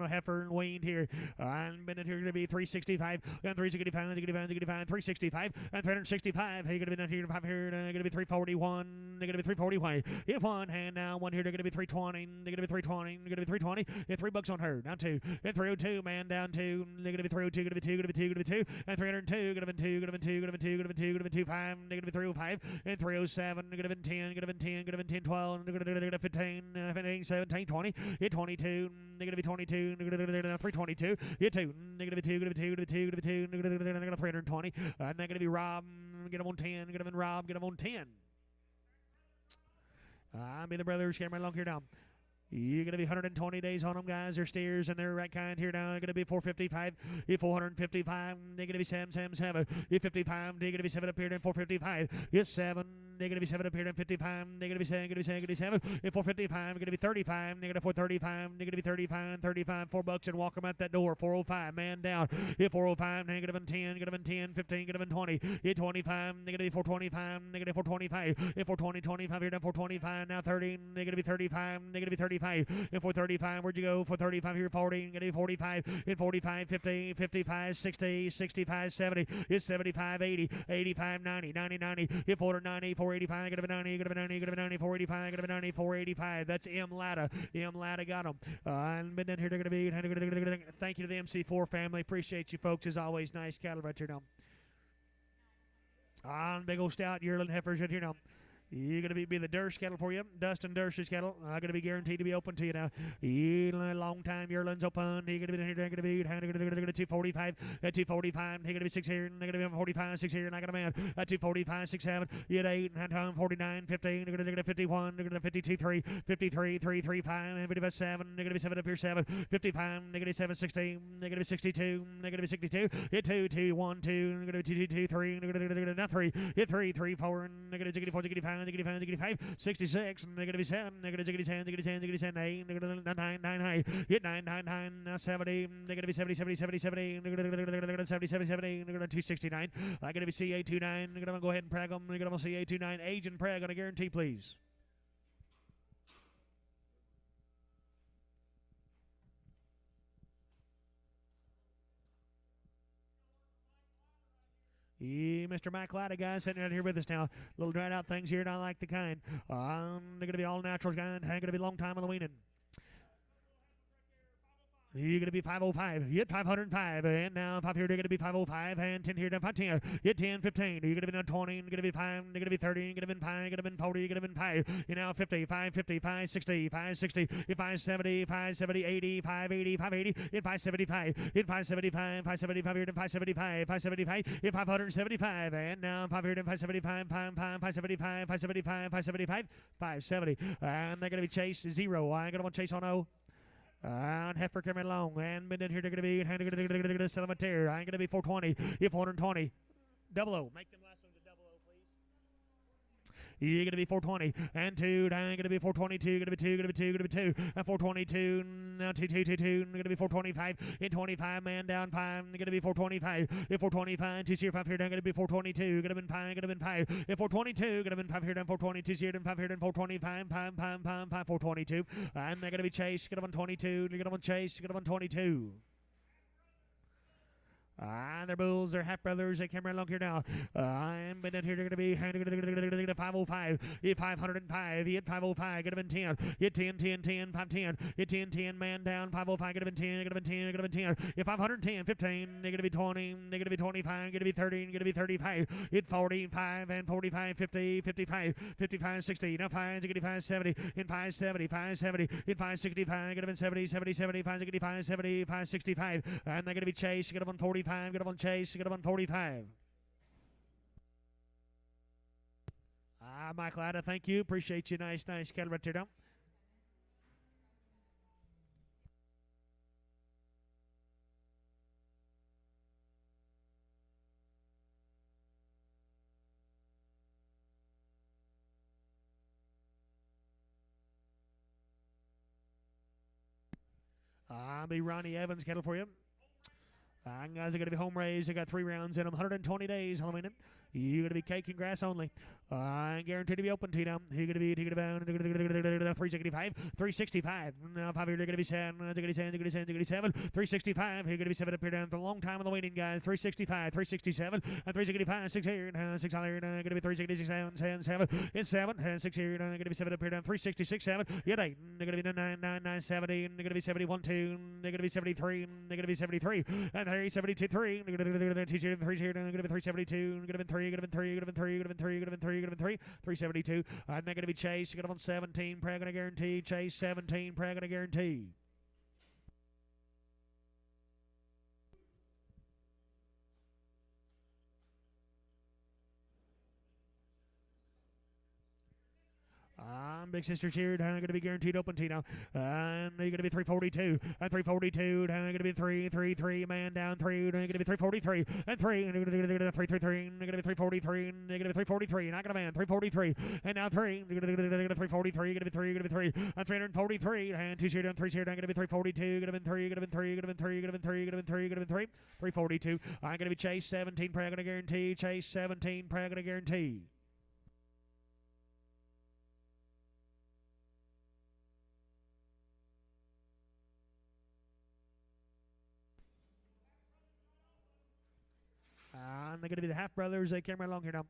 heifer and weaned here. I'm been in here going to be 365 and 365, 365 and 365. Hey, you're going to be down here, here, going to be 341. They're going to be 341. If one hand now, one here, they're going to be 320. They're going to be 320. They're going to be 320. And $3 on her. Down 2. And 302, man, down 2. They're going to be 302, going to be 2, going to be 2, going to be 2. And 302, going to be 2, going to be 2, going to be 2, going to be 2, going to be 2, 5. They're going to be 305. And 307, they're going to be 10, going to be 10, going to be 10, 12. They're going to be 15, 15, 17, 20. Hit 22. They're going to be 22. They're going to be 322. Hit 2. They're going to be 2, going to be 2, going to be 2, going to be 2. They're going to be 320. And they're going to be Rob. Get them on 10. Get them in Rob. Get them on 10. I'll be the brothers. Camera along here down. You're going to be 120 days on them, guys. They're steers, and they're right kind here now. They're going to be 455. You're 455. They're going to be 7. You're 55. They're going to be 7 up here, then 455. You're 7. They're going to be 7 up here, then 55. They're going to be 7. You're 455. They're going to be 35. They're going to 435. They're going to be 35. 35. $4 and walk them out that door. 405. Man down. You're 405. They're going to be 10. Get them in 10. 15. Get them in 20. You're 25. They're going to be 425. They're going to be 425. You're 420. 25 here, then 425. Now 30. They're going to be 35. They're going to be 35. In 435, where'd you go? 435 here, 40, gonna be 45, in 45, 50, 55, 60, 65, 70, it's 75, 80, 85, 90, 90, 90, in 490, 485, gonna be 90, gonna be 90, gonna be 90, 485, gonna be 90, 485. That's M. Latta. M. Latta got them. And been in here, they're gonna be, thank you to the MC4 family. Appreciate you folks, as always. Nice cattle right here now. On big old stout yearling heifers right here now. You're going to be the Durst cattle for you. Dustin Durst's cattle. I'm going to be guaranteed to be open to you now. Long time yearlings open. You're going to be here. They're going to be 245. At 245. You're going to be 6 here. They're going to be 45, 6 here. And I got a man. At 245, 6, 7. You're at 8. 49, 15. They're going to 51. They're going to 52, 3. 53, 3, 3, 5. And 55, 7. They're going to be 7 up here, 7. 55. They're going to be 7, 16. They're going to be 62. They're going to be 62. Hit 2, 2, 1, 2. They're going to be 2, 2, 2, 3. They're going to not 3. Hit 3, 3, 4. And they're going to 64, 65. 65, 66, and they're going to be 7, they're going to be 10, they're going to be 10, 8, they're going to be 9, 9, high, hit 9, 9, 9, 70, they're going to be 70, 70, 70, 70, they're going to be 70, 70, 70, they're going to 269, they're going to be CA29, they're going to go ahead and preg them, they're going to CA29, age and preg on a guarantee, please. Mr. Mike Latta, guys, sitting right here with us now. Little dried out things here, not like the kind. They're going to be all naturals, guys. They're going to be a long time on the weaning. You're going to be 505. You hit 505. And now 5 here, they're going to be 505. And 10 here, down 510. You hit 10, 15. You're going to be down 20. You're going to be 5. You're going to be 30. You're going to be 5. You're going to be 40. You're going to be 5. You're now 50, 550, 560, 560. Hit 570, 570, 80, 580, 580. Hit 575. Hit 575, 575 here, down 575, 575. Hit 575. And now 5 here, down 575, 575, 575, 575, 570. And they're going to be Chase 0. I'm going to want Chase on 0. And heifer coming along, and been in here, they're going to be Celementary. I'm going to be 420, if 420, 00. Make them last ones a 00, please. You're going to be 420, and 2, I'm going to be 422, going to be 2, going to be 2, going to be 2, and 422, now 2, 2, 2, 2, going to be 425, in 25, man down 5, going to be 425, in 425, 2 here, 5 here, down, going to be 422, going to be 5, going to be 5, in 422, going to be 5 here, down, 422, here, down, 5 here, down, 425, 5, 422, and they're going to be Chase, going to be 22, they're going to be Chase, going to be 22. They're bulls, they're half brothers. They came right along here now. I'm been in here. They're going to be 505. Hit 505. Hit 505. Get him in 10. Hit 10, 10, 10, 510. Hit 10, 10. Man down. 505. Get him in 10. Get him in 10. Get him in 10. Hit 510. 15. They're going to be 20. They're going to be 25. Going to be 30. Going to be 35. Hit 45 and 45. 50. 55. 55. 60. Now 5. They're going to be 570. In 570. 570. In 565. Get him in 70. 70. 75. 65. 70. 565. And they're going to be Chase. Get him on 45. Get him on Chase. Get him on 45. Michael Ada, thank you. Appreciate you. Nice cattle right there now. I'll be Ronnie Evans cattle for you. Guys are going to be home raised. They got 3 rounds in them. 120 days. Halloween. You're going to be cake and grass only. Guaranteed to be open to you now. You're going to be 365, 365. Now 5 here. They're going to be 7. They're going to be 7. They're going to be 7. 365. You're going to be 7 up here down for a long time on the waiting, guys. 365, 367, and 365. 6 here. 6 on there. Going to be 366, 7, 7. It's 7. 6 here. Going to be 7 up here down. 366, 7. Yet 8. They're going to be 9, 9, 9, 70. They're going to be 71, 2. They're going to be 73. They're going to be 73. And 372, 3. They're going to be 3 here. They're going to be 372. They're going to be 3. Could have been 3, could have been 3, could have been 3, could have been 3, could have been 3, 372. And they're going to be Chase. You got him on 17. Prayer going to guarantee. Chase 17. Prayer going to guarantee. Big Sister cheered. Going to be guaranteed open to now. And you're going to be 342. And 342. Going to be 3, 3, 3. Man down 3. Going to be 343. And 3. And 333. Going to be 343. And going to be 343. Not going to man. 343. And now 3. Going to be 343. Going to be 3. Going to be 3. And 343. And 2 share down. 3 share down. Going to be 342. Going to be 3. Going to be 3. Going to be 3. Going to be 3. Going to be 3. Going to be 3. 342. I'm going to be Chase 17. Prayer going to guarantee. Chase 17. Prayer going to guarantee. And they're going to be the half brothers. They came right along here now.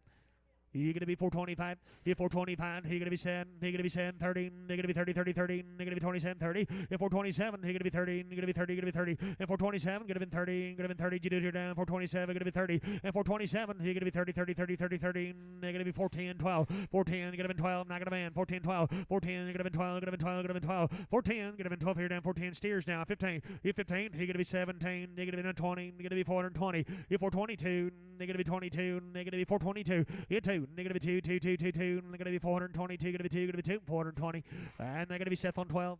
You're going to be 425. You're 425. You're going to be 7. You're going to be 7, 30. You're going to be 30, 30, 30. You're going to be 27, 30. You're 427. You're going to be 30. You're going to be 30. You're going to be 30. And 427. Going to be 30. You're going to be 30. You do it here down. 427. Going to be 30. And 427. You're going to be 30, 30, 30, 30, 30. You're going to be 410, 12. 410. You're going to be 12. Not going to man. 410, 12. 410. You're going to be 12. You're going to be 12. You're going to be 12. 410. You're going to be 12 here down. 410 steers now. 15. You're 15. You're going to be 17. You're going to be 20. You're going to be 420. You're 422. You're going to be 22. You're going to be 422. You're 2. You're going to be 2, 2, 2, 2, 2. They're going to be 422. Going to be 2. Going to be 2. 420. And they're going to be Seth on 12.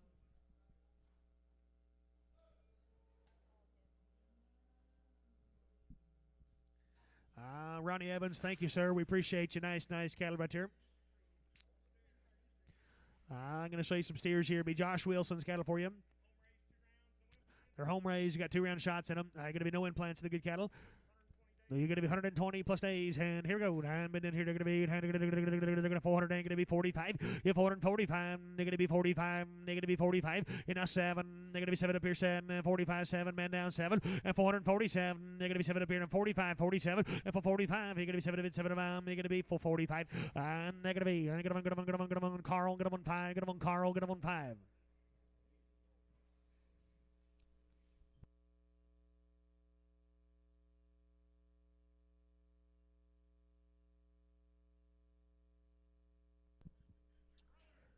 Ronnie Evans, thank you, sir. We appreciate you. Nice cattle right here. I'm going to show you some steers here. Be Josh Wilson's cattle for you. They're home raised. You got 2 round shots in them. Going to be no implants in the good cattle. You're going to be 120 plus days, and here we go. And then here they're going to be 400. They're going to be 45. You're 445. They're going to be 45. They're going to be 45. You're now 7. They're going to be 7 up here. 7. 45. 7. Man down 7. And 447. They're going to be 7 up here. And 45. 47. And for 45, you're going to be 7 up 7 of them. You're going to be 445. And they're going to be. Get them on Carl. Get them on 5. Get them on Carl. Get them on 5.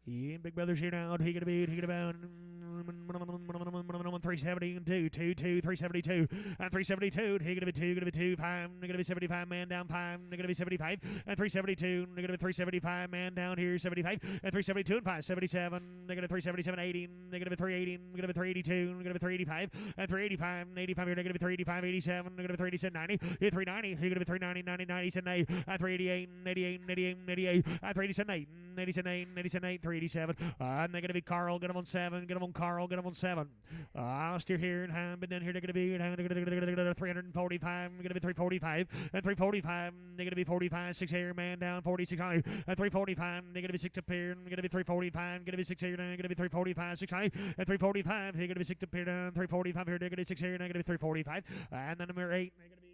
Yeah, Big Brother's here now. He gonna be 370 and 2, 372 and 372. He gonna be 2, 5. They're gonna be 75 man down 5. They're gonna be 75 and 372. They're gonna be 375 man down here 75 and 372 and 5 77. They're gonna be 377 80. They're gonna be 380. They're gonna be 382. They're gonna be 385 and 385 and 85 here. They're gonna be 385 87. They're gonna be 387 90. You're 390. You're gonna be 390 90 97 8 and 388 88 88 88 and 387 8. 87, 8, 87, 8, 387. And they're going to be Carl. Get them on 7. Get them on Carl. Get them on 7. I'll steer here and hand, but then here they're going to be 345. Going to be 345. And 345. They're going to be 45. 6 here, man down. 46 high. And 345. They're going to be 6 up here. Going to be 345. Going to be 6 here. Going to be 345. 6 high. And 345. They're going to be 6 up here. Down. 345 here. They're going to be 6 here. They're going to be 345. And then number 8. They're going to be.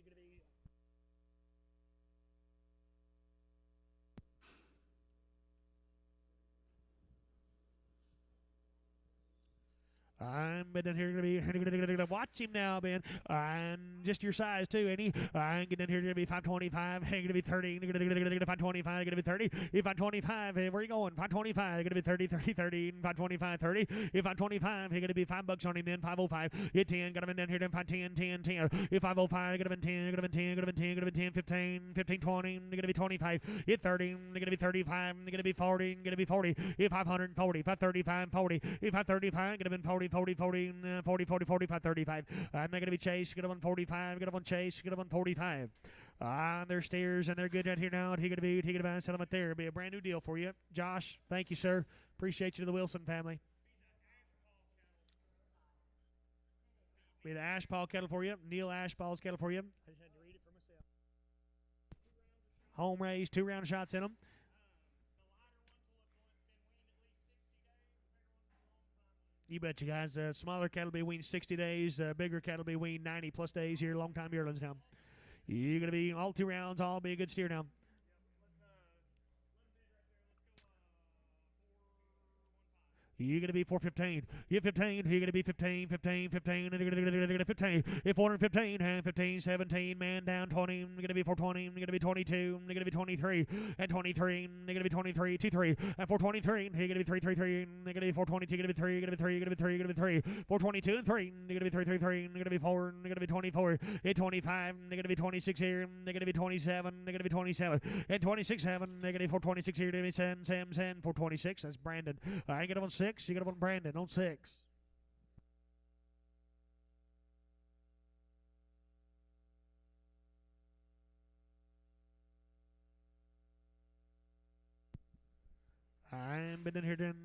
But then here going to be watch him now, Ben, and just your size too, ain't he? And get in here going to be 525, going to be 30, going to be 525, going to be 30. If 525, where are you going? 525, going to be 30, 30, 30, 525, 30. If 525, going to be $5 on him, then 505. Hit 10, got him in down here, then 10, 10, 10. If 505, got him in 10, got him in 10, got him in 10, got him in 10, 15, 15, 20, going to be 25. Hit 30, going to be 35, going to be 40, going to be 40. If 540, 535, 40. If 535, going to be 40, 40, 40, 40, 40, 45, 35. And they're going to be Chase. Get up on 45. Get up on Chase. Get up on 45. They're stairs, and they're good down here now. He going to be settlement there. It'll be a brand new deal for you. Josh, thank you, sir. Appreciate you to the Wilson family. Be the Ashpaw kettle for you. Neil Ashpaw's kettle for you. I just had to read it for myself. Home raised, 2 round shots in them. You bet you guys. Smaller cattle will be weaned 60 days. Bigger cattle will be weaned 90 plus days here. Long time yearlings now. You're going to be all 2 rounds. All be a good steer now. You're going to be 415. You're 15. You're going to be 15, 15, 15. And you're going to 15. If 415, and 15, 17. Man down 20. You're going to be 420. You're going to be 22. You're going to be 23. And 23. You're going to be 23. 23. And 423. You're going to be 333. You're going to be 422. You're going to be 3. You're going to be 3. You're going to be 3. You're going to be 3. 422 and 3. You're going to be 333. You're going to be 4. You're going to be 24. At 25. You're going to be 26 here. You're going to be 27. You're going to be 27. At 26, 7. You're going to be 426 here. You're going to be 7, 426. That's Brandon. I get him on 6. You get him on Brandon on 6. I'm been in here. Then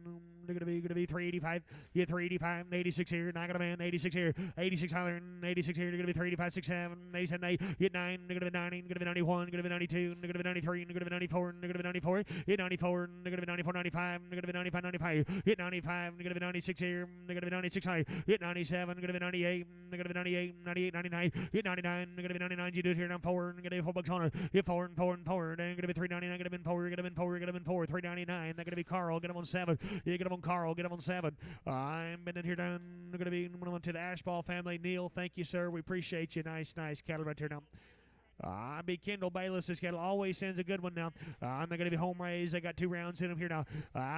they're going to be 385. Yeah, 385. 86 here. Not gonna man. 86 here. 86 higher. 86 here. They're gonna be 385, 67, 87, 8. Hit 9. They're gonna be 90. They're gonna be 91. They're gonna be 92. They're gonna be 93. They're gonna be 94. They're gonna be 94. Hit 94. They're gonna be 94, 95. They're gonna be 95, 95. Hit 95. They're gonna be 96 here. They're gonna be 96 high. Hit 97. They're gonna be 98. They're gonna be 98, 98, 99. Hit 99. They're gonna be 99. You do it here down 4. They're gonna be $4 on it. Hit 4 and 4 and 4. They're gonna be 399. Gonna be 4. Gonna be 4. Gonna be 4. 399. They're gonna be Carl. Get him on 7. You get him on Carl. Get him on 7. I'm been in here down. We're going to be to the Ashball family. Neil, thank you, sir. We appreciate you. Nice cattle right here now. Big Kendall Bayless. This cattle always sends a good one now. And they're going to be home raised. They got 2 rounds in them here now.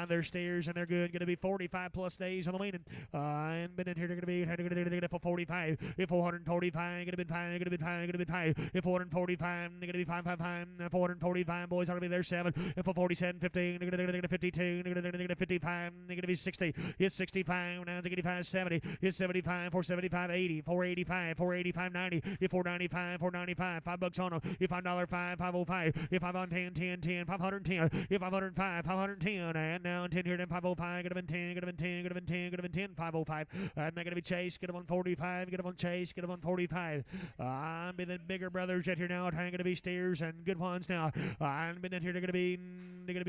They're steers and they're good. Going to be 45 plus days on the weaning. And been in here. They're going to be for 45. If 445, going to be 5. Going to be 5. Going to be 5. If 445, they're going to be 5, 5, 5. 445 boys are going to be there 7. If for 47, 15, they're going to 52. They're going to 55. They're going to be 60. It's 65. Now they're going to be 70. It's 75. 475, 80. 485. 485, 90. If 495, 495. $5 on them. If $5, 505. If 510, 10, 10, 510. If 505, 510. And now 10 here, then 505. Get them in 10, get them in 10, get them in 10, get them in 10, 505. And they're going to be Chase. Get them on 45. Get them on Chase. Get them on 45. I'm be the bigger brothers right here now. Going to be steers and good ones now. I'm been in here. They're going to be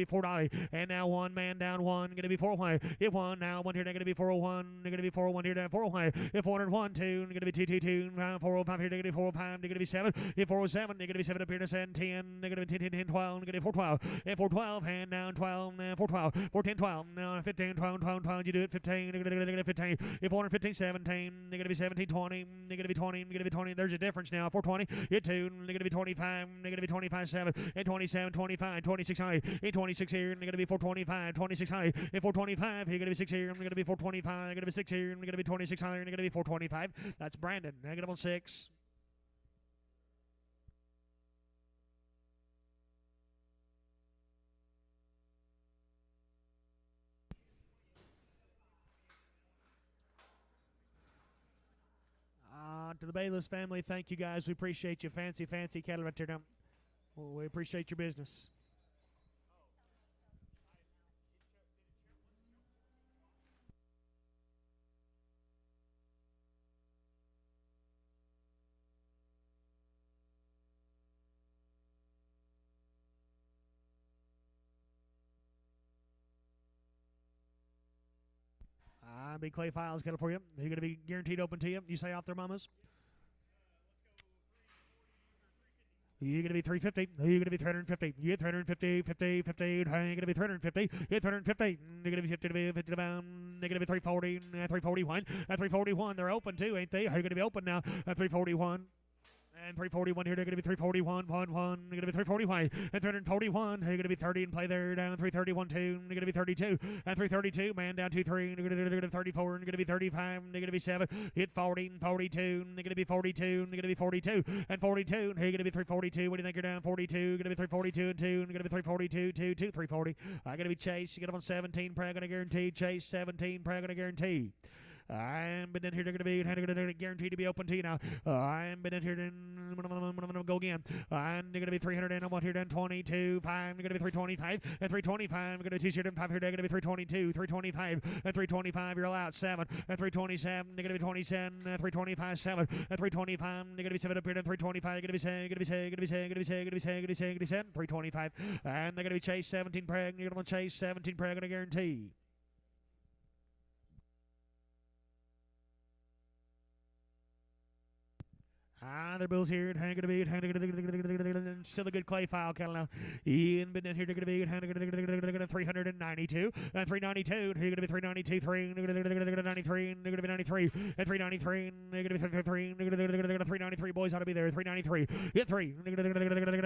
$4. And now 1 man down 1. Going to be 401. If 1 now 1 here. They're going to be 401. They're going to be 401 here. Down 401. If 401 2. They're going to be 222. 405 here. They're going to be 405. They're going to be 7. If 407. They're going to be 7 up here to 10. They're going to be 10, 10, 10, 12. They're going to be 412. And 412, hand down 12. Now 412. 410, 12. Now 15, 12, 12, 12. You do it 15. They're going to be 15. If 415, 17. They're going to be 17, 20. They're going to be 20. They're going to be 20. There's a difference now. 420. Hit 2. They're going to be 25. They're going to be 25, 7. And 27, 25. 26 high. And 26 here. They're going to be 425. 26 high. And 425. You're going to be 6 here. They're going to be 425. They're going to be 6 here. They're going to be 26 higher. They're going to be 425. That's Brandon. Negative on 6. To the Bayless family, thank you guys. We appreciate you. Fancy cattle right there now. Well, we appreciate your business. Big Clay Files got it for you. They're going to be guaranteed open to you. You say off their mamas. You're going to be 350. You're going to be 350. You get 350, 50, 50. You're going to be 350. You get 350. You're going to be 50 to be 50 to bound. They're going to be 340, 341. At 341, they're open too, ain't they? You're going to be open now at 341. And 341 here, they're going to be 341, 1, 1, they're going to be 341, and 341, they're going to be 30 and play there, down 331, 2, they're going to be 32, and 332, man down 2, 3, they're going to be 34, and they're going to be 35, they're going to be 7, hit 40, and 42, and they're going to be 42, and they're going to be 42, and 42, and they're going to be 342, what do you think you're down, 42, you're going to be 342, and 2, and you're going to be 342, 2, 2, 340, I'm going to be Chase, you get up on 17, probably going to guarantee, Chase, 17, probably going to guarantee. I'm been in here. They're going to be guaranteed to be open to you now. I'm been in here. I'm going to go again. And they're going to be 300 and I'm here. Then 22, 5. They're going to be 325 and 325. I'm going to t-shirt and 5 here. They're going to be 322, 325 and 325. You're all out 7 and 327. They're going to be 27 and 325, 7 and 325. They're going to be 7 up here. Then 325. They're going to be saying, going to be saying, going to be saying, going to be saying, going to be saying, going to be saying, going to be saying 325. And they're going to be Chase 17 preg. You're going to Chase 17 preg. Going to guarantee. Their bills here. Hang it a beat. Still a good Clay File cattle now. Ian been in here. They're going to be 392 and 392. Here going to be 392, 3. They're going to be 93. They're going to be 93 and 393. They're going to be 33. They're going to be 393. Boys ought to be there. 393. Hit 3. They're going to be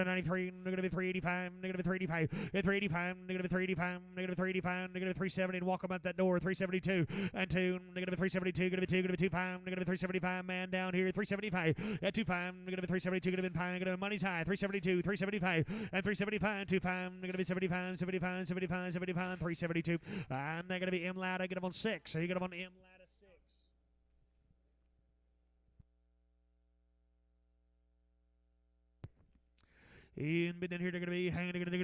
93. They're going to be 385. They're going to be 385. Hit 385. They're going to be 385. They're going to be 385. They're going to be 370 and walk them out that door. 372 and 2. They're going to be 372. Going to be 2. Going to be 25. They're going to be 375. Man down here. 375 at 25. They're going to be 372, going to be going to be money's high, 372, 375, and 375, 25. They're going to be 75, 75, 75, 75, 372. And they're going to be M Ladder, get them on 6. So you get them on M Ladder 6. Ian been in here, they're going to be hanging, they're going to be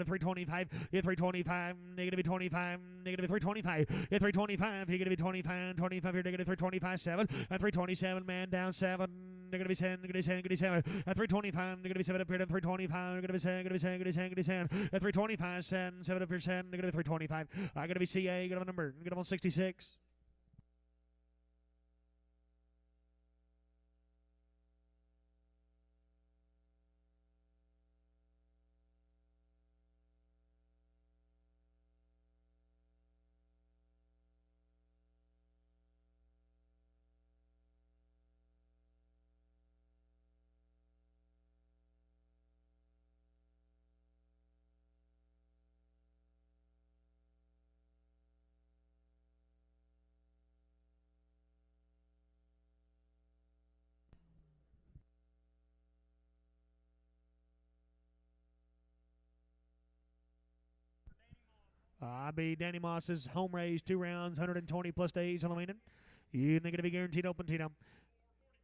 325, yeah, 325, negative 25, negative 325, yeah, 325, you're going to be 25, 25 here, negative 325, 7, and 327, man down 7, they're going to be 7, going to be 7, going to be 7, at 325, they're going to be 7 up here, at 325, they're going to be 7, going to be 7, going to be 7, going to be 7, at 325, 7, 7 up here, 7, they're going to be 325, I'm going to be CA, get them a number, get them on 66. Be Danny Moss's home race, 2 rounds, 120 plus days on the meaning. They're going to be guaranteed open to them.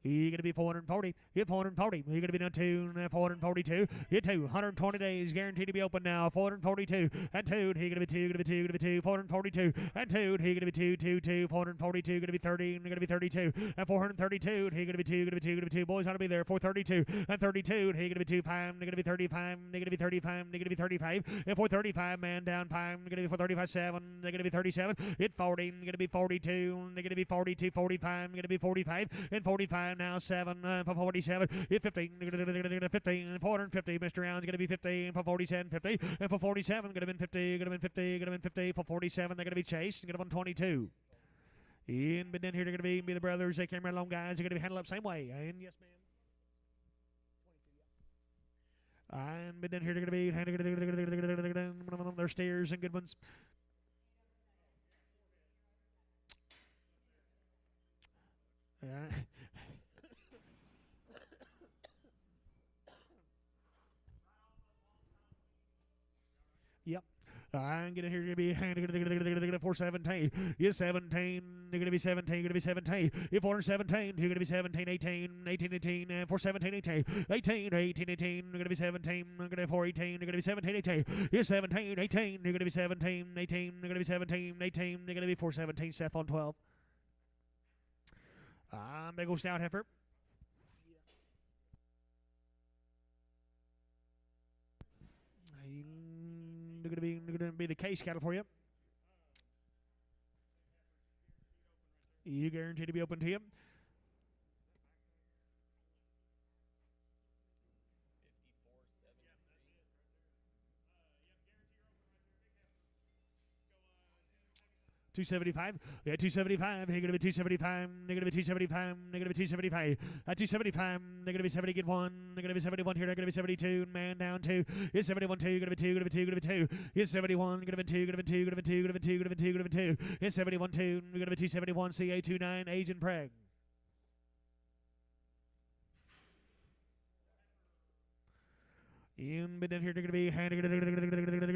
You're going to be 440. You're 440. You're going to be down 2, 442. You're 2, 120 days guaranteed to be open now. 442 and 2. You're going to be 2, going to be 2, going to be 2, 442 and 2. You're going to be 2, 2, 2, 442. Going to be 30. You're going to be 32 and 432. You're going to be 2, going to be 2, going to be 2. Boys ought to be there. 432 and 32. You're going to be 2, 5. You're going to be 35. You're going to be 35. You're going to be 35 and 435. Man down 5. You're going to be 435, 7. They're going to be 37. Hit 40. You're going to be 42. They're going to be 42, 45. You're going to be 45 and 45 now 7 for 47. Hit 15. 15 450. Mr. Round's going to be 15 for 47. 50 and for 47. Going to be 50. Going to be 50. Going to be 50 for 47. They're going to be Chase. Going to be on 22. Ian been in here. They're going to be the brothers. They came right along, guys. They're going to be handled up same way. And yes, ma'am. And been in here. They're going to be their steers and good ones. Yep. I'm going to hear you be 417. You're 17. You're going to be 17. You're going to be 17. You're 417. You're going to be 17, 18, 18, 18, 417, 18, 18, 18, 18. You're going to be 17. You're going to be 418. You're going to be 17, 18. You're 17, 18. You're going to be 17, 18. You're going to be 17, 18. You're going to be 417. Seth on 12. Big old stout heifer. gonna be the case cattle for you. You guarantee to be open to you. $275. Yeah, $275. Here gonna be $275. Negative $275. Negative $275. $275. Negative 70. Get one. Negative 71 here. Negative 72. Man down two. It's 71 2. Gonna be 2. Gonna be 2. Gonna be 2. It's 71. Gonna be 2. Gonna be 2. Gonna be 2. Gonna be 2. Gonna be 2. Gonna be 2. It's 71 2. Gonna be 271. CA29. Asian Preg. In but then here they're gonna be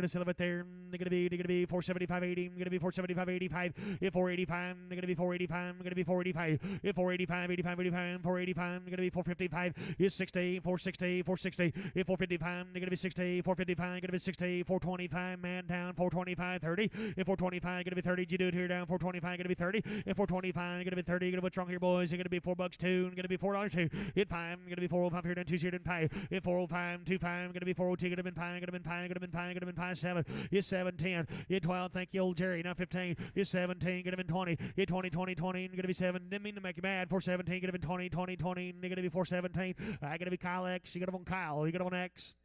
sell it there. They're gonna be 475.80. Gonna be 475.85. If 485, they're gonna be 485. Gonna be 485. If 485, 85, 85, 485. Gonna be 455. Is 60, 460, 460. If 455, they're gonna be 60, 455. Gonna be 60, 425. Man down 425, 30. If 425, gonna be 30. You do it here down 425. Gonna be 30. If 425, gonna be 30. Gonna be strong here, boys. They're gonna be $4 2. Gonna be $4 2. Hit 5. Gonna be 405 here down 2 here down 5. If 405, 25. Gonna be 402, gonna been 5, gonna been 5, gonna been 5, gonna been 5, 7. Is 7, 10. Is 12. Thank you, old Jerry. Now 15. Is 17. Gonna been 20. Is 20, 20, 20. Gonna be 7. Didn't mean to make you mad. 417. Gonna been 20, 20, 20. Gonna be 417. Gonna be Kyle X. You got him on Kyle. You got him on X.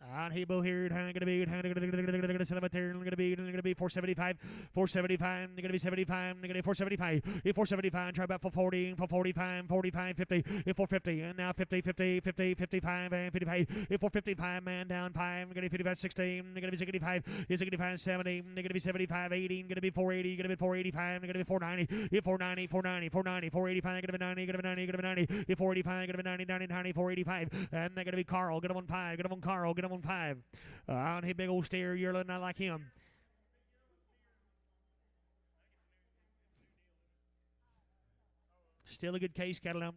On Hebo here, gonna be sell them there. Gonna be 475, 475. Gonna be 75. Gonna be 475. If 475, try about 440, 445, 45, 50. If 450, and now 50, 50, 50, 55, and 55. If 455, man down 5. Gonna be 55, 60. Gonna be 65. Is 65, 70. Gonna be 75, 80. Gonna be 480. Gonna be 485. Gonna be 490. If 490, 490, 490, 485. Gonna be 90. Gonna be 90. Gonna be 90. If 485, gonna be 90, 90, 90, 485. And they're gonna be Carl. Get him on 5. Get him on Carl. Get him on 5. On his big old steer, you're not like him. Still a good case, cattle now.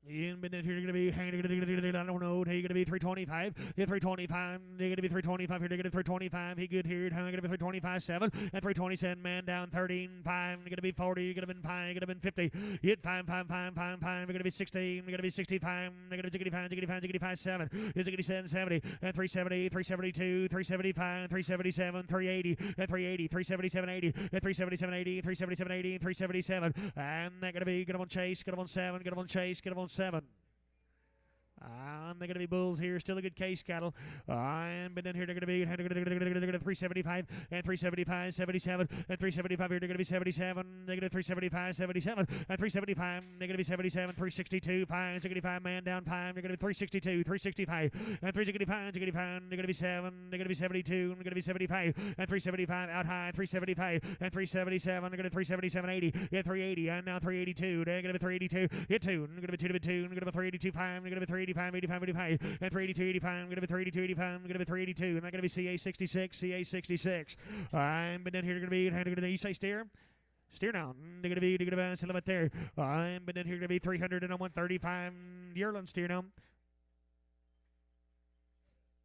In but here going to be I don't know. He going to be 325. Yeah, 325. They're going to be 325 here. They're going to be 325. He good here. Going to be 325 7 and 327. Man down 13 5. Going to be 40. You're going to be 5. Going to be 50. Hit 5 5 5 5 5. We're going to be 16. We're going to be 65. They're going to be 65 65 65 7. Is it going to be 770 and 370 372 375 377 380 and 380 377 80 and 377 80 377 80 377 and they're going to be get them on Chase. Get them on 7. Get them on Chase. Get them on 7. They're going to be bulls here. Still a good case cattle. But then here they're going to be 375 and 375, 77 and 375 here. They're going to be 77. They're going to be 375, 77 and 375. They're going to be 77, 362, 5, 65. Man down 5. They're going to be 362, 365 and 365. They're going to be 7. They're going to be 72. They're going to be 75 and 375 out high. 375 and 377. They're going to be 377, 80. Yeah, 380 and now 382. They're going to be 382. Hit 2. They're going to be 2 to 2. They're going to be 382, 5. They're going to be 385, 85, 85, and 382, 85. I'm going to be 382, 85. I'm going to be 382, and I'm going to be CA 66, CA 66. But then here they're going to be, you say steer? Steer down. They're going to be sell them there. But then here going to be 300 and 135. Yearling steer down.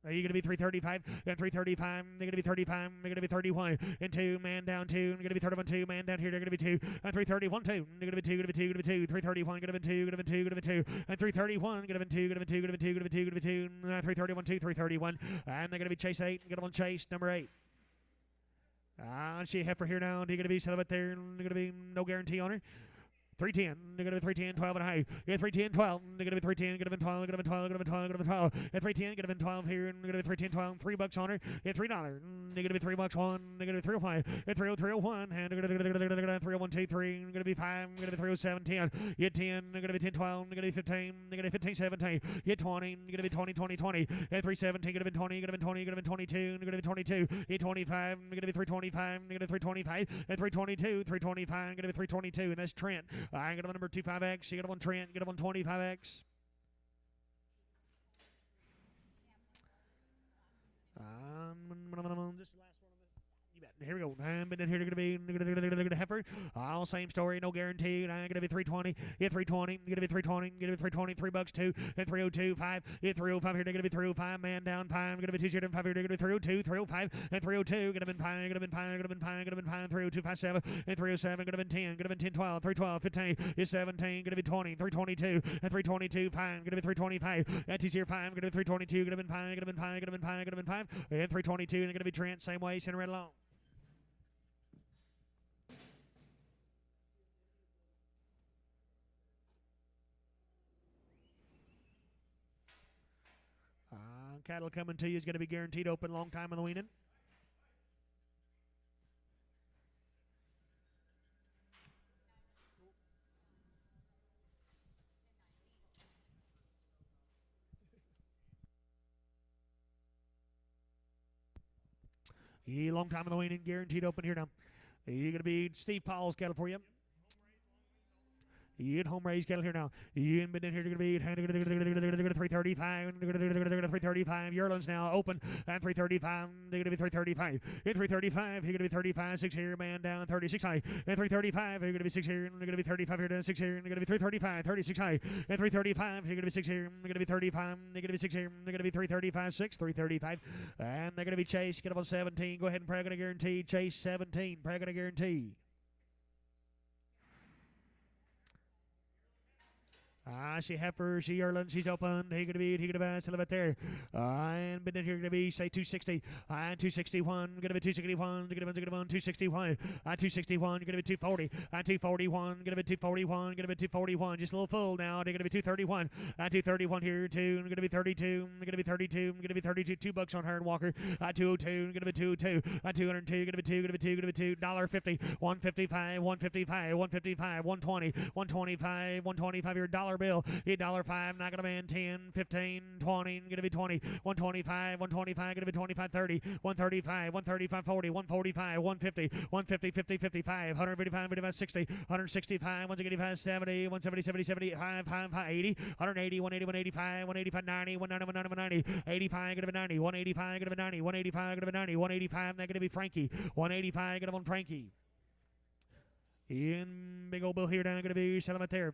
Are you going to be 335 and 335? They're going to be 35. They're going to be 31 and 2. Man down 2. They're going to be 31 2. Man down here. They're going to be 2 and 331 2. They're going to be 2. Going to be 2. Going to be 2. 331. Going to be 2. Going to be 2. Going to be 2 and 331. Going to be 2. Going to be 2. Going to be 2. Going to be 2. Going to be 2. 331 2. 331 and they're going to be Chase 8. Get them on Chase number 8. She heifer here now. They're going to be sell it there. They're going to be no guarantee on her. 310. They're going to be 310, 12 and a high. Yeah, 310, 12. They're going to be 310, get them in 12, get them in 12, get them in 12, get them in 12. Yeah, 310, get them in 12 here. And they're going to be 310, 12. $3 on her. Yeah, $3. They're going to be $3 one. They're going to be 305. Yeah, 301. And they're going to be 301, 2, 3. They're going to be 5. They're going to be 307, 10. Yeah, 10. They're going to be 10, 12. They're going to be 15. They're going to be 15, 17. Yeah, 20. They're going to be 20, 20, 20. Yeah, 317. Going to be 20. Going to be 20. Going to be 22. They're going to be 22. Yeah, 25. They're going to be 325. They're going to be 325. And 322. 325. Going to be 322. And that's Trent. I got number 25X. You got him on Trent. Get him on 25X. This last one. You bet. Here we go. but then here going to be heifer. All same story, no guarantee. I'm going to be 320. Hit 320. Going to be 320. Going to be 320. $3 2. Hit 302. 5. Hit 305 here. Going to be 305. Man down. Pine. Going to be 205 here. Going to be 302. 305 and 302. Going to be Pine. Going to be Pine. Going to be Pine. Going to be Pine. 302. 57 and 307. Going to be 10. Going to be 10. 12. 312. 15. Is 17. Going to be 20. 322 and 322. Pine. Going to be 325. At here 5. Going to be 322. Going to be Pine. Going to be Pine. Going to be Pine. Going to be 5 and 322. And going to be Trent. Same way. Center right along. Cattle coming to you is going to be guaranteed open long time on the weaning. Long time on the weaning, guaranteed open here now. You're going to be Steve Powell's cattle for you. You home raised cattle here now. You been in here to be 335. 335. Yearlings now open at 335. They're going to be 335. In 335, you're going to be 35. 6 here, man down 36 high. In 335, you're going to be 6 here. They're going to be 35 here down 6 here. They're going to be 335. 36 high. In 335, you're going to be 6 here. They're going to be 35. They're going to be 6 here. They're going to be 335. 6. 335. And they're going to be Chase. Get up on 17. Go ahead and Prague going to guarantee. Chase 17. Prague going to guarantee. She heifer, she yearling, she's open. He gonna be still about there. And been in here gonna be say 260. And 261, gonna be 261, gonna be 261. 261, gonna be 240. 241, gonna be 241, gonna be 241. Just a little full now. They're gonna be 231. 231 here, two, gonna be 32, gonna be 32, gonna be 32. $2 on her and Walker. 202, gonna be 202. 202, gonna be 2, gonna be 2, gonna be 2. $1.50, 155, 155, 155, 120, 125, 125 your dollar bill. $5, not gonna be 10, 15, 20, gonna be 20, 125, 125, gonna be 25, 30, 135, 135, 40, 145, 150, 150, 50, 55, 155, 55, 60, 165, 165, 70, 170, 70, 75, 80, 180, 180, 185, 185, 90, 190, 190, 190, 85, gonna be 90, 185, gonna be 90, 185, gonna be 90, 185, that's gonna be Frankie, 185, gonna be Frankie. In big old bill here down, gonna be selling it there.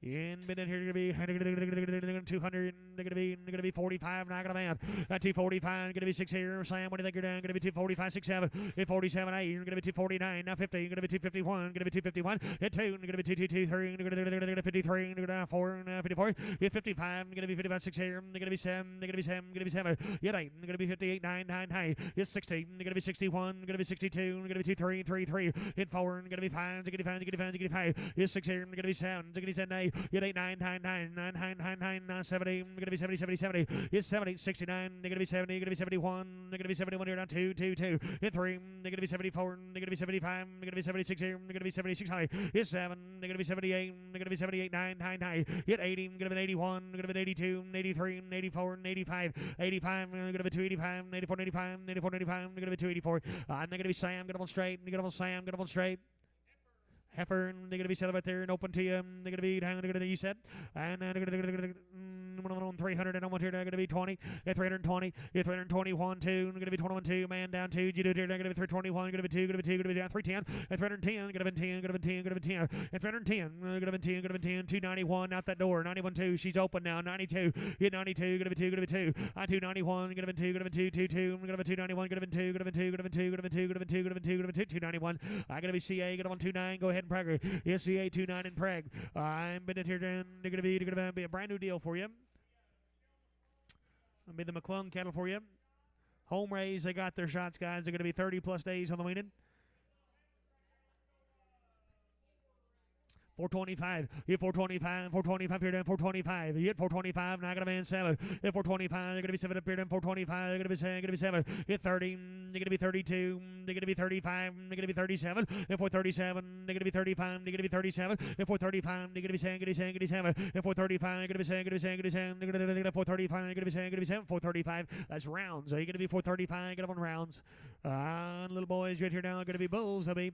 In been in here going to be 200. They're going to be 45. Not going to man. 245. Going to be 6 here. Sam, what do you think you're down? Going to be 245, 67. 47, 8. You're going to be 249. Now 50. Going to be 251. Going to be 251. Hit 2. Going to be 223. Going to be 53. Going to be 4. 54. Hit 55. Going to be 55, 6 here. They're going to be 7. They're going to be 7. Going to be 7. Hit 8. Going to be 58, 9, 9, high. Hit 60. They're going to be 61. Going to be 62. Going to be 2, 3, 3, 3. Hit 4. Going to be 5. Going to be 5. Going to be 5. Hit 6 here. Going to be 7. Going to be 7, 8. Hit 8, 9, 9, 9, 9, 9, 9, 9, 9, 70. Going to be 70, 70, 70. It's 70, 69. They're going to be 70. They're going to be 71. They're going to be 71 here down 2, 2, 2. Hit 3. They're going to be 74. They're going to be 75. They're going to be 76 here. They're going to be 76 high. Hit 7. They're going to be 78. They're going to be 78, 9, 9 high. Hit 80. They're going to be 81. They're going to be 82, 83, 84, 85, 85. They're going to be 285, 84, 85, 84, 85. They're going to be 284. And they're going to be Sam. Get them on straight. Get them on Sam. Get them on straight. Heifer, and they're going to be set right there and open to you. They're going to be down, you said. And they're going to 300 and on here. They're going to be 20. 320. 321, 2. They're going to be 21, 2. Man down 2. You do it here. They're going to be 321. Going to be 2. Going to be 2. Going to be down 310. 310. Going to be 10. Going to be 10. Going to be 10. 310. Going to be 10. Going to be 10. 291 out that door. 91, 2. She's open now. 92. Hit 92. Going to be 2. Going to be 2. 291. Going to be 2. Going to be 2. 2, 2. Going to be 291. Going to be 2. Going to be 2. Going to be 2. Going to be 2. Going to be 2. Going to be 2. Going to be 2. 291. I'm going to be CA. Going to be 29. Go ahead and Prague. Yes, CA 29 in Prague. I'm been in here. They're going to be a brand new deal for you. I'll be the McClung cattle for you. Home raised, they got their shots, guys. They're going to be 30 plus days on the weaning. 425. Hit 425. 425 here down 425. Hit 425. Not gonna be in 7. Hit 425. They're gonna be 7 up here down 425. They're gonna be 7. Gonna be 7. Hit 30. They're gonna be 32. They're gonna be 35. They're gonna be 37. Hit 437. They're gonna be 35. They're gonna be 37. Hit 435. They're gonna be 7. Gonna be 7. Gonna be 7. Hit 435. They're gonna be 7. Gonna be 7. Gonna be 7. They're gonna be 435. They're gonna be 7. Gonna be 7. 435. That's rounds. Are you gonna be 435? Get up on rounds. Little boys right here now are gonna be bulls. I'll be.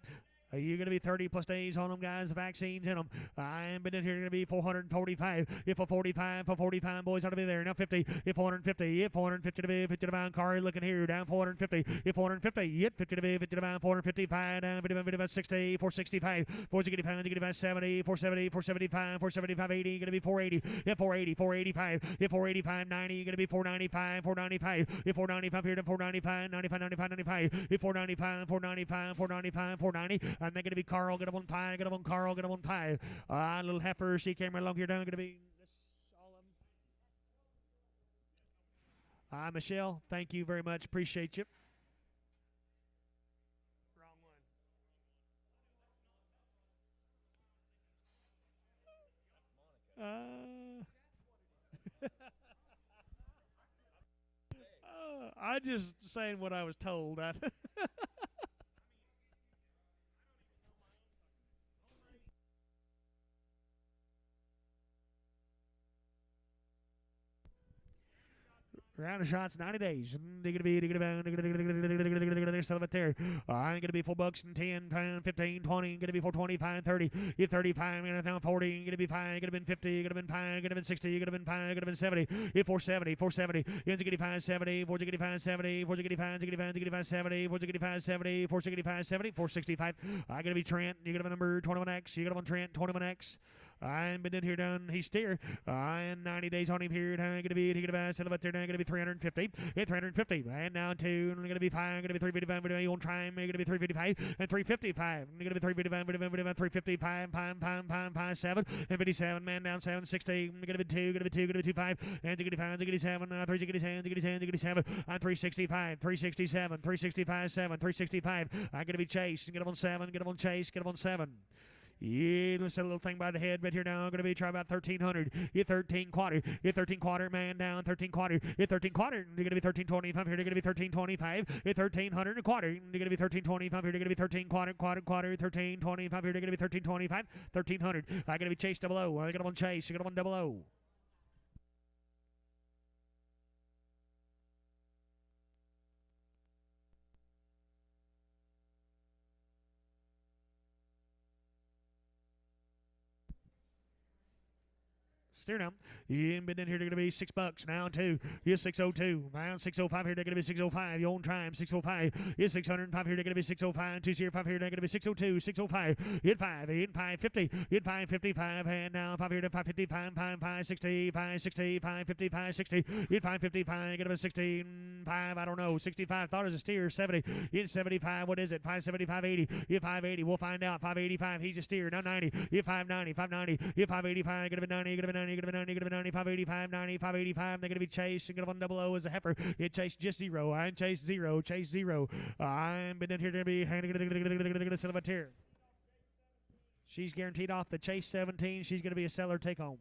You're going to be 30 plus days on them, guys. The vaccines in them. I'm been in here going to be 445. If a 45 for 45 boys ought to be there. Now 50. If 450. If 450 to be 50 to bound. Car looking here down 450. If 450. If 50 to be 50 to bound. 455 down 50 60. 465. 465 70. 470. 475. 475 80. Going to be 480. If 480. 485. If 485 90. Going to be 495. 495. If 495 here to 495. 95 95 95. If 495 495 495 490. And they're going to be Carl, get up on pie, get up on Carl, get up on pie. Little heifer, she came right along here down, going to be this, all of them. Michelle, thank you very much. Appreciate you. Wrong one. I just saying what I was told. Round of shots, 90 days. They're going to be sell it there. I'm going to be $4 and 10, pound, 15, 20. Going to be 425, 30. You're 35, you're now 40. You're going to be 5. You're going to be 50. You're going to be 5. You're going to be 60. You're going to be 5. You're going to be 70. You're 470, 470. You're going to be 5, 70. 465, 70. 465, 70. 465, 70. 465, 70. 465. I'm going to be Trent. You're going to be number 21X. You're going to be Trent, 21X. I'm been in here down. He's steer. And 90 days on him here. I'm going to be. He's going to be. Sell it there. Going to be 350. Yeah, 350. And down to. Going to be 5. Going to be 355. Going to be on time. Going to be 355 and 355. Going to be 355. 355. Pound. 7 and 57. Man down 760. Going to be 2. Going to be 2. Going to be 25. And going to be 5. Going to be 7. 367. And 365. 367. 365. 7. 365. I'm going to be Chase. Get him on 7. Get him on Chase. Get him on 7. Yeah, let's set a little thing by the head right here now. I'm going to be try about 1,300. You're 13 quarter. You're 13 quarter, man down. 13 quarter. You're 13 quarter. You're going to be 1325 here. You're going to be 1325. You're 1,300 and a quarter. You're going to be 1325 here. You're going to be 13 quarter. 1,325 here. You're going to be 1325. 1,300. I'm going to be Chase double O. I got him on Chase. You got him on double O. Steer now. You been in here. They're going to be $6 now. 2. You're 602. Pound 605 here. They're going to be 605. Your own time 605. You're 605 here. They're going to be 605. 205 here. They're going to be 602. 605. Hit 5. Hit 550. Hit 555. And now 5 here to 555. 560. 560. 555. 60. Hit 555. Get him a 16. 5. I don't know. 65. Thought it was a steer. 70. Hit 75. What is it? 575. 80. Hit 580. We'll find out. 585. He's a steer. Now 90. Hit 590. 590. Hit 585. Get him a 90. Get him a 90. Get him a 90. Get him a 90. 585. 90. 585. They're going to be Chase. And get him on double O as a heifer. Hit Chase just 0. I'm Chase 0. Chase 0. I'm been in here to be celebrate. She's guaranteed off the Chase 17. She's going to be a seller take home.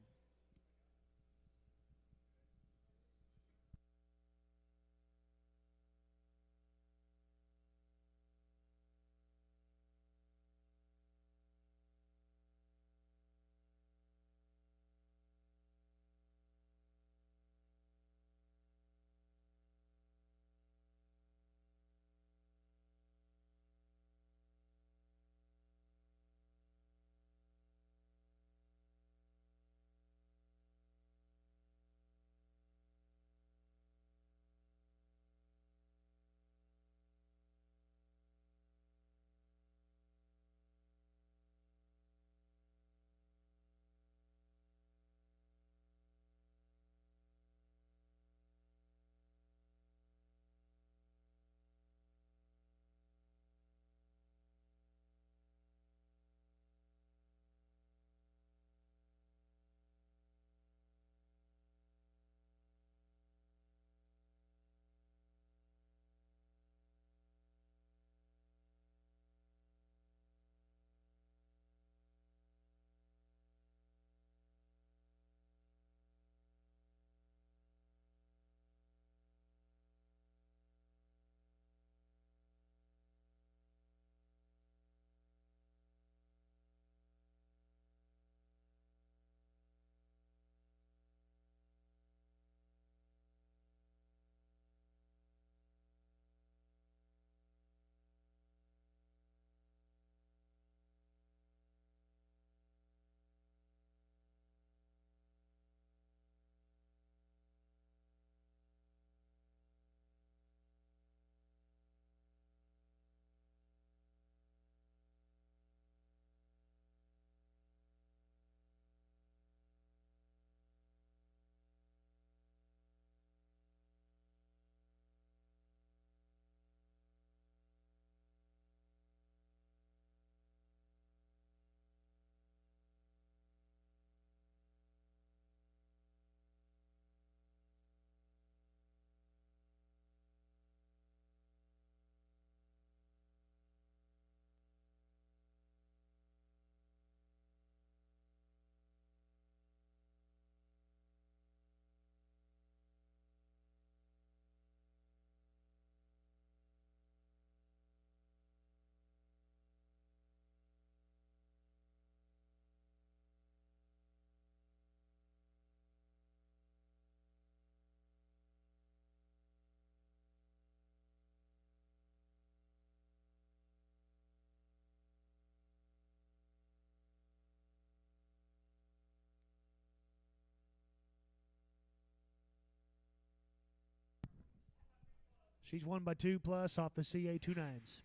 She's won by 2+ off the CA 29s.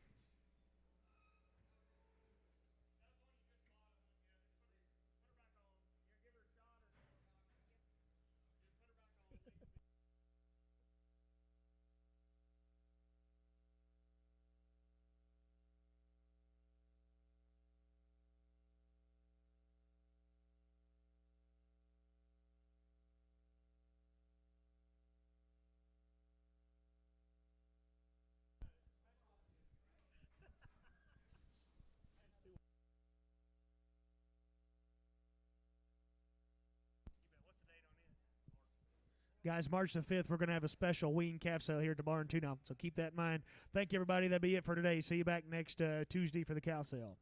Guys, March the 5th, we're going to have a special wean calf sale here at the barn, too, now. So keep that in mind. Thank you, everybody. That'll be it for today. See you back next Tuesday for the cow sale.